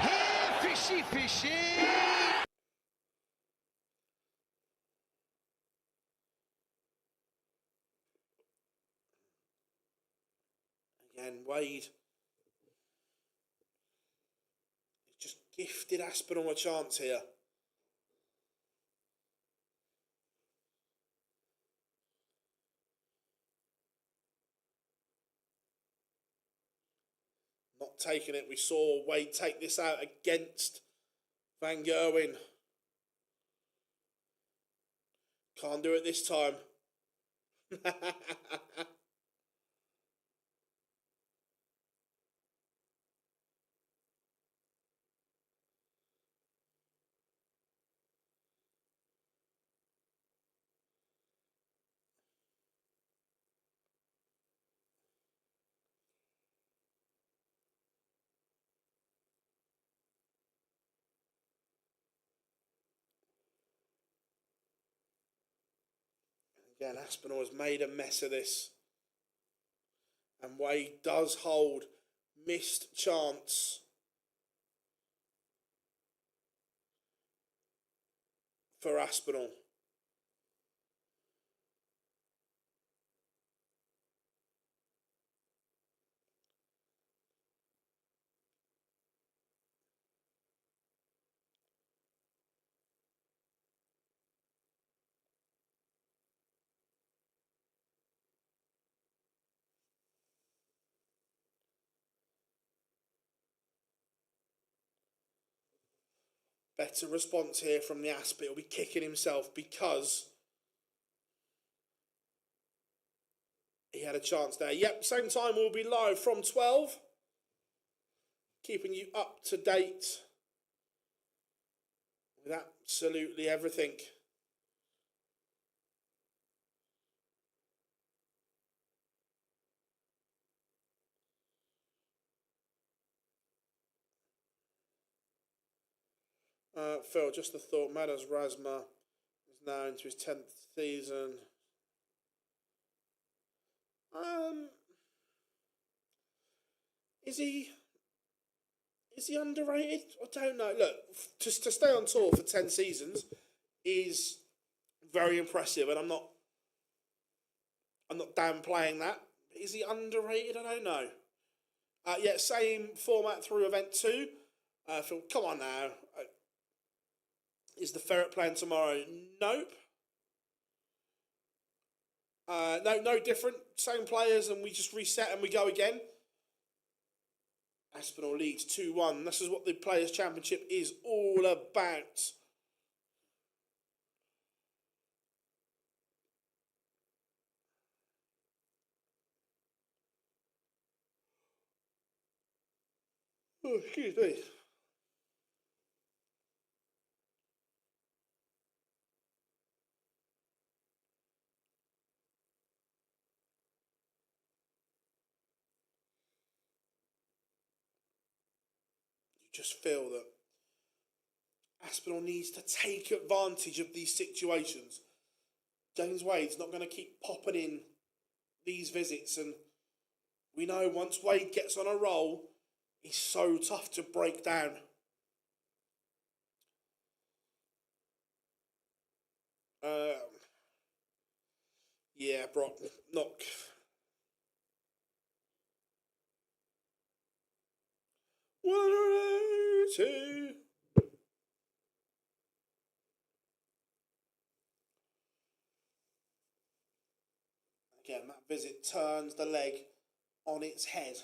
Speaker 2: Here, fishy.
Speaker 1: Again, Wade. Just gifted Aspinall a chance here. Not taking it. We saw Wade take this out against Van Gerwen. Can't do it this time. Again, Aspinall has made a mess of this. And Wade does hold missed chance for Aspinall. Better response here from the Asp. He'll be kicking himself because he had a chance there. Yep, same time we'll be live from 12. Keeping you up to date with absolutely everything. Phil, just a thought. Madas Razma is now into his 10th season. Is he underrated? I don't know. Look, to stay on tour for 10 seasons is very impressive, and I'm not downplaying that. Is he underrated? I don't know. Yeah, same format through event 2. Phil, come on now. Is the Ferret playing tomorrow? Nope. No different. Same players, and we just reset and we go again. Aspinall leads 2-1. This is what the Players' Championship is all about. Oh, excuse me. Just feel that Aspinall needs to take advantage of these situations. James Wade's not going to keep popping in these visits, and we know once Wade gets on a roll, he's so tough to break down. Yeah, Brock, knock. Two. Again, that visit turns the leg on its head.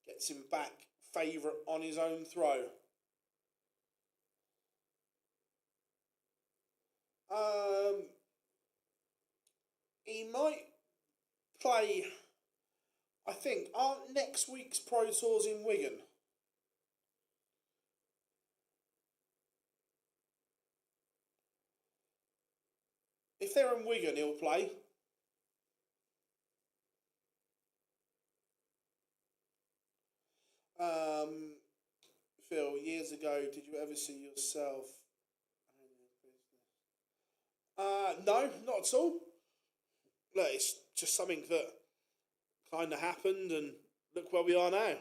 Speaker 1: Gets him back. Favourite on his own throw. He might play, I think, aren't next week's Pro Tours in Wigan? If they're in Wigan, he'll play. Phil, years ago, did you ever see yourself? No, not at all. Look, it's just something that kind of happened, and look where we are now.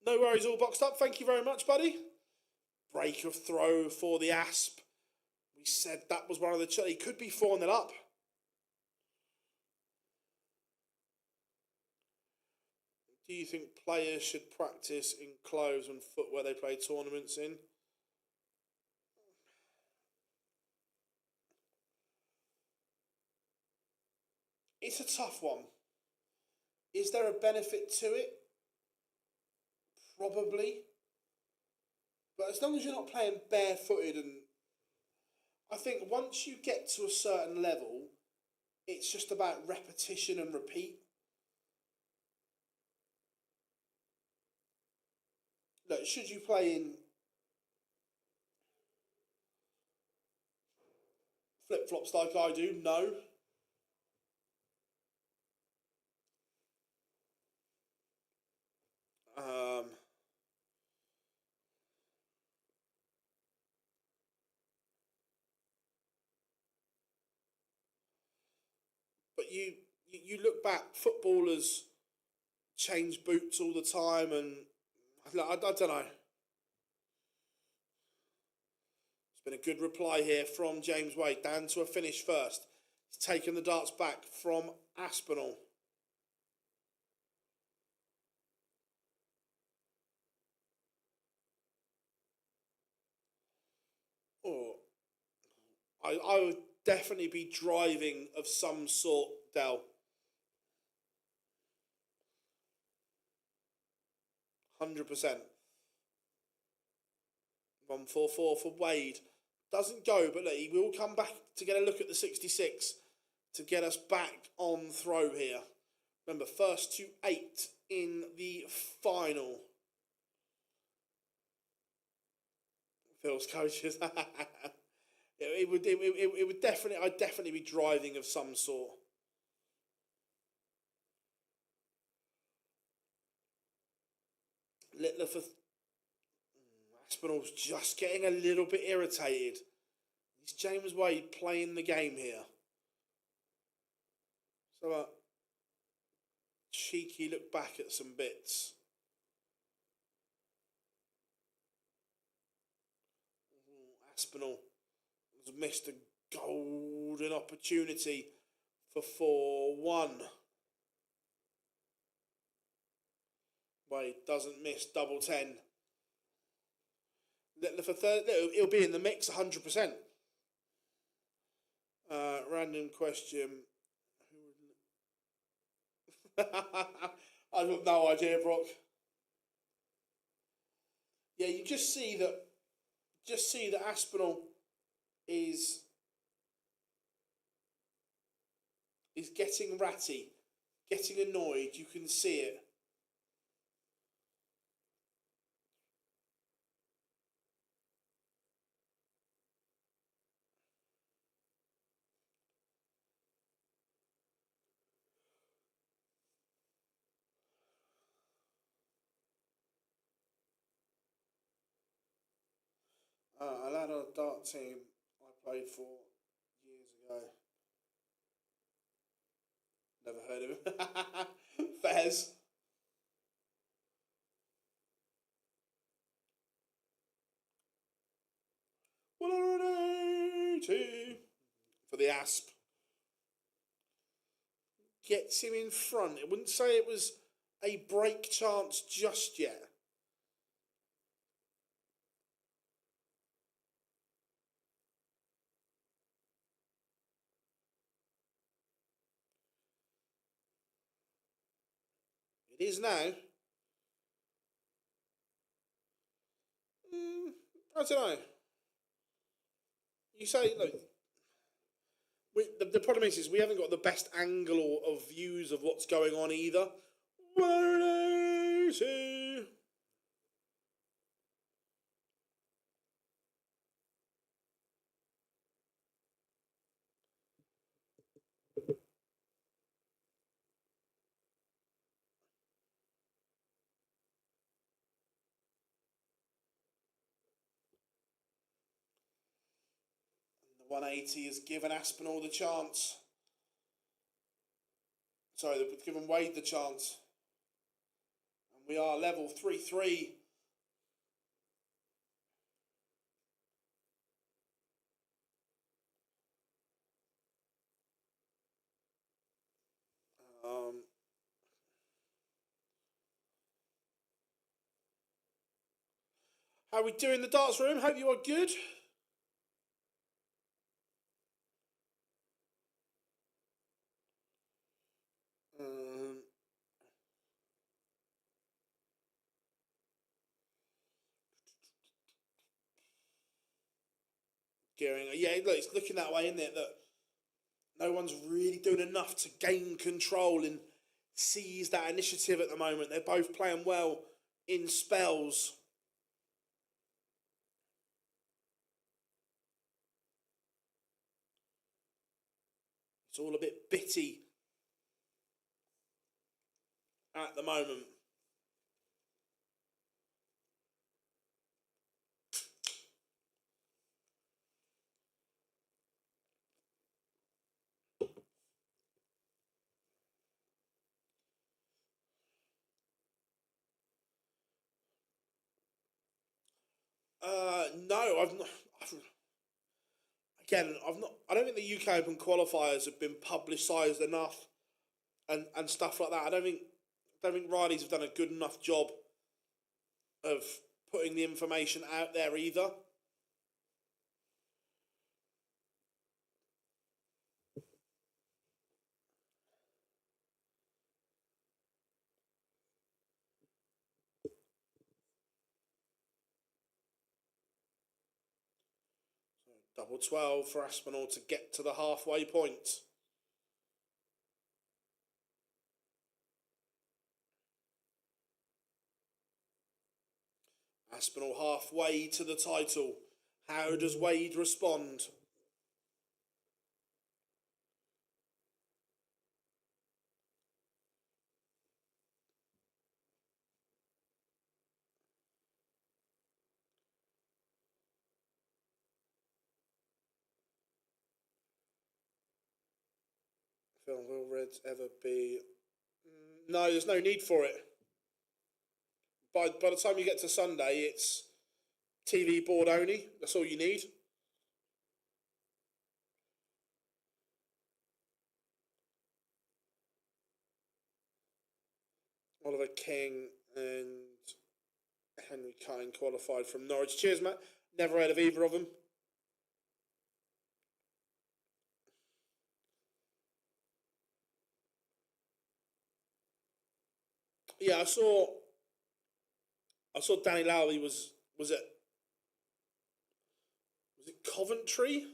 Speaker 1: No worries, all boxed up. Thank you very much, buddy. Break of throw for the Asp. We said that was one of the... He could be 4-0 up. Do you think players should practice in clothes and footwear they play tournaments in? It's a tough one. Is there a benefit to it? Probably. But as long as you're not playing barefooted, and I think once you get to a certain level, it's just about repetition and repeat. Look, should you play in flip-flops like I do? No. But you look back, footballers change boots all the time, and I don't know. It's been a good reply here from James Wade. Down to a finish first. He's taken the darts back from Aspinall. Oh, I would definitely be driving of some sort, Del. 100%. 144 for Wade. Doesn't go, but look, he will come back to get a look at the 66 to get us back on throw here. Remember, first to 8 in the final. Phil's coaches. It would definitely, I'd definitely be driving of some sort. Littler for Aspinall's just getting a little bit irritated. It's James Wade playing the game here. So cheeky look back at some bits. Aspinall has missed a golden opportunity for 4-1. Wade doesn't miss double 10. Littler for third, he'll be in the mix 100%. Random question. I've got no idea, Brock. Yeah, you just see that Aspinall is getting ratty, getting annoyed. You can see it. A lad on a dart team I played for years ago. Never heard of him. Fez. $180 for the Asp. Gets him in front. I wouldn't say it was a break chance just yet. It is now. I don't know. You say, look, the problem is we haven't got the best angle of views of what's going on either. 180. 180 has given Aspinall the chance. Sorry, they've given Wade the chance. And we are level 3-3. How are we doing in the darts room? Hope you are good. Gearing, yeah, look, it's looking that way, isn't it? That no one's really doing enough to gain control and seize that initiative at the moment. They're both playing well in spells. It's all a bit bitty at the moment. No, I've not. I've not. I don't think the UK Open qualifiers have been publicised enough, and stuff like that. I don't think Riley's have done a good enough job of putting the information out there either. Double 12 for Aspinall to get to the halfway point. Aspinall halfway to the title. How does Wade respond? Film will Reds ever be? No, there's no need for it. By the time you get to Sunday, it's TV board only. That's all you need. Oliver King and Henry Kine qualified from Norwich. Cheers, Matt. Never heard of either of them. Yeah, I saw Danny Lowry was it Coventry?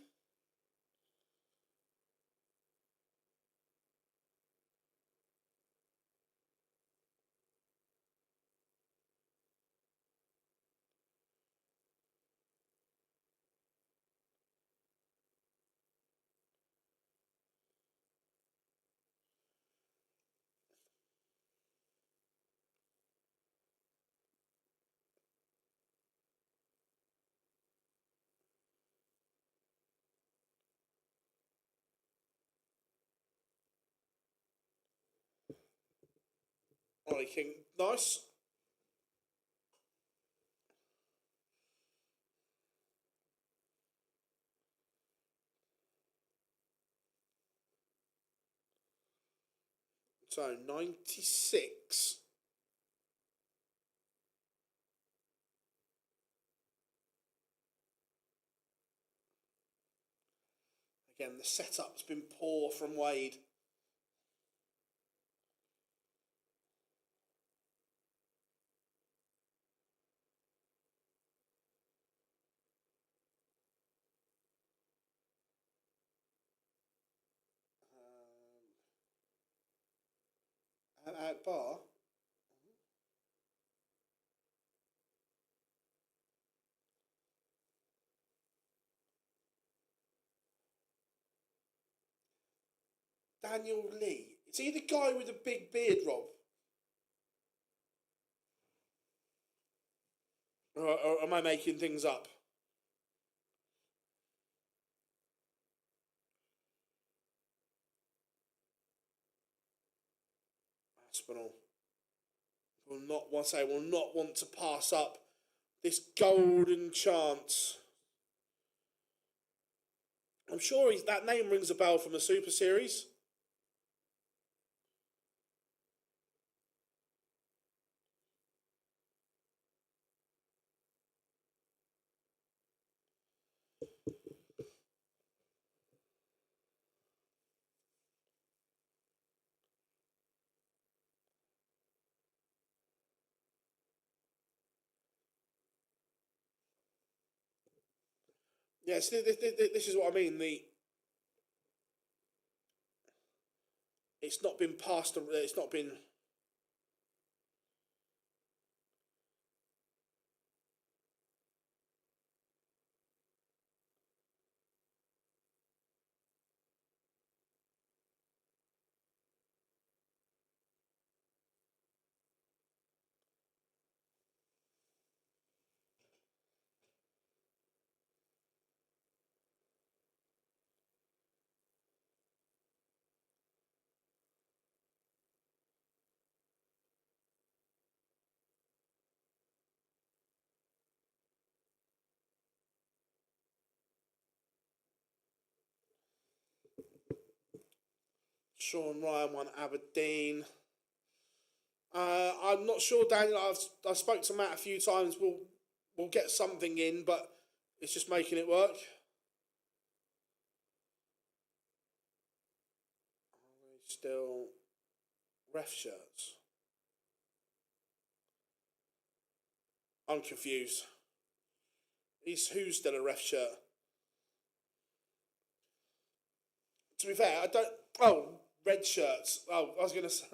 Speaker 1: Ollie King, nice. So 96. Again, the setup's been poor from Wade. Out bar. Daniel Lee. Is he the guy with the big beard, Rob? Or am I making things up? Aspinall will not want to pass up this golden chance. I'm sure that name rings a bell from the Super Series. Yes, this is what I mean. It's not been passed. It's not been. Sean Ryan won Aberdeen. I'm not sure, Daniel. I've spoke to Matt a few times. We'll get something in, but it's just making it work. Still ref shirts. I'm confused. Who's still a ref shirt? To be fair, I don't. Oh, red shirts. Oh, I was gonna say.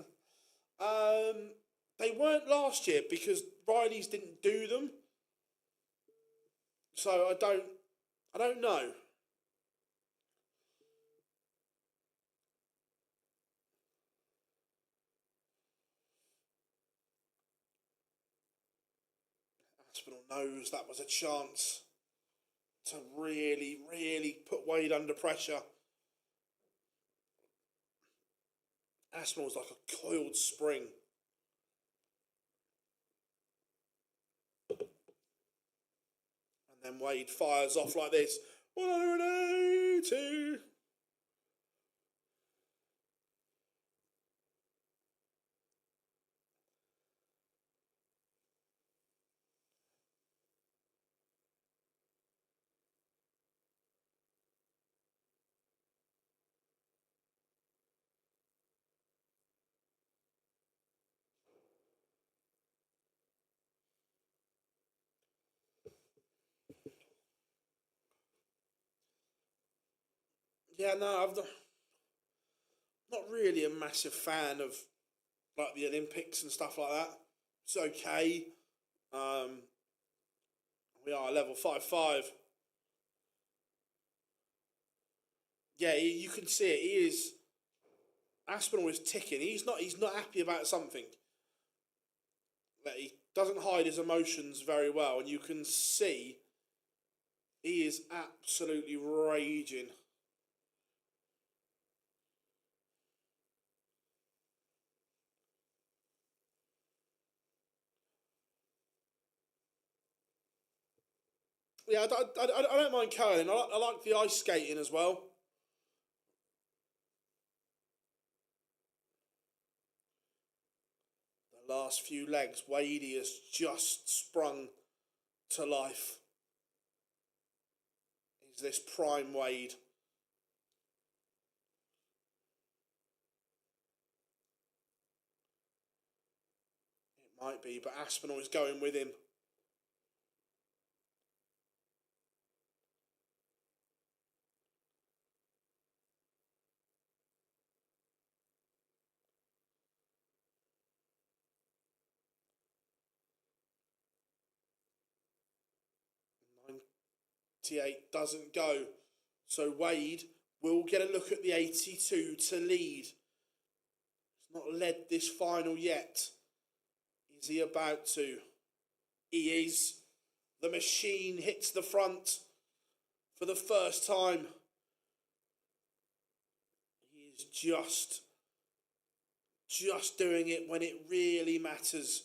Speaker 1: They weren't last year because Riley's didn't do them. So I don't know. Aspinall knows that was a chance to really, really put Wade under pressure. Aspinall's like a coiled spring. And then Wade fires off like this. 180. Yeah, no, I'm not really a massive fan of like the Olympics and stuff like that. It's okay. We are level 5-5. Yeah, you can see it. He is. Aspinall is ticking. He's not happy about something. That he doesn't hide his emotions very well, and you can see he is absolutely raging. Yeah, I don't mind curling. I like the ice skating as well. The last few legs, Wadey has just sprung to life. He's this prime Wade. It might be, but Aspinall is going with him. Doesn't go. So Wade will get a look at the 82 to lead. He's not led this final yet. Is he about to? He is. The machine hits the front for the first time. He is just just doing it when it really matters.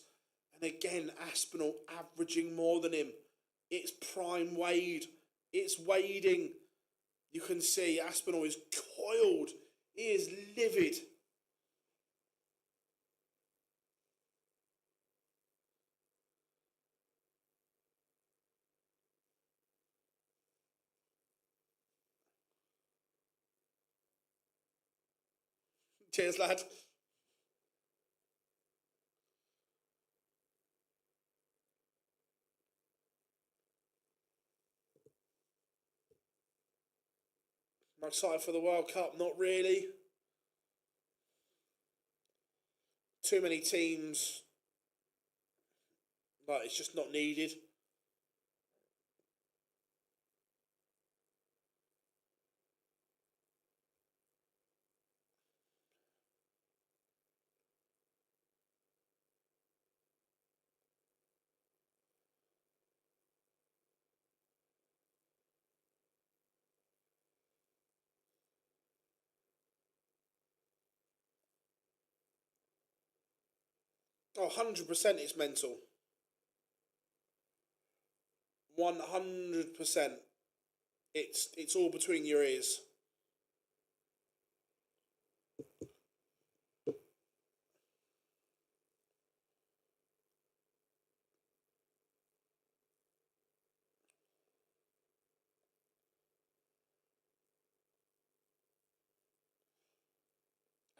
Speaker 1: And again, Aspinall averaging more than him. It's prime Wade. It's wading. You can see Aspinall is coiled. He is livid. Cheers, lad. I'm excited for the World Cup. Not really. Too many teams. But it's just not needed. Oh, 100% it's mental. 100%. It's all between your ears.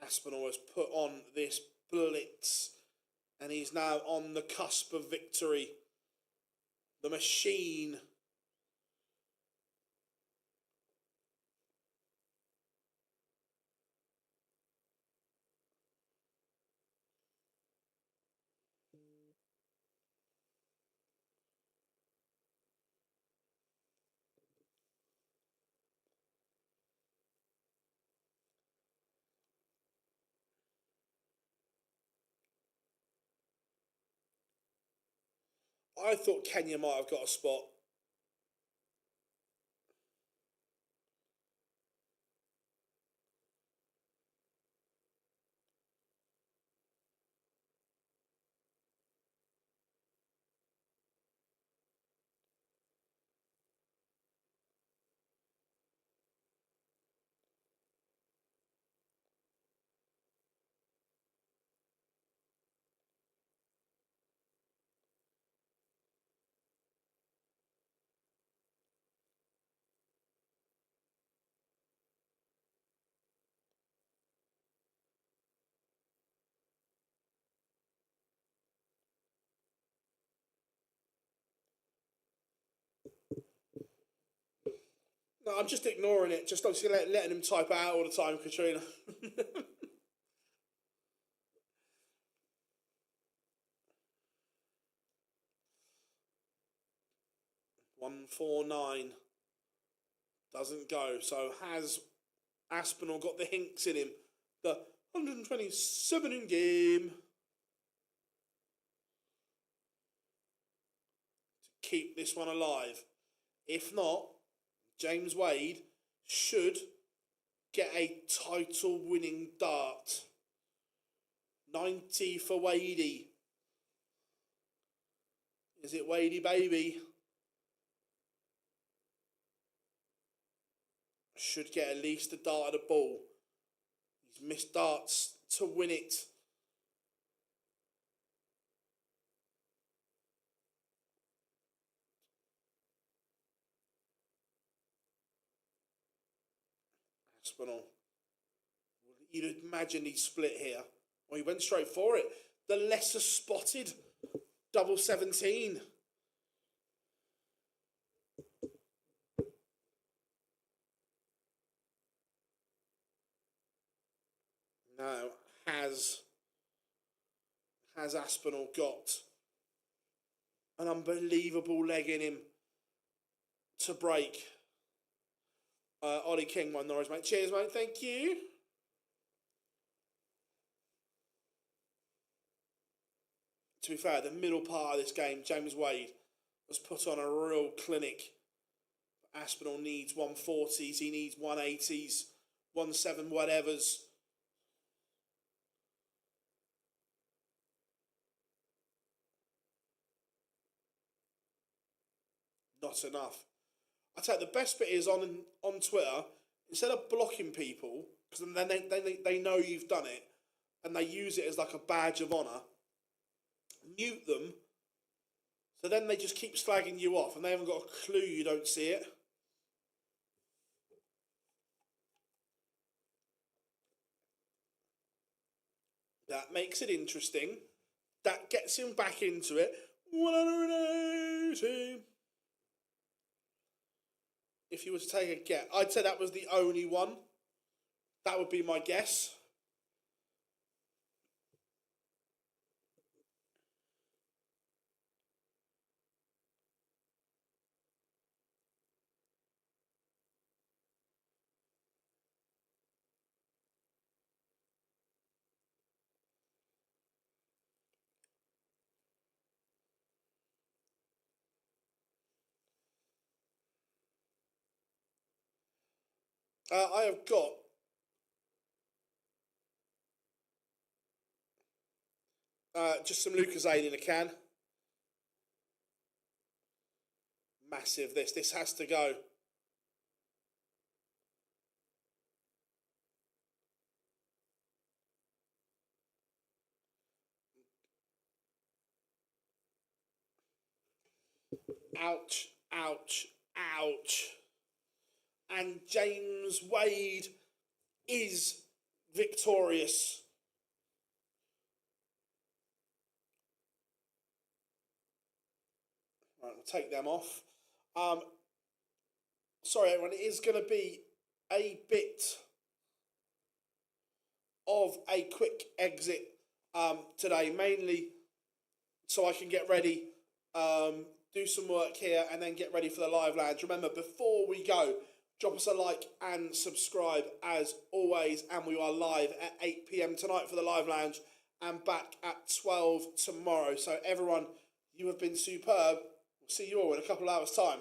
Speaker 1: Aspinall has put on this blitz and he's now on the cusp of victory. The machine. I thought Kenya might have got a spot. No, I'm just ignoring it. Just obviously letting him type out all the time, Katrina. 149 doesn't go. So has Aspinall got the hinks in him? The 127 in game to keep this one alive. If not, James Wade should get a title-winning dart. 90 for Wadey. Is it Wadey, baby? Should get at least a dart at the ball. He's missed darts to win it. Aspinall. You'd imagine he'd split here. Well, he went straight for it. The lesser spotted double 17. Now, has Aspinall got an unbelievable leg in him to break? Ollie King, my Norris, mate. Cheers, mate. Thank you. To be fair, the middle part of this game, James Wade has put on a real clinic. Aspinall needs 140s, he needs 180s, 17 whatevers. not enough. I tell you, the best bit is on Twitter, instead of blocking people, because then they know you've done it, and they use it as like a badge of honour, mute them, so then they just keep slagging you off, and they haven't got a clue you don't see it. That makes it interesting. That gets him back into it. 180. If you were to take a guess, I'd say that was the only one. That would be my guess. I have got just some Lucozade in a can. Massive, this. This has to go. Ouch, ouch, ouch. And James Wade is victorious. Right, we'll take them off. Sorry everyone, it is going to be a bit of a quick exit today, mainly so I can get ready, do some work here, and then get ready for the live lounge. Remember, before we go, drop us a like and subscribe as always, and we are live at 8 PM tonight for the live lounge and back at 12 tomorrow. So everyone, you have been superb. We'll see you all in a couple of hours' time.